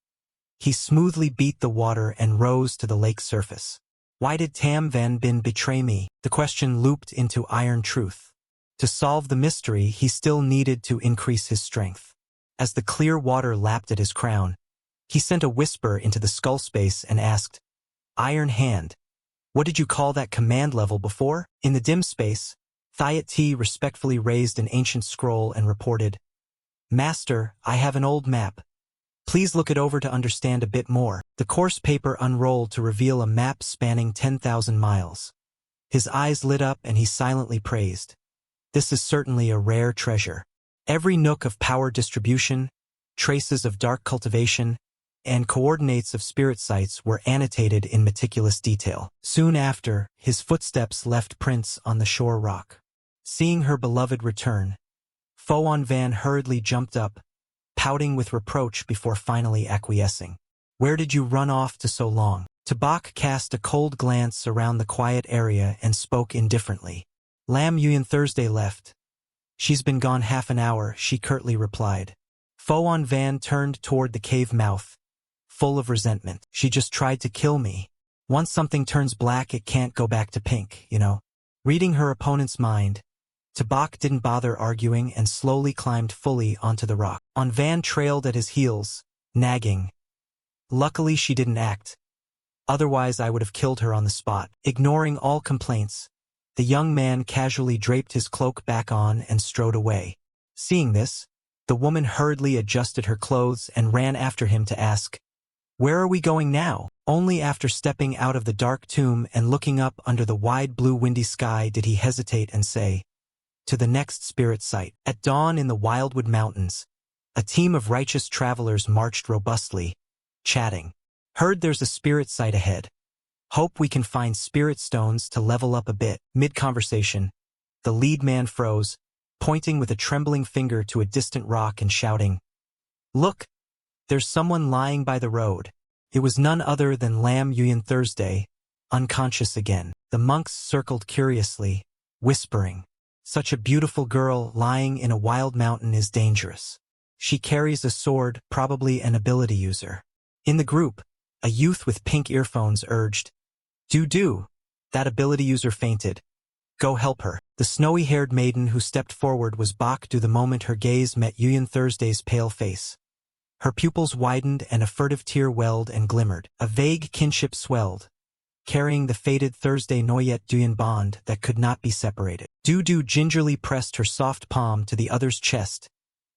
he smoothly beat the water and rose to the lake's surface. Why did Tam Van Bin betray me? The question looped into iron truth. To solve the mystery, he still needed to increase his strength. As the clear water lapped at his crown, he sent a whisper into the skull space and asked, Iron Hand, what did you call that command level before? In the dim space, Thiat T respectfully raised an ancient scroll and reported, Master, I have an old map. Please look it over to understand a bit more. The coarse paper unrolled to reveal a map spanning 10,000 miles. His eyes lit up and he silently praised. This is certainly a rare treasure. Every nook of power distribution, traces of dark cultivation, and coordinates of spirit sites were annotated in meticulous detail. Soon after, his footsteps left prints on the shore rock. Seeing her beloved return, Foan Van hurriedly jumped up, pouting with reproach before finally acquiescing. Where did you run off to so long? Tabak cast a cold glance around the quiet area and spoke indifferently. Lam Yuan Thursday left. She's been gone half an hour, she curtly replied. Foan Van turned toward the cave mouth, full of resentment. She just tried to kill me. Once something turns black, it can't go back to pink, you know. Reading her opponent's mind, Tabak didn't bother arguing and slowly climbed fully onto the rock. Van trailed at his heels, nagging. Luckily she didn't act. Otherwise I would have killed her on the spot. Ignoring all complaints, the young man casually draped his cloak back on and strode away. Seeing this, the woman hurriedly adjusted her clothes and ran after him to ask, "Where are we going now?" Only after stepping out of the dark tomb and looking up under the wide blue windy sky did he hesitate and say, "To the next spirit site." At dawn in the Wildwood Mountains, a team of righteous travelers marched robustly, chatting. Heard there's a spirit site ahead. Hope we can find spirit stones to level up a bit. Mid-conversation, the lead man froze, pointing with a trembling finger to a distant rock and shouting, "Look! There's someone lying by the road." It was none other than Lam Yuan Thursday, unconscious again. The monks circled curiously, whispering, "Such a beautiful girl lying in a wild mountain is dangerous. She carries a sword, probably an ability user." In the group, a youth with pink earphones urged, Do. That ability user fainted. Go help her." The snowy-haired maiden who stepped forward was Bak Du the moment her gaze met Yuan Thursday's pale face. Her pupils widened and a furtive tear welled and glimmered. A vague kinship swelled, carrying the faded Thursday Noyet Duyan bond that could not be separated. Du gingerly pressed her soft palm to the other's chest,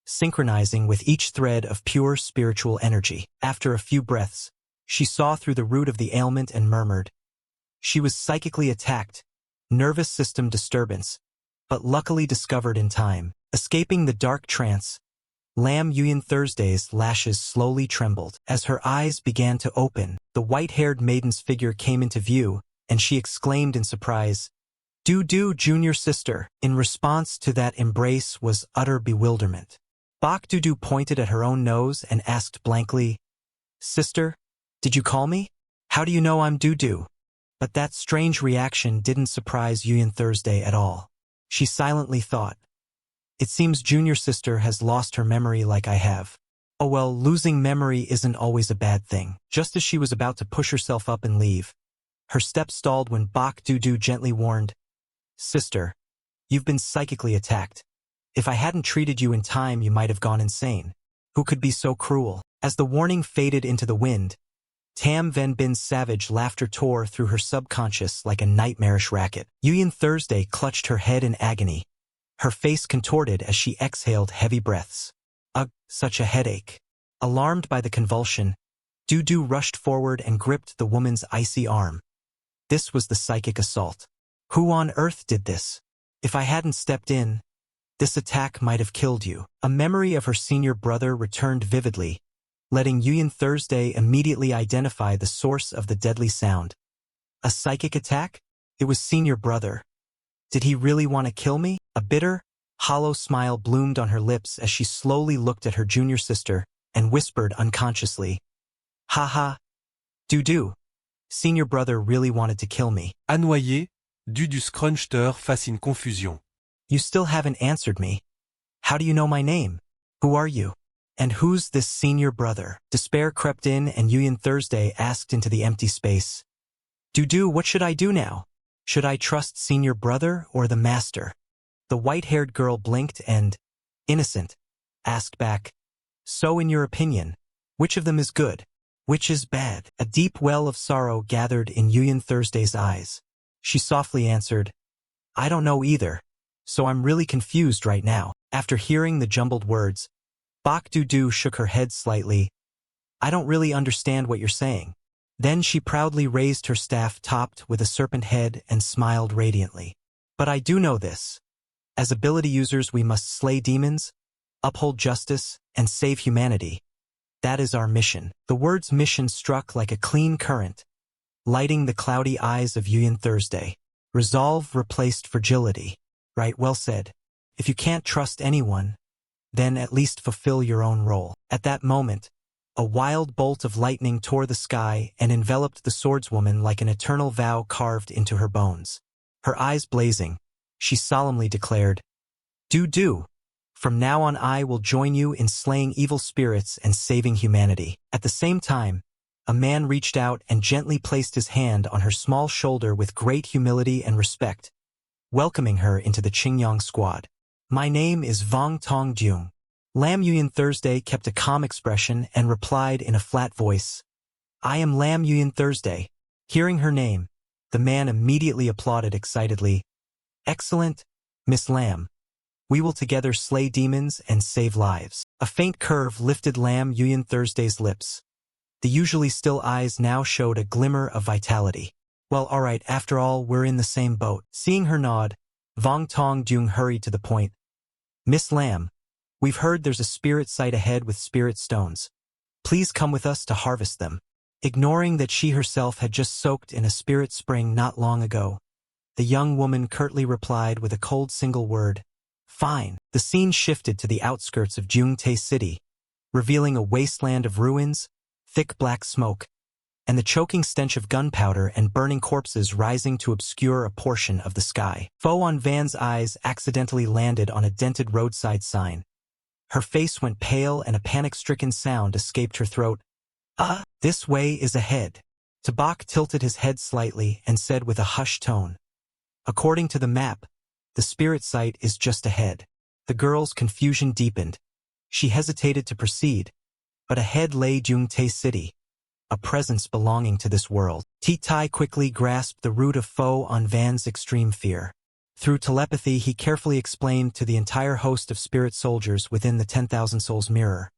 synchronizing with each thread of pure spiritual energy. After a few breaths, she saw through the root of the ailment and murmured, "She was psychically attacked, nervous system disturbance, but luckily discovered in time." Escaping the dark trance, Lam Yuan Thursday's lashes slowly trembled. As her eyes began to open, the white-haired maiden's figure came into view, and she exclaimed in surprise, Du, junior sister." In response to that embrace was utter bewilderment. Bak Du pointed at her own nose and asked blankly, "Sister, did you call me? How do you know I'm Du?" But that strange reaction didn't surprise Yuan Thursday at all. She silently thought, "It seems junior sister has lost her memory like I have." Oh well, losing memory isn't always a bad thing. Just as she was about to push herself up and leave, her step stalled when Bak Du gently warned, "Sister, you've been psychically attacked. If I hadn't treated you in time, you might have gone insane. Who could be so cruel?" As the warning faded into the wind, Tam Ven Bin's savage laughter tore through her subconscious like a nightmarish racket. Yuan Thursday clutched her head in agony, her face contorted as she exhaled heavy breaths. Ugh, such a headache. Alarmed by the convulsion, Du rushed forward and gripped the woman's icy arm. This was the psychic assault. Who on earth did this? If I hadn't stepped in, this attack might have killed you. A memory of her senior brother returned vividly, letting Yuan Thursday immediately identify the source of the deadly sound. A psychic attack? It was senior brother. Did he really want to kill me? A bitter, hollow smile bloomed on her lips as she slowly looked at her junior sister and whispered unconsciously, "Haha, Du. Senior brother really wanted to kill me." Annoyé, Du scrunchter face une confusion. "You still haven't answered me. How do you know my name? Who are you? And who's this senior brother?" Despair crept in and Yuan Thursday asked into the empty space, Du, what should I do now? Should I trust senior brother or the master?" The white-haired girl blinked and, innocent, asked back, "So in your opinion, which of them is good? Which is bad?" A deep well of sorrow gathered in Yuan Thursday's eyes. She softly answered, "I don't know either, so I'm really confused right now." After hearing the jumbled words, Bak Du shook her head slightly. "I don't really understand what you're saying. Then she proudly raised her staff topped with a serpent head and smiled radiantly. But I do know this. As ability users we must slay demons, uphold justice, and save humanity. That is our mission. The words mission struck like a clean current, lighting the cloudy eyes of Yuan Thursday. Resolve replaced fragility. Right, well said. If you can't trust anyone, then at least fulfill your own role. At that moment, a wild bolt of lightning tore the sky and enveloped the swordswoman like an eternal vow carved into her bones. Her eyes blazing, she solemnly declared, Do. From now on I will join you in slaying evil spirits and saving humanity. At the same time, a man reached out and gently placed his hand on her small shoulder with great humility and respect, welcoming her into the Qingyang squad. My name is Vong Tong Jung. Lam Yuan Thursday kept a calm expression and replied in a flat voice, I am Lam Yuan Thursday. Hearing her name, the man immediately applauded excitedly. Excellent, Miss Lam. We will together slay demons and save lives. A faint curve lifted Lam Yuan Thursday's lips. The usually still eyes now showed a glimmer of vitality. Well, all right, after all, we're in the same boat. Seeing her nod, Vong Tong Jung hurried to the point. Miss Lam, we've heard there's a spirit site ahead with spirit stones. Please come with us to harvest them. Ignoring that she herself had just soaked in a spirit spring not long ago, the young woman curtly replied with a cold single word, Fine. The scene shifted to the outskirts of Jungtae City, revealing a wasteland of ruins, thick black smoke, and the choking stench of gunpowder and burning corpses rising to obscure a portion of the sky. Fo-on Van's eyes accidentally landed on a dented roadside sign. Her face went pale and a panic-stricken sound escaped her throat. This way is ahead. Tabak tilted his head slightly and said with a hushed tone. According to the map, the spirit site is just ahead. The girl's confusion deepened. She hesitated to proceed, but ahead lay Jungtae City, a presence belonging to this world. Tai quickly grasped the root of Fo-on Van's extreme fear. Through telepathy, he carefully explained to the entire host of spirit soldiers within the 10,000 Souls mirror.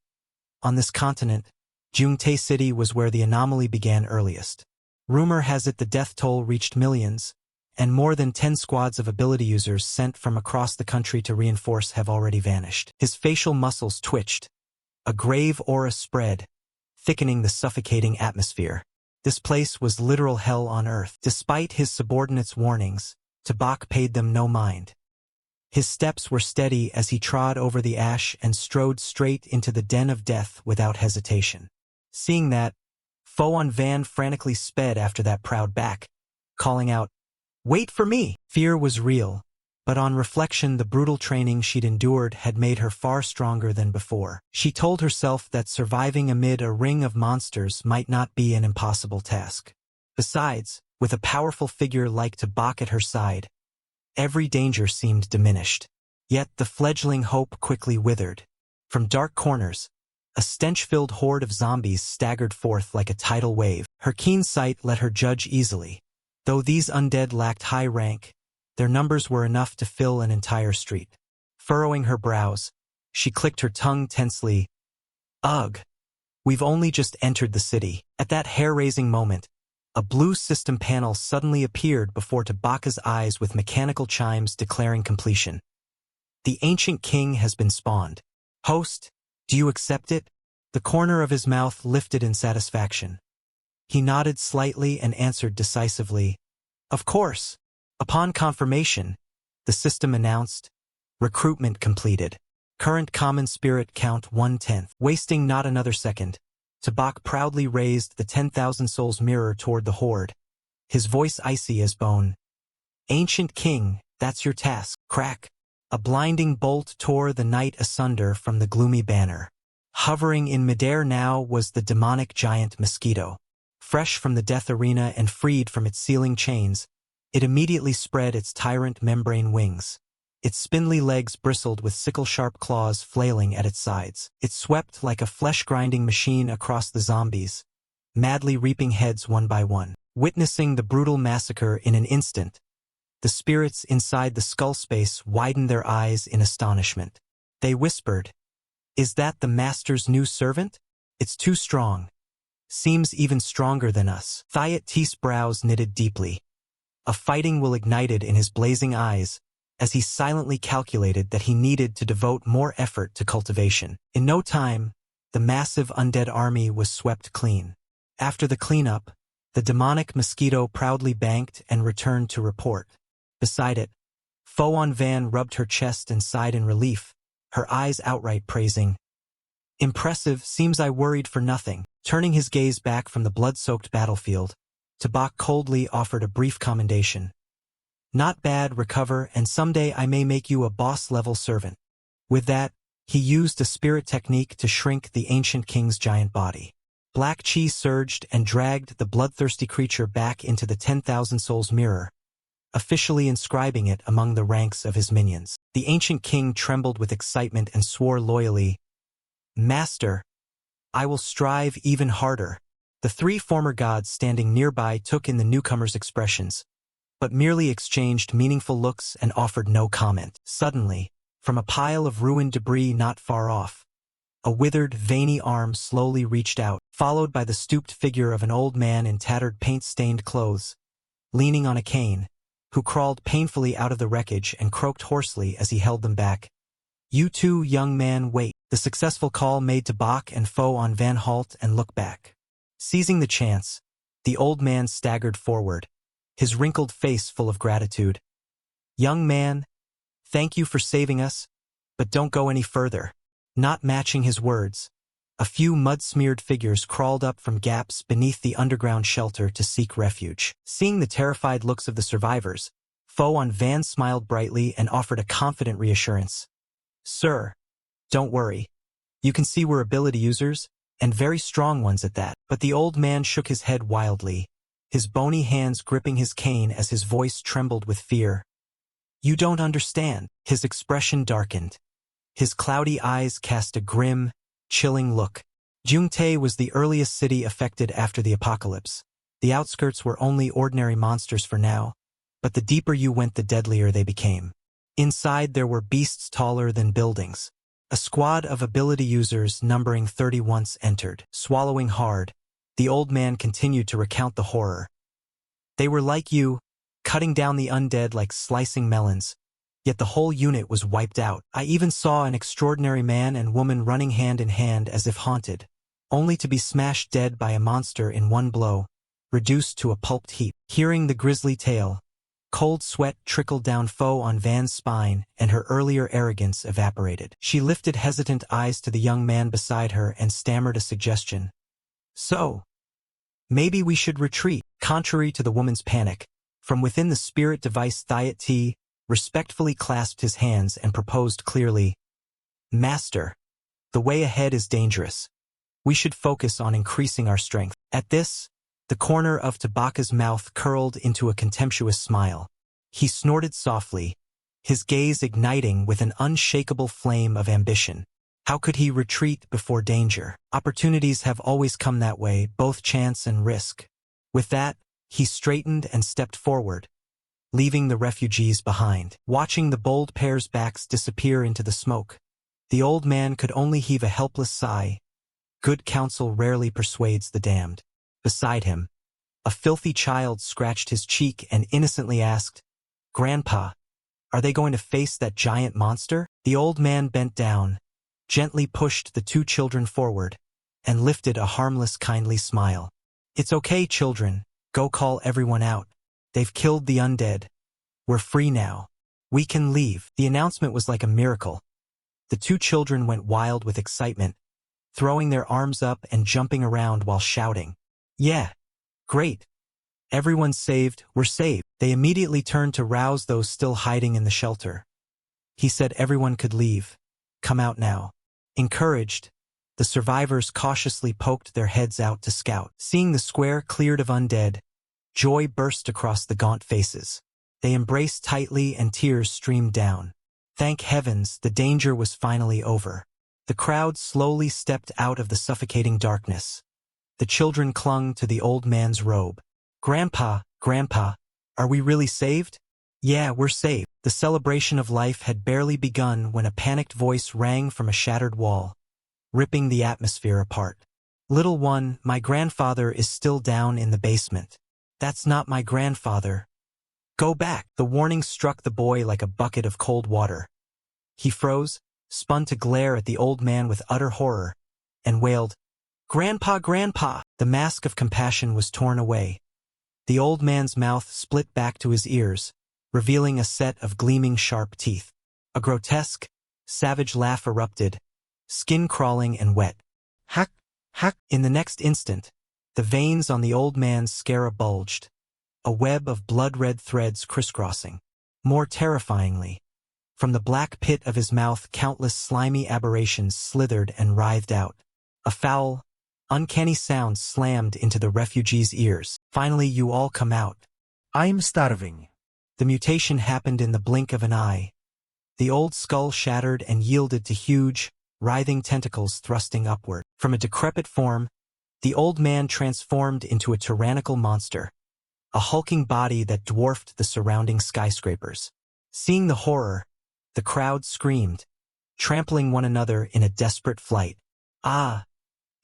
On this continent, Jungtae City was where the anomaly began earliest. Rumor has it the death toll reached millions, and more than 10 squads of ability users sent from across the country to reinforce have already vanished. His facial muscles twitched. A grave aura spread, thickening the suffocating atmosphere. This place was literal hell on earth. Despite his subordinates' warnings, Tabak paid them no mind. His steps were steady as he trod over the ash and strode straight into the den of death without hesitation. Seeing that, Fo-on Van frantically sped after that proud back, calling out, Wait for me! Fear was real, but on reflection the brutal training she'd endured had made her far stronger than before. She told herself that surviving amid a ring of monsters might not be an impossible task. Besides, with a powerful figure like Tabak at her side, every danger seemed diminished. Yet the fledgling hope quickly withered. From dark corners, a stench-filled horde of zombies staggered forth like a tidal wave. Her keen sight let her judge easily. Though these undead lacked high rank, their numbers were enough to fill an entire street. Furrowing her brows, she clicked her tongue tensely. Ugh! We've only just entered the city. At that hair-raising moment, a blue system panel suddenly appeared before Tabaka's eyes with mechanical chimes declaring completion. The ancient king has been spawned. Host, do you accept it? The corner of his mouth lifted in satisfaction. He nodded slightly and answered decisively, Of course. Upon confirmation, the system announced, Recruitment completed. Current common spirit count 1/10. Wasting not another second, Tabak proudly raised the 10,000 Souls mirror toward the horde, his voice icy as bone. Ancient king, that's your task. Crack. A blinding bolt tore the night asunder from the gloomy banner. Hovering in midair now was the demonic giant mosquito. Fresh from the death arena and freed from its sealing chains, it immediately spread its tyrant membrane wings. Its spindly legs bristled with sickle-sharp claws flailing at its sides. It swept like a flesh-grinding machine across the zombies, madly reaping heads one by one. Witnessing the brutal massacre in an instant, the spirits inside the skull space widened their eyes in astonishment. They whispered, Is that the master's new servant? It's too strong. Seems even stronger than us. Thiat T's brows knitted deeply. A fighting will ignited in his blazing eyes, as he silently calculated that he needed to devote more effort to cultivation. In no time, the massive undead army was swept clean. After the cleanup, the demonic mosquito proudly banked and returned to report. Beside it, Foan Van rubbed her chest and sighed in relief, her eyes outright praising. Impressive, seems I worried for nothing. Turning his gaze back from the blood-soaked battlefield, Tabak coldly offered a brief commendation. Not bad, recover, and someday I may make you a boss-level servant. With that, he used a spirit technique to shrink the ancient king's giant body. Black Chi surged and dragged the bloodthirsty creature back into the 10,000 Souls mirror, officially inscribing it among the ranks of his minions. The ancient king trembled with excitement and swore loyally, "Master, I will strive even harder." The three former gods standing nearby took in the newcomer's expressions, but merely exchanged meaningful looks and offered no comment. Suddenly, from a pile of ruined debris not far off, a withered, veiny arm slowly reached out, followed by the stooped figure of an old man in tattered paint-stained clothes, leaning on a cane, who crawled painfully out of the wreckage and croaked hoarsely as he held them back. "You two, young man, wait." The successful call made to Bach and Foan Van halt and look back. Seizing the chance, the old man staggered forward, his wrinkled face full of gratitude. "Young man, thank you for saving us, but don't go any further." Not matching his words, a few mud-smeared figures crawled up from gaps beneath the underground shelter to seek refuge. Seeing the terrified looks of the survivors, Foan Van smiled brightly and offered a confident reassurance. "Sir, don't worry. You can see we're ability users, and very strong ones at that." But the old man shook his head wildly, his bony hands gripping his cane as his voice trembled with fear. "You don't understand." His expression darkened. His cloudy eyes cast a grim, chilling look. Jungtae was the earliest city affected after the apocalypse. The outskirts were only ordinary monsters for now, but the deeper you went the deadlier they became. Inside there were beasts taller than buildings. A squad of ability users numbering 30 once entered. Swallowing hard, the old man continued to recount the horror. "They were like you, cutting down the undead like slicing melons. Yet the whole unit was wiped out. I even saw an extraordinary man and woman running hand in hand as if haunted, only to be smashed dead by a monster in one blow, reduced to a pulped heap." Hearing the grisly tale, cold sweat trickled down Foan Van's spine and her earlier arrogance evaporated. She lifted hesitant eyes to the young man beside her and stammered a suggestion. "So, maybe we should retreat." Contrary to the woman's panic, from within the spirit device Thiat T respectfully clasped his hands and proposed clearly, "Master, the way ahead is dangerous. We should focus on increasing our strength." At this, the corner of Tabaka's mouth curled into a contemptuous smile. He snorted softly, his gaze igniting with an unshakable flame of ambition. How could he retreat before danger? Opportunities have always come that way, both chance and risk. With that, he straightened and stepped forward, leaving the refugees behind. Watching the bold pair's backs disappear into the smoke, the old man could only heave a helpless sigh. Good counsel rarely persuades the damned. Beside him, a filthy child scratched his cheek and innocently asked, "Grandpa, are they going to face that giant monster?" The old man bent down, gently pushed the two children forward, and lifted a harmless, kindly smile. "It's okay, children. Go call everyone out. They've killed the undead. We're free now. We can leave." The announcement was like a miracle. The two children went wild with excitement, throwing their arms up and jumping around while shouting, "Yeah! Great! Everyone's saved, we're saved." They immediately turned to rouse those still hiding in the shelter. He said everyone could leave. Come out now. Encouraged, the survivors cautiously poked their heads out to scout. Seeing the square cleared of undead, joy burst across the gaunt faces. They embraced tightly and tears streamed down. Thank heavens, the danger was finally over. The crowd slowly stepped out of the suffocating darkness. The children clung to the old man's robe. "Grandpa, Grandpa, are we really saved?" "Yeah, we're saved." The celebration of life had barely begun when a panicked voice rang from a shattered wall, ripping the atmosphere apart. Little one, my grandfather is still down in the basement. That's not my grandfather. Go back. The warning struck the boy like a bucket of cold water. He froze, spun to glare at the old man with utter horror, and wailed, "Grandpa, Grandpa!" The mask of compassion was torn away. The old man's mouth split back to his ears, revealing a set of gleaming sharp teeth. A grotesque, savage laugh erupted, skin crawling and wet. Hack, hack! In the next instant, the veins on the old man's scara bulged, a web of blood-red threads crisscrossing. More terrifyingly, from the black pit of his mouth countless slimy aberrations slithered and writhed out. A foul, uncanny sound slammed into the refugee's ears. Finally, you all come out. I'm starving. The mutation happened in the blink of an eye. The old skull shattered and yielded to huge, writhing tentacles thrusting upward. From a decrepit form, the old man transformed into a tyrannical monster, a hulking body that dwarfed the surrounding skyscrapers. Seeing the horror, the crowd screamed, trampling one another in a desperate flight. Ah!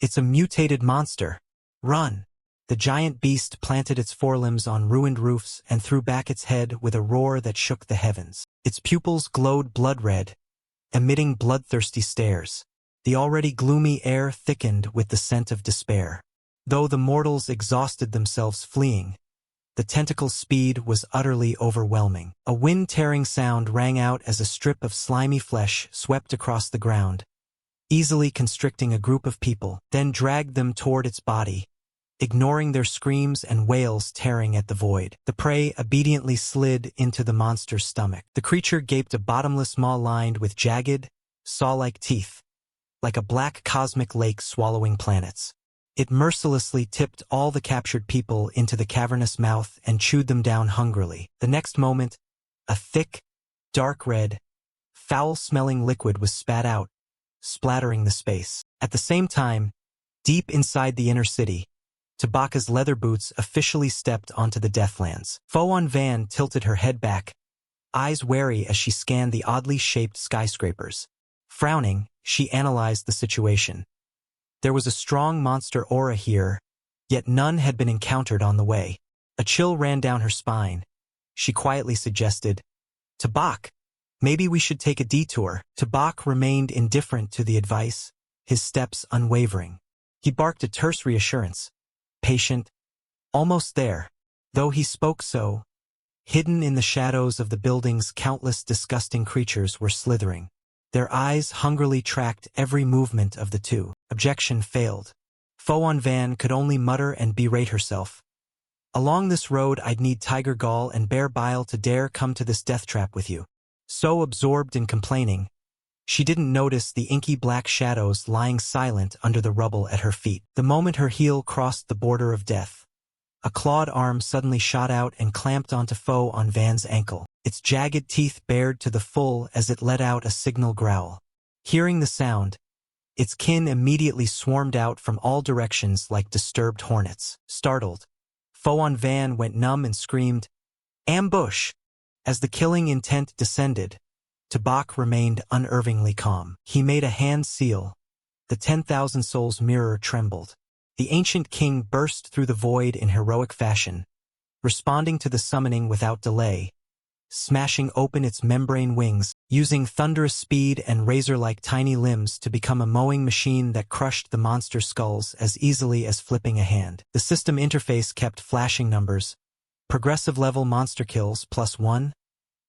It's a mutated monster. Run! The giant beast planted its forelimbs on ruined roofs and threw back its head with a roar that shook the heavens. Its pupils glowed blood-red, emitting bloodthirsty stares. The already gloomy air thickened with the scent of despair. Though the mortals exhausted themselves fleeing, the tentacle's speed was utterly overwhelming. A wind-tearing sound rang out as a strip of slimy flesh swept across the ground, easily constricting a group of people, then dragged them toward its body, ignoring their screams and wails tearing at the void. The prey obediently slid into the monster's stomach. The creature gaped a bottomless maw lined with jagged, saw-like teeth, like a black cosmic lake swallowing planets. It mercilessly tipped all the captured people into the cavernous mouth and chewed them down hungrily. The next moment, a thick, dark red, foul-smelling liquid was spat out, splattering the space. At the same time, deep inside the inner city, Tabaka's leather boots officially stepped onto the Deathlands. Foan Van tilted her head back, eyes wary as she scanned the oddly shaped skyscrapers. Frowning, she analyzed the situation. There was a strong monster aura here, yet none had been encountered on the way. A chill ran down her spine. She quietly suggested, "Tabak, maybe we should take a detour." Tabak remained indifferent to the advice, his steps unwavering. He barked a terse reassurance. Patient, almost there. Though he spoke so, hidden in the shadows of the buildings countless disgusting creatures were slithering. Their eyes hungrily tracked every movement of the two. Objection failed. Foan Van could only mutter and berate herself. Along this road I'd need tiger gall and bear bile to dare come to this death trap with you. So absorbed in complaining, she didn't notice the inky black shadows lying silent under the rubble at her feet. The moment her heel crossed the border of death, a clawed arm suddenly shot out and clamped onto Foan Van's ankle. Its jagged teeth bared to the full as it let out a signal growl. Hearing the sound, its kin immediately swarmed out from all directions like disturbed hornets. Startled, Foan Van went numb and screamed, "Ambush!" As the killing intent descended, Tabak remained unervingly calm. He made a hand seal. The 10,000 souls mirror trembled. The ancient king burst through the void in heroic fashion, responding to the summoning without delay, smashing open its membrane wings, using thunderous speed and razor-like tiny limbs to become a mowing machine that crushed the monster skulls as easily as flipping a hand. The system interface kept flashing numbers. Progressive level monster kills +1,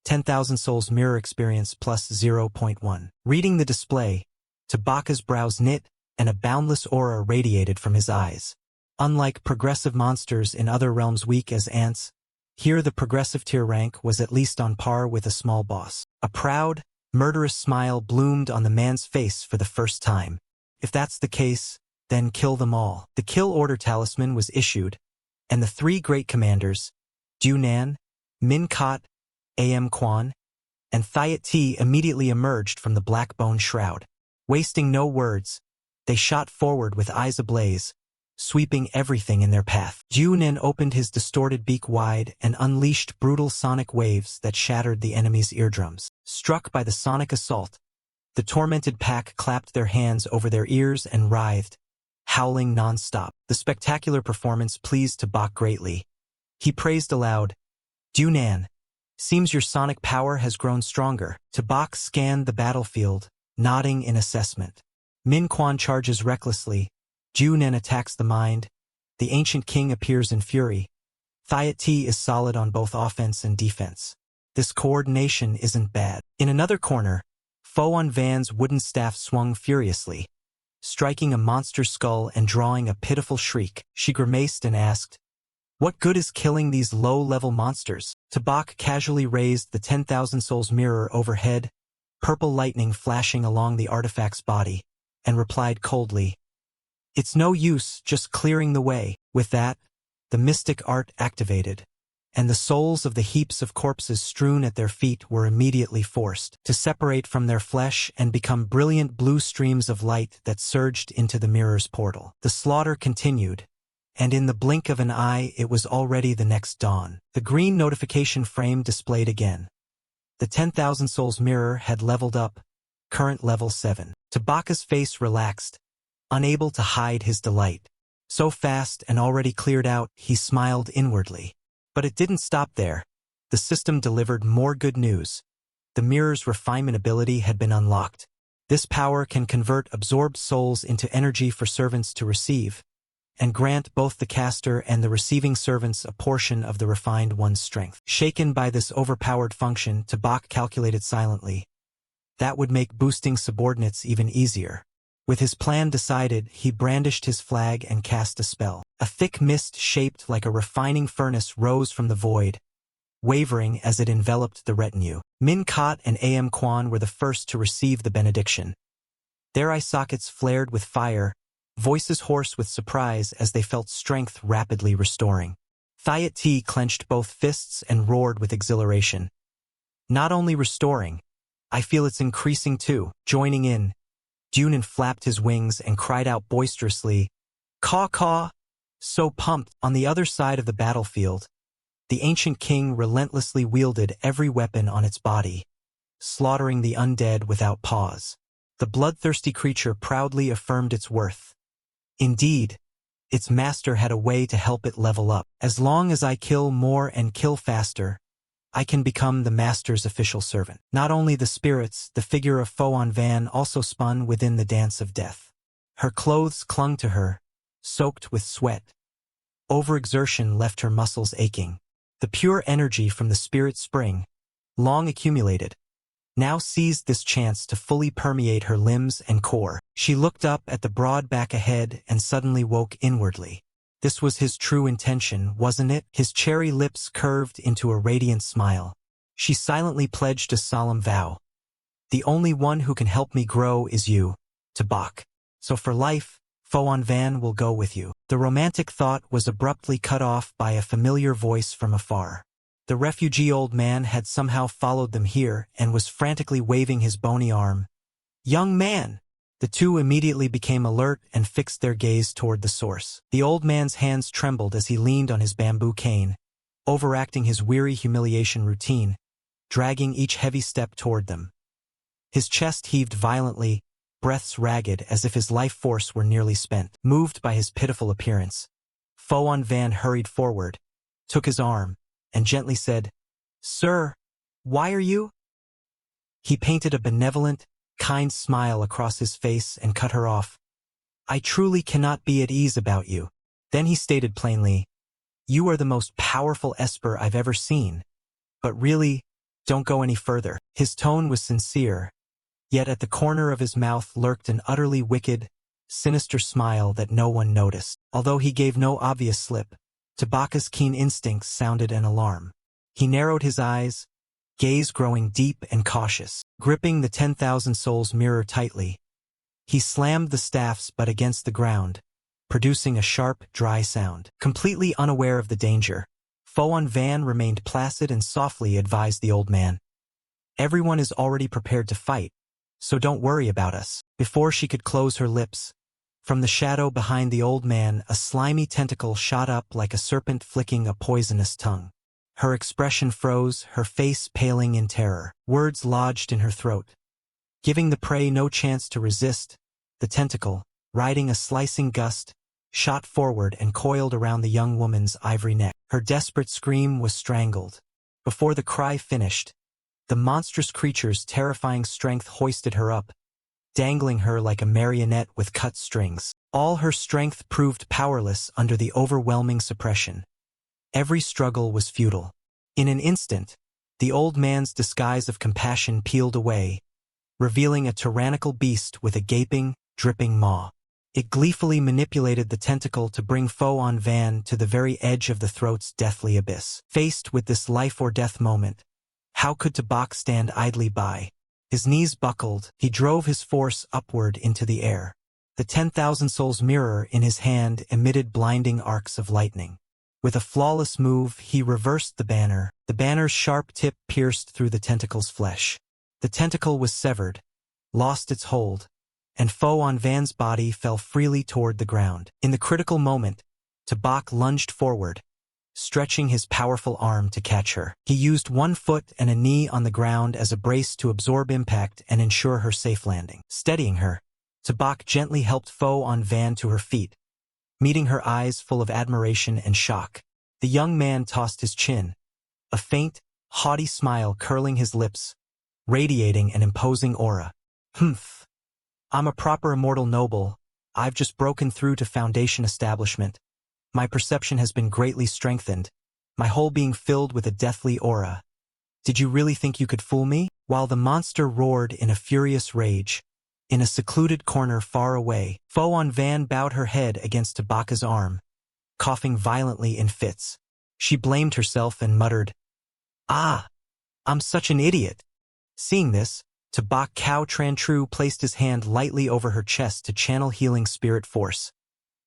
10,000 souls mirror experience +0.1. Reading the display, Tabaka's brows knit, and a boundless aura radiated from his eyes. Unlike progressive monsters in other realms weak as ants, here the progressive tier rank was at least on par with a small boss. A proud, murderous smile bloomed on the man's face for the first time. If that's the case, then kill them all. The kill order talisman was issued, and the three great commanders, Dunan, Minkot, Am Quan, and Thiat T immediately emerged from the black bone shroud. Wasting no words, they shot forward with eyes ablaze, sweeping everything in their path. Dunan opened his distorted beak wide and unleashed brutal sonic waves that shattered the enemy's eardrums. Struck by the sonic assault, the tormented pack clapped their hands over their ears and writhed, howling non-stop. The spectacular performance pleased Tabak greatly. He praised aloud, "Dunan, seems your sonic power has grown stronger." Tabak scanned the battlefield, nodding in assessment. Min Quan charges recklessly. Dunan attacks the mind. The ancient king appears in fury. Thiat T is solid on both offense and defense. This coordination isn't bad. In another corner, Foan Van's wooden staff swung furiously, striking a monster's skull and drawing a pitiful shriek. She grimaced and asked, "What good is killing these low-level monsters?" Tabak casually raised the 10,000 souls mirror overhead, purple lightning flashing along the artifact's body, and replied coldly, "It's no use just clearing the way." With that, the mystic art activated, and the souls of the heaps of corpses strewn at their feet were immediately forced to separate from their flesh and become brilliant blue streams of light that surged into the mirror's portal. The slaughter continued, and in the blink of an eye it was already the next dawn. The green notification frame displayed again. The 10,000 souls mirror had leveled up, current level 7. Tabaka's face relaxed, unable to hide his delight. So fast and already cleared out, he smiled inwardly. But it didn't stop there. The system delivered more good news. The mirror's refinement ability had been unlocked. This power can convert absorbed souls into energy for servants to receive, and grant both the caster and the receiving servants a portion of the refined one's strength. Shaken by this overpowered function, Tabak calculated silently. That would make boosting subordinates even easier. With his plan decided, he brandished his flag and cast a spell. A thick mist shaped like a refining furnace rose from the void, wavering as it enveloped the retinue. Min Kot and Am Quan were the first to receive the benediction. Their eye sockets flared with fire, voices hoarse with surprise as they felt strength rapidly restoring. Thiat T clenched both fists and roared with exhilaration. "Not only restoring, I feel it's increasing too." Joining in, Dunan flapped his wings and cried out boisterously, "Caw caw!" So pumped. On the other side of the battlefield, the ancient king relentlessly wielded every weapon on its body, slaughtering the undead without pause. The bloodthirsty creature proudly affirmed its worth. Indeed, its master had a way to help it level up. "As long as I kill more and kill faster, I can become the master's official servant." Not only the spirits, the figure of Foan Van also spun within the dance of death. Her clothes clung to her, soaked with sweat. Overexertion left her muscles aching. The pure energy from the spirit spring, long accumulated, now seized this chance to fully permeate her limbs and core. She looked up at the broad back ahead and suddenly woke inwardly. This was his true intention, wasn't it? His cherry lips curved into a radiant smile. She silently pledged a solemn vow. "The only one who can help me grow is you, Tabak. So for life, Foan Van will go with you." The romantic thought was abruptly cut off by a familiar voice from afar. The refugee old man had somehow followed them here and was frantically waving his bony arm. "Young man!" The two immediately became alert and fixed their gaze toward the source. The old man's hands trembled as he leaned on his bamboo cane, overacting his weary humiliation routine, dragging each heavy step toward them. His chest heaved violently, breaths ragged as if his life force were nearly spent. Moved by his pitiful appearance, Foan Van hurried forward, took his arm, and gently said, "Sir, why are you?" He painted a benevolent, kind smile across his face and cut her off. "I truly cannot be at ease about you." Then he stated plainly, "You are the most powerful Esper I've ever seen. But really, don't go any further." His tone was sincere, yet at the corner of his mouth lurked an utterly wicked, sinister smile that no one noticed. Although he gave no obvious slip, Tabaka's keen instincts sounded an alarm. He narrowed his eyes, gaze growing deep and cautious. Gripping the 10,000 souls mirror tightly, he slammed the staff's butt against the ground, producing a sharp, dry sound. Completely unaware of the danger, Foan Van remained placid and softly advised the old man. "Everyone is already prepared to fight, so don't worry about us." Before she could close her lips, from the shadow behind the old man a slimy tentacle shot up like a serpent flicking a poisonous tongue. Her expression froze, her face paling in terror. Words lodged in her throat. Giving the prey no chance to resist, the tentacle, riding a slicing gust, shot forward and coiled around the young woman's ivory neck. Her desperate scream was strangled. Before the cry finished, the monstrous creature's terrifying strength hoisted her up, dangling her like a marionette with cut strings. All her strength proved powerless under the overwhelming suppression. Every struggle was futile. In an instant, the old man's disguise of compassion peeled away, revealing a tyrannical beast with a gaping, dripping maw. It gleefully manipulated the tentacle to bring Fo-on Van to the very edge of the throat's deathly abyss. Faced with this life-or-death moment, how could Tabak stand idly by? His knees buckled, he drove his force upward into the air. The 10,000 Souls mirror in his hand emitted blinding arcs of lightning. With a flawless move, he reversed the banner. The banner's sharp tip pierced through the tentacle's flesh. The tentacle was severed, lost its hold, and Fo-on Van's body fell freely toward the ground. In the critical moment, Tabak lunged forward, stretching his powerful arm to catch her. He used one foot and a knee on the ground as a brace to absorb impact and ensure her safe landing. Steadying her, Tabak gently helped Fo-on Van to her feet, meeting her eyes full of admiration and shock. The young man tossed his chin, a faint, haughty smile curling his lips, radiating an imposing aura. "Humph. I'm a proper immortal noble. I've just broken through to Foundation establishment. My perception has been greatly strengthened, my whole being filled with a deathly aura. Did you really think you could fool me?" While the monster roared in a furious rage, in a secluded corner far away, Fo-on Van bowed her head against Tabaka's arm, coughing violently in fits. She blamed herself and muttered, "Ah, I'm such an idiot." Seeing this, Tabak Cao Tran-Tru placed his hand lightly over her chest to channel healing spirit force.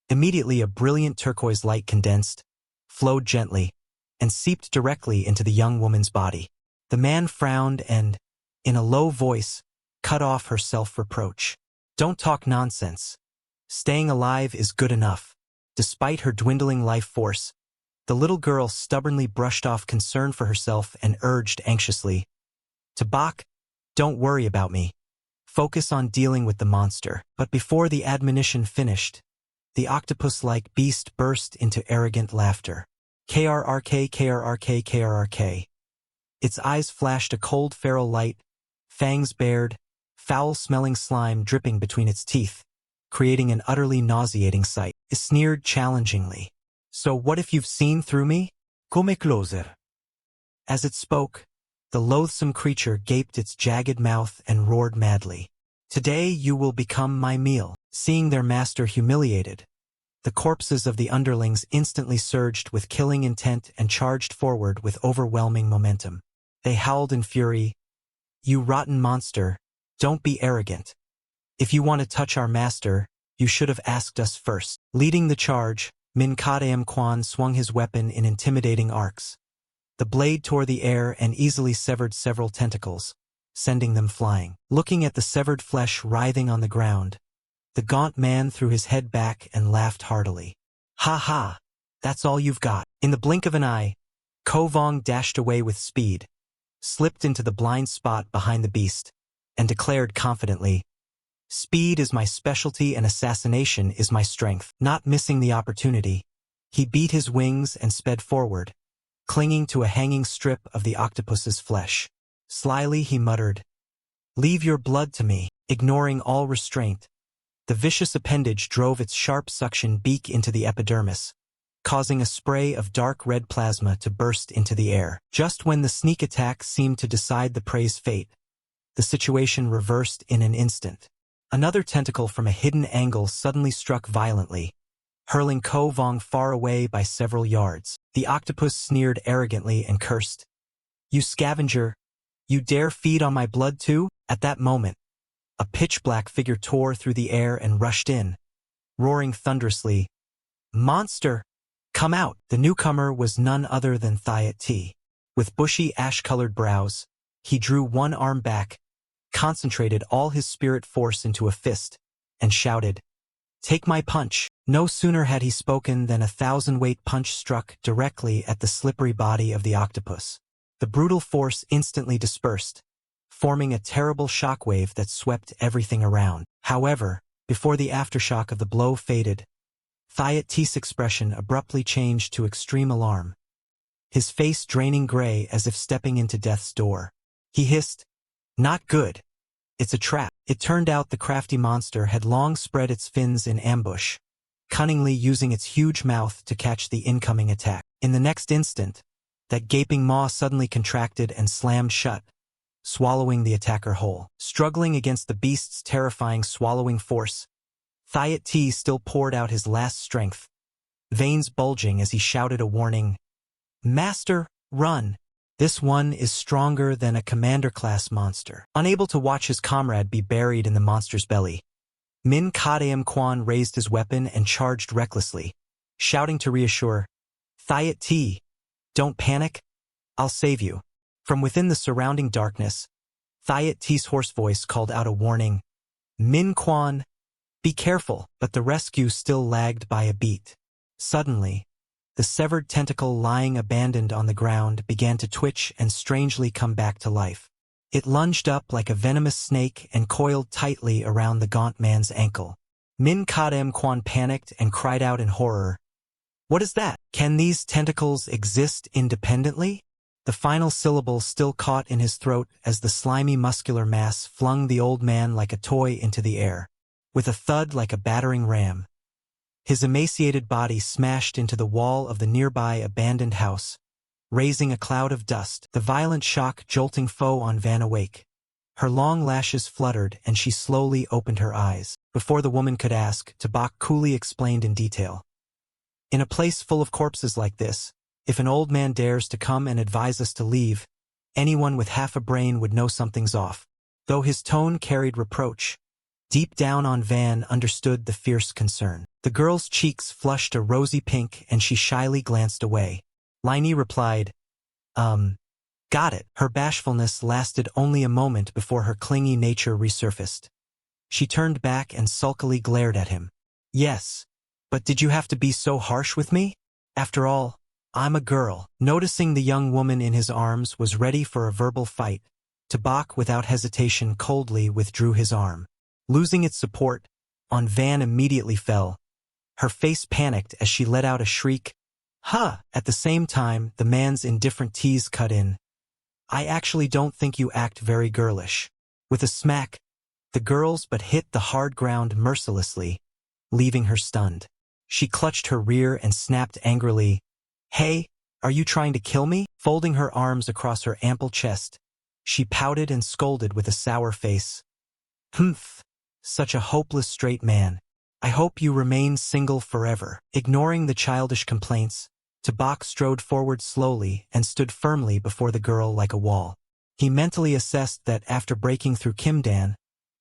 Immediately a brilliant turquoise light condensed, flowed gently, and seeped directly into the young woman's body. The man frowned and, in a low voice, cut off her self-reproach. "Don't talk nonsense. Staying alive is good enough." Despite her dwindling life force, the little girl stubbornly brushed off concern for herself and urged anxiously, "Tabak, don't worry about me. Focus on dealing with the monster." But before the admonition finished, the octopus-like beast burst into arrogant laughter. KRRK, KRRK, KRRK. Its eyes flashed a cold feral light, fangs bared, foul-smelling slime dripping between its teeth, creating an utterly nauseating sight. It sneered challengingly. "So what if you've seen through me? Come closer." As it spoke, the loathsome creature gaped its jagged mouth and roared madly. "Today you will become my meal." Seeing their master humiliated, the corpses of the underlings instantly surged with killing intent and charged forward with overwhelming momentum. They howled in fury, "You rotten monster, don't be arrogant. If you want to touch our master, you should have asked us first." Leading the charge, Min Kadam Kwan swung his weapon in intimidating arcs. The blade tore the air and easily severed several tentacles, sending them flying. Looking at the severed flesh writhing on the ground, the gaunt man threw his head back and laughed heartily. "Ha ha, that's all you've got." In the blink of an eye, Ko Vong dashed away with speed, slipped into the blind spot behind the beast, and declared confidently, "Speed is my specialty and assassination is my strength." Not missing the opportunity, he beat his wings and sped forward, clinging to a hanging strip of the octopus's flesh. Slyly he muttered, "Leave your blood to me." Ignoring all restraint, the vicious appendage drove its sharp suction beak into the epidermis, causing a spray of dark red plasma to burst into the air. Just when the sneak attack seemed to decide the prey's fate, the situation reversed in an instant. Another tentacle from a hidden angle suddenly struck violently, hurling Ko Vong far away by several yards. The octopus sneered arrogantly and cursed, "You scavenger, you dare feed on my blood too?" At that moment, a pitch-black figure tore through the air and rushed in, roaring thunderously, "Monster! Come out!" The newcomer was none other than Thiat T. With bushy ash-colored brows, he drew one arm back, concentrated all his spirit force into a fist, and shouted, "Take my punch!" No sooner had he spoken than a 1,000-weight punch struck directly at the slippery body of the octopus. The brutal force instantly dispersed, forming a terrible shockwave that swept everything around. However, Before the aftershock of the blow faded, Thiat T's expression abruptly changed to extreme alarm, his face draining gray as if stepping into death's door. He hissed, "Not good. It's a trap." It turned out the crafty monster had long spread its fins in ambush, cunningly using its huge mouth to catch the incoming attack. In the next instant, that gaping maw suddenly contracted and slammed shut, swallowing the attacker whole. Struggling against the beast's terrifying swallowing force, Thiat T still poured out his last strength, veins bulging as he shouted a warning, "Master, run! This one is stronger than a commander-class monster." Unable to watch his comrade be buried in the monster's belly, Min Kadam Kwan raised his weapon and charged recklessly, shouting to reassure, "Thiat T, don't panic. I'll save you." From within the surrounding darkness, Thiat T's hoarse voice called out a warning, "Min Kwan, be careful," but the rescue still lagged by a beat. Suddenly, the severed tentacle lying abandoned on the ground began to twitch and strangely come back to life. It lunged up like a venomous snake and coiled tightly around the gaunt man's ankle. Min Kadam Kwan panicked and cried out in horror, "What is that? Can these tentacles exist independently?" The final syllable still caught in his throat as the slimy muscular mass flung the old man like a toy into the air. With a thud like a battering ram, his emaciated body smashed into the wall of the nearby abandoned house, raising a cloud of dust. The violent shock jolting foe on Van awake. Her long lashes fluttered and she slowly opened her eyes. Before the woman could ask, Tabak coolly explained in detail. "In a place full of corpses like this, if an old man dares to come and advise us to leave, anyone with half a brain would know something's off." Though his tone carried reproach, deep down on Van understood the fierce concern. The girl's cheeks flushed a rosy pink and she shyly glanced away. Liney replied, Got it." Her bashfulness lasted only a moment before her clingy nature resurfaced. She turned back and sulkily glared at him. "Yes, but did you have to be so harsh with me? After all, I'm a girl." Noticing the young woman in his arms was ready for a verbal fight, Tabak without hesitation coldly withdrew his arm. Losing its support, On Van immediately fell. Her face panicked as she let out a shriek, "Huh!" At the same time, the man's indifferent tease cut in. "I actually don't think you act very girlish." With a smack, the girl's but hit the hard ground mercilessly, leaving her stunned. She clutched her rear and snapped angrily, "Hey, are you trying to kill me?" Folding her arms across her ample chest, she pouted and scolded with a sour face. "Humph, such a hopeless straight man. I hope you remain single forever." Ignoring the childish complaints, Tabak strode forward slowly and stood firmly before the girl like a wall. He mentally assessed that after breaking through Kimdan,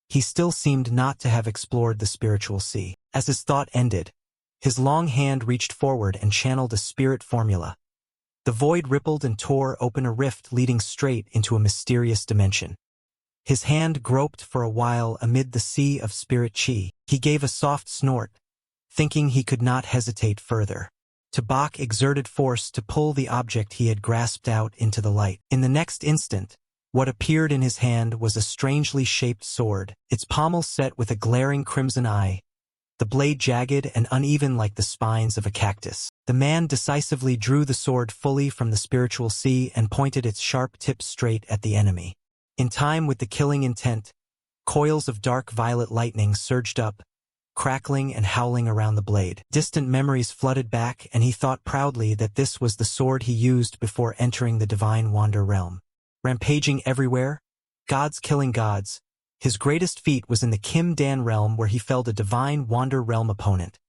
he still seemed not to have explored the spiritual sea. As his thought ended, his long hand reached forward and channeled a spirit formula. The void rippled and tore open a rift leading straight into a mysterious dimension. His hand groped for a while amid the sea of spirit chi. He gave a soft snort, thinking he could not hesitate further. Tabak exerted force to pull the object he had grasped out into the light. In the next instant, what appeared in his hand was a strangely shaped sword, its pommel set with a glaring crimson eye, the blade jagged and uneven like the spines of a cactus. The man decisively drew the sword fully from the spiritual sea and pointed its sharp tip straight at the enemy. In time with the killing intent, coils of dark violet lightning surged up, crackling and howling around the blade. Distant memories flooded back, and he thought proudly that this was the sword he used before entering the divine Wander realm. Rampaging everywhere, gods killing gods, his greatest feat was in the Kim Dan realm where he felled a divine Wander realm opponent.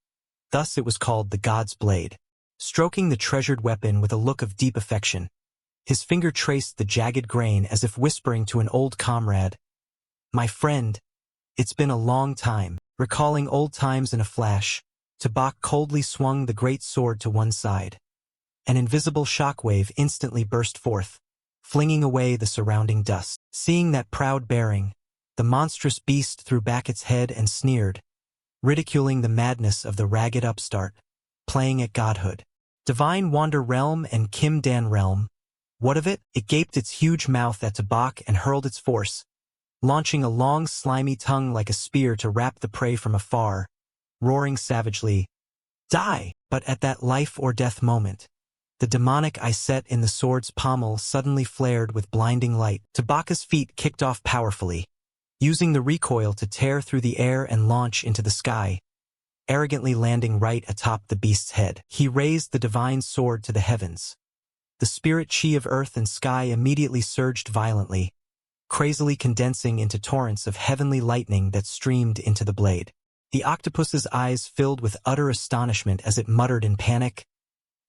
Thus it was called the God's Blade. Stroking the treasured weapon with a look of deep affection, his finger traced the jagged grain as if whispering to an old comrade, "My friend, it's been a long time." Recalling old times in a flash, Tabak coldly swung the great sword to one side. An invisible shockwave instantly burst forth, flinging away the surrounding dust. Seeing that proud bearing, the monstrous beast threw back its head and sneered, ridiculing the madness of the ragged upstart, playing at godhood. Divine Wander realm and Kim Dan realm, what of it? It gaped its huge mouth at Tabak and hurled its force, launching a long slimy tongue like a spear to rap the prey from afar, roaring savagely, "Die!" But at that life or death moment, the demonic eye set in the sword's pommel suddenly flared with blinding light. Tabaka's feet kicked off powerfully, using the recoil to tear through the air and launch into the sky, arrogantly landing right atop the beast's head. He raised the divine sword to the heavens. The spirit chi of earth and sky immediately surged violently, crazily condensing into torrents of heavenly lightning that streamed into the blade. The octopus's eyes filled with utter astonishment as it muttered in panic,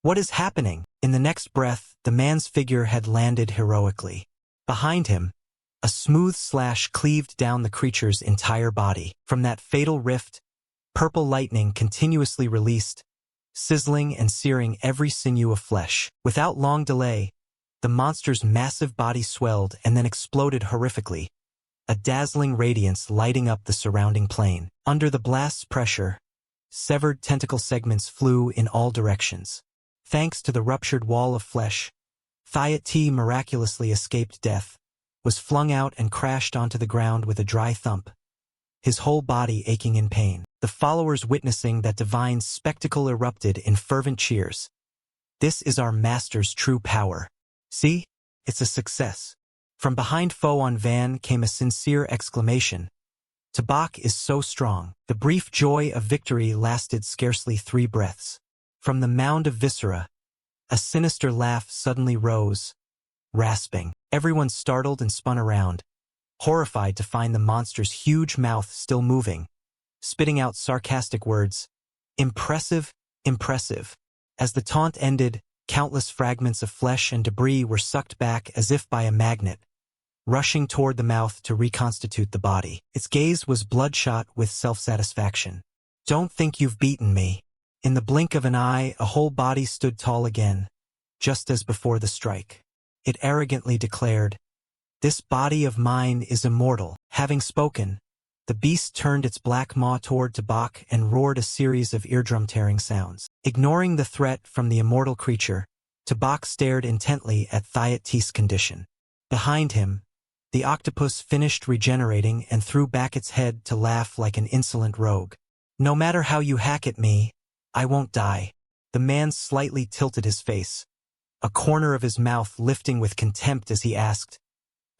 "What is happening?" In the next breath, the man's figure had landed heroically. Behind him, a smooth slash cleaved down the creature's entire body. From that fatal rift, purple lightning continuously released, sizzling and searing every sinew of flesh. Without long delay, the monster's massive body swelled and then exploded horrifically, a dazzling radiance lighting up the surrounding plain. Under the blast's pressure, severed tentacle segments flew in all directions. Thanks to the ruptured wall of flesh, Thiat T miraculously escaped death, was flung out and crashed onto the ground with a dry thump, his whole body aching in pain. The followers witnessing that divine spectacle erupted in fervent cheers. "This is our master's true power. See? It's a success." From behind Fo on Van came a sincere exclamation. "Tabak is so strong." The brief joy of victory lasted scarcely 3 breaths. From the mound of viscera, a sinister laugh suddenly rose, rasping. Everyone startled and spun around, horrified to find the monster's huge mouth still moving, spitting out sarcastic words. "Impressive, impressive." As the taunt ended, countless fragments of flesh and debris were sucked back as if by a magnet, rushing toward the mouth to reconstitute the body. Its gaze was bloodshot with self-satisfaction. "Don't think you've beaten me." In the blink of an eye, a whole body stood tall again, just as before the strike. It arrogantly declared, "This body of mine is immortal." Having spoken, the beast turned its black maw toward Tabak and roared a series of eardrum-tearing sounds. Ignoring the threat from the immortal creature, Tabak stared intently at Thiat T's condition. Behind him, the octopus finished regenerating and threw back its head to laugh like an insolent rogue. "No matter how you hack at me, I won't die." The man slightly tilted his face, a corner of his mouth lifting with contempt as he asked,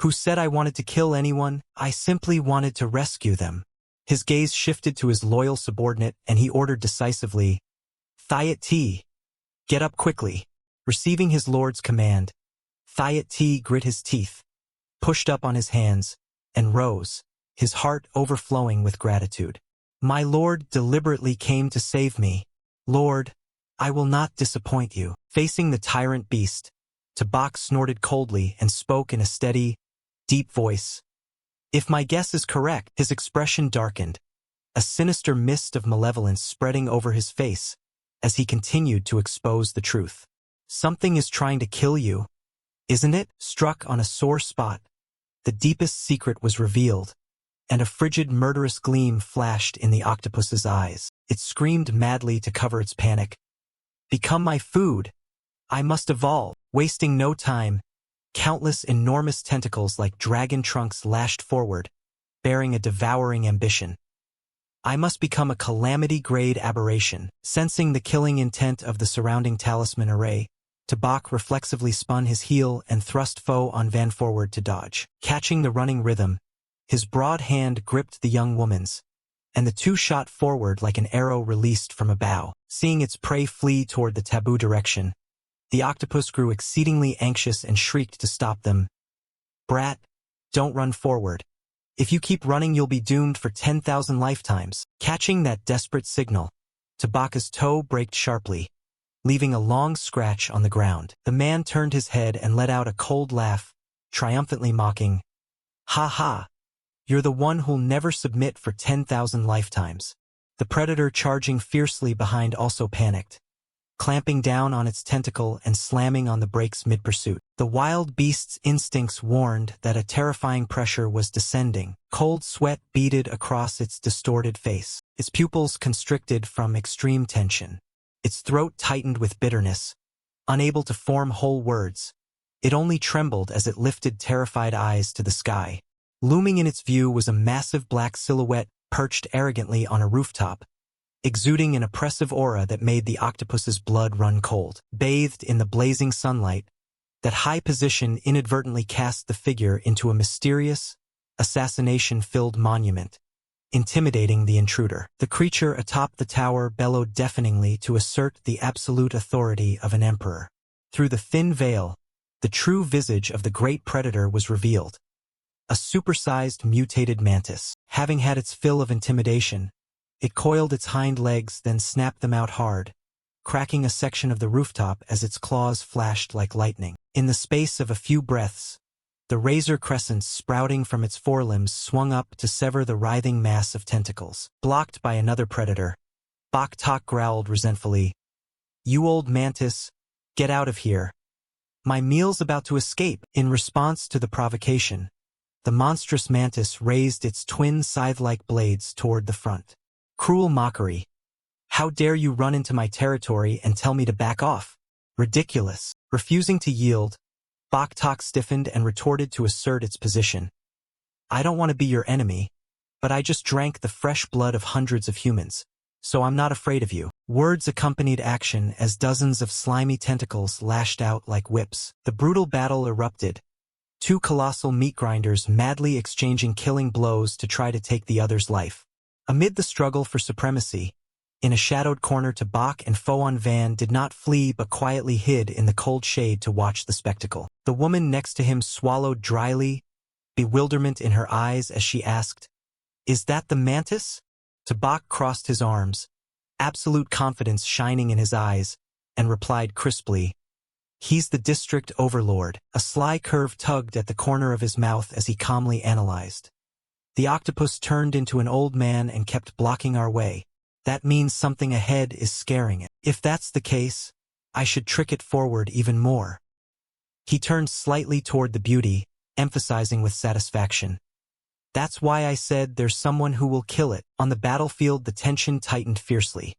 "Who said I wanted to kill anyone? I simply wanted to rescue them." His gaze shifted to his loyal subordinate and he ordered decisively, "Thiat T, get up quickly." Receiving his lord's command, Thiat T grit his teeth, pushed up on his hands, and rose, his heart overflowing with gratitude. "My lord deliberately came to save me. Lord, I will not disappoint you." Facing the tyrant beast, Tabak snorted coldly and spoke in a steady, deep voice. "If my guess is correct," his expression darkened, a sinister mist of malevolence spreading over his face as he continued to expose the truth. "Something is trying to kill you, isn't it?" Struck on a sore spot, the deepest secret was revealed, and a frigid murderous gleam flashed in the octopus's eyes. It screamed madly to cover its panic. "Become my food! I must evolve!" Wasting no time, countless enormous tentacles like dragon trunks lashed forward, bearing a devouring ambition. "I must become a calamity-grade aberration." Sensing the killing intent of the surrounding talisman array, Tabak reflexively spun his heel and thrust Fo on Van forward to dodge. Catching the running rhythm, his broad hand gripped the young woman's, and the two shot forward like an arrow released from a bow. Seeing its prey flee toward the taboo direction, the octopus grew exceedingly anxious and shrieked to stop them. "Brat, don't run forward. If you keep running you'll be doomed for 10,000 lifetimes." Catching that desperate signal, Tabaka's toe braked sharply, leaving a long scratch on the ground. The man turned his head and let out a cold laugh, triumphantly mocking, "Ha ha! You're the one who'll never submit for 10,000 lifetimes." The predator charging fiercely behind also panicked, clamping down on its tentacle and slamming on the brakes mid-pursuit. The wild beast's instincts warned that a terrifying pressure was descending. Cold sweat beaded across its distorted face. Its pupils constricted from extreme tension. Its throat tightened with bitterness. Unable to form whole words, it only trembled as it lifted terrified eyes to the sky. Looming in its view was a massive black silhouette perched arrogantly on a rooftop, exuding an oppressive aura that made the octopus's blood run cold. Bathed in the blazing sunlight, that high position inadvertently cast the figure into a mysterious, assassination-filled monument, intimidating the intruder. The creature atop the tower bellowed deafeningly to assert the absolute authority of an emperor. Through the thin veil, the true visage of the great predator was revealed. A supersized mutated mantis. Having had its fill of intimidation, it coiled its hind legs, then snapped them out hard, cracking a section of the rooftop as its claws flashed like lightning. In the space of a few breaths, the razor crescents sprouting from its forelimbs swung up to sever the writhing mass of tentacles. Blocked by another predator, Bok Tak growled resentfully, "You old mantis, get out of here. My meal's about to escape." In response to the provocation, the monstrous mantis raised its twin scythe-like blades toward the front. Cruel mockery. "How dare you run into my territory and tell me to back off? Ridiculous." Refusing to yield, Bok Tak stiffened and retorted to assert its position. "I don't want to be your enemy, but I just drank the fresh blood of hundreds of humans, so I'm not afraid of you." Words accompanied action as dozens of slimy tentacles lashed out like whips. The brutal battle erupted, two colossal meat grinders madly exchanging killing blows to try to take the other's life. Amid the struggle for supremacy, in a shadowed corner, Bok and Foan Van did not flee but quietly hid in the cold shade to watch the spectacle. The woman next to him swallowed dryly, bewilderment in her eyes as she asked, "Is that the mantis?" Bok crossed his arms, absolute confidence shining in his eyes, and replied crisply, "He's the district overlord." A sly curve tugged at the corner of his mouth as he calmly analyzed. "The octopus turned into an old man and kept blocking our way. That means something ahead is scaring it. If that's the case, I should trick it forward even more." He turned slightly toward the beauty, emphasizing with satisfaction, "That's why I said there's someone who will kill it." On the battlefield, the tension tightened fiercely.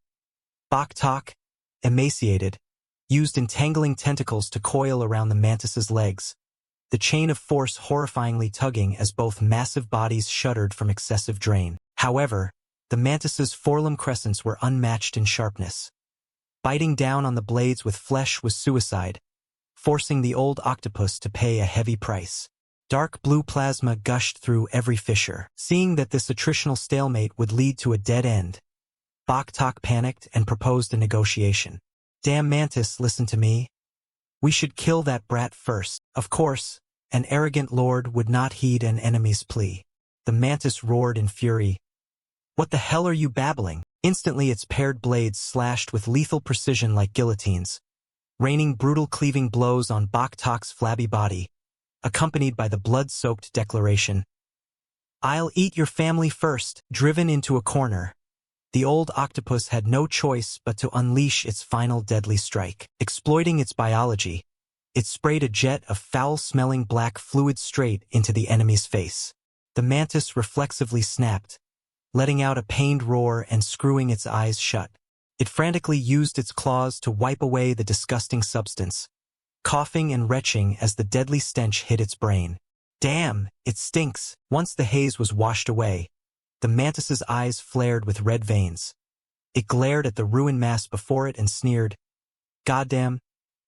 Bok Tak, emaciated, used entangling tentacles to coil around the mantis's legs, the chain of force horrifyingly tugging as both massive bodies shuddered from excessive drain. However, the mantis's forelimb crescents were unmatched in sharpness. Biting down on the blades with flesh was suicide, forcing the old octopus to pay a heavy price. Dark blue plasma gushed through every fissure. Seeing that this attritional stalemate would lead to a dead end, Bok Tak panicked and proposed a negotiation. "Damn mantis, listen to me. We should kill that brat first." Of course, an arrogant lord would not heed an enemy's plea. The mantis roared in fury. "What the hell are you babbling?" Instantly its paired blades slashed with lethal precision like guillotines, raining brutal cleaving blows on Bok Tak's flabby body, accompanied by the blood-soaked declaration, "I'll eat your family first." Driven into a corner, the old octopus had no choice but to unleash its final deadly strike. Exploiting its biology, it sprayed a jet of foul-smelling black fluid straight into the enemy's face. The mantis reflexively snapped, letting out a pained roar and screwing its eyes shut. It frantically used its claws to wipe away the disgusting substance, coughing and retching as the deadly stench hit its brain. "Damn, it stinks." Once the haze was washed away, the mantis's eyes flared with red veins. It glared at the ruined mass before it and sneered, "Goddamn,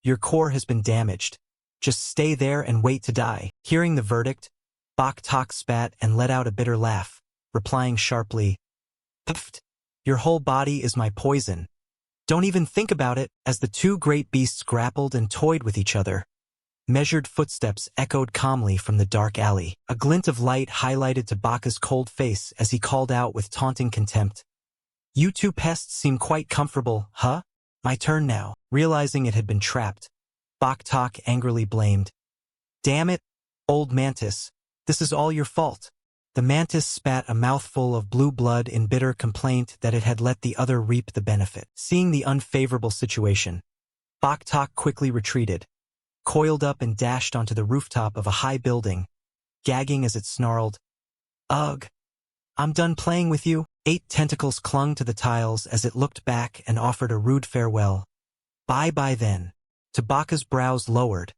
your core has been damaged. Just stay there and wait to die." Hearing the verdict, Bok Tak spat and let out a bitter laugh, replying sharply, "Pfft, your whole body is my poison. Don't even think about it." As the two great beasts grappled and toyed with each other, measured footsteps echoed calmly from the dark alley. A glint of light highlighted Bok's cold face as he called out with taunting contempt, "You two pests seem quite comfortable, huh? My turn now." Realizing it had been trapped, Bok Tak angrily blamed, "Damn it, old mantis, this is all your fault." The mantis spat a mouthful of blue blood in bitter complaint that it had let the other reap the benefit. Seeing the unfavorable situation, Bok Tak quickly retreated, coiled up and dashed onto the rooftop of a high building, gagging as it snarled, "Ugh, I'm done playing with you." 8 tentacles clung to the tiles as it looked back and offered a rude farewell. "Bye-bye then." Bok's brows lowered,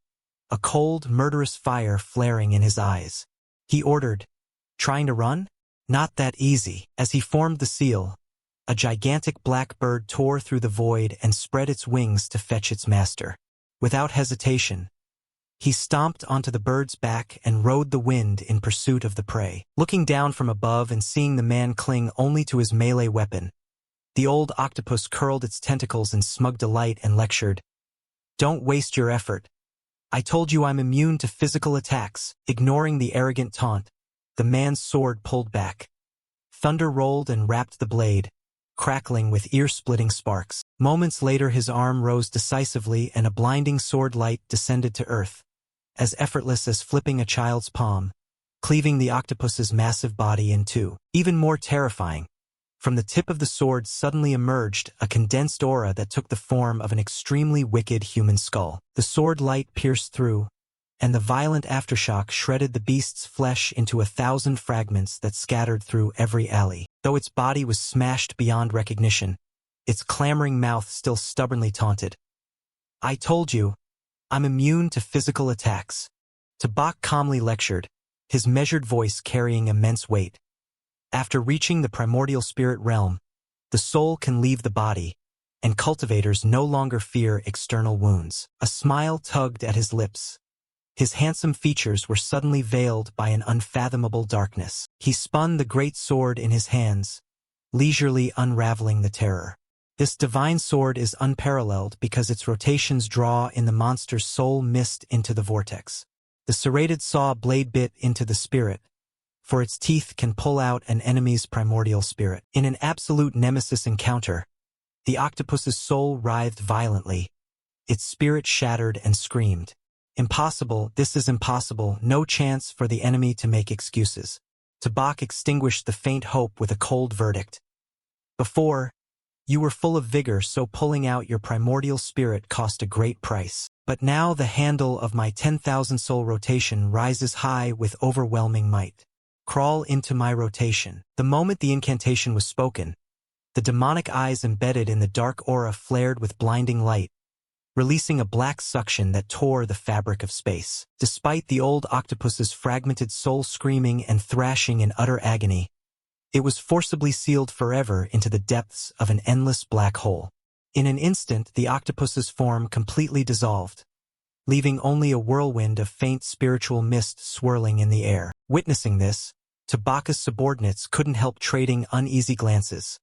a cold, murderous fire flaring in his eyes. He ordered, Trying to run? Not that easy. As he formed the seal, a gigantic black bird tore through the void and spread its wings to fetch its master. Without hesitation, he stomped onto the bird's back and rode the wind in pursuit of the prey. Looking down from above and seeing the man cling only to his melee weapon, the old octopus curled its tentacles in smug delight and lectured, "Don't waste your effort. I told you I'm immune to physical attacks." Ignoring the arrogant taunt, the man's sword pulled back. Thunder rolled and rapped the blade, crackling with ear-splitting sparks. Moments later his arm rose decisively and a blinding sword light descended to earth, as effortless as flipping a child's palm, cleaving the octopus's massive body in two. Even more terrifying, from the tip of the sword suddenly emerged a condensed aura that took the form of an extremely wicked human skull. The sword light pierced through, and the violent aftershock shredded the beast's flesh into 1,000 fragments that scattered through every alley. Though its body was smashed beyond recognition, its clamoring mouth still stubbornly taunted, "I told you, I'm immune to physical attacks." Tabak calmly lectured, his measured voice carrying immense weight. After reaching the primordial spirit realm, the soul can leave the body, and cultivators no longer fear external wounds. A smile tugged at his lips. His handsome features were suddenly veiled by an unfathomable darkness. He spun the great sword in his hands, leisurely unraveling the terror. This divine sword is unparalleled because its rotations draw in the monster's soul mist into the vortex. The serrated saw blade bit into the spirit, for its teeth can pull out an enemy's primordial spirit. In an absolute nemesis encounter, the octopus's soul writhed violently, its spirit shattered and screamed, "Impossible, this is impossible, no chance for the enemy to make excuses." Tabak extinguished the faint hope with a cold verdict. "Before, you were full of vigor, so pulling out your primordial spirit cost a great price. But now the handle of my 10,000 soul rotation rises high with overwhelming might. Crawl into my rotation." The moment the incantation was spoken, the demonic eyes embedded in the dark aura flared with blinding light, releasing a black suction that tore the fabric of space. Despite the old octopus's fragmented soul screaming and thrashing in utter agony, it was forcibly sealed forever into the depths of an endless black hole. In an instant, the octopus's form completely dissolved, leaving only a whirlwind of faint spiritual mist swirling in the air. Witnessing this, Tabaka's subordinates couldn't help trading uneasy glances.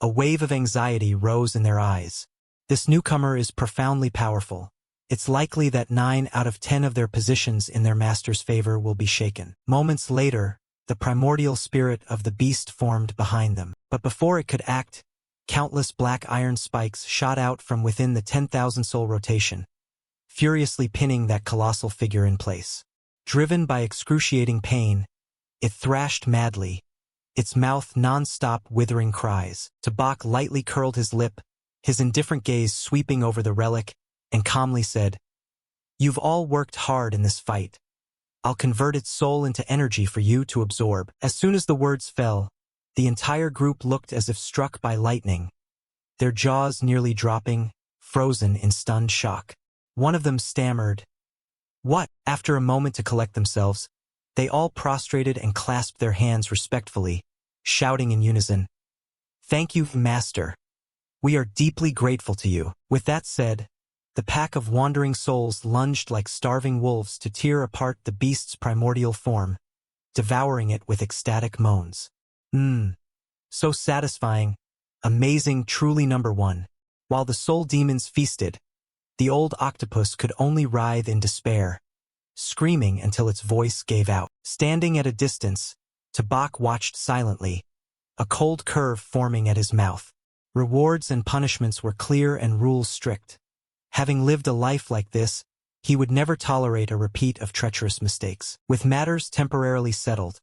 A wave of anxiety rose in their eyes. This newcomer is profoundly powerful. It's likely that 9 out of 10 of their positions in their master's favor will be shaken. Moments later, the primordial spirit of the beast formed behind them. But before it could act, countless black iron spikes shot out from within the 10,000 soul rotation, furiously pinning that colossal figure in place. Driven by excruciating pain, it thrashed madly, its mouth non-stop withering cries. Tabak lightly curled his lip, his indifferent gaze sweeping over the relic, and calmly said, "You've all worked hard in this fight. I'll convert its soul into energy for you to absorb." As soon as the words fell, the entire group looked as if struck by lightning, their jaws nearly dropping, frozen in stunned shock. One of them stammered, "What?" After a moment to collect themselves, they all prostrated and clasped their hands respectfully, shouting in unison, "Thank you, Master. We are deeply grateful to you." With that said, the pack of wandering souls lunged like starving wolves to tear apart the beast's primordial form, devouring it with ecstatic moans. So satisfying, amazing, truly number one. While the soul demons feasted, the old octopus could only writhe in despair, screaming until its voice gave out. Standing at a distance, Tabak watched silently, a cold curve forming at his mouth. Rewards and punishments were clear and rules strict. Having lived a life like this, he would never tolerate a repeat of treacherous mistakes. With matters temporarily settled,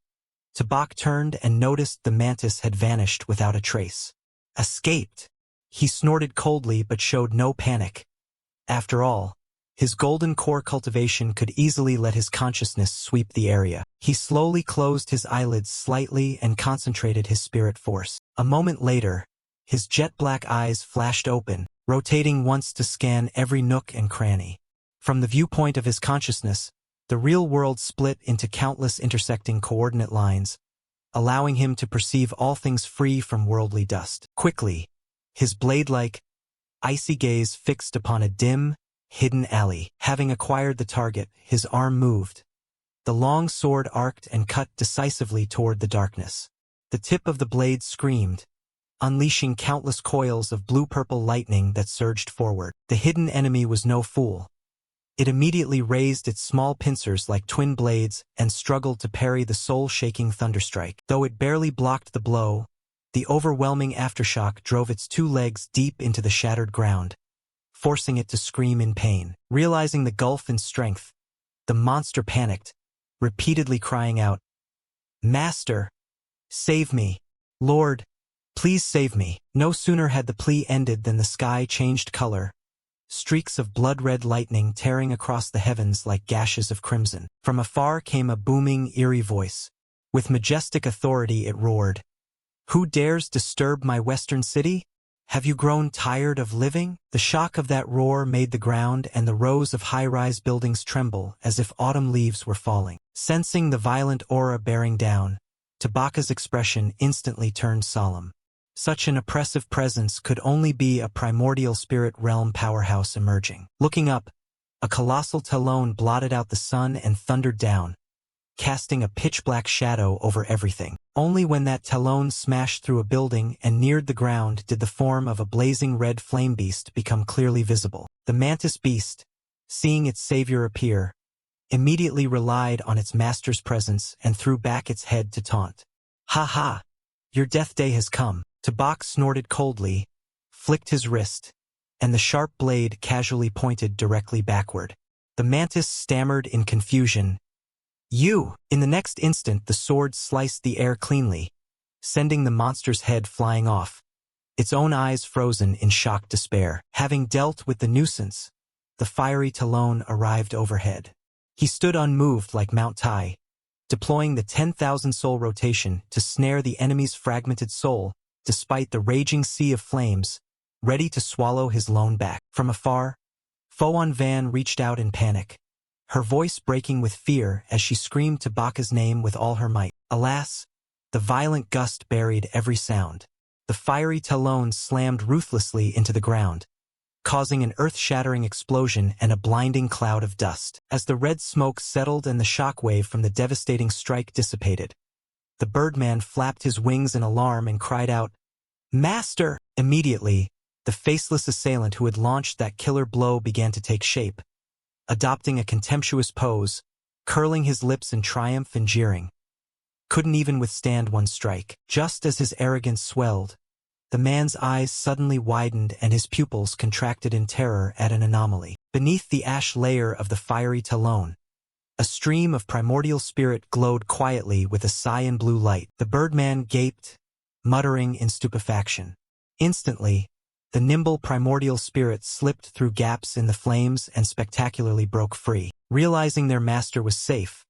Tabak turned and noticed the mantis had vanished without a trace. Escaped! He snorted coldly but showed no panic. After all, his golden core cultivation could easily let his consciousness sweep the area. He slowly closed his eyelids slightly and concentrated his spirit force. A moment later, his jet-black eyes flashed open, rotating once to scan every nook and cranny. From the viewpoint of his consciousness, the real world split into countless intersecting coordinate lines, allowing him to perceive all things free from worldly dust. Quickly, his blade-like, icy gaze fixed upon a dim, hidden alley. Having acquired the target, his arm moved. The long sword arced and cut decisively toward the darkness. The tip of the blade screamed, unleashing countless coils of blue-purple lightning that surged forward. The hidden enemy was no fool. It immediately raised its small pincers like twin blades and struggled to parry the soul-shaking thunderstrike. Though it barely blocked the blow, the overwhelming aftershock drove its two legs deep into the shattered ground, forcing it to scream in pain. Realizing the gulf in strength, the monster panicked, repeatedly crying out, "Master, save me! Lord, please save me!" No sooner had the plea ended than the sky changed color, streaks of blood-red lightning tearing across the heavens like gashes of crimson. From afar came a booming, eerie voice. With majestic authority it roared, "Who dares disturb my western city? Have you grown tired of living?" The shock of that roar made the ground and the rows of high-rise buildings tremble as if autumn leaves were falling. Sensing the violent aura bearing down, Tabaka's expression instantly turned solemn. Such an oppressive presence could only be a primordial spirit realm powerhouse emerging. Looking up, a colossal talon blotted out the sun and thundered down, casting a pitch-black shadow over everything. Only when that talon smashed through a building and neared the ground did the form of a blazing red flame beast become clearly visible. The mantis beast, seeing its savior appear, immediately relied on its master's presence and threw back its head to taunt. "Ha ha! Your death day has come." Tabak snorted coldly, flicked his wrist, and the sharp blade casually pointed directly backward. The mantis stammered in confusion, "You!" In the next instant the sword sliced the air cleanly, sending the monster's head flying off, its own eyes frozen in shocked despair. Having dealt with the nuisance, the fiery talon arrived overhead. He stood unmoved like Mount Tai, deploying the 10,000 soul rotation to snare the enemy's fragmented soul, despite the raging sea of flames, ready to swallow his lone back. From afar, Foan Van reached out in panic, her voice breaking with fear as she screamed Tabaka's name with all her might. Alas, the violent gust buried every sound. The fiery talon slammed ruthlessly into the ground, causing an earth-shattering explosion and a blinding cloud of dust. As the red smoke settled and the shockwave from the devastating strike dissipated, the Birdman flapped his wings in alarm and cried out, "Master!" Immediately, the faceless assailant who had launched that killer blow began to take shape, adopting a contemptuous pose, curling his lips in triumph and jeering. Couldn't even withstand one strike. Just as his arrogance swelled, the man's eyes suddenly widened and his pupils contracted in terror at an anomaly. Beneath the ash layer of the fiery talon, a stream of primordial spirit glowed quietly with a cyan blue light. The Birdman gaped, muttering in stupefaction. Instantly, the nimble primordial spirit slipped through gaps in the flames and spectacularly broke free. Realizing their master was safe,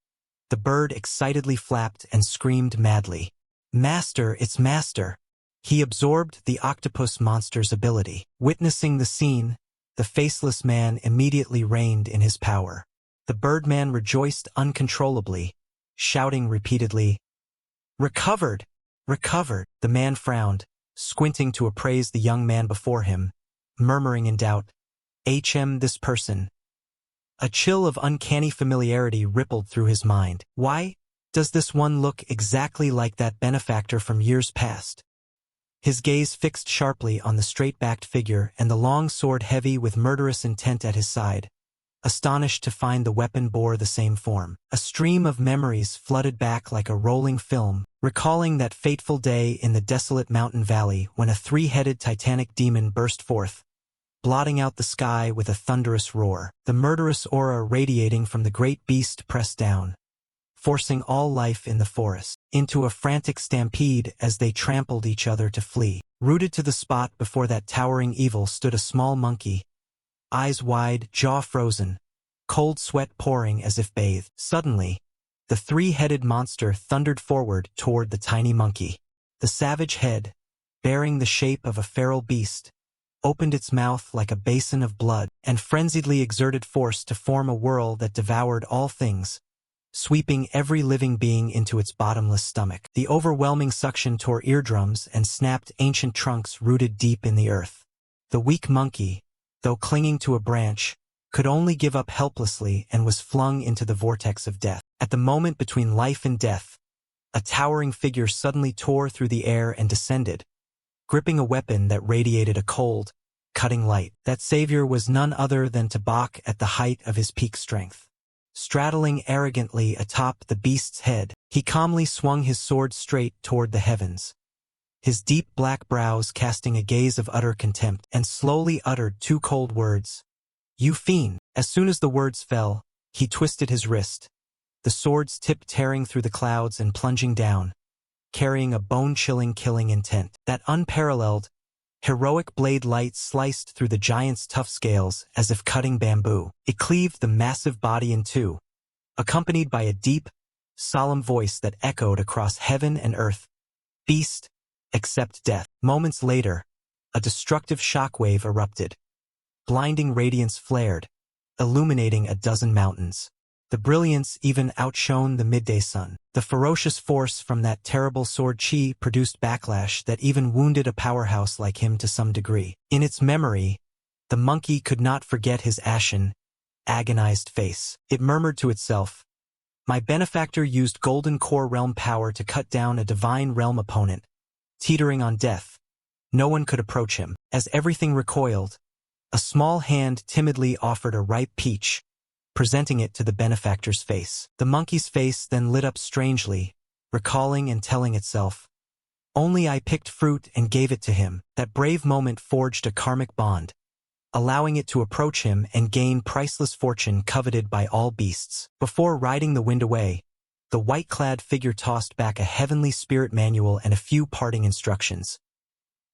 the bird excitedly flapped and screamed madly, "Master, it's Master!" He absorbed the octopus monster's ability. Witnessing the scene, the faceless man immediately reigned in his power. The Birdman rejoiced uncontrollably, shouting repeatedly, "Recovered! Recovered!" The man frowned, squinting to appraise the young man before him, murmuring in doubt, This person." A chill of uncanny familiarity rippled through his mind. Why does this one look exactly like that benefactor from years past? His gaze fixed sharply on the straight-backed figure and the long sword heavy with murderous intent at his side, astonished to find the weapon bore the same form. A stream of memories flooded back like a rolling film, recalling that fateful day in the desolate mountain valley when a three-headed titanic demon burst forth, blotting out the sky with a thunderous roar. The murderous aura radiating from the great beast pressed down, forcing all life in the forest into a frantic stampede as they trampled each other to flee. Rooted to the spot before that towering evil stood a small monkey, eyes wide, jaw frozen, cold sweat pouring as if bathed. Suddenly, the three-headed monster thundered forward toward the tiny monkey. The savage head, bearing the shape of a feral beast, opened its mouth like a basin of blood and frenziedly exerted force to form a whirl that devoured all things, sweeping every living being into its bottomless stomach. The overwhelming suction tore eardrums and snapped ancient trunks rooted deep in the earth. The weak monkey, though clinging to a branch, could only give up helplessly and was flung into the vortex of death. At the moment between life and death, a towering figure suddenly tore through the air and descended, gripping a weapon that radiated a cold, cutting light. That savior was none other than Tabak at the height of his peak strength. Straddling arrogantly atop the beast's head, he calmly swung his sword straight toward the heavens, his deep black brows casting a gaze of utter contempt, and slowly uttered two cold words. "You fiend!" As soon as the words fell, he twisted his wrist, the sword's tip tearing through the clouds and plunging down, carrying a bone-chilling killing intent. That unparalleled, heroic blade light sliced through the giant's tough scales as if cutting bamboo. It cleaved the massive body in two, accompanied by a deep, solemn voice that echoed across heaven and earth. "Beast, accept death." Moments later, a destructive shockwave erupted. Blinding radiance flared, illuminating a dozen mountains. The brilliance even outshone the midday sun. The ferocious force from that terrible sword chi produced backlash that even wounded a powerhouse like him to some degree. In its memory, the monkey could not forget his ashen, agonized face. It murmured to itself, "My benefactor used golden core realm power to cut down a divine realm opponent, teetering on death. No one could approach him." As everything recoiled, a small hand timidly offered a ripe peach, presenting it to the benefactor's face. The monkey's face then lit up strangely, recalling and telling itself, "Only I picked fruit and gave it to him." That brave moment forged a karmic bond, allowing it to approach him and gain priceless fortune coveted by all beasts. Before riding the wind away, the white-clad figure tossed back a heavenly spirit manual and a few parting instructions.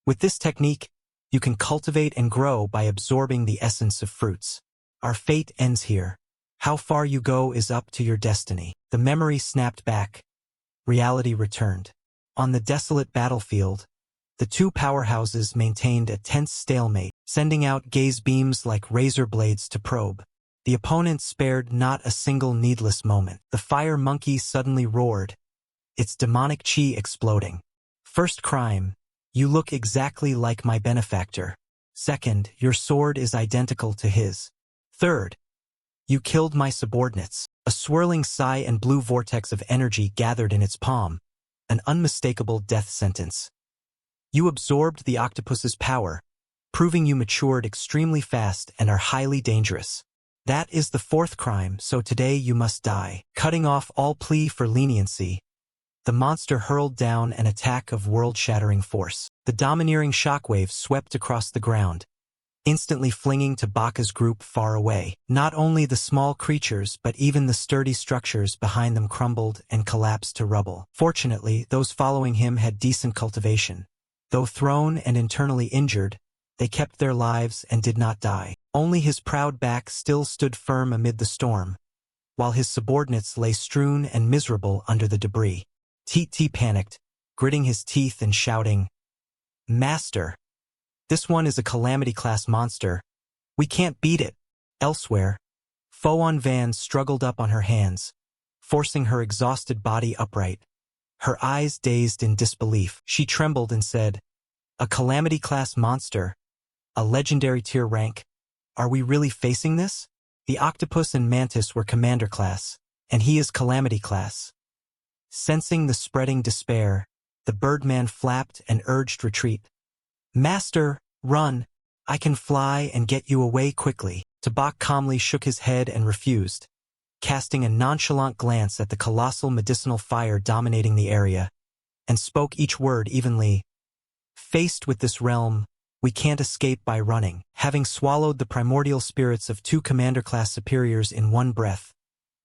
With this technique, you can cultivate and grow by absorbing the essence of fruits. Our fate ends here. How far you go is up to your destiny. The memory snapped back. Reality returned. On the desolate battlefield, the two powerhouses maintained a tense stalemate, sending out gaze beams like razor blades to probe. The opponent spared not a single needless moment. The fire monkey suddenly roared, its demonic chi exploding. "First crime, you look exactly like my benefactor. Second, your sword is identical to his. Third, you killed my subordinates." A swirling sigh and blue vortex of energy gathered in its palm, an unmistakable death sentence. "You absorbed the octopus's power, proving you matured extremely fast and are highly dangerous. That is the fourth crime, so today you must die." Cutting off all plea for leniency, the monster hurled down an attack of world-shattering force. The domineering shockwave swept across the ground, instantly flinging Tabaka's group far away. Not only the small creatures but even the sturdy structures behind them crumbled and collapsed to rubble. Fortunately, those following him had decent cultivation. Though thrown and internally injured, they kept their lives and did not die. Only his proud back still stood firm amid the storm, while his subordinates lay strewn and miserable under the debris. T panicked, gritting his teeth and shouting, "Master! This one is a calamity-class monster. We can't beat it." Elsewhere, Foan Van struggled up on her hands, forcing her exhausted body upright, her eyes dazed in disbelief. She trembled and said, "A calamity-class monster? A legendary tier rank? Are we really facing this?" The octopus and mantis were commander class, and he is calamity class. Sensing the spreading despair, the birdman flapped and urged retreat. "Master, run! I can fly and get you away quickly." Tabak calmly shook his head and refused, casting a nonchalant glance at the colossal medicinal fire dominating the area, and spoke each word evenly. "Faced with this realm, we can't escape by running." Having swallowed the primordial spirits of two commander-class superiors in one breath,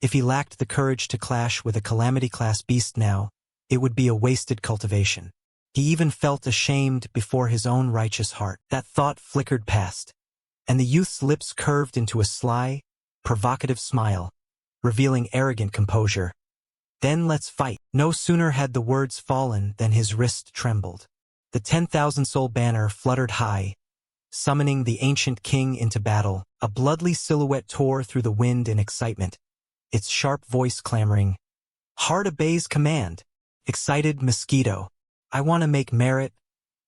if he lacked the courage to clash with a calamity-class beast now, it would be a wasted cultivation. He even felt ashamed before his own righteous heart. That thought flickered past, and the youth's lips curved into a sly, provocative smile, revealing arrogant composure. "Then let's fight." No sooner had the words fallen than his wrist trembled. The 10,000-soul banner fluttered high, summoning the ancient king into battle. A bloodly silhouette tore through the wind in excitement, its sharp voice clamoring. Heart obeys command. Excited mosquito. I want to make merit.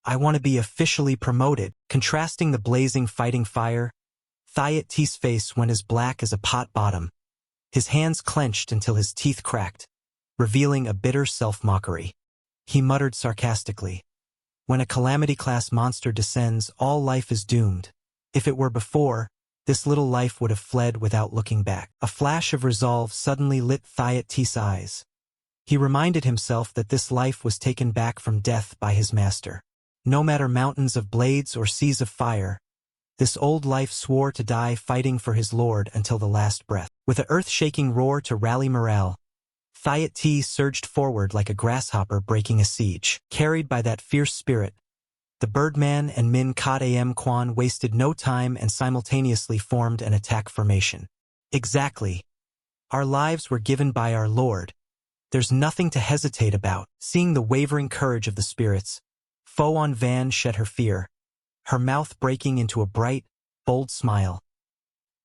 I want to be officially promoted. Contrasting the blazing fighting fire, Thiat T's face went as black as a pot bottom. His hands clenched until his teeth cracked, revealing a bitter self-mockery. He muttered sarcastically. When a calamity-class monster descends, all life is doomed. If it were before, this little life would have fled without looking back. A flash of resolve suddenly lit Thiat T's eyes. He reminded himself that this life was taken back from death by his master. No matter mountains of blades or seas of fire, this old life swore to die fighting for his lord until the last breath. With an earth-shaking roar to rally morale, Thiat T surged forward like a grasshopper breaking a siege. Carried by that fierce spirit, the Birdman and Min Kot Am Kwan wasted no time and simultaneously formed an attack formation. Exactly. Our lives were given by our lord. There's nothing to hesitate about. Seeing the wavering courage of the spirits, Foan Van shed her fear, her mouth breaking into a bright, bold smile.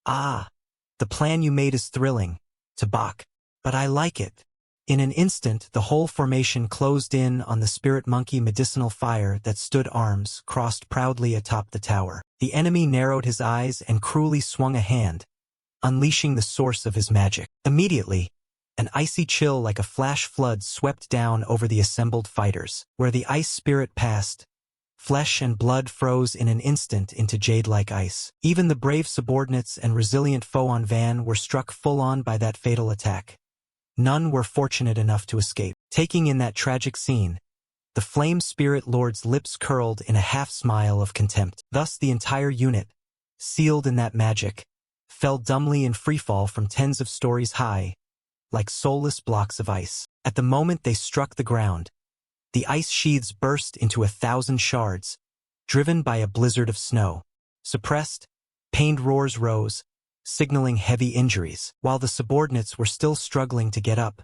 Ah, the plan you made is thrilling, Tabak, but I like it. In an instant, the whole formation closed in on the spirit monkey medicinal fire that stood arms crossed proudly atop the tower. The enemy narrowed his eyes and cruelly swung a hand, unleashing the source of his magic. Immediately, an icy chill like a flash flood swept down over the assembled fighters. Where the ice spirit passed, flesh and blood froze in an instant into jade-like ice. Even the brave subordinates and resilient Foan Van were struck full-on by that fatal attack. None were fortunate enough to escape. Taking in that tragic scene, the flame spirit lord's lips curled in a half-smile of contempt. Thus the entire unit, sealed in that magic, fell dumbly in freefall from tens of stories high, like soulless blocks of ice. At the moment they struck the ground, the ice sheaths burst into 1,000 shards, driven by a blizzard of snow. Suppressed, pained roars rose, signaling heavy injuries. While the subordinates were still struggling to get up,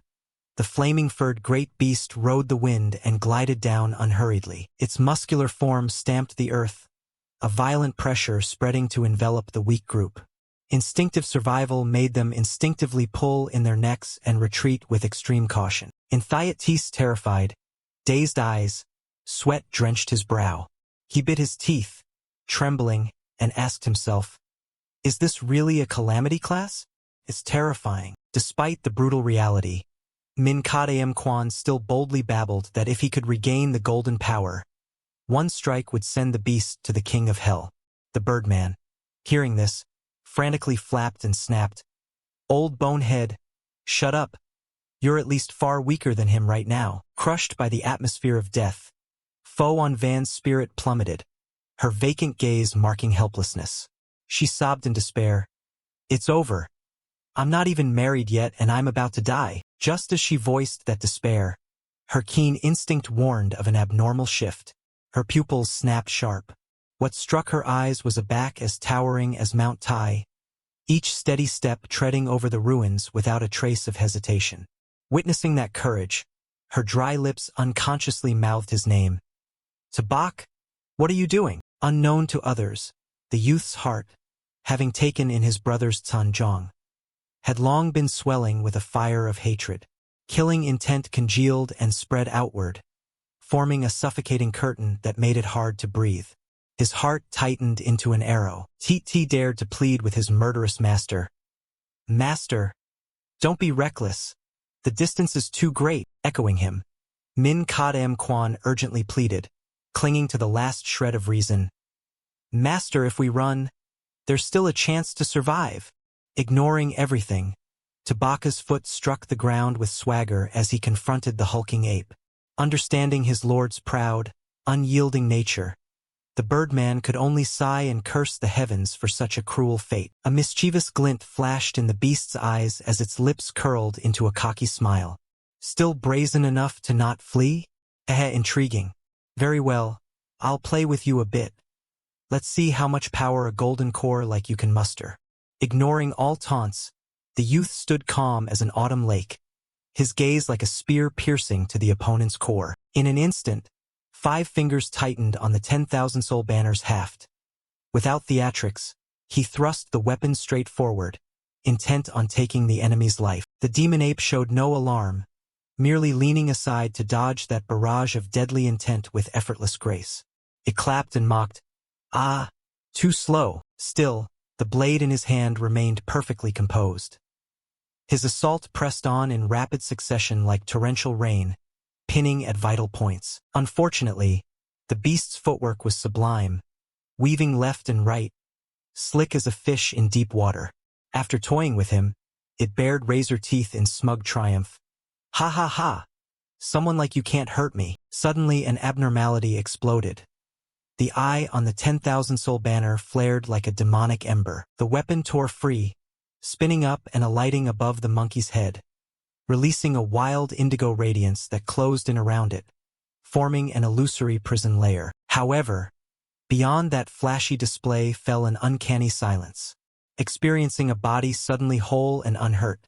the flaming-furred great beast rode the wind and glided down unhurriedly. Its muscular form stamped the earth, a violent pressure spreading to envelop the weak group. Instinctive survival made them instinctively pull in their necks and retreat with extreme caution. In Thiat T's terrified, dazed eyes, sweat drenched his brow. He bit his teeth, trembling, and asked himself, is this really a calamity class? It's terrifying. Despite the brutal reality, Min Kot Am Kwan still boldly babbled that if he could regain the golden power, one strike would send the beast to the king of hell. The Birdman, hearing this, frantically flapped and snapped. Old bonehead, shut up. You're at least far weaker than him right now. Crushed by the atmosphere of death, Foan Van's spirit plummeted, her vacant gaze marking helplessness. She sobbed in despair. It's over. I'm not even married yet and I'm about to die. Just as she voiced that despair, her keen instinct warned of an abnormal shift. Her pupils snapped sharp. What struck her eyes was a back as towering as Mount Tai, each steady step treading over the ruins without a trace of hesitation. Witnessing that courage, her dry lips unconsciously mouthed his name. Tabak, what are you doing? Unknown to others, the youth's heart, having taken in his brother's Tsanjong, had long been swelling with a fire of hatred. Killing intent congealed and spread outward, forming a suffocating curtain that made it hard to breathe. His heart tightened into an arrow. T dared to plead with his murderous master. Master, don't be reckless. The distance is too great. Echoing him, Min Kot Am Kwan urgently pleaded, clinging to the last shred of reason. Master, if we run, there's still a chance to survive. Ignoring everything, Tabaka's foot struck the ground with swagger as he confronted the hulking ape. Understanding his lord's proud, unyielding nature, the Birdman could only sigh and curse the heavens for such a cruel fate. A mischievous glint flashed in the beast's eyes as its lips curled into a cocky smile. Still brazen enough to not flee? Intriguing. Very well, I'll play with you a bit. Let's see how much power a golden core like you can muster. Ignoring all taunts, the youth stood calm as an autumn lake, his gaze like a spear piercing to the opponent's core. In an instant, 5 fingers tightened on the 10,000 soul banner's haft. Without theatrics, he thrust the weapon straight forward, intent on taking the enemy's life. The demon ape showed no alarm, merely leaning aside to dodge that barrage of deadly intent with effortless grace. It clapped and mocked, "Ah, too slow." Still, the blade in his hand remained perfectly composed. His assault pressed on in rapid succession like torrential rain, pinning at vital points. Unfortunately, the beast's footwork was sublime, weaving left and right, slick as a fish in deep water. After toying with him, it bared razor teeth in smug triumph. "Ha ha ha! Someone like you can't hurt me." Suddenly an abnormality exploded. The eye on the 10,000 soul banner flared like a demonic ember. The weapon tore free, spinning up and alighting above the monkey's head, releasing a wild indigo radiance that closed in around it, forming an illusory prison layer. However, beyond that flashy display fell an uncanny silence. Experiencing a body suddenly whole and unhurt,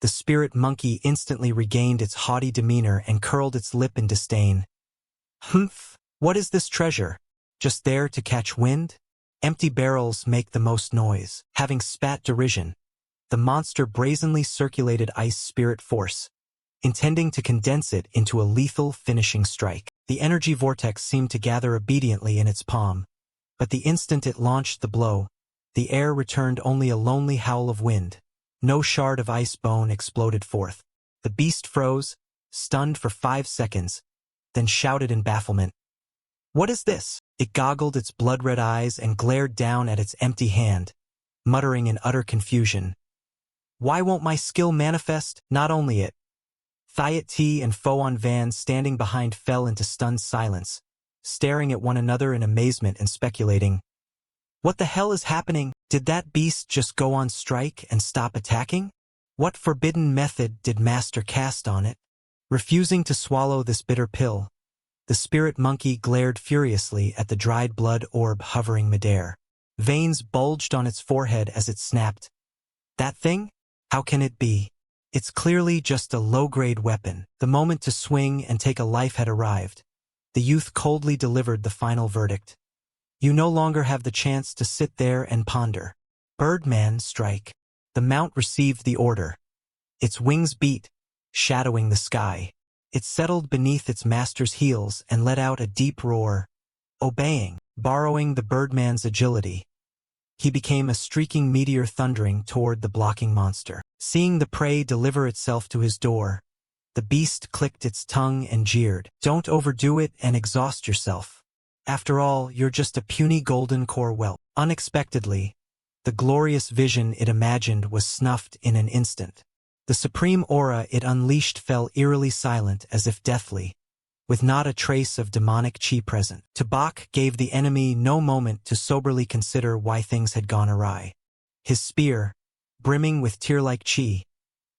the spirit monkey instantly regained its haughty demeanor and curled its lip in disdain. "Humph! What is this treasure? Just there to catch wind? Empty barrels make the most noise." Having spat derision, the monster brazenly circulated ice spirit force, intending to condense it into a lethal finishing strike. The energy vortex seemed to gather obediently in its palm, but the instant it launched the blow, the air returned only a lonely howl of wind. No shard of ice bone exploded forth. The beast froze, stunned for 5 seconds, then shouted in bafflement, "What is this?" It goggled its blood-red eyes and glared down at its empty hand, muttering in utter confusion, "Why won't my skill manifest?" Not only it. Thiat T and Foan Van standing behind fell into stunned silence, staring at one another in amazement and speculating, "What the hell is happening? Did that beast just go on strike and stop attacking? What forbidden method did Master cast on it?" Refusing to swallow this bitter pill, the spirit monkey glared furiously at the dried blood orb hovering midair. Veins bulged on its forehead as it snapped, "That thing? How can it be? It's clearly just a low-grade weapon." The moment to swing and take a life had arrived. The youth coldly delivered the final verdict. "You no longer have the chance to sit there and ponder. Birdman, strike." The mount received the order. Its wings beat, shadowing the sky. It settled beneath its master's heels and let out a deep roar, obeying. Borrowing the birdman's agility, he became a streaking meteor thundering toward the blocking monster. Seeing the prey deliver itself to his door, the beast clicked its tongue and jeered, "Don't overdo it and exhaust yourself. After all, you're just a puny golden core whelp." Unexpectedly, the glorious vision it imagined was snuffed in an instant. The supreme aura it unleashed fell eerily silent as if deathly, with not a trace of demonic chi present. Tabak gave the enemy no moment to soberly consider why things had gone awry. His spear, brimming with tear-like chi,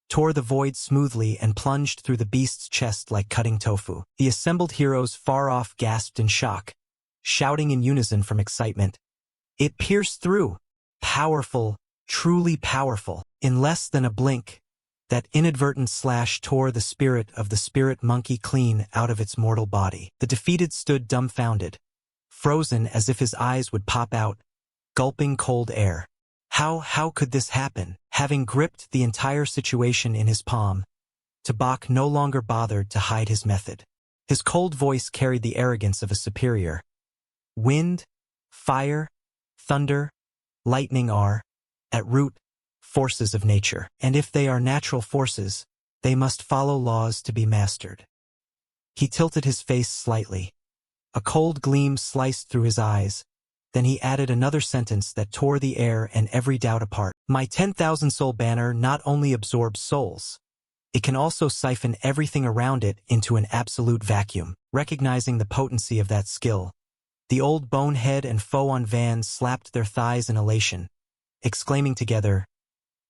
tore the void smoothly and plunged through the beast's chest like cutting tofu. The assembled heroes far off gasped in shock, shouting in unison from excitement, "It pierced through! Powerful, truly powerful!" In less than a blink, that inadvertent slash tore the spirit of the spirit monkey clean out of its mortal body. The defeated stood dumbfounded, frozen as if his eyes would pop out, gulping cold air. How could this happen? Having gripped the entire situation in his palm, Tabak no longer bothered to hide his method. His cold voice carried the arrogance of a superior. Wind, fire, thunder, lightning are, at root, forces of nature, and if they are natural forces, they must follow laws to be mastered. He tilted his face slightly. A cold gleam sliced through his eyes. Then he added another sentence that tore the air and every doubt apart. "My 10,000 soul banner not only absorbs souls, it can also siphon everything around it into an absolute vacuum." Recognizing the potency of that skill, the old bonehead and Foan Van slapped their thighs in elation, exclaiming together,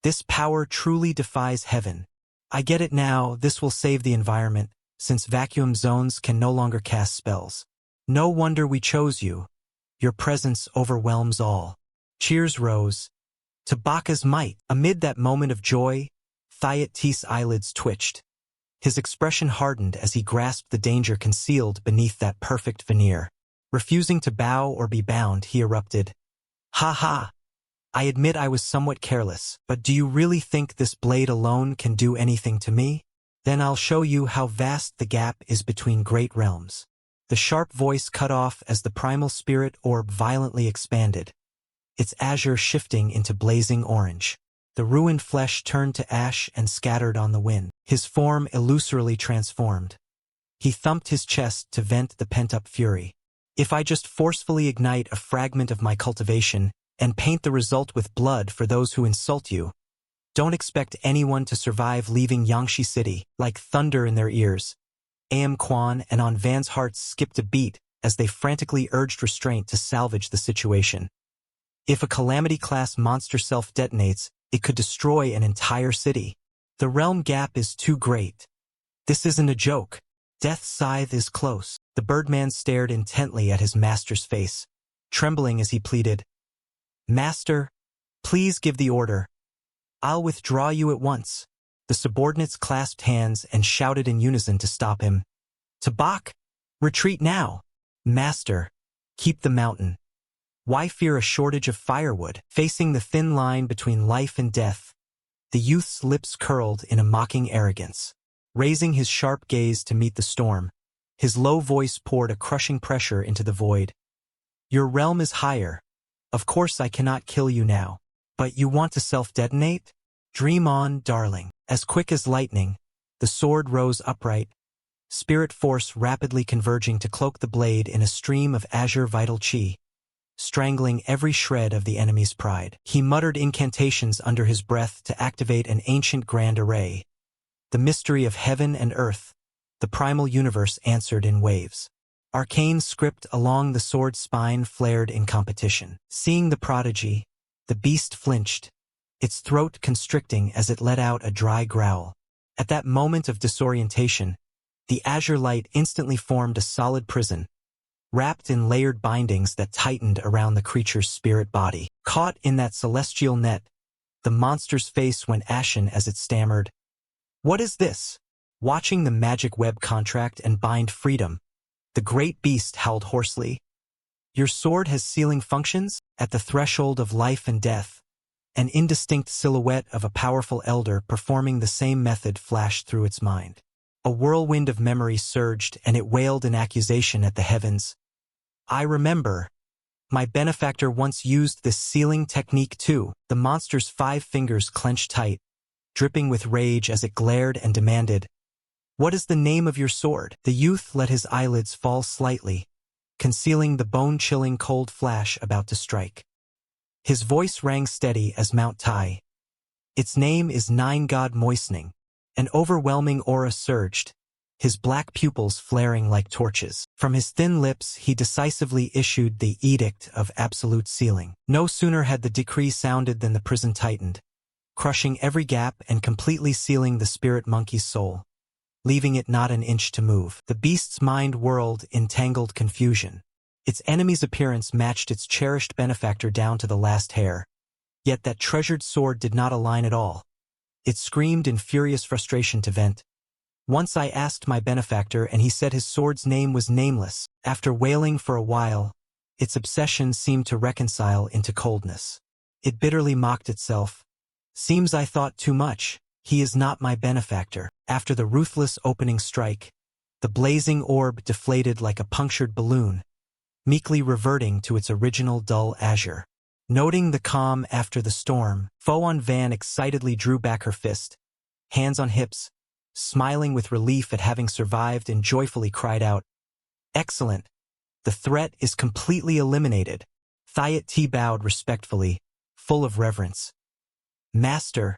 "This power truly defies heaven. I get it now, this will save the environment, since vacuum zones can no longer cast spells. No wonder we chose you. Your presence overwhelms all." Cheers rose. Tabaka's might. Amid that moment of joy, Thiat T's eyelids twitched. His expression hardened as he grasped the danger concealed beneath that perfect veneer. Refusing to bow or be bound, he erupted, "Ha ha! I admit I was somewhat careless, but do you really think this blade alone can do anything to me? Then I'll show you how vast the gap is between great realms. The sharp voice cut off as the primal spirit orb violently expanded, its azure shifting into blazing orange. The ruined flesh turned to ash and scattered on the wind, his form illusorily transformed. He thumped his chest to vent the pent-up fury. If I just forcefully ignite a fragment of my cultivation and paint the result with blood for those who insult you, don't expect anyone to survive leaving Yangshi City, like thunder in their ears. A.M. Kwan and On Van's hearts skipped a beat as they frantically urged restraint to salvage the situation. If a calamity-class monster self-detonates, it could destroy an entire city. The realm gap is too great. This isn't a joke. Death's scythe is close. The Birdman stared intently at his master's face, trembling as he pleaded, "Master, please give the order. I'll withdraw you at once." The subordinates clasped hands and shouted in unison to stop him. "Tabak, retreat now. Master, keep the mountain. Why fear a shortage of firewood?" Facing the thin line between life and death, the youth's lips curled in a mocking arrogance. Raising his sharp gaze to meet the storm, his low voice poured a crushing pressure into the void. "Your realm is higher. Of course I cannot kill you now. But you want to self-detonate? Dream on, darling." As quick as lightning, the sword rose upright, spirit force rapidly converging to cloak the blade in a stream of azure vital chi, strangling every shred of the enemy's pride. He muttered incantations under his breath to activate an ancient grand array. The mystery of heaven and earth, the primal universe answered in waves. Arcane script along the sword's spine flared in competition. Seeing the prodigy, the beast flinched, its throat constricting as it let out a dry growl. At that moment of disorientation, the azure light instantly formed a solid prison, wrapped in layered bindings that tightened around the creature's spirit body. Caught in that celestial net, the monster's face went ashen as it stammered, "What is this?" Watching the magic web contract and bind freedom, the great beast howled hoarsely. "Your sword has sealing functions?" At the threshold of life and death, an indistinct silhouette of a powerful elder performing the same method flashed through its mind. A whirlwind of memory surged and it wailed in accusation at the heavens. "I remember. My benefactor once used this sealing technique too." The monster's 5 fingers clenched tight, dripping with rage as it glared and demanded, "What is the name of your sword?" The youth let his eyelids fall slightly, concealing the bone-chilling cold flash about to strike. His voice rang steady as Mount Tai. "Its name is Nine God Moistening." An overwhelming aura surged, his black pupils flaring like torches. From his thin lips he decisively issued the edict of absolute sealing. No sooner had the decree sounded than the prison tightened, crushing every gap and completely sealing the spirit monkey's soul, leaving it not an inch to move. The beast's mind whirled in tangled confusion. Its enemy's appearance matched its cherished benefactor down to the last hair, yet that treasured sword did not align at all. It screamed in furious frustration to vent. "Once I asked my benefactor and he said his sword's name was nameless." After wailing for a while, its obsession seemed to reconcile into coldness. It bitterly mocked itself. "Seems I thought too much. He is not my benefactor." After the ruthless opening strike, the blazing orb deflated like a punctured balloon, meekly reverting to its original dull azure. Noting the calm after the storm, On Van excitedly drew back her fist, hands on hips, smiling with relief at having survived, and joyfully cried out, "Excellent! The threat is completely eliminated." Thiet T bowed respectfully, full of reverence. "Master,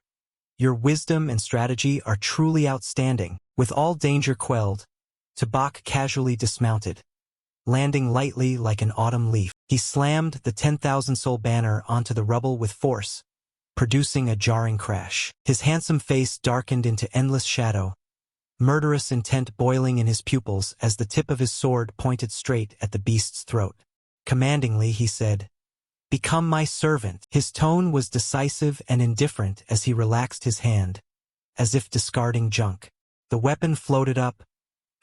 your wisdom and strategy are truly outstanding." With all danger quelled, Tabak casually dismounted, landing lightly like an autumn leaf. He slammed the 10,000-soul banner onto the rubble with force, producing a jarring crash. His handsome face darkened into endless shadow, murderous intent boiling in his pupils as the tip of his sword pointed straight at the beast's throat. Commandingly, he said, "Become my servant." His tone was decisive and indifferent as he relaxed his hand, as if discarding junk. The weapon floated up,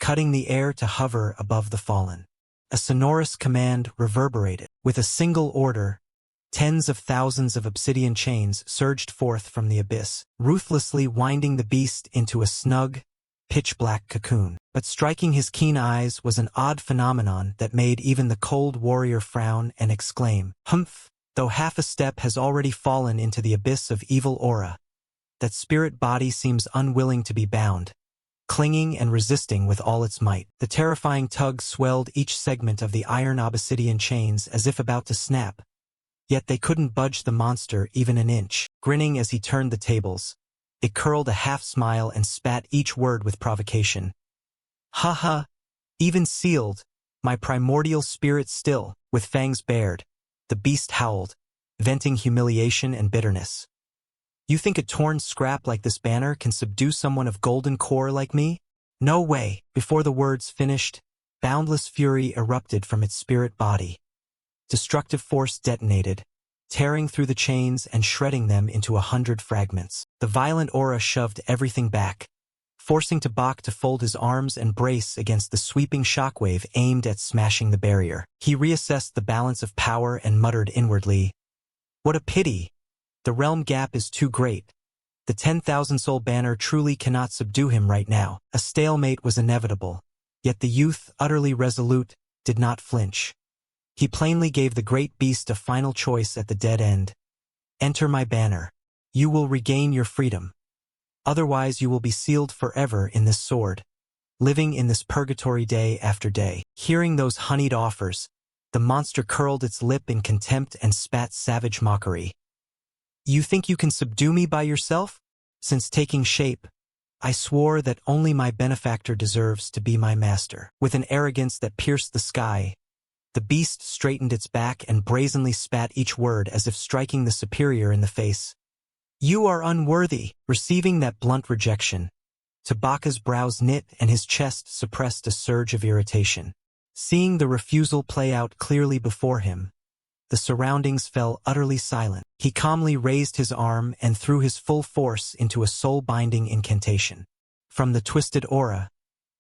cutting the air to hover above the fallen. A sonorous command reverberated. With a single order, Tens of thousands of obsidian chains surged forth from the abyss, ruthlessly winding the beast into a snug, pitch-black cocoon. But striking his keen eyes was an odd phenomenon that made even the cold warrior frown and exclaim, "Humph!" Though half a step has already fallen into the abyss of evil aura, that spirit body seems unwilling to be bound, clinging and resisting with all its might. The terrifying tug swelled each segment of the iron obsidian chains as if about to snap, yet they couldn't budge the monster even an inch. Grinning as he turned the tables, it curled a half-smile and spat each word with provocation. "Ha ha! Even sealed, my primordial spirit still," with fangs bared, the beast howled, venting humiliation and bitterness. "You think a torn scrap like this banner can subdue someone of golden core like me? No way!" Before the words finished, boundless fury erupted from its spirit body. Destructive force detonated, tearing through the chains and shredding them into 100 fragments. The violent aura shoved everything back, forcing Tabak to fold his arms and brace against the sweeping shockwave aimed at smashing the barrier. He reassessed the balance of power and muttered inwardly, "What a pity! The realm gap is too great. The 10,000-soul banner truly cannot subdue him right now." A stalemate was inevitable, yet the youth, utterly resolute, did not flinch. He plainly gave the great beast a final choice at the dead end. "Enter my banner. You will regain your freedom. Otherwise you will be sealed forever in this sword, living in this purgatory day after day." Hearing those honeyed offers, the monster curled its lip in contempt and spat savage mockery. "You think you can subdue me by yourself? Since taking shape, I swore that only my benefactor deserves to be my master." With an arrogance that pierced the sky, the beast straightened its back and brazenly spat each word as if striking the superior in the face. "You are unworthy." Receiving that blunt rejection, Tabaka's brows knit and his chest suppressed a surge of irritation. Seeing the refusal play out clearly before him, the surroundings fell utterly silent. He calmly raised his arm and threw his full force into a soul-binding incantation. From the twisted aura,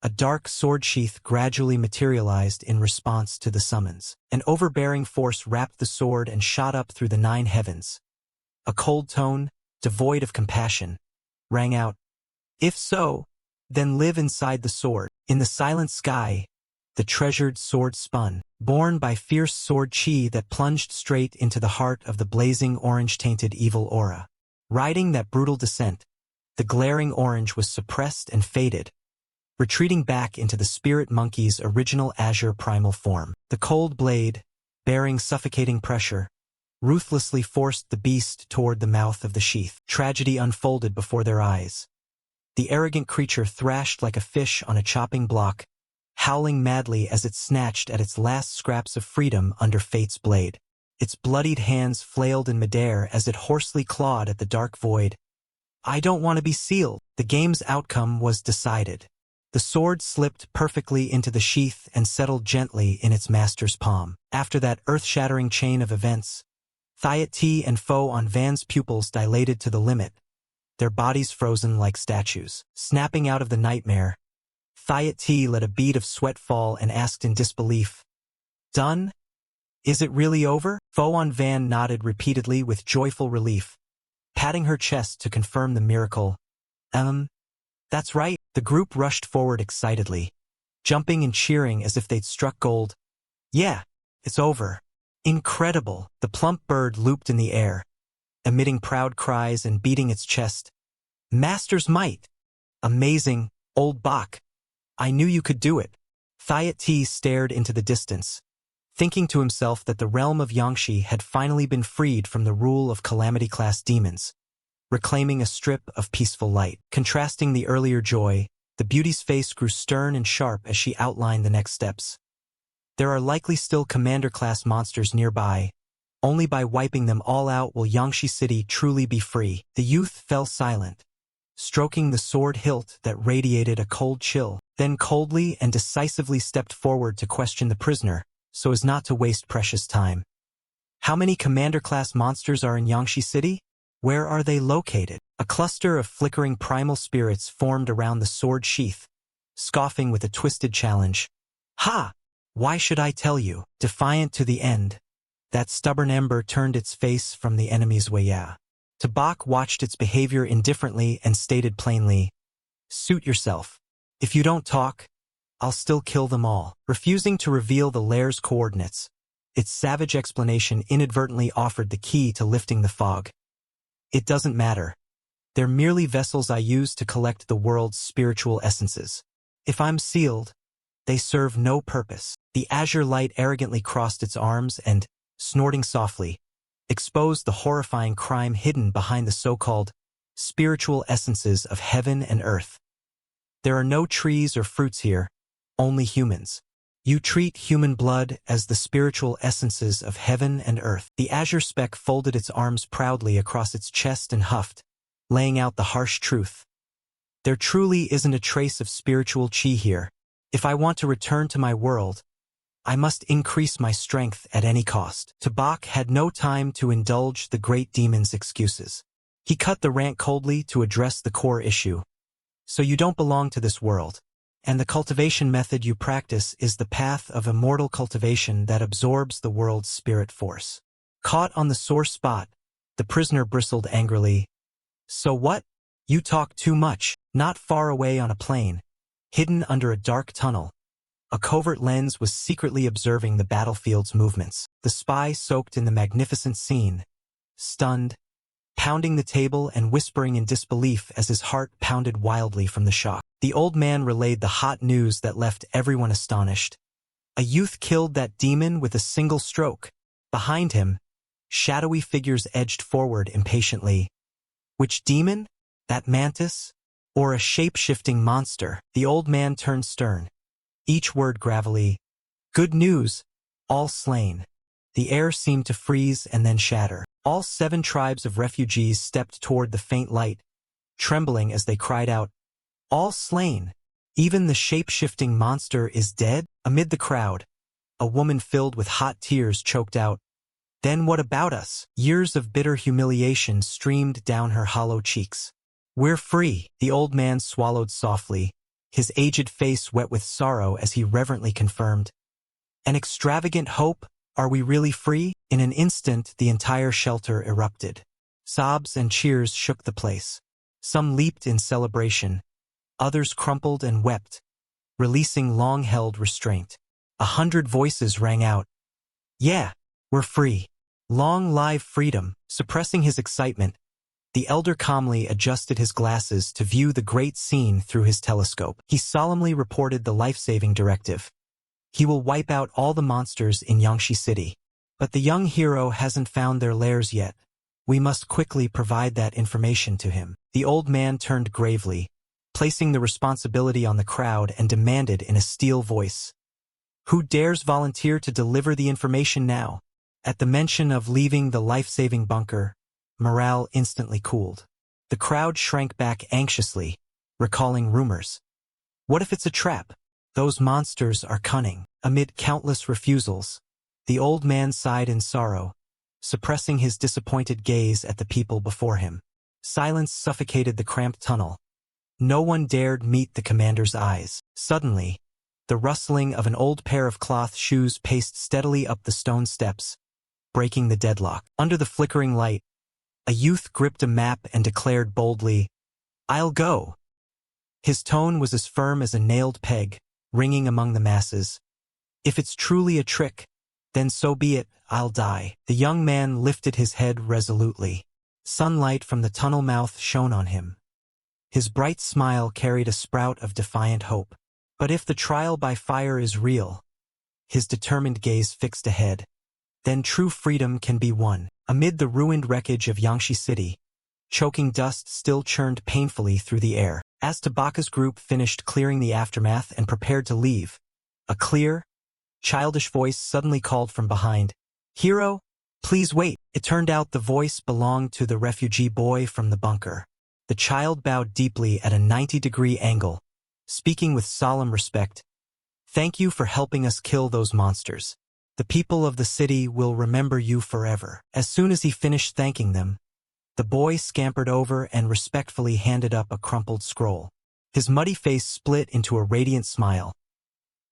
a dark sword sheath gradually materialized in response to the summons. An overbearing force wrapped the sword and shot up through the 9 heavens. A cold tone, devoid of compassion, rang out, "If so, then live inside the sword." In the silent sky, the treasured sword spun, borne by fierce sword chi that plunged straight into the heart of the blazing orange-tainted evil aura. Riding that brutal descent, the glaring orange was suppressed and faded, retreating back into the spirit monkey's original azure primal form. The cold blade, bearing suffocating pressure, ruthlessly forced the beast toward the mouth of the sheath. Tragedy unfolded before their eyes. The arrogant creature thrashed like a fish on a chopping block, howling madly as it snatched at its last scraps of freedom under fate's blade. Its bloodied hands flailed in midair as it hoarsely clawed at the dark void. "I don't want to be sealed." The game's outcome was decided. The sword slipped perfectly into the sheath and settled gently in its master's palm. After that earth-shattering chain of events, Thiat T and Foe on Van's pupils dilated to the limit, their bodies frozen like statues. Snapping out of the nightmare, Thiat T let a bead of sweat fall and asked in disbelief, "Done? Is it really over?" Foe on Van nodded repeatedly with joyful relief, patting her chest to confirm the miracle. That's right." The group rushed forward excitedly, jumping and cheering as if they'd struck gold. "Yeah, it's over. Incredible." The plump bird looped in the air, emitting proud cries and beating its chest. "Master's might! Amazing, old Bach. I knew you could do it." Thiat T stared into the distance, thinking to himself that the realm of Yangshi had finally been freed from the rule of calamity-class demons, reclaiming a strip of peaceful light. Contrasting the earlier joy, the beauty's face grew stern and sharp as she outlined the next steps. "There are likely still commander-class monsters nearby. Only by wiping them all out will Yangshi City truly be free." The youth fell silent, stroking the sword hilt that radiated a cold chill, then coldly and decisively stepped forward to question the prisoner, so as not to waste precious time. "How many commander-class monsters are in Yangshi City? Where are they located?" A cluster of flickering primal spirits formed around the sword sheath, scoffing with a twisted challenge. "Ha! Why should I tell you?" Defiant to the end, That stubborn ember turned its face from the enemy's way. Tabak watched its behavior indifferently and stated plainly, "Suit yourself. If you don't talk, I'll still kill them all." Refusing to reveal the lair's coordinates, its savage explanation inadvertently offered the key to lifting the fog. "It doesn't matter. They're merely vessels I use to collect the world's spiritual essences. If I'm sealed, they serve no purpose." The azure light arrogantly crossed its arms and, snorting softly, exposed the horrifying crime hidden behind the so-called spiritual essences of heaven and earth. "There are no trees or fruits here, only humans. You treat human blood as the spiritual essences of heaven and earth." The azure speck folded its arms proudly across its chest and huffed, laying out the harsh truth. "There truly isn't a trace of spiritual chi here. If I want to return to my world, I must increase my strength at any cost." Tabak had no time to indulge the great demon's excuses. He cut the rant coldly to address the core issue. "So you don't belong to this world, and the cultivation method you practice is the path of immortal cultivation that absorbs the world's spirit force." Caught on the sore spot, the prisoner bristled angrily. "So what? You talk too much." Not far away on a plain, hidden under a dark tunnel, a covert lens was secretly observing the battlefield's movements. The spy soaked in the magnificent scene, stunned, pounding the table and whispering in disbelief as his heart pounded wildly from the shock. The old man relayed the hot news that left everyone astonished. A youth killed that demon with a single stroke. Behind him, shadowy figures edged forward impatiently. Which demon? That mantis? Or a shape-shifting monster? The old man turned stern, each word gravelly. "Good news, all slain." The air seemed to freeze and then shatter. All 7 tribes of refugees stepped toward the faint light, trembling as they cried out, "All slain! Even the shape-shifting monster is dead?" Amid the crowd, a woman filled with hot tears choked out, "Then what about us?" Years of bitter humiliation streamed down her hollow cheeks. "We're free." The old man swallowed softly, his aged face wet with sorrow as he reverently confirmed, "An extravagant hope? Are we really free?" In an instant, the entire shelter erupted. Sobs and cheers shook the place. Some leaped in celebration, others crumpled and wept, releasing long-held restraint. 100 voices rang out, "Yeah, we're free. Long live freedom." Suppressing his excitement, the elder calmly adjusted his glasses to view the great scene through his telescope. He solemnly reported the life-saving directive. He will wipe out all the monsters in Yangshi City. But the young hero hasn't found their lairs yet. We must quickly provide that information to him. The old man turned gravely, placing the responsibility on the crowd, and demanded in a steel voice, "Who dares volunteer to deliver the information now?" At the mention of leaving the life-saving bunker, morale instantly cooled. The crowd shrank back anxiously, recalling rumors. What if it's a trap? Those monsters are cunning. Amid countless refusals, the old man sighed in sorrow, suppressing his disappointed gaze at the people before him. Silence suffocated the cramped tunnel. No one dared meet the commander's eyes. Suddenly, the rustling of an old pair of cloth shoes paced steadily up the stone steps, breaking the deadlock. Under the flickering light, a youth gripped a map and declared boldly, "I'll go." His tone was as firm as a nailed peg, ringing among the masses. "If it's truly a trick, then so be it, I'll die." The young man lifted his head resolutely. Sunlight from the tunnel mouth shone on him. His bright smile carried a sprout of defiant hope. But if the trial by fire is real, his determined gaze fixed ahead, then true freedom can be won. Amid the ruined wreckage of Yangshi City, choking dust still churned painfully through the air. As Tabaka's group finished clearing the aftermath and prepared to leave, a clear, childish voice suddenly called from behind, "Hero, please wait." It turned out the voice belonged to the refugee boy from the bunker. The child bowed deeply at a 90-degree angle, speaking with solemn respect. "Thank you for helping us kill those monsters. The people of the city will remember you forever." As soon as he finished thanking them, the boy scampered over and respectfully handed up a crumpled scroll. His muddy face split into a radiant smile.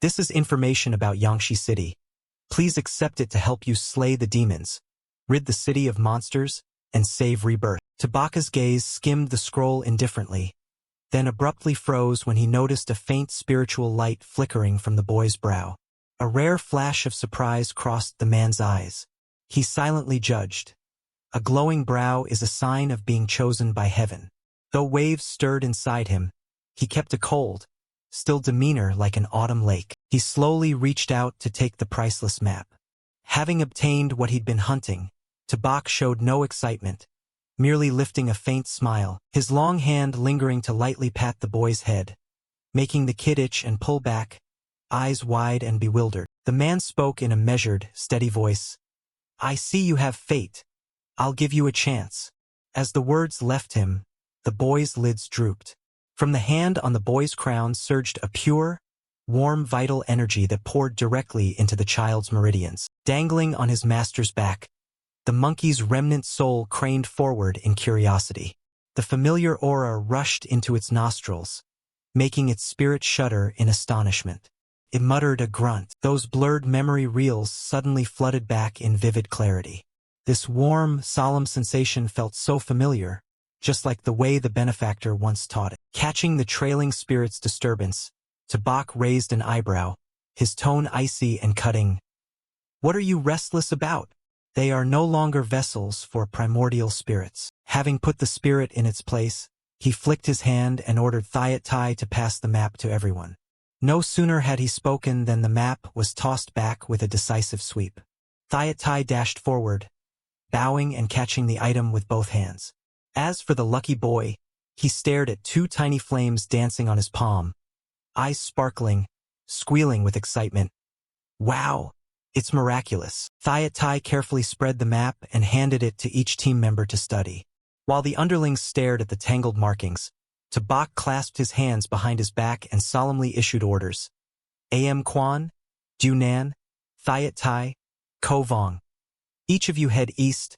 "This is information about Yangshi City. Please accept it to help you slay the demons, rid the city of monsters, and save Rebirth. Tabaka's gaze skimmed the scroll indifferently, then abruptly froze when he noticed a faint spiritual light flickering from the boy's brow. A rare flash of surprise crossed the man's eyes. He silently judged. A glowing brow is a sign of being chosen by heaven. Though waves stirred inside him, he kept a cold, still demeanor like an autumn lake. He slowly reached out to take the priceless map. Having obtained what he'd been hunting, Tabak showed no excitement, merely lifting a faint smile, his long hand lingering to lightly pat the boy's head, making the kid itch and pull back, eyes wide and bewildered. The man spoke in a measured, steady voice. "I see you have fate. I'll give you a chance." As the words left him, the boy's lids drooped. From the hand on the boy's crown surged a pure, warm vital energy that poured directly into the child's meridians. Dangling on his master's back, the monkey's remnant soul craned forward in curiosity. The familiar aura rushed into its nostrils, making its spirit shudder in astonishment. It muttered a grunt. Those blurred memory reels suddenly flooded back in vivid clarity. This warm, solemn sensation felt so familiar, just like the way the benefactor once taught it. Catching the trailing spirit's disturbance, Tabak raised an eyebrow, his tone icy and cutting. "What are you restless about? They are no longer vessels for primordial spirits." Having put the spirit in its place, he flicked his hand and ordered Thyatai to pass the map to everyone. No sooner had he spoken than the map was tossed back with a decisive sweep. Thyatai dashed forward, bowing and catching the item with both hands. As for the lucky boy, he stared at two tiny flames dancing on his palm, eyes sparkling, squealing with excitement. "Wow, it's miraculous." Thyatai carefully spread the map and handed it to each team member to study. While the underlings stared at the tangled markings, Tabak clasped his hands behind his back and solemnly issued orders. "Am Kwan, Dunan, Thyatai, Kovong. Each of you head east,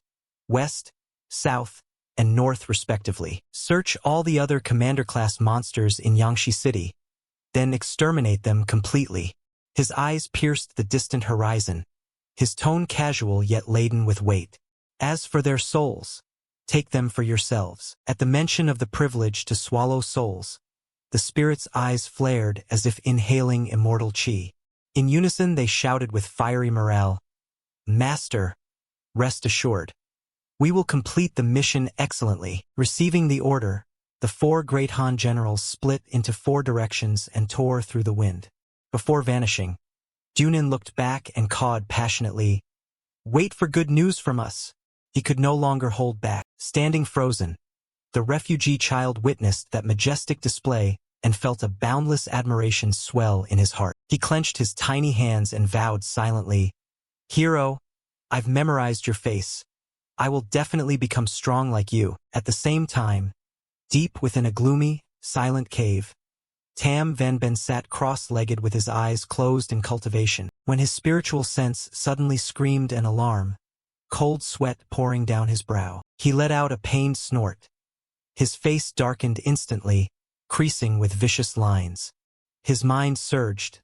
west, south, and north respectively. Search all the other commander-class monsters in Yangshi City, then exterminate them completely." His eyes pierced the distant horizon, his tone casual yet laden with weight. "As for their souls, take them for yourselves." At the mention of the privilege to swallow souls, the spirit's eyes flared as if inhaling immortal chi. In unison they shouted with fiery morale, "Master, rest assured. We will complete the mission excellently." Receiving the order, the four great Han generals split into four directions and tore through the wind. Before vanishing, Dunan looked back and cawed passionately, "Wait for good news from us." He could no longer hold back. Standing frozen, the refugee child witnessed that majestic display and felt a boundless admiration swell in his heart. He clenched his tiny hands and vowed silently, "Hero, I've memorized your face. I will definitely become strong like you." At the same time, deep within a gloomy, silent cave, Tam Van Ben sat cross-legged with his eyes closed in cultivation. When his spiritual sense suddenly screamed an alarm, cold sweat pouring down his brow, he let out a pained snort. His face darkened instantly, creasing with vicious lines. His mind surged.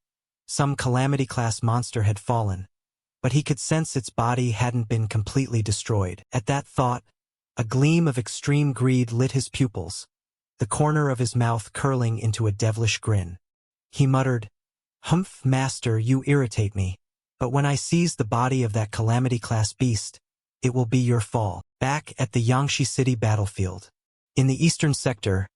Some calamity-class monster had fallen, but he could sense its body hadn't been completely destroyed. At that thought, a gleam of extreme greed lit his pupils, the corner of his mouth curling into a devilish grin. He muttered, "Humph, master, you irritate me. But when I seize the body of that calamity-class beast, it will be your fall." Back at the Yangshi City battlefield. In the eastern sector,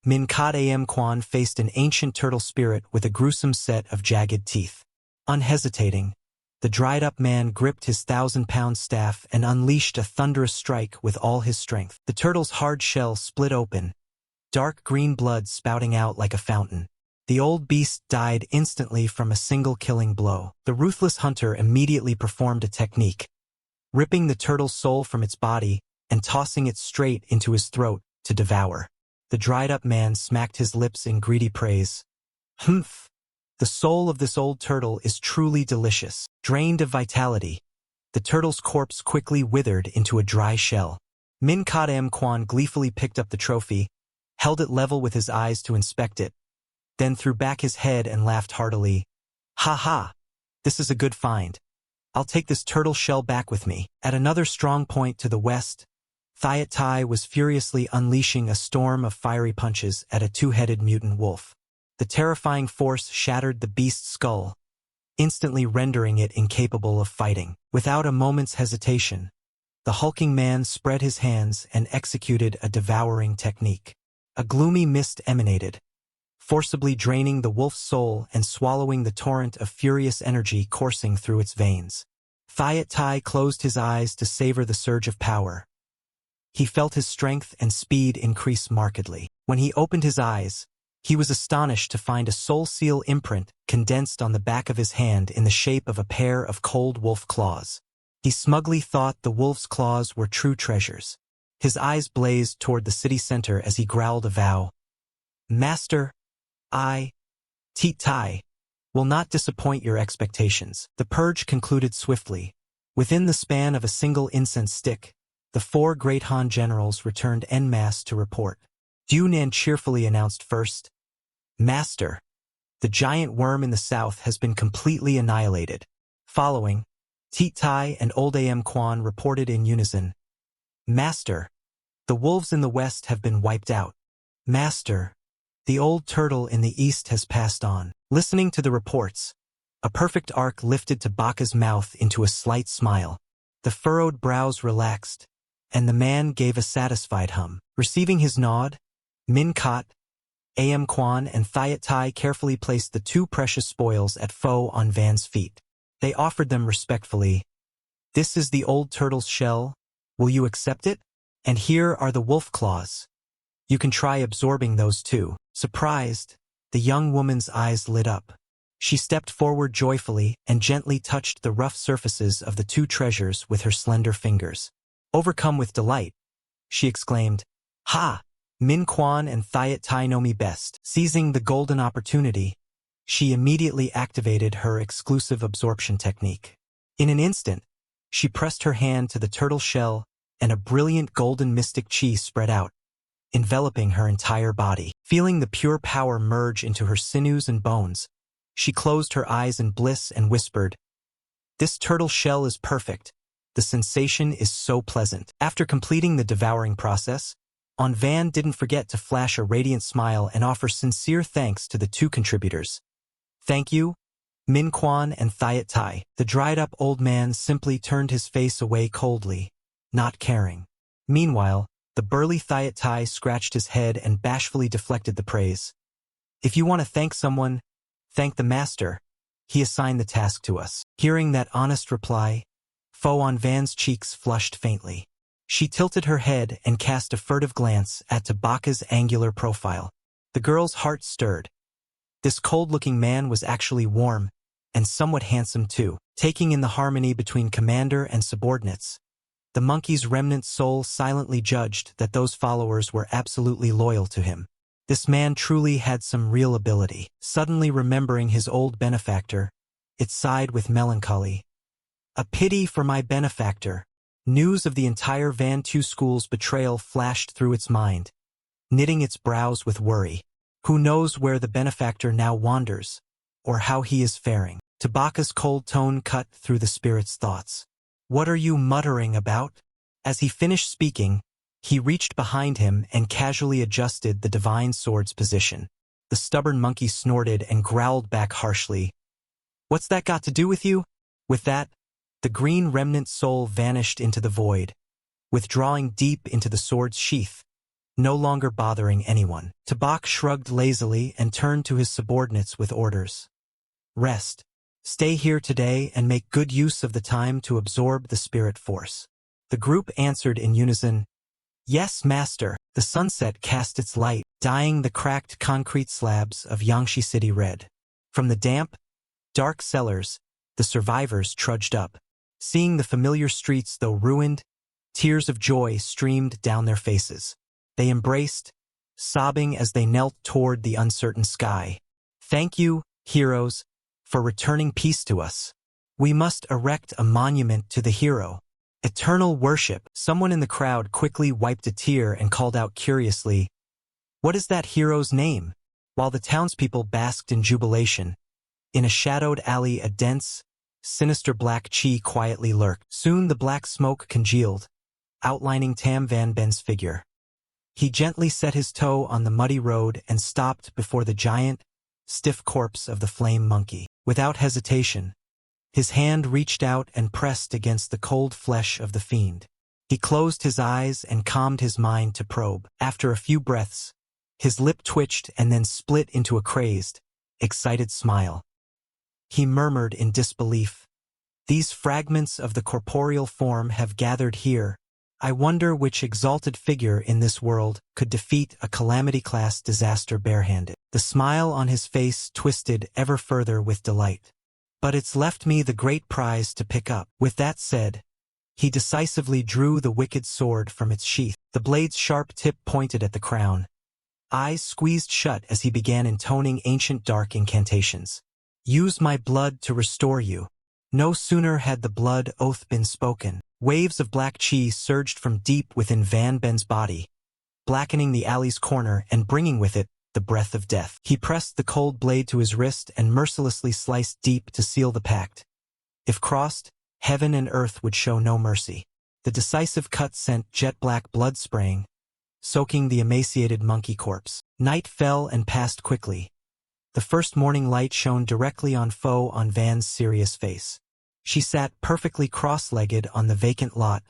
Minkat Am Kwan faced an ancient turtle spirit with a gruesome set of jagged teeth. Unhesitating, the dried-up man gripped his 1,000-pound staff and unleashed a thunderous strike with all his strength. The turtle's hard shell split open, dark green blood spouting out like a fountain. The old beast died instantly from a single killing blow. The ruthless hunter immediately performed a technique, ripping the turtle's soul from its body and tossing it straight into his throat to devour. The dried-up man smacked his lips in greedy praise. "Humph! The soul of this old turtle is truly delicious." Drained of vitality, the turtle's corpse quickly withered into a dry shell. Minkat Am Kwan gleefully picked up the trophy, held it level with his eyes to inspect it, then threw back his head and laughed heartily. "Ha ha! This is a good find. I'll take this turtle shell back with me. At another strong point to the west, Thiat Tai was furiously unleashing a storm of fiery punches at a two-headed mutant wolf. The terrifying force shattered the beast's skull, instantly rendering it incapable of fighting. Without a moment's hesitation, the hulking man spread his hands and executed a devouring technique. A gloomy mist emanated, forcibly draining the wolf's soul and swallowing the torrent of furious energy coursing through its veins. Thiat Tai closed his eyes to savor the surge of power. He felt his strength and speed increase markedly. When he opened his eyes, he was astonished to find a soul seal imprint condensed on the back of his hand in the shape of a pair of cold wolf claws. He smugly thought the wolf's claws were true treasures. His eyes blazed toward the city center as he growled a vow. Master, I, Thiat Tai, will not disappoint your expectations. The purge concluded swiftly. Within the span of a single incense stick, the 4 great Han generals returned en masse to report. Dunan cheerfully announced first, Master, the giant worm in the south has been completely annihilated. Following, Thiat Tai and Old Am Quan reported in unison, Master, the wolves in the west have been wiped out. Master, the old turtle in the east has passed on. Listening to the reports, a perfect arc lifted to Baka's mouth into a slight smile. The furrowed brows relaxed, and the man gave a satisfied hum. Receiving his nod, Min Kot, Am Quan and Thiat Tai carefully placed the 2 precious spoils at Fo on Van's feet. They offered them respectfully. This is the old turtle's shell. Will you accept it? And here are the wolf claws. You can try absorbing those too. Surprised, the young woman's eyes lit up. She stepped forward joyfully and gently touched the rough surfaces of the 2 treasures with her slender fingers. Overcome with delight, she exclaimed, Ha! Min Quan and Thiat Tai know me best. Seizing the golden opportunity, she immediately activated her exclusive absorption technique. In an instant, she pressed her hand to the turtle shell, and a brilliant golden mystic chi spread out, enveloping her entire body. Feeling the pure power merge into her sinews and bones, she closed her eyes in bliss and whispered, This turtle shell is perfect. The sensation is so pleasant. After completing the devouring process, Van didn't forget to flash a radiant smile and offer sincere thanks to the 2 contributors. Thank you, Min Quan and Thiat Tai. The dried-up old man simply turned his face away coldly, not caring. Meanwhile, the burly Thiat Tai scratched his head and bashfully deflected the praise. If you want to thank someone, thank the master. He assigned the task to us. Hearing that honest reply, Fo Van's cheeks flushed faintly. She tilted her head and cast a furtive glance at Tabaka's angular profile. The girl's heart stirred. This cold-looking man was actually warm, and somewhat handsome too. Taking in the harmony between commander and subordinates, the monkey's remnant soul silently judged that those followers were absolutely loyal to him. This man truly had some real ability. Suddenly remembering his old benefactor, it sighed with melancholy. A pity for my benefactor. News of the entire Van Tu school's betrayal flashed through its mind, knitting its brows with worry. Who knows where the benefactor now wanders, or how he is faring? Tabaka's cold tone cut through the spirit's thoughts. What are you muttering about? As he finished speaking, he reached behind him and casually adjusted the divine sword's position. The stubborn monkey snorted and growled back harshly. What's that got to do with you? With that, the green remnant soul vanished into the void, withdrawing deep into the sword's sheath, no longer bothering anyone. Tabak shrugged lazily and turned to his subordinates with orders. Rest. Stay here today and make good use of the time to absorb the spirit force. The group answered in unison, Yes, master. The sunset cast its light, dyeing the cracked concrete slabs of Yangshi City red. From the damp, dark cellars, the survivors trudged up. Seeing the familiar streets though ruined, tears of joy streamed down their faces. They embraced, sobbing as they knelt toward the uncertain sky. Thank you, heroes, for returning peace to us. We must erect a monument to the hero. Eternal worship. Someone in the crowd quickly wiped a tear and called out curiously, What is that hero's name? While the townspeople basked in jubilation, in a shadowed alley a dense, sinister black chi quietly lurked. Soon the black smoke congealed, outlining Tam Van Ben's figure. He gently set his toe on the muddy road and stopped before the giant, stiff corpse of the flame monkey. Without hesitation, his hand reached out and pressed against the cold flesh of the fiend. He closed his eyes and calmed his mind to probe. After a few breaths, his lip twitched and then split into a crazed, excited smile. He murmured in disbelief, "These fragments of the corporeal form have gathered here. I wonder which exalted figure in this world could defeat a calamity-class disaster barehanded." The smile on his face twisted ever further with delight. "But it's left me the great prize to pick up." With that said, he decisively drew the wicked sword from its sheath. The blade's sharp tip pointed at the crown. Eyes squeezed shut as he began intoning ancient dark incantations. "Use my blood to restore you." No sooner had the blood oath been spoken, waves of black chi surged from deep within Van Ben's body, blackening the alley's corner and bringing with it the breath of death. He pressed the cold blade to his wrist and mercilessly sliced deep to seal the pact. If crossed, heaven and earth would show no mercy. The decisive cut sent jet-black blood spraying, soaking the emaciated monkey corpse. Night fell and passed quickly. The first morning light shone directly on Van's serious face. She sat perfectly cross-legged on the vacant lot,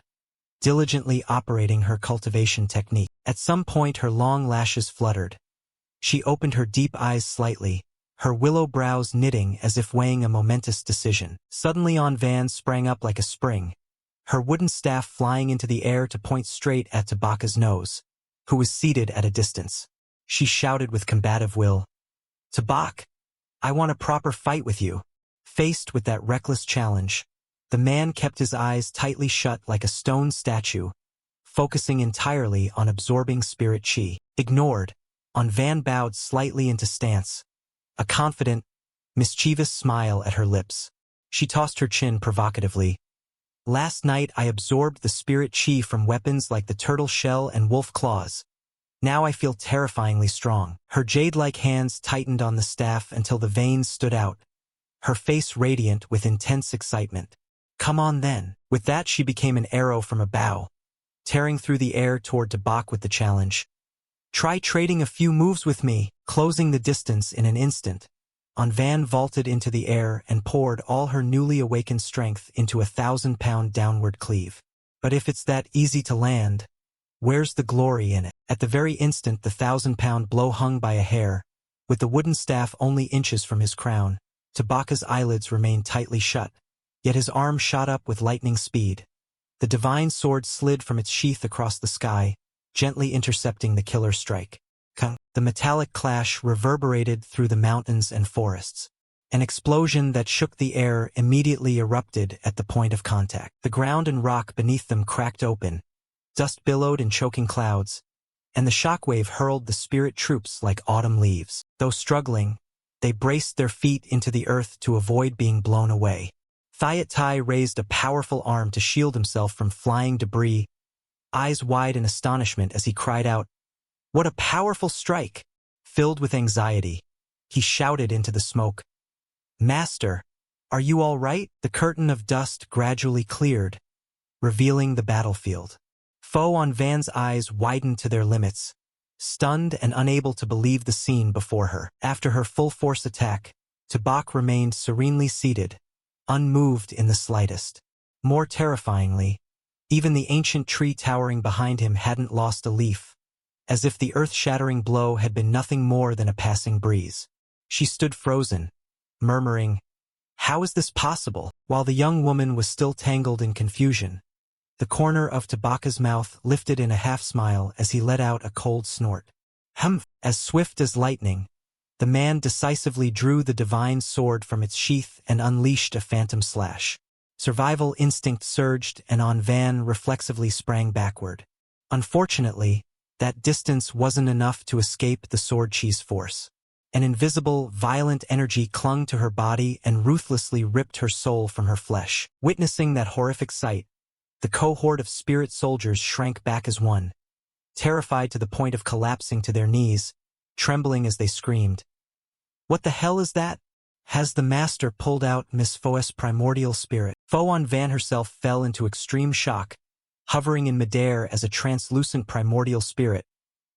diligently operating her cultivation technique. At some point her long lashes fluttered. She opened her deep eyes slightly, her willow brows knitting as if weighing a momentous decision. Suddenly Van sprang up like a spring, her wooden staff flying into the air to point straight at Tabaka's nose, who was seated at a distance. She shouted with combative will, "Tabak, I want a proper fight with you." Faced with that reckless challenge, the man kept his eyes tightly shut like a stone statue, focusing entirely on absorbing spirit chi. Ignored, Van bowed slightly into stance, a confident, mischievous smile at her lips. She tossed her chin provocatively. "Last night I absorbed the spirit chi from weapons like the turtle shell and wolf claws. Now I feel terrifyingly strong." Her jade-like hands tightened on the staff until the veins stood out, her face radiant with intense excitement. "Come on then." With that she became an arrow from a bow, tearing through the air toward Tabak with the challenge. "Try trading a few moves with me." Closing the distance in an instant, Van vaulted into the air and poured all her newly awakened strength into a 1,000-pound downward cleave. But if it's that easy to land, where's the glory in it? At the very instant the 1,000-pound blow hung by a hair, with the wooden staff only inches from his crown, Tabaka's eyelids remained tightly shut, yet his arm shot up with lightning speed. The divine sword slid from its sheath across the sky, gently intercepting the killer strike. The metallic clash reverberated through the mountains and forests. An explosion that shook the air immediately erupted at the point of contact. The ground and rock beneath them cracked open, dust billowed in choking clouds, and the shockwave hurled the spirit troops like autumn leaves. Though struggling, they braced their feet into the earth to avoid being blown away. Thiat Tai raised a powerful arm to shield himself from flying debris, eyes wide in astonishment as he cried out, "What a powerful strike!" Filled with anxiety, he shouted into the smoke, "Master, are you all right?" The curtain of dust gradually cleared, revealing the battlefield. Van's eyes widened to their limits, stunned and unable to believe the scene before her. After her full-force attack, Tabak remained serenely seated, unmoved in the slightest. More terrifyingly, even the ancient tree towering behind him hadn't lost a leaf, as if the earth-shattering blow had been nothing more than a passing breeze. She stood frozen, murmuring, "How is this possible?" While the young woman was still tangled in confusion, the corner of Tabaka's mouth lifted in a half-smile as he let out a cold snort. Humph! As swift as lightning, the man decisively drew the divine sword from its sheath and unleashed a phantom slash. Survival instinct surged and Van reflexively sprang backward. Unfortunately, that distance wasn't enough to escape the sword chi's force. An invisible, violent energy clung to her body and ruthlessly ripped her soul from her flesh. Witnessing that horrific sight, the cohort of spirit soldiers shrank back as one, terrified to the point of collapsing to their knees, trembling as they screamed, "What the hell is that?" Has the master pulled out Miss Fo's primordial spirit? Foan Van herself fell into extreme shock, hovering in midair as a translucent primordial spirit,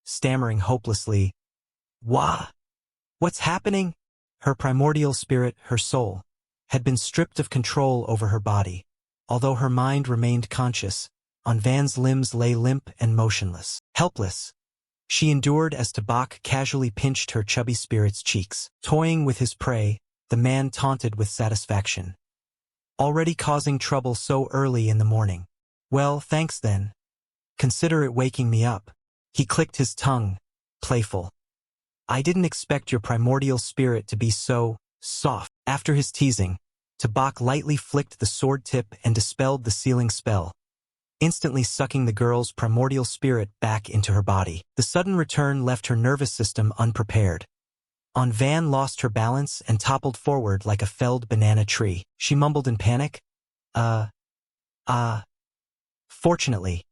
stammering hopelessly, "Wah! What's happening?" Her primordial spirit, her soul, had been stripped of control over her body. Although her mind remained conscious, Van's limbs lay limp and motionless. Helpless, she endured as Tabak casually pinched her chubby spirit's cheeks. Toying with his prey, the man taunted with satisfaction. "Already causing trouble so early in the morning. Well, thanks then. Consider it waking me up." He clicked his tongue, playful. "I didn't expect your primordial spirit to be so soft." After his teasing, Tabak lightly flicked the sword tip and dispelled the sealing spell, instantly sucking the girl's primordial spirit back into her body. The sudden return left her nervous system unprepared. Van lost her balance and toppled forward like a felled banana tree. She mumbled in panic, Fortunately,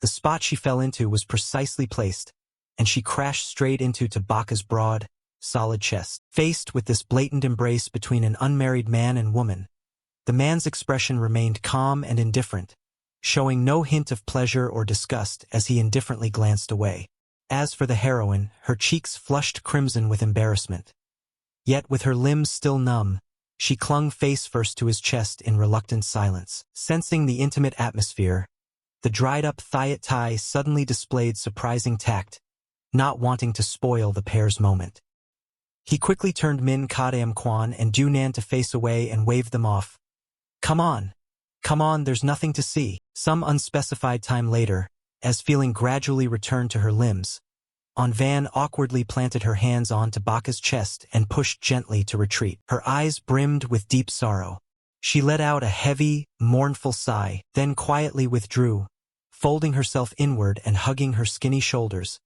the spot she fell into was precisely placed, and she crashed straight into Tabaka's broad, solid chest. Faced with this blatant embrace between an unmarried man and woman, the man's expression remained calm and indifferent, showing no hint of pleasure or disgust as he indifferently glanced away. As for the heroine, her cheeks flushed crimson with embarrassment. Yet with her limbs still numb, she clung face first to his chest in reluctant silence. Sensing the intimate atmosphere, the dried-up thigh suddenly displayed surprising tact, not wanting to spoil the pair's moment. He quickly turned Min Kadam Kwan and Dunan to face away and waved them off. Come on, there's nothing to see." Some unspecified time later, as feeling gradually returned to her limbs, Van awkwardly planted her hands on Tabaka's chest and pushed gently to retreat. Her eyes brimmed with deep sorrow. She let out a heavy, mournful sigh, then quietly withdrew, folding herself inward and hugging her skinny shoulders,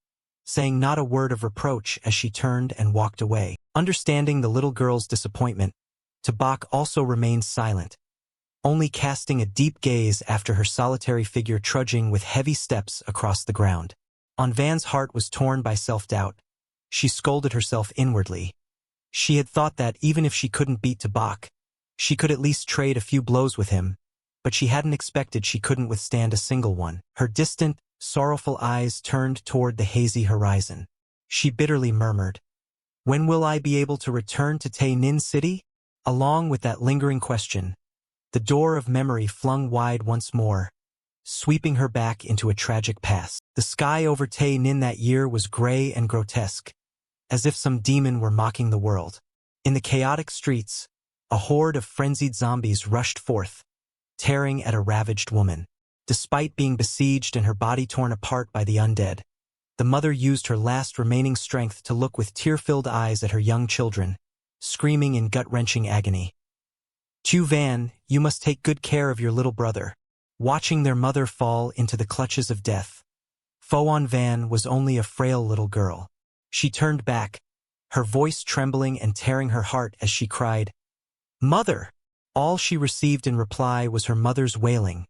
saying not a word of reproach as she turned and walked away. Understanding the little girl's disappointment, Tabak also remained silent, only casting a deep gaze after her solitary figure trudging with heavy steps across the ground. Van's heart was torn by self-doubt. She scolded herself inwardly. She had thought that even if she couldn't beat Tabak, she could at least trade a few blows with him, but she hadn't expected she couldn't withstand a single one. Her distant, sorrowful eyes turned toward the hazy horizon. She bitterly murmured, "When will I be able to return to Tay Nin City?" Along with that lingering question, the door of memory flung wide once more, sweeping her back into a tragic past. The sky over Tay Nin that year was gray and grotesque, as if some demon were mocking the world. In the chaotic streets, a horde of frenzied zombies rushed forth, tearing at a ravaged woman. Despite being besieged and her body torn apart by the undead, the mother used her last remaining strength to look with tear-filled eyes at her young children, screaming in gut-wrenching agony. "Chu Van, you must take good care of your little brother." Watching their mother fall into the clutches of death, Foan Van was only a frail little girl. She turned back, her voice trembling and tearing her heart as she cried, "Mother!" All she received in reply was her mother's wailing,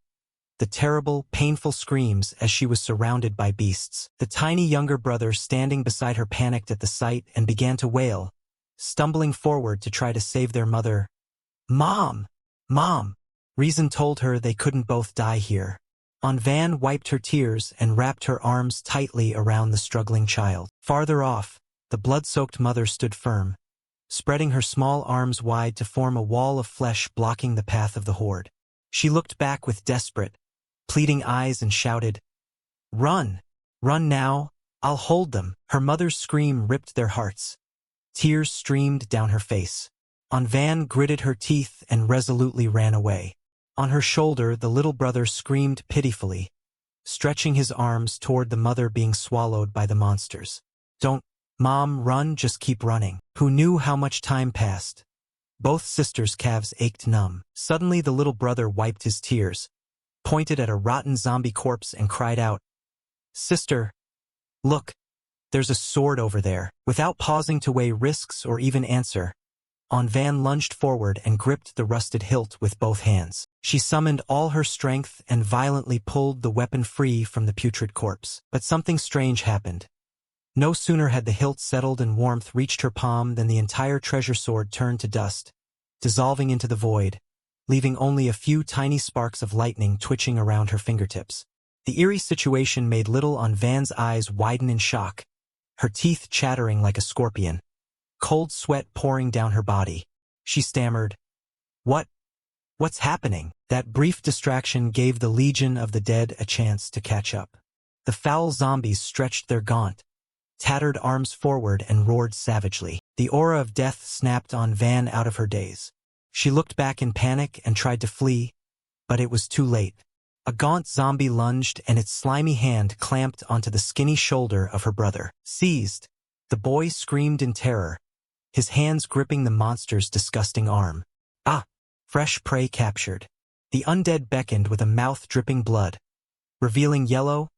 the terrible, painful screams as she was surrounded by beasts. The tiny younger brother standing beside her panicked at the sight and began to wail, stumbling forward to try to save their mother. "Mom! Mom!" Reason told her they couldn't both die here. Van wiped her tears and wrapped her arms tightly around the struggling child. Farther off, the blood-soaked mother stood firm, spreading her small arms wide to form a wall of flesh blocking the path of the horde. She looked back with desperate, pleading eyes and shouted, "Run! Run now! I'll hold them!" Her mother's scream ripped their hearts. Tears streamed down her face. Van gritted her teeth and resolutely ran away. On her shoulder, the little brother screamed pitifully, stretching his arms toward the mother being swallowed by the monsters. "Don't, Mom, run, just keep running." Who knew how much time passed? Both sisters' calves ached numb. Suddenly the little brother wiped his tears, pointed at a rotten zombie corpse and cried out, "Sister, look, there's a sword over there." Without pausing to weigh risks or even answer, Van lunged forward and gripped the rusted hilt with both hands. She summoned all her strength and violently pulled the weapon free from the putrid corpse. But something strange happened. No sooner had the hilt settled and warmth reached her palm than the entire treasure sword turned to dust, dissolving into the void, leaving only a few tiny sparks of lightning twitching around her fingertips. The eerie situation made little on Van's eyes widen in shock, her teeth chattering like a scorpion, cold sweat pouring down her body. She stammered, What's happening?" That brief distraction gave the Legion of the Dead a chance to catch up. The foul zombies stretched their gaunt, tattered arms forward and roared savagely. The aura of death snapped on Van out of her daze. She looked back in panic and tried to flee, but it was too late. A gaunt zombie lunged and its slimy hand clamped onto the skinny shoulder of her brother. Seized, the boy screamed in terror, his hands gripping the monster's disgusting arm. Ah! Fresh prey captured. The undead beckoned with a mouth dripping blood, revealing yellow,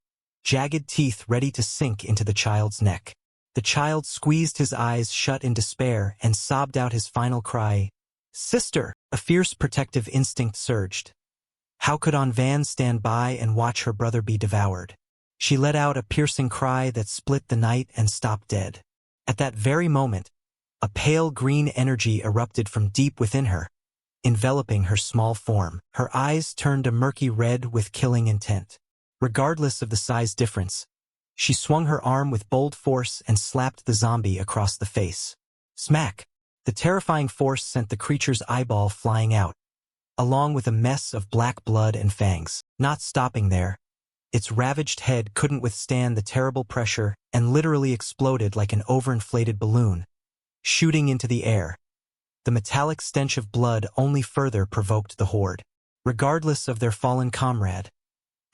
jagged teeth ready to sink into the child's neck. The child squeezed his eyes shut in despair and sobbed out his final cry, "Sister!" A fierce protective instinct surged. How could Van stand by and watch her brother be devoured? She let out a piercing cry that split the night and stopped dead. At that very moment, a pale green energy erupted from deep within her, enveloping her small form. Her eyes turned a murky red with killing intent. Regardless of the size difference, she swung her arm with bold force and slapped the zombie across the face. Smack! The terrifying force sent the creature's eyeball flying out, along with a mess of black blood and fangs. Not stopping there, its ravaged head couldn't withstand the terrible pressure and literally exploded like an overinflated balloon, shooting into the air. The metallic stench of blood only further provoked the horde. Regardless of their fallen comrade,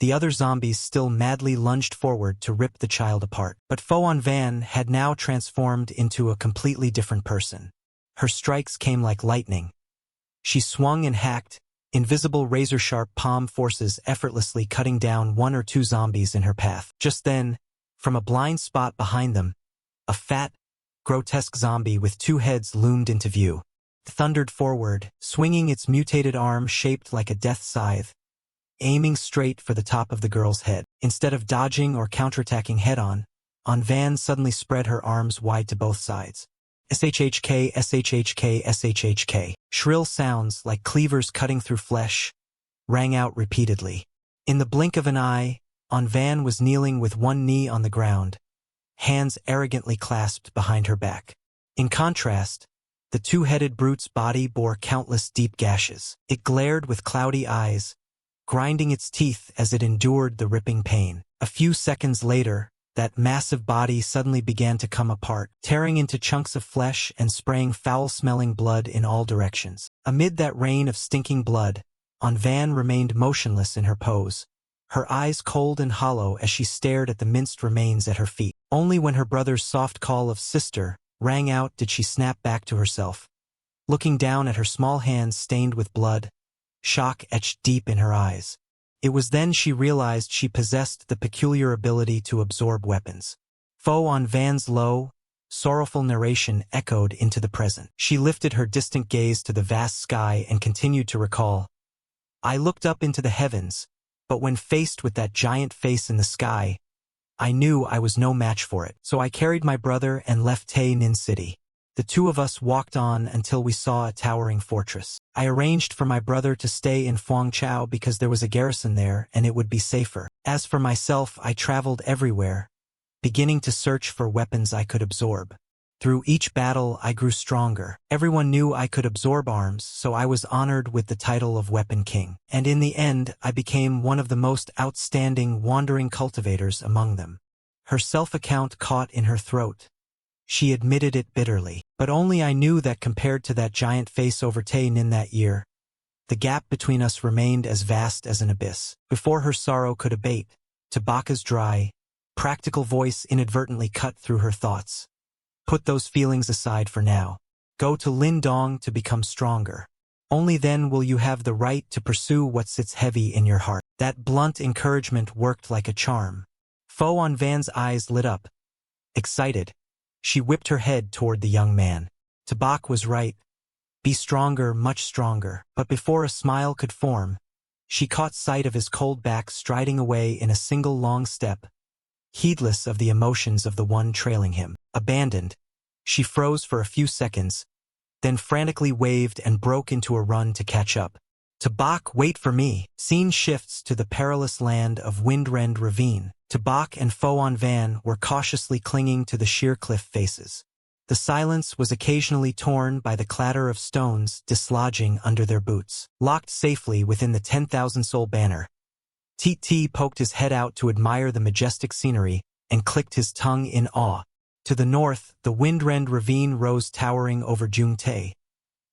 the other zombies still madly lunged forward to rip the child apart. But Van had now transformed into a completely different person. Her strikes came like lightning. She swung and hacked, invisible razor-sharp palm forces effortlessly cutting down one or two zombies in her path. Just then, from a blind spot behind them, a fat, grotesque zombie with two heads loomed into view. Thundered forward, swinging its mutated arm shaped like a death scythe, aiming straight for the top of the girl's head. Instead of dodging or counterattacking head-on, Van suddenly spread her arms wide to both sides. SHHK, SHHK, SHHK. Shrill sounds like cleavers cutting through flesh rang out repeatedly. In the blink of an eye, Van was kneeling with one knee on the ground, hands arrogantly clasped behind her back. In contrast, the two-headed brute's body bore countless deep gashes. It glared with cloudy eyes, grinding its teeth as it endured the ripping pain. A few seconds later, that massive body suddenly began to come apart, tearing into chunks of flesh and spraying foul-smelling blood in all directions. Amid that rain of stinking blood, Van remained motionless in her pose, her eyes cold and hollow as she stared at the minced remains at her feet. Only when her brother's soft call of "sister" rang out did she snap back to herself, looking down at her small hands stained with blood, shock etched deep in her eyes. It was then she realized she possessed the peculiar ability to absorb weapons. Van's low, sorrowful narration echoed into the present. She lifted her distant gaze to the vast sky and continued to recall. "I looked up into the heavens, but when faced with that giant face in the sky, I knew I was no match for it. So I carried my brother and left Tae Nin City. The two of us walked on until we saw a towering fortress. I arranged for my brother to stay in Fuangchao because there was a garrison there and it would be safer. As for myself, I traveled everywhere, beginning to search for weapons I could absorb. Through each battle, I grew stronger. Everyone knew I could absorb arms, so I was honored with the title of Weapon King. And in the end, I became one of the most outstanding wandering cultivators among them." Her self-account caught in her throat. She admitted it bitterly. "But only I knew that compared to that giant face over Tae Nin that year, the gap between us remained as vast as an abyss." Before her sorrow could abate, Tabaka's dry, practical voice inadvertently cut through her thoughts. "Put those feelings aside for now. Go to Lindong to become stronger. Only then will you have the right to pursue what sits heavy in your heart." That blunt encouragement worked like a charm. Van's eyes lit up. Excited, she whipped her head toward the young man. Tabak was right. Be stronger, much stronger. But before a smile could form, she caught sight of his cold back striding away in a single long step, heedless of the emotions of the one trailing him. Abandoned, she froze for a few seconds, then frantically waved and broke into a run to catch up. Tabak, wait for me. Scene shifts to the perilous land of Windrend Ravine. Tabak and Foan Van were cautiously clinging to the sheer cliff faces. The silence was occasionally torn by the clatter of stones dislodging under their boots. Locked safely within the 10,000-soul banner, T poked his head out to admire the majestic scenery and clicked his tongue in awe. To the north, the Windrend Ravine rose towering over Jungtae,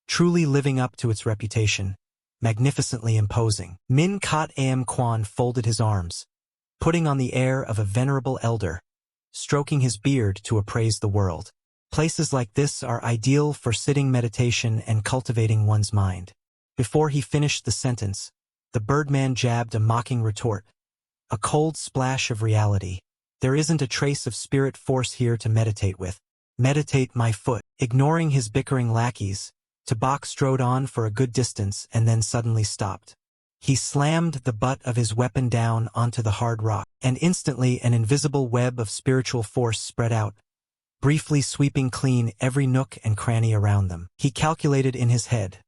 truly living up to its reputation, magnificently imposing. Min Kot Am Kwan folded his arms, putting on the air of a venerable elder, stroking his beard to appraise the world. Places like this are ideal for sitting meditation and cultivating one's mind. Before he finished the sentence, the Birdman jabbed a mocking retort. A cold splash of reality. There isn't a trace of spirit force here to meditate with. Meditate, my foot. Ignoring his bickering lackeys, Tabak strode on for a good distance and then suddenly stopped. He slammed the butt of his weapon down onto the hard rock, and instantly an invisible web of spiritual force spread out, briefly sweeping clean every nook and cranny around them. He calculated in his head.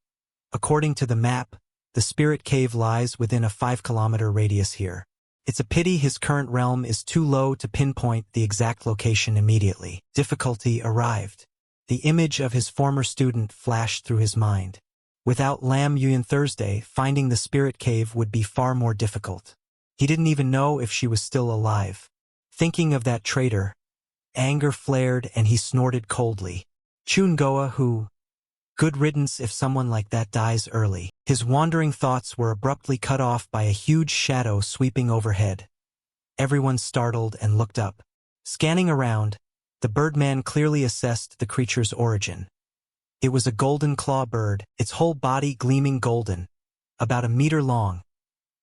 According to the map, the spirit cave lies within a 5-kilometer radius here. It's a pity his current realm is too low to pinpoint the exact location immediately. Difficulty arrived. The image of his former student flashed through his mind. Without Lam Yuan Thursday, finding the spirit cave would be far more difficult. He didn't even know if she was still alive. Thinking of that traitor, anger flared and he snorted coldly. Chungoa who? Good riddance if someone like that dies early. His wandering thoughts were abruptly cut off by a huge shadow sweeping overhead. Everyone startled and looked up. Scanning around, the Birdman clearly assessed the creature's origin. It was a golden claw bird, its whole body gleaming golden, about a meter long,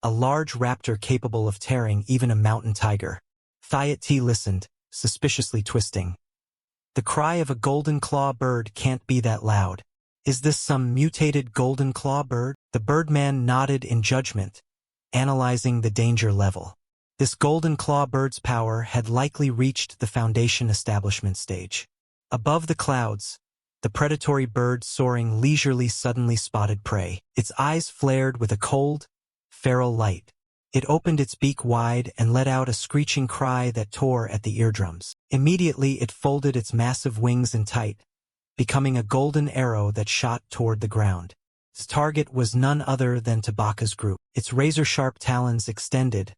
a large raptor capable of tearing even a mountain tiger. Thiet T listened, suspiciously twisting. The cry of a golden claw bird can't be that loud. Is this some mutated golden claw bird? The Birdman nodded in judgment, analyzing the danger level. This golden claw bird's power had likely reached the Foundation establishment stage. Above the clouds, the predatory bird soaring leisurely suddenly spotted prey. Its eyes flared with a cold, feral light. It opened its beak wide and let out a screeching cry that tore at the eardrums. Immediately it folded its massive wings in tight, becoming a golden arrow that shot toward the ground. Its target was none other than Tabaka's group. Its razor-sharp talons extended,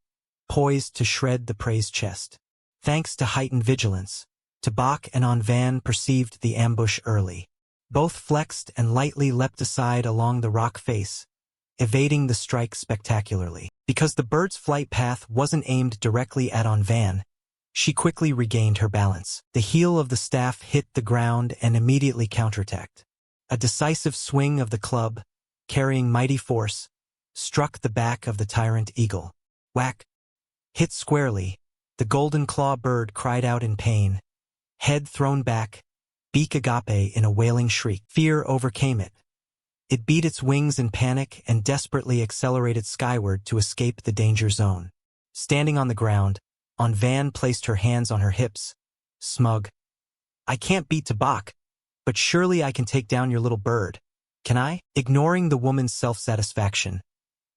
poised to shred the prey's chest. Thanks to heightened vigilance, Tabak and On Van perceived the ambush early. Both flexed and lightly leapt aside along the rock face, evading the strike spectacularly. Because the bird's flight path wasn't aimed directly at On Van, she quickly regained her balance. The heel of the staff hit the ground and immediately counterattacked. A decisive swing of the club, carrying mighty force, struck the back of the tyrant eagle. Whack! Hit squarely, the golden claw bird cried out in pain, head thrown back, beak agape in a wailing shriek. Fear overcame it. It beat its wings in panic and desperately accelerated skyward to escape the danger zone. Standing on the ground, On Van placed her hands on her hips, smug. I can't beat Tabak, but surely I can take down your little bird. Can I? Ignoring the woman's self-satisfaction,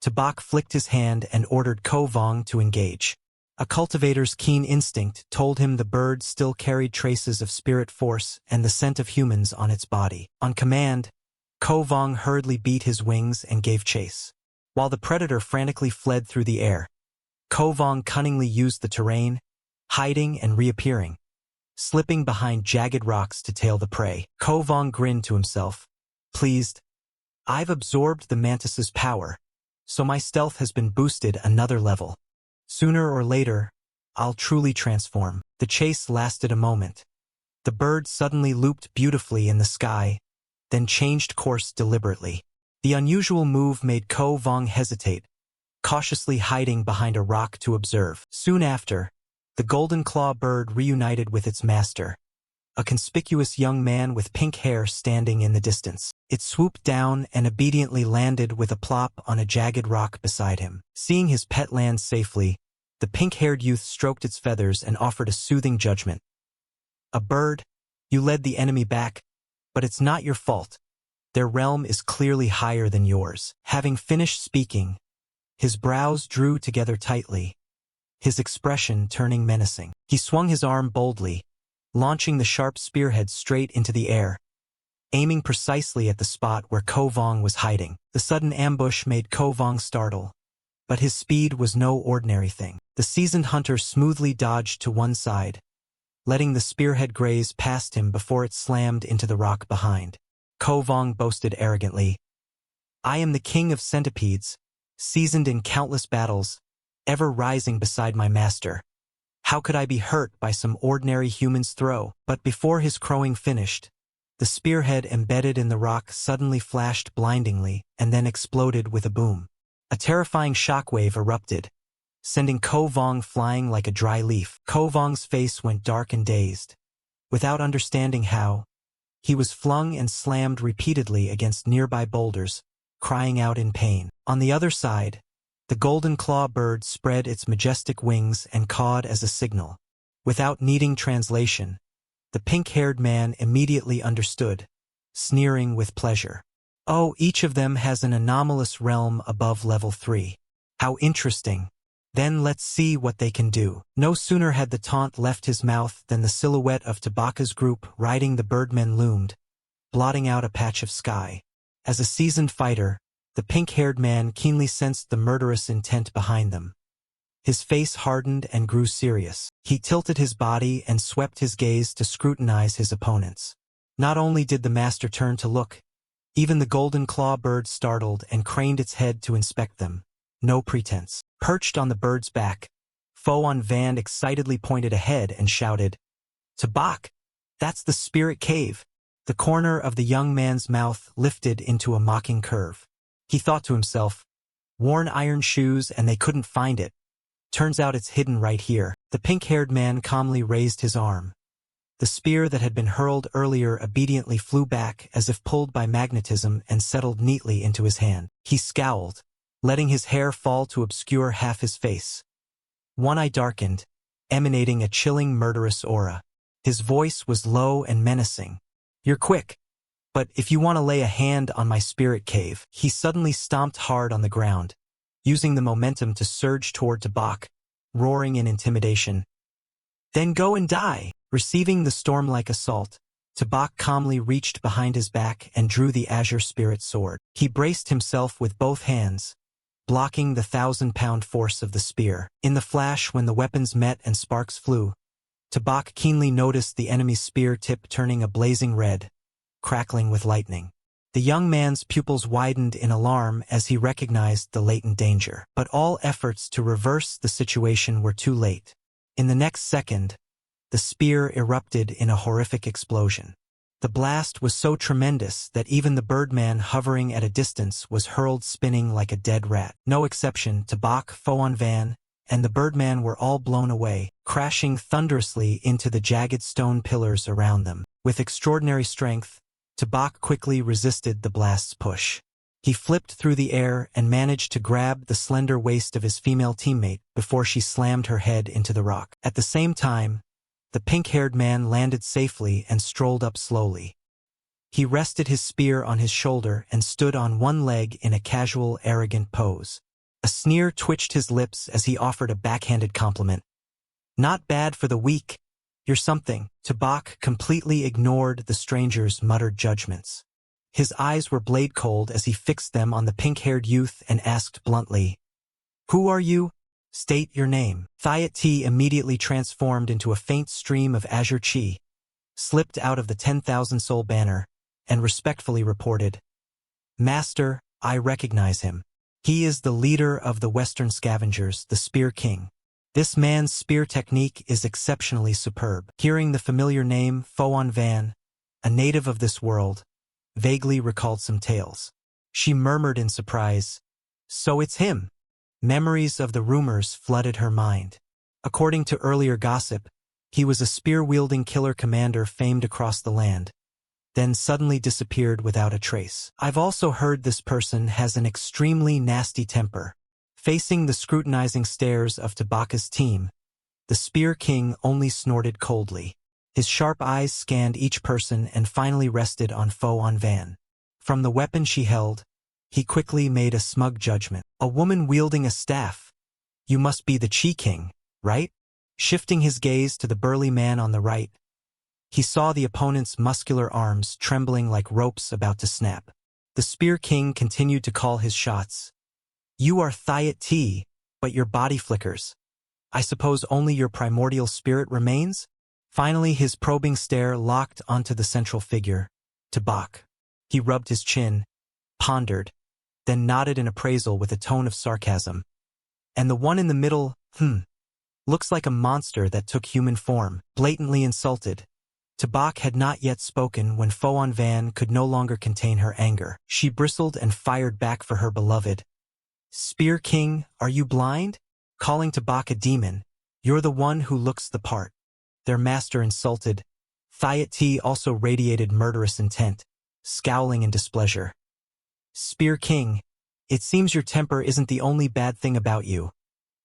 Tabak flicked his hand and ordered Ko Vong to engage. A cultivator's keen instinct told him the bird still carried traces of spirit force and the scent of humans on its body. On command, Ko Vong hurriedly beat his wings and gave chase. While the predator frantically fled through the air, Ko Vong cunningly used the terrain, hiding and reappearing, slipping behind jagged rocks to tail the prey. Ko Vong grinned to himself, pleased. I've absorbed the mantis's power, so my stealth has been boosted another level. Sooner or later, I'll truly transform. The chase lasted a moment. The bird suddenly looped beautifully in the sky, then changed course deliberately. The unusual move made Ko Vong hesitate, cautiously hiding behind a rock to observe. Soon after, the golden claw bird reunited with its master, a conspicuous young man with pink hair standing in the distance. It swooped down and obediently landed with a plop on a jagged rock beside him. Seeing his pet land safely, The pink-haired youth stroked its feathers and offered a soothing judgment. A bird? You led the enemy back, but it's not your fault. Their realm is clearly higher than yours. Having finished speaking, his brows drew together tightly, his expression turning menacing. He swung his arm boldly, launching the sharp spearhead straight into the air, aiming precisely at the spot where Ko Vong was hiding. The sudden ambush made Ko Vong startle, but his speed was no ordinary thing. The seasoned hunter smoothly dodged to one side, letting the spearhead graze past him before it slammed into the rock behind. Ko Vong boasted arrogantly, "I am the king of centipedes, seasoned in countless battles, ever rising beside my master. How could I be hurt by some ordinary human's throw?" But before his crowing finished, the spearhead embedded in the rock suddenly flashed blindingly and then exploded with a boom. A terrifying shockwave erupted, sending Ko Vong flying like a dry leaf. Ko Vong's face went dark and dazed. Without understanding how, he was flung and slammed repeatedly against nearby boulders, crying out in pain. On the other side, the golden claw bird spread its majestic wings and cawed as a signal. Without needing translation, the pink-haired man immediately understood, sneering with pleasure. "Oh, each of them has an anomalous realm above level 3. How interesting. Then let's see what they can do." No sooner had the taunt left his mouth than the silhouette of Tabaka's group riding the birdmen loomed, blotting out a patch of sky. As a seasoned fighter, the pink-haired man keenly sensed the murderous intent behind them. His face hardened and grew serious. He tilted his body and swept his gaze to scrutinize his opponents. Not only did the master turn to look, even the golden claw bird startled and craned its head to inspect them. No pretense. Perched on the bird's back, Foan Van excitedly pointed ahead and shouted, "Tabak! That's the spirit cave!" The corner of the young man's mouth lifted into a mocking curve. He thought to himself, "Worn iron shoes and they couldn't find it. Turns out it's hidden right here." The pink-haired man calmly raised his arm. The spear that had been hurled earlier obediently flew back as if pulled by magnetism and settled neatly into his hand. He scowled, letting his hair fall to obscure half his face. One eye darkened, emanating a chilling murderous aura. His voice was low and menacing. "You're quick, but if you want to lay a hand on my spirit cave." He suddenly stomped hard on the ground, using the momentum to surge toward Tabak, roaring in intimidation. "Then go and die." Receiving the storm-like assault, Tabak calmly reached behind his back and drew the azure spirit sword. He braced himself with both hands, blocking the 1,000-pound force of the spear. In the flash when the weapons met and sparks flew, Tabak keenly noticed the enemy's spear tip turning a blazing red, crackling with lightning. The young man's pupils widened in alarm as he recognized the latent danger. But all efforts to reverse the situation were too late. In the next second, the spear erupted in a horrific explosion. The blast was so tremendous that even the birdman hovering at a distance was hurled spinning like a dead rat. No exception, Tabak, Foan Van, and the birdman were all blown away, crashing thunderously into the jagged stone pillars around them. With extraordinary strength, Tabak quickly resisted the blast's push. He flipped through the air and managed to grab the slender waist of his female teammate before she slammed her head into the rock. At the same time, the pink-haired man landed safely and strolled up slowly. He rested his spear on his shoulder and stood on one leg in a casual, arrogant pose. A sneer twitched his lips as he offered a backhanded compliment. "Not bad for the weak. You're something." Tabak completely ignored the stranger's muttered judgments. His eyes were blade cold as he fixed them on the pink-haired youth and asked bluntly, "Who are you? State your name." Thiat T immediately transformed into a faint stream of azure chi, slipped out of the 10,000 soul banner, and respectfully reported, "Master, I recognize him. He is the leader of the Western Scavengers, the Spear King. This man's spear technique is exceptionally superb." Hearing the familiar name, Foan Van, a native of this world, vaguely recalled some tales. She murmured in surprise, "So it's him." Memories of the rumors flooded her mind. According to earlier gossip, he was a spear-wielding killer commander famed across the land, then suddenly disappeared without a trace. "I've also heard this person has an extremely nasty temper," Facing the scrutinizing stares of Tabaka's team, the Spear King only snorted coldly. His sharp eyes scanned each person and finally rested on Fo-on Van. From the weapon she held, he quickly made a smug judgment. A woman wielding a staff. You must be the Chi King, right? Shifting his gaze to the burly man on the right, he saw the opponent's muscular arms trembling like ropes about to snap. The Spear King continued to call his shots. You are Thiat T, but your body flickers. I suppose only your primordial spirit remains? Finally, his probing stare locked onto the central figure, Tabak. He rubbed his chin, pondered, then nodded in appraisal with a tone of sarcasm. And the one in the middle, looks like a monster that took human form, blatantly insulted. Tabak had not yet spoken when Fo-on Van could no longer contain her anger. She bristled and fired back for her beloved. Spear King, are you blind? Calling Tabak a demon, you're the one who looks the part. Their master insulted. Thiat T also radiated murderous intent, scowling in displeasure. Spear King, it seems your temper isn't the only bad thing about you.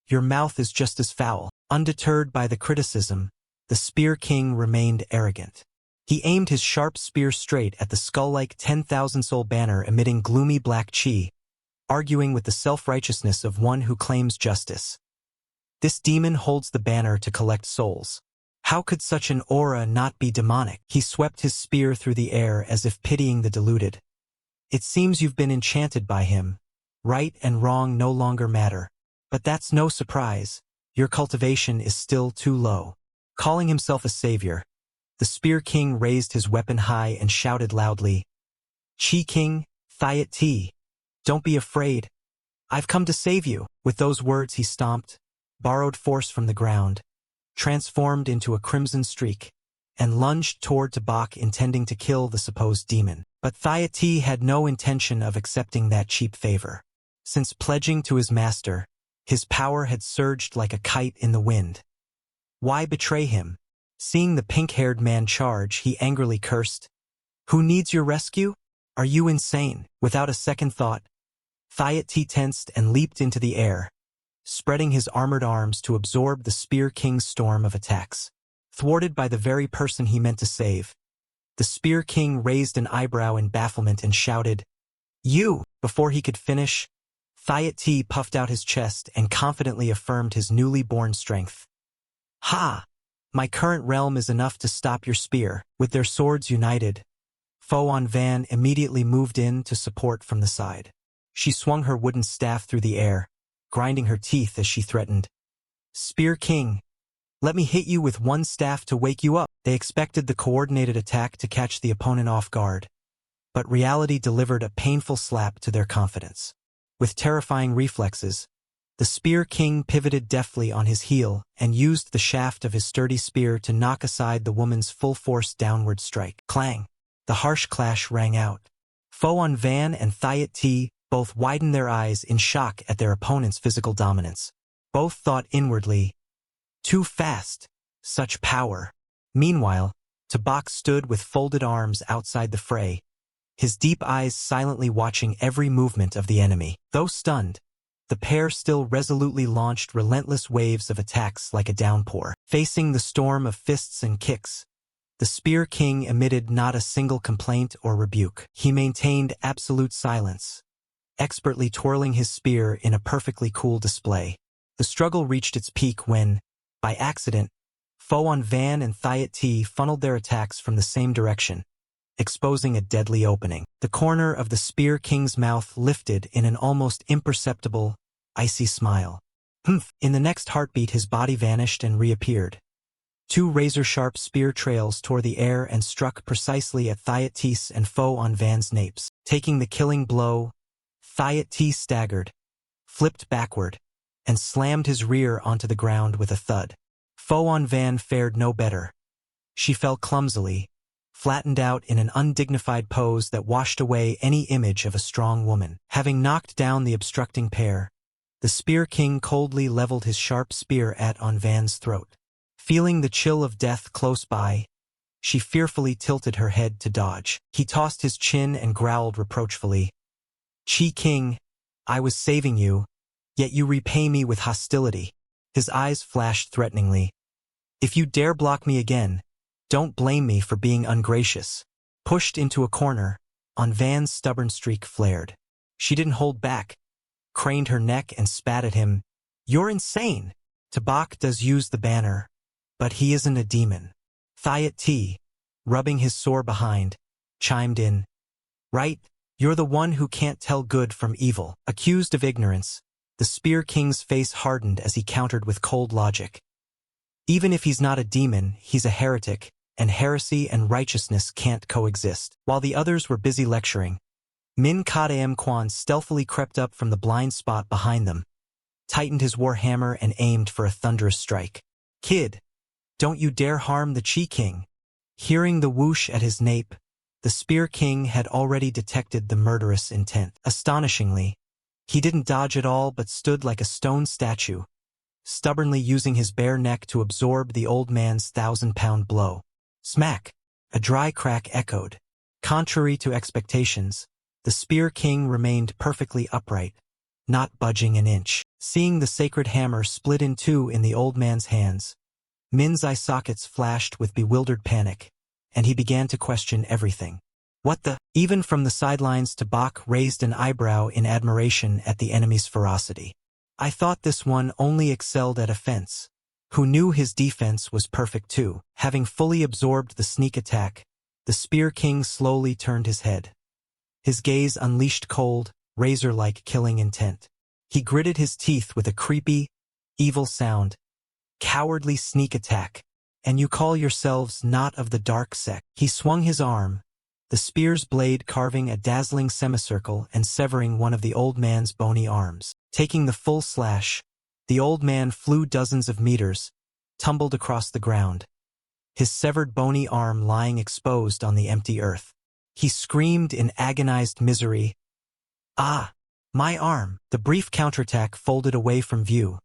Your mouth is just as foul. Undeterred by the criticism, the Spear King remained arrogant. He aimed his sharp spear straight at the skull-like 10,000-soul banner emitting gloomy black chi, arguing with the self-righteousness of one who claims justice. This demon holds the banner to collect souls. How could such an aura not be demonic? He swept his spear through the air as if pitying the deluded. It seems you've been enchanted by him. Right and wrong no longer matter. But that's no surprise. Your cultivation is still too low. Calling himself a savior, the Spear King raised his weapon high and shouted loudly, Chi King, Thiat T, don't be afraid. I've come to save you. With those words he stomped, borrowed force from the ground, transformed into a crimson streak, and lunged toward Tabak intending to kill the supposed demon. But Thiat T had no intention of accepting that cheap favor. Since pledging to his master, his power had surged like a kite in the wind. Why betray him? Seeing the pink-haired man charge, he angrily cursed. Who needs your rescue? Are you insane? Without a second thought, Thiat T tensed and leaped into the air, spreading his armored arms to absorb the Spear King's storm of attacks. Thwarted by the very person he meant to save, the Spear King raised an eyebrow in bafflement and shouted, You! Before he could finish, Thiat T puffed out his chest and confidently affirmed his newly born strength. Ha! My current realm is enough to stop your spear. With their swords united, Fo-on Van immediately moved in to support from the side. She swung her wooden staff through the air, grinding her teeth as she threatened. Spear King, let me hit you with one staff to wake you up. They expected the coordinated attack to catch the opponent off guard, but reality delivered a painful slap to their confidence. With terrifying reflexes, the Spear King pivoted deftly on his heel and used the shaft of his sturdy spear to knock aside the woman's full-force downward strike. Clang! The harsh clash rang out. Fo-on Van and Thiat T both widened their eyes in shock at their opponent's physical dominance. Both thought inwardly, too fast, such power. Meanwhile, Tabak stood with folded arms outside the fray, his deep eyes silently watching every movement of the enemy. Though stunned, the pair still resolutely launched relentless waves of attacks like a downpour. Facing the storm of fists and kicks, the Spear King emitted not a single complaint or rebuke. He maintained absolute silence, expertly twirling his spear in a perfectly cool display. The struggle reached its peak when, by accident, Fo-on Van and Thiat T funneled their attacks from the same direction, exposing a deadly opening. The corner of the Spear King's mouth lifted in an almost imperceptible, icy smile. In the next heartbeat his body vanished and reappeared. Two razor-sharp spear trails tore the air and struck precisely at Thiat T's and Fo-on Van's napes. Taking the killing blow, Thiat T staggered, flipped backward, and slammed his rear onto the ground with a thud. Fo-on Van fared no better. She fell clumsily, flattened out in an undignified pose that washed away any image of a strong woman. Having knocked down the obstructing pair, the Spear King coldly leveled his sharp spear at-on Van's throat. Feeling the chill of death close by, she fearfully tilted her head to dodge. He tossed his chin and growled reproachfully, Chi King, I was saving you, Yet you repay me with hostility. His eyes flashed threateningly. If you dare block me again, don't blame me for being ungracious. Pushed into a corner, Van's stubborn streak flared. She didn't hold back, craned her neck and spat at him. You're insane. Tabak does use the banner, but he isn't a demon. Thiat T, rubbing his sore behind, chimed in. Right, you're the one who can't tell good from evil. Accused of ignorance, the Spear King's face hardened as he countered with cold logic. Even if he's not a demon, he's a heretic, and heresy and righteousness can't coexist. While the others were busy lecturing, Min Kadam Kwan stealthily crept up from the blind spot behind them, tightened his war hammer and aimed for a thunderous strike. Kid, don't you dare harm the Chi King. Hearing the whoosh at his nape, the Spear King had already detected the murderous intent. Astonishingly, he didn't dodge at all but stood like a stone statue, stubbornly using his bare neck to absorb the old man's 1,000-pound blow. Smack! A dry crack echoed. Contrary to expectations, the Spear King remained perfectly upright, not budging an inch. Seeing the sacred hammer split in two in the old man's hands, Min's eye sockets flashed with bewildered panic, and he began to question everything. What the? Even from the sidelines, Tabak raised an eyebrow in admiration at the enemy's ferocity. I thought this one only excelled at offense. Who knew his defense was perfect too? Having fully absorbed the sneak attack, the Spear King slowly turned his head. His gaze unleashed cold, razor-like killing intent. He gritted his teeth with a creepy, evil sound. Cowardly sneak attack. And you call yourselves not of the dark sect. He swung his arm, the spear's blade carving a dazzling semicircle and severing one of the old man's bony arms. Taking the full slash, the old man flew dozens of meters, tumbled across the ground, his severed bony arm lying exposed on the empty earth. He screamed in agonized misery. Ah! My arm! The brief counterattack folded away from view.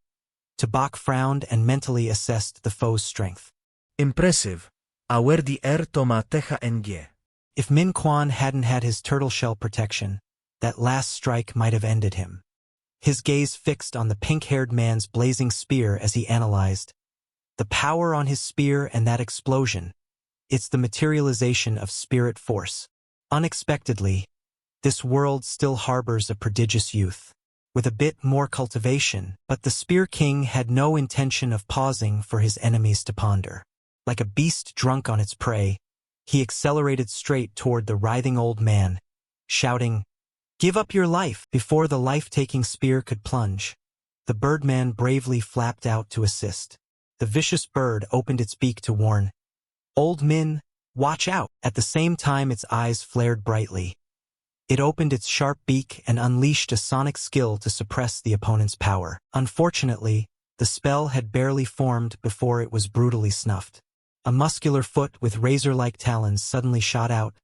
Tabak frowned and mentally assessed the foe's strength. Impressive. Awer di toma teja NG. If Min Quan hadn't had his turtle shell protection, that last strike might have ended him. His gaze fixed on the pink-haired man's blazing spear as he analyzed. The power on his spear and that explosion. It's the materialization of spirit force. Unexpectedly, this world still harbors a prodigious youth, with a bit more cultivation, but the Spear King had no intention of pausing for his enemies to ponder. Like a beast drunk on its prey, he accelerated straight toward the writhing old man, shouting, "Give up your life!" Before the life-taking spear could plunge, the birdman bravely flapped out to assist. The vicious bird opened its beak to warn, "Old Min, watch out!" At the same time its eyes flared brightly. It opened its sharp beak and unleashed a sonic skill to suppress the opponent's power. Unfortunately, the spell had barely formed before it was brutally snuffed. A muscular foot with razor-like talons suddenly shot out,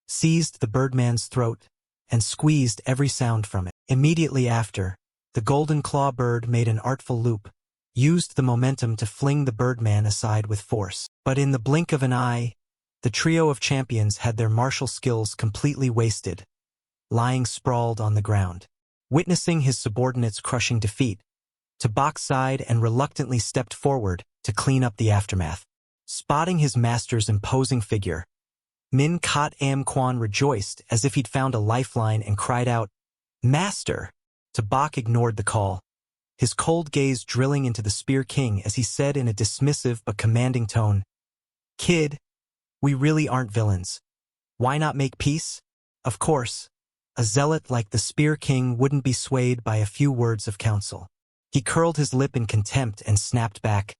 seized the birdman's throat, and squeezed every sound from it. Immediately after, the golden claw bird made an artful loop, used the momentum to fling the birdman aside with force. But in the blink of an eye, the trio of champions had their martial skills completely wasted, lying sprawled on the ground. Witnessing his subordinates' crushing defeat, Tabak sighed and reluctantly stepped forward to clean up the aftermath. Spotting his master's imposing figure, Min Kot Am Kwan rejoiced as if he'd found a lifeline and cried out, "Master!" Tabak ignored the call, his cold gaze drilling into the Spear King as he said in a dismissive but commanding tone, "Kid, we really aren't villains. Why not make peace?" Of course, a zealot like the Spear King wouldn't be swayed by a few words of counsel. He curled his lip in contempt and snapped back,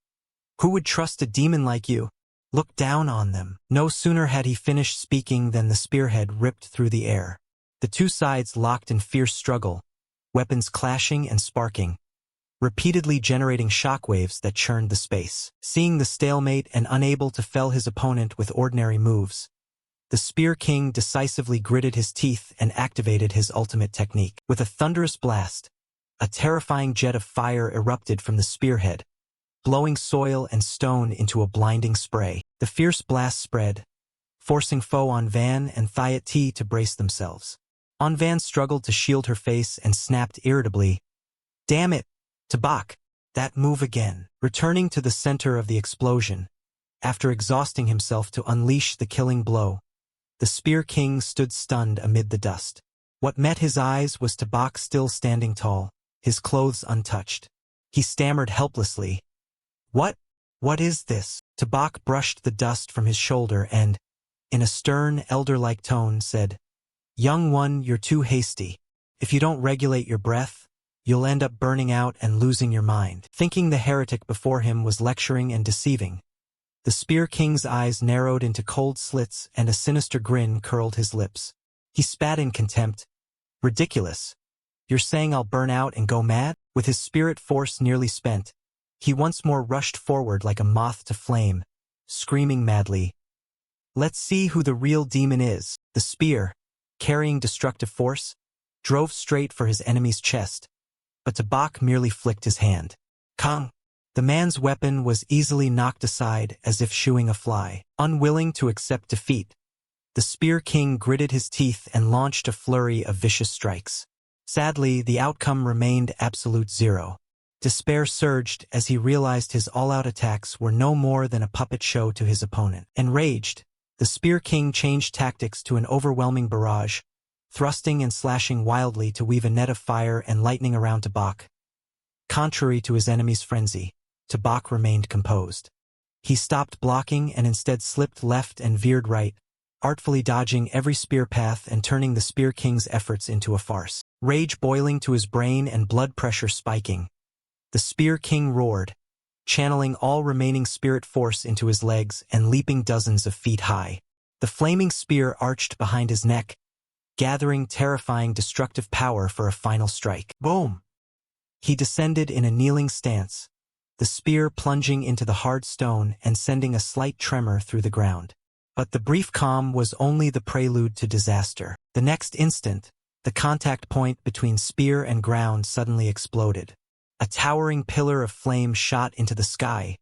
"Who would trust a demon like you? Look down on them." No sooner had he finished speaking than the spearhead ripped through the air. The two sides locked in fierce struggle, weapons clashing and sparking, repeatedly generating shockwaves that churned the space. Seeing the stalemate and unable to fell his opponent with ordinary moves, the Spear King decisively gritted his teeth and activated his ultimate technique. With a thunderous blast, a terrifying jet of fire erupted from the spearhead, blowing soil and stone into a blinding spray. The fierce blast spread, forcing foe Van and Thiat T to brace themselves. Van struggled to shield her face and snapped irritably, Damn it, Tabak! That move again. Returning to the center of the explosion, after exhausting himself to unleash the killing blow, the Spear King stood stunned amid the dust. What met his eyes was Tabak still standing tall, his clothes untouched. He stammered helplessly. What is this? Tabak brushed the dust from his shoulder and, in a stern, elder-like tone, said, Young one, you're too hasty. If you don't regulate your breath, you'll end up burning out and losing your mind. Thinking the heretic before him was lecturing and deceiving, the Spear King's eyes narrowed into cold slits and a sinister grin curled his lips. He spat in contempt. Ridiculous. You're saying I'll burn out and go mad? With his spirit force nearly spent, he once more rushed forward like a moth to flame, screaming madly. Let's see who the real demon is. The spear, carrying destructive force, drove straight for his enemy's chest, but Tabak merely flicked his hand. Kang! The man's weapon was easily knocked aside as if shooing a fly. Unwilling to accept defeat, the Spear King gritted his teeth and launched a flurry of vicious strikes. Sadly, the outcome remained absolute zero. Despair surged as he realized his all-out attacks were no more than a puppet show to his opponent. Enraged, the Spear King changed tactics to an overwhelming barrage, thrusting and slashing wildly to weave a net of fire and lightning around Tabak. Contrary to his enemy's frenzy, Tabak remained composed. He stopped blocking and instead slipped left and veered right, artfully dodging every spear path and turning the Spear King's efforts into a farce. Rage boiling to his brain and blood pressure spiking, the Spear King roared, channeling all remaining spirit force into his legs and leaping dozens of feet high. The flaming spear arched behind his neck, gathering terrifying destructive power for a final strike. Boom! He descended in a kneeling stance, the spear plunging into the hard stone and sending a slight tremor through the ground. But the brief calm was only the prelude to disaster. The next instant, the contact point between spear and ground suddenly exploded. A towering pillar of flame shot into the sky,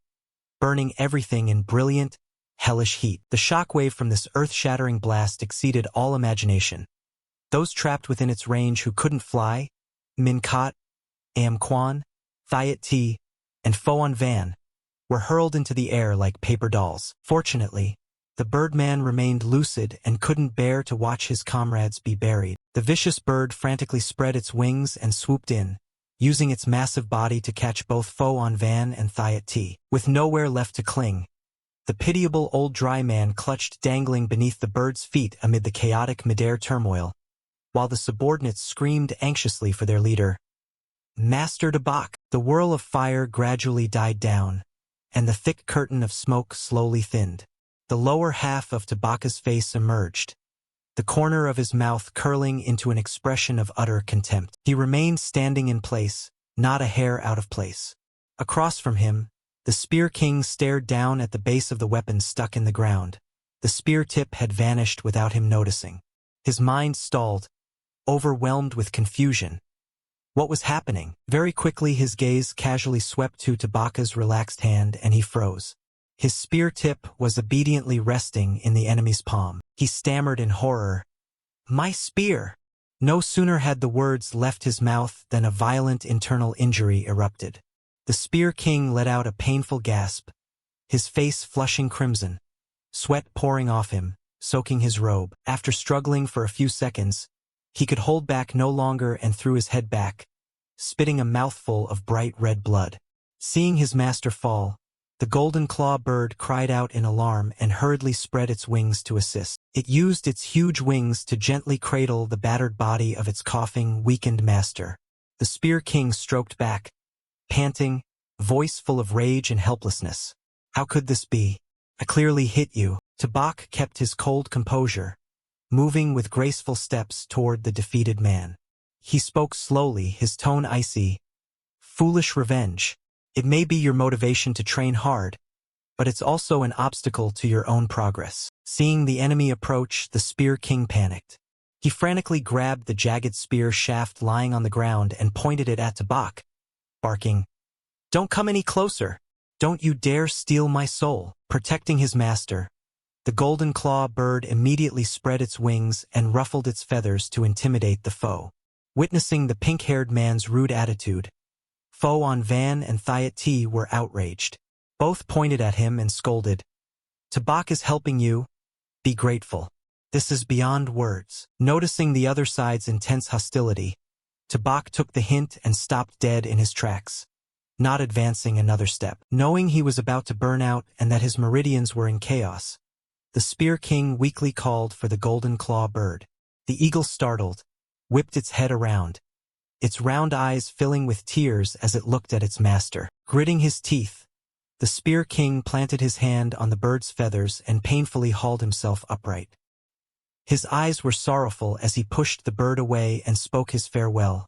burning everything in brilliant, hellish heat. The shockwave from this earth-shattering blast exceeded all imagination. Those trapped within its range who couldn't fly, Min Kot, Am Kwan, Thiat T, and Foan Van, were hurled into the air like paper dolls. Fortunately, the birdman remained lucid and couldn't bear to watch his comrades be buried. The vicious bird frantically spread its wings and swooped in, using its massive body to catch both Foan Van and Thiat T. With nowhere left to cling, the pitiable old dry man clutched dangling beneath the bird's feet amid the chaotic midair turmoil, while the subordinates screamed anxiously for their leader. Master Tabak! The whirl of fire gradually died down, and the thick curtain of smoke slowly thinned. The lower half of Tabaka's face emerged, the corner of his mouth curling into an expression of utter contempt. He remained standing in place, not a hair out of place. Across from him, the Spear King stared down at the base of the weapon stuck in the ground. The spear tip had vanished without him noticing. His mind stalled, overwhelmed with confusion. What was happening? Very quickly his gaze casually swept to Tabaka's relaxed hand and he froze. His spear tip was obediently resting in the enemy's palm. He stammered in horror. My spear! No sooner had the words left his mouth than a violent internal injury erupted. The Spear King let out a painful gasp, his face flushing crimson, sweat pouring off him, soaking his robe. After struggling for a few seconds, he could hold back no longer and threw his head back, spitting a mouthful of bright red blood. Seeing his master fall, the golden claw bird cried out in alarm and hurriedly spread its wings to assist. It used its huge wings to gently cradle the battered body of its coughing, weakened master. The Spear King stroked back, panting, voice full of rage and helplessness. How could this be? I clearly hit you. Tabak kept his cold composure, moving with graceful steps toward the defeated man. He spoke slowly, his tone icy. Foolish revenge. It may be your motivation to train hard, but it's also an obstacle to your own progress. Seeing the enemy approach, the Spear King panicked. He frantically grabbed the jagged spear shaft lying on the ground and pointed it at Tabak, barking, "Don't come any closer! Don't you dare steal my soul!" Protecting his master, the golden claw bird immediately spread its wings and ruffled its feathers to intimidate the foe. Witnessing the pink-haired man's rude attitude, Fo-on Van and Thiat T were outraged. Both pointed at him and scolded. Tabak is helping you. Be grateful. This is beyond words. Noticing the other side's intense hostility, Tabak took the hint and stopped dead in his tracks, not advancing another step. Knowing he was about to burn out and that his meridians were in chaos, the Spear King weakly called for the golden claw bird. The eagle startled, whipped its head around, its round eyes filling with tears as it looked at its master. Gritting his teeth, the Spear King planted his hand on the bird's feathers and painfully hauled himself upright. His eyes were sorrowful as he pushed the bird away and spoke his farewell.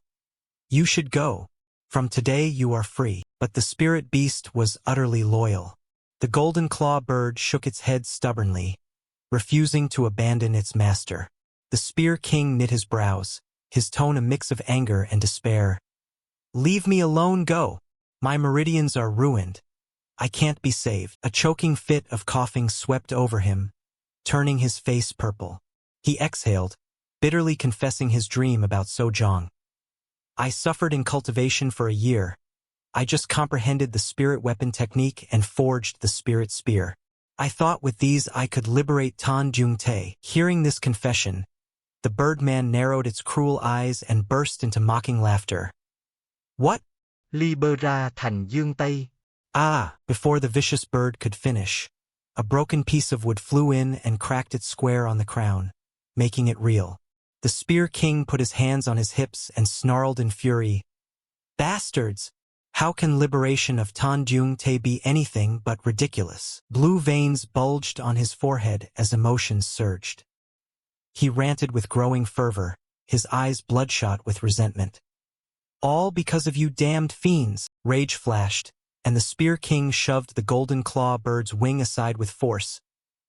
You should go. From today you are free. But the spirit beast was utterly loyal. The golden claw bird shook its head stubbornly, refusing to abandon its master. The Spear King knit his brows, his tone a mix of anger and despair. Leave me alone, go. My meridians are ruined. I can't be saved. A choking fit of coughing swept over him, turning his face purple. He exhaled, bitterly confessing his dream about Sojong. I suffered in cultivation for a year. I just comprehended the spirit weapon technique and forged the spirit spear. I thought with these I could liberate Tan Jung Tae. Hearing this confession, the birdman narrowed its cruel eyes and burst into mocking laughter. What? Libera thành dương Tây. Ah! Before the vicious bird could finish, a broken piece of wood flew in and cracked it square on the crown, making it real. The Spear King put his hands on his hips and snarled in fury. Bastards! How can liberation of Tan Jung Tae be anything but ridiculous? Blue veins bulged on his forehead as emotions surged. He ranted with growing fervor, his eyes bloodshot with resentment. All because of you damned fiends! Rage flashed, and the Spear King shoved the golden claw bird's wing aside with force,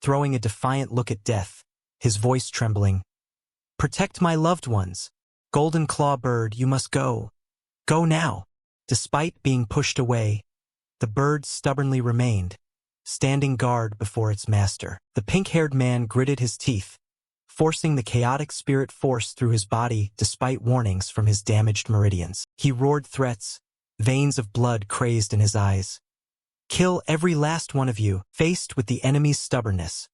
throwing a defiant look at death, his voice trembling. Protect my loved ones. Golden claw bird, you must go. Go now. Despite being pushed away, the bird stubbornly remained, standing guard before its master. The pink-haired man gritted his teeth, forcing the chaotic spirit force through his body despite warnings from his damaged meridians. He roared threats, veins of blood crazed in his eyes. Kill every last one of you. Faced with the enemy's stubbornness,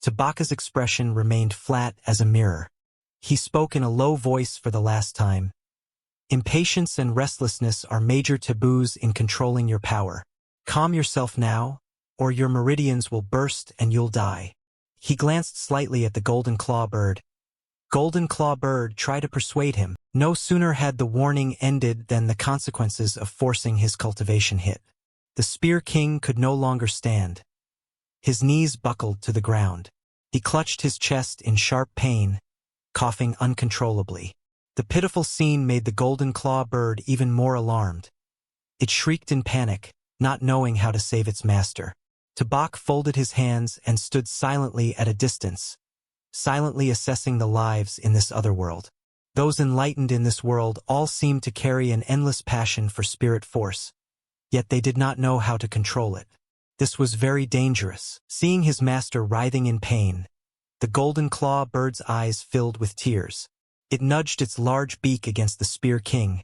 Tabaka's expression remained flat as a mirror. He spoke in a low voice for the last time. Impatience and restlessness are major taboos in controlling your power. Calm yourself now, or your meridians will burst and you'll die. He glanced slightly at the golden claw bird. Golden claw bird, try to persuade him. No sooner had the warning ended than the consequences of forcing his cultivation hit. The Spear King could no longer stand. His knees buckled to the ground. He clutched his chest in sharp pain, coughing uncontrollably. The pitiful scene made the golden claw bird even more alarmed. It shrieked in panic, not knowing how to save its master. Tabak folded his hands and stood silently at a distance, silently assessing the lives in this other world. Those enlightened in this world all seemed to carry an endless passion for spirit force, yet they did not know how to control it. This was very dangerous. Seeing his master writhing in pain, the golden claw bird's eyes filled with tears. It nudged its large beak against the Spear King,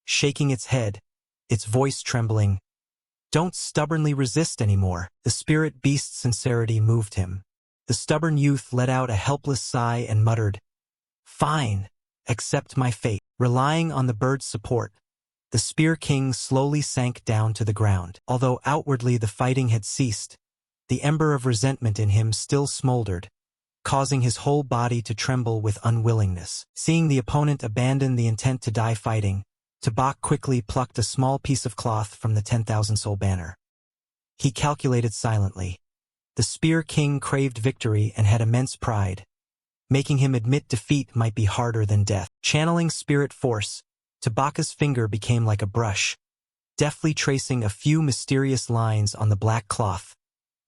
shaking its head, its voice trembling. Don't stubbornly resist anymore. The spirit beast's sincerity moved him. The stubborn youth let out a helpless sigh and muttered, Fine, accept my fate. Relying on the bird's support, the Spear King slowly sank down to the ground. Although outwardly the fighting had ceased, the ember of resentment in him still smoldered, causing his whole body to tremble with unwillingness. Seeing the opponent abandon the intent to die fighting, Tabak quickly plucked a small piece of cloth from the 10,000 soul banner. He calculated silently. The Spear King craved victory and had immense pride. Making him admit defeat might be harder than death. Channeling spirit force, Tabaka's finger became like a brush, deftly tracing a few mysterious lines on the black cloth,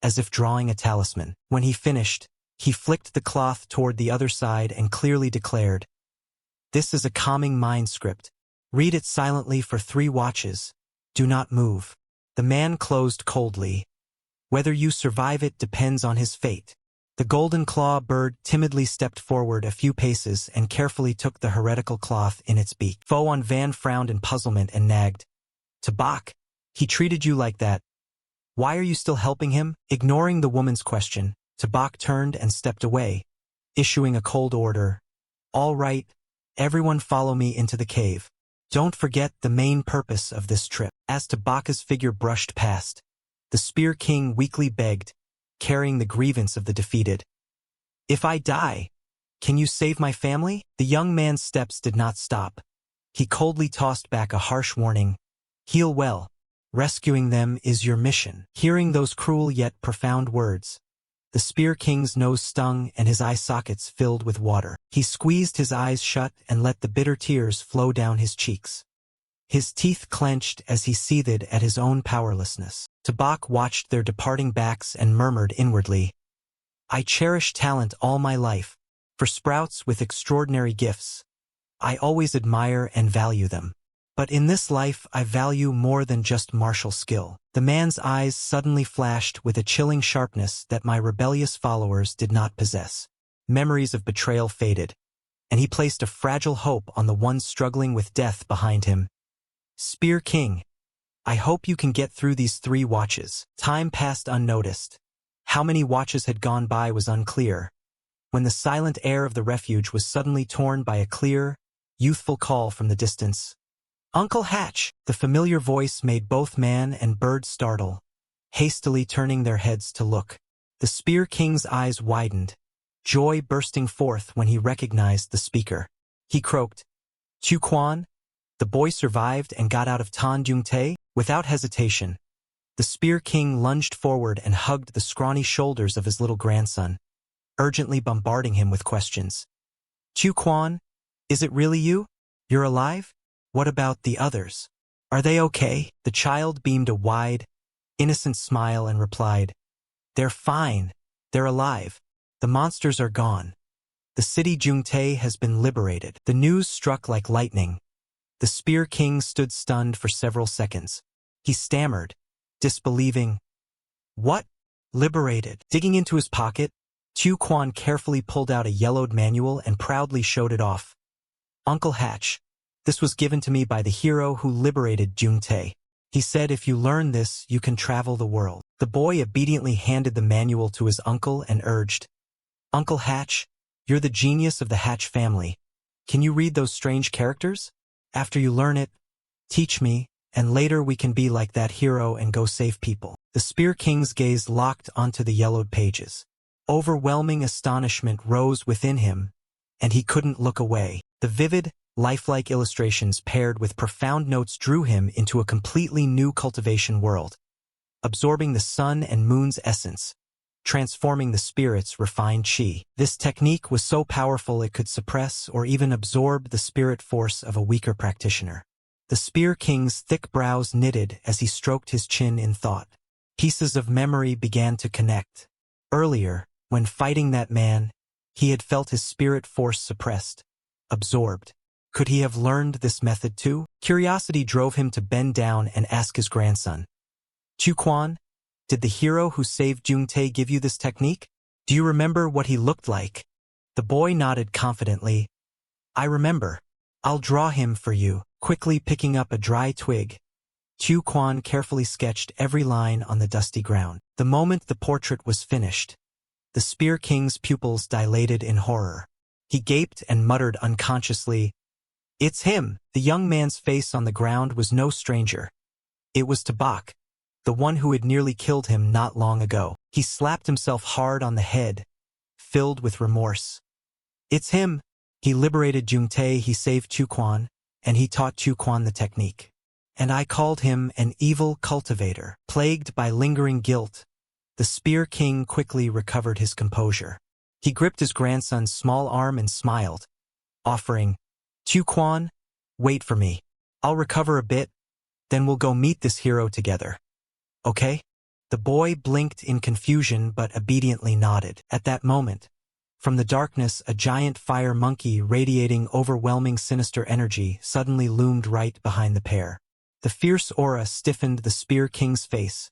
as if drawing a talisman. When he finished, he flicked the cloth toward the other side and clearly declared, This is a calming mind script. Read it silently for 3 watches. Do not move. The man closed coldly. Whether you survive it depends on his fate. The golden claw bird timidly stepped forward a few paces and carefully took the heretical cloth in its beak. Fo-on Van frowned in puzzlement and nagged, Tabak, he treated you like that. Why are you still helping him? Ignoring the woman's question, Tabak turned and stepped away, issuing a cold order. All right, everyone follow me into the cave. Don't forget the main purpose of this trip. As Tabaka's figure brushed past, the Spear King weakly begged, carrying the grievance of the defeated. If I die, can you save my family? The young man's steps did not stop. He coldly tossed back a harsh warning. Heal well. Rescuing them is your mission. Hearing those cruel yet profound words, the Spear King's nose stung and his eye sockets filled with water. He squeezed his eyes shut and let the bitter tears flow down his cheeks. His teeth clenched as he seethed at his own powerlessness. Tabak watched their departing backs and murmured inwardly, I cherish talent all my life. For sprouts with extraordinary gifts, I always admire and value them. But in this life I value more than just martial skill. The man's eyes suddenly flashed with a chilling sharpness that my rebellious followers did not possess. Memories of betrayal faded, and he placed a fragile hope on the one struggling with death behind him. Spear King, I hope you can get through these 3 watches. Time passed unnoticed. How many watches had gone by was unclear, when the silent air of the refuge was suddenly torn by a clear, youthful call from the distance. Uncle Hatch! The familiar voice made both man and bird startle, hastily turning their heads to look. The Spear King's eyes widened, joy bursting forth when he recognized the speaker. He croaked, Chu Quan? The boy survived and got out of Tan Dung Tae? Without hesitation, the Spear King lunged forward and hugged the scrawny shoulders of his little grandson, urgently bombarding him with questions. Chu Quan, is it really you? You're alive? What about the others? Are they okay? The child beamed a wide, innocent smile and replied, They're fine. They're alive. The monsters are gone. The city Jungtae has been liberated. The news struck like lightning. The Spear King stood stunned for several seconds. He stammered, disbelieving. What? Liberated? Digging into his pocket, Chu Quan carefully pulled out a yellowed manual and proudly showed it off. Uncle Hatch, this was given to me by the hero who liberated Jungtae. He said if you learn this, you can travel the world. The boy obediently handed the manual to his uncle and urged, Uncle Hatch, you're the genius of the Hatch family. Can you read those strange characters? After you learn it, teach me, and later we can be like that hero and go save people. The Spear King's gaze locked onto the yellowed pages. Overwhelming astonishment rose within him, and he couldn't look away. The vivid, lifelike illustrations paired with profound notes drew him into a completely new cultivation world, absorbing the sun and moon's essence, transforming the spirit's refined chi. This technique was so powerful it could suppress or even absorb the spirit force of a weaker practitioner. The Spear King's thick brows knitted as he stroked his chin in thought. Pieces of memory began to connect. Earlier, when fighting that man, he had felt his spirit force suppressed, absorbed. Could he have learned this method too? Curiosity drove him to bend down and ask his grandson. Chu Quan, did the hero who saved Jungtae give you this technique? Do you remember what he looked like? The boy nodded confidently. I remember. I'll draw him for you. Quickly picking up a dry twig, Chu Quan carefully sketched every line on the dusty ground. The moment the portrait was finished, the Spear King's pupils dilated in horror. He gaped and muttered unconsciously, It's him! The young man's face on the ground was no stranger. It was Tabak, the one who had nearly killed him not long ago. He slapped himself hard on the head, filled with remorse. It's him! He liberated Jungtae, he saved Chu Quan, and he taught Chu Quan the technique. And I called him an evil cultivator. Plagued by lingering guilt, the Spear King quickly recovered his composure. He gripped his grandson's small arm and smiled, offering, Chu Quan, wait for me. I'll recover a bit, then we'll go meet this hero together. Okay? The boy blinked in confusion but obediently nodded. At that moment, from the darkness, a giant fire monkey radiating overwhelming sinister energy suddenly loomed right behind the pair. The fierce aura stiffened the Spear King's face,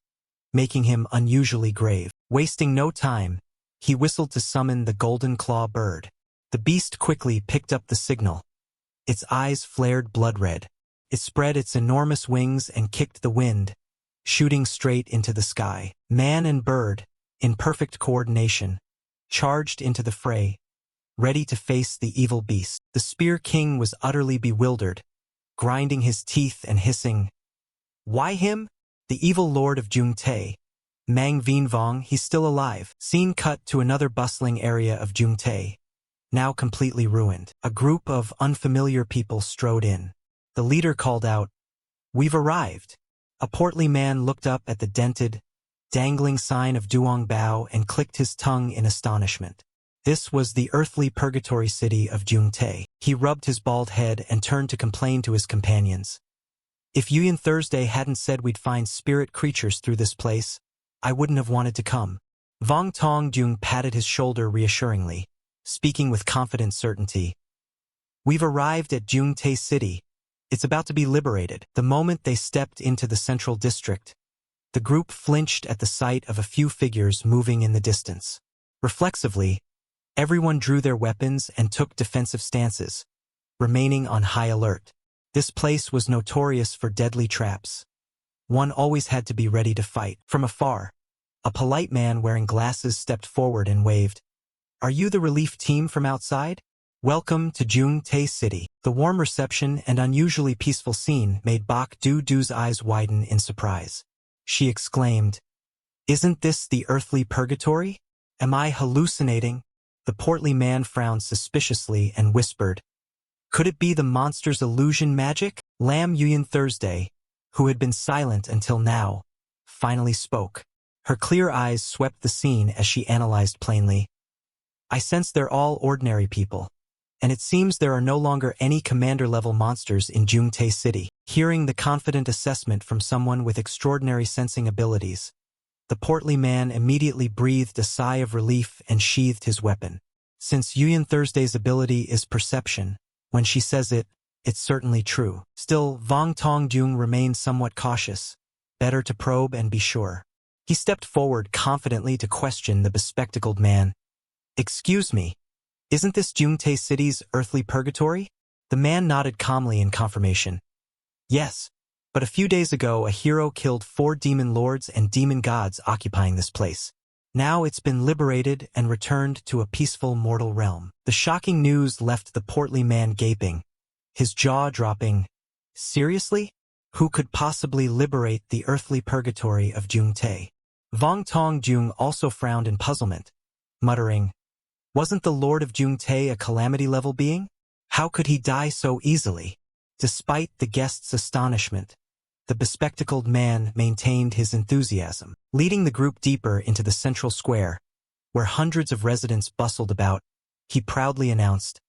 making him unusually grave. Wasting no time, he whistled to summon the golden claw bird. The beast quickly picked up the signal. Its eyes flared blood red, It spread its enormous wings and kicked the wind, shooting straight into the sky. Man and bird, in perfect coordination, charged into the fray, ready to face the evil beast. The Spear King was utterly bewildered, grinding his teeth and hissing, "Why him? The evil lord of Jungtae. Mang Vien Vong, he's still alive." Scene cut to another bustling area of Jungtae, now completely ruined. A group of unfamiliar people strode in. The leader called out, "We've arrived." A portly man looked up at the dented, dangling sign of Duong Bao and clicked his tongue in astonishment. This was the earthly purgatory city of Jungtae. He rubbed his bald head and turned to complain to his companions. "If Yuyan Thursday hadn't said we'd find spirit creatures through this place, I wouldn't have wanted to come." Vong Tong Jung patted his shoulder reassuringly, speaking with confident certainty. "We've arrived at Jungtae City. It's about to be liberated." The moment they stepped into the central district, the group flinched at the sight of a few figures moving in the distance. Reflexively, everyone drew their weapons and took defensive stances, remaining on high alert. This place was notorious for deadly traps. One always had to be ready to fight. From afar, a polite man wearing glasses stepped forward and waved. "Are you the relief team from outside? Welcome to Jungtae City." The warm reception and unusually peaceful scene made Bak Du-du's eyes widen in surprise. She exclaimed, "Isn't this the earthly purgatory? Am I hallucinating?" The portly man frowned suspiciously and whispered, "Could it be the monster's illusion magic?" Lam Yuyan Thursday, who had been silent until now, finally spoke. Her clear eyes swept the scene as she analyzed plainly. "I sense they're all ordinary people, and it seems there are no longer any commander-level monsters in Jungtae City." Hearing the confident assessment from someone with extraordinary sensing abilities, the portly man immediately breathed a sigh of relief and sheathed his weapon. Since Yuyan Thursday's ability is perception, when she says it, it's certainly true. Still, Vong Tong Jung remained somewhat cautious. Better to probe and be sure. He stepped forward confidently to question the bespectacled man. "Excuse me, isn't this Jungtae City's earthly purgatory?" The man nodded calmly in confirmation. "Yes, but a few days ago a hero killed 4 demon lords and demon gods occupying this place. Now it's been liberated and returned to a peaceful mortal realm." The shocking news left the portly man gaping, his jaw dropping. Seriously? Who could possibly liberate the earthly purgatory of Jungtae? Vong Tong Jung also frowned in puzzlement, muttering, "Wasn't the Lord of Jungtae a calamity-level being? How could he die so easily?" Despite the guests' astonishment, the bespectacled man maintained his enthusiasm. Leading the group deeper into the central square, where hundreds of residents bustled about, he proudly announced,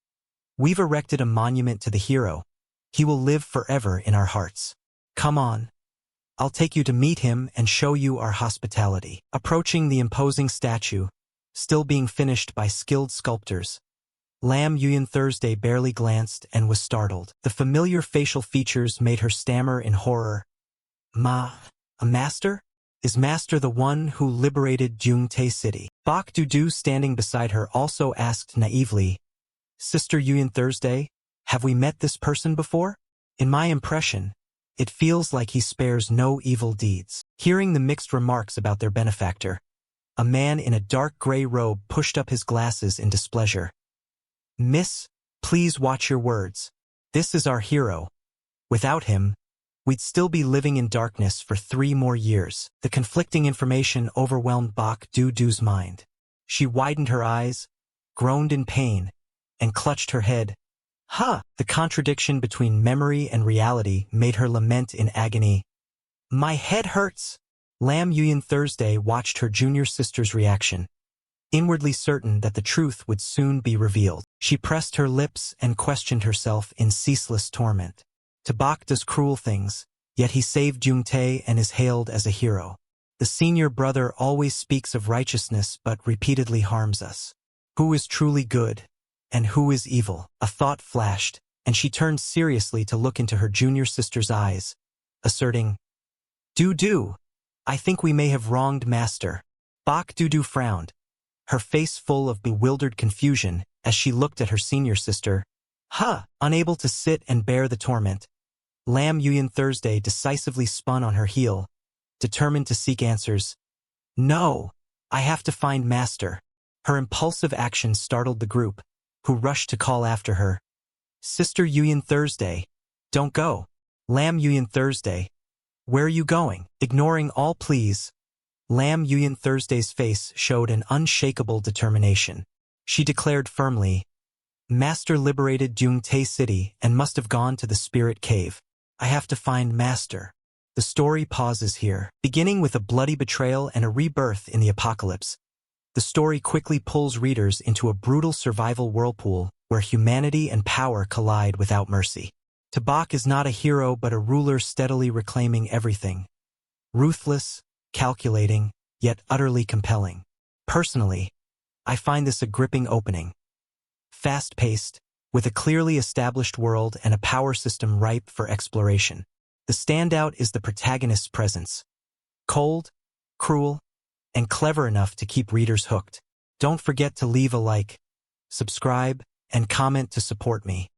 "We've erected a monument to the hero. He will live forever in our hearts. Come on. I'll take you to meet him and show you our hospitality." Approaching the imposing statue, still being finished by skilled sculptors, Lam Yuyan Thursday barely glanced and was startled. The familiar facial features made her stammer in horror. A master? Is master the one who liberated Jungtae City?" Bak Du-du standing beside her also asked naively, "Sister Yuyan Thursday, have we met this person before? In my impression, it feels like he spares no evil deeds." Hearing the mixed remarks about their benefactor, a man in a dark gray robe pushed up his glasses in displeasure. "Miss, please watch your words. This is our hero. Without him, we'd still be living in darkness for 3 more years." The conflicting information overwhelmed Bak Du-du's mind. She widened her eyes, groaned in pain, and clutched her head. The contradiction between memory and reality made her lament in agony. "My head hurts." Lam Yuyan Thursday watched her junior sister's reaction, inwardly certain that the truth would soon be revealed. She pressed her lips and questioned herself in ceaseless torment. Tabak does cruel things, yet he saved Jungtae and is hailed as a hero. The senior brother always speaks of righteousness but repeatedly harms us. Who is truly good, and who is evil? A thought flashed, and she turned seriously to look into her junior sister's eyes, asserting, Du-du, I think we may have wronged master." Bak Du-du frowned, her face full of bewildered confusion as she looked at her senior sister. Unable to sit and bear the torment, Lam Yuyan Thursday decisively spun on her heel, determined to seek answers. No, I have to find Master. Her impulsive action startled the group, who rushed to call after her. Sister Yuyan Thursday, don't go. Lam Yuyan Thursday, where are you going? Ignoring all pleas, Lam Yuyan Thursday's face showed an unshakable determination. She declared firmly, Master liberated Jungtae City and must have gone to the spirit cave. I have to find Master. The story pauses here, beginning with a bloody betrayal and a rebirth in the apocalypse. The story quickly pulls readers into a brutal survival whirlpool where humanity and power collide without mercy. Tabak is not a hero but a ruler steadily reclaiming everything. Ruthless, calculating, yet utterly compelling. Personally, I find this a gripping opening. Fast-paced, with a clearly established world and a power system ripe for exploration. The standout is the protagonist's presence. Cold, cruel, and clever enough to keep readers hooked. Don't forget to leave a like, subscribe, and comment to support me.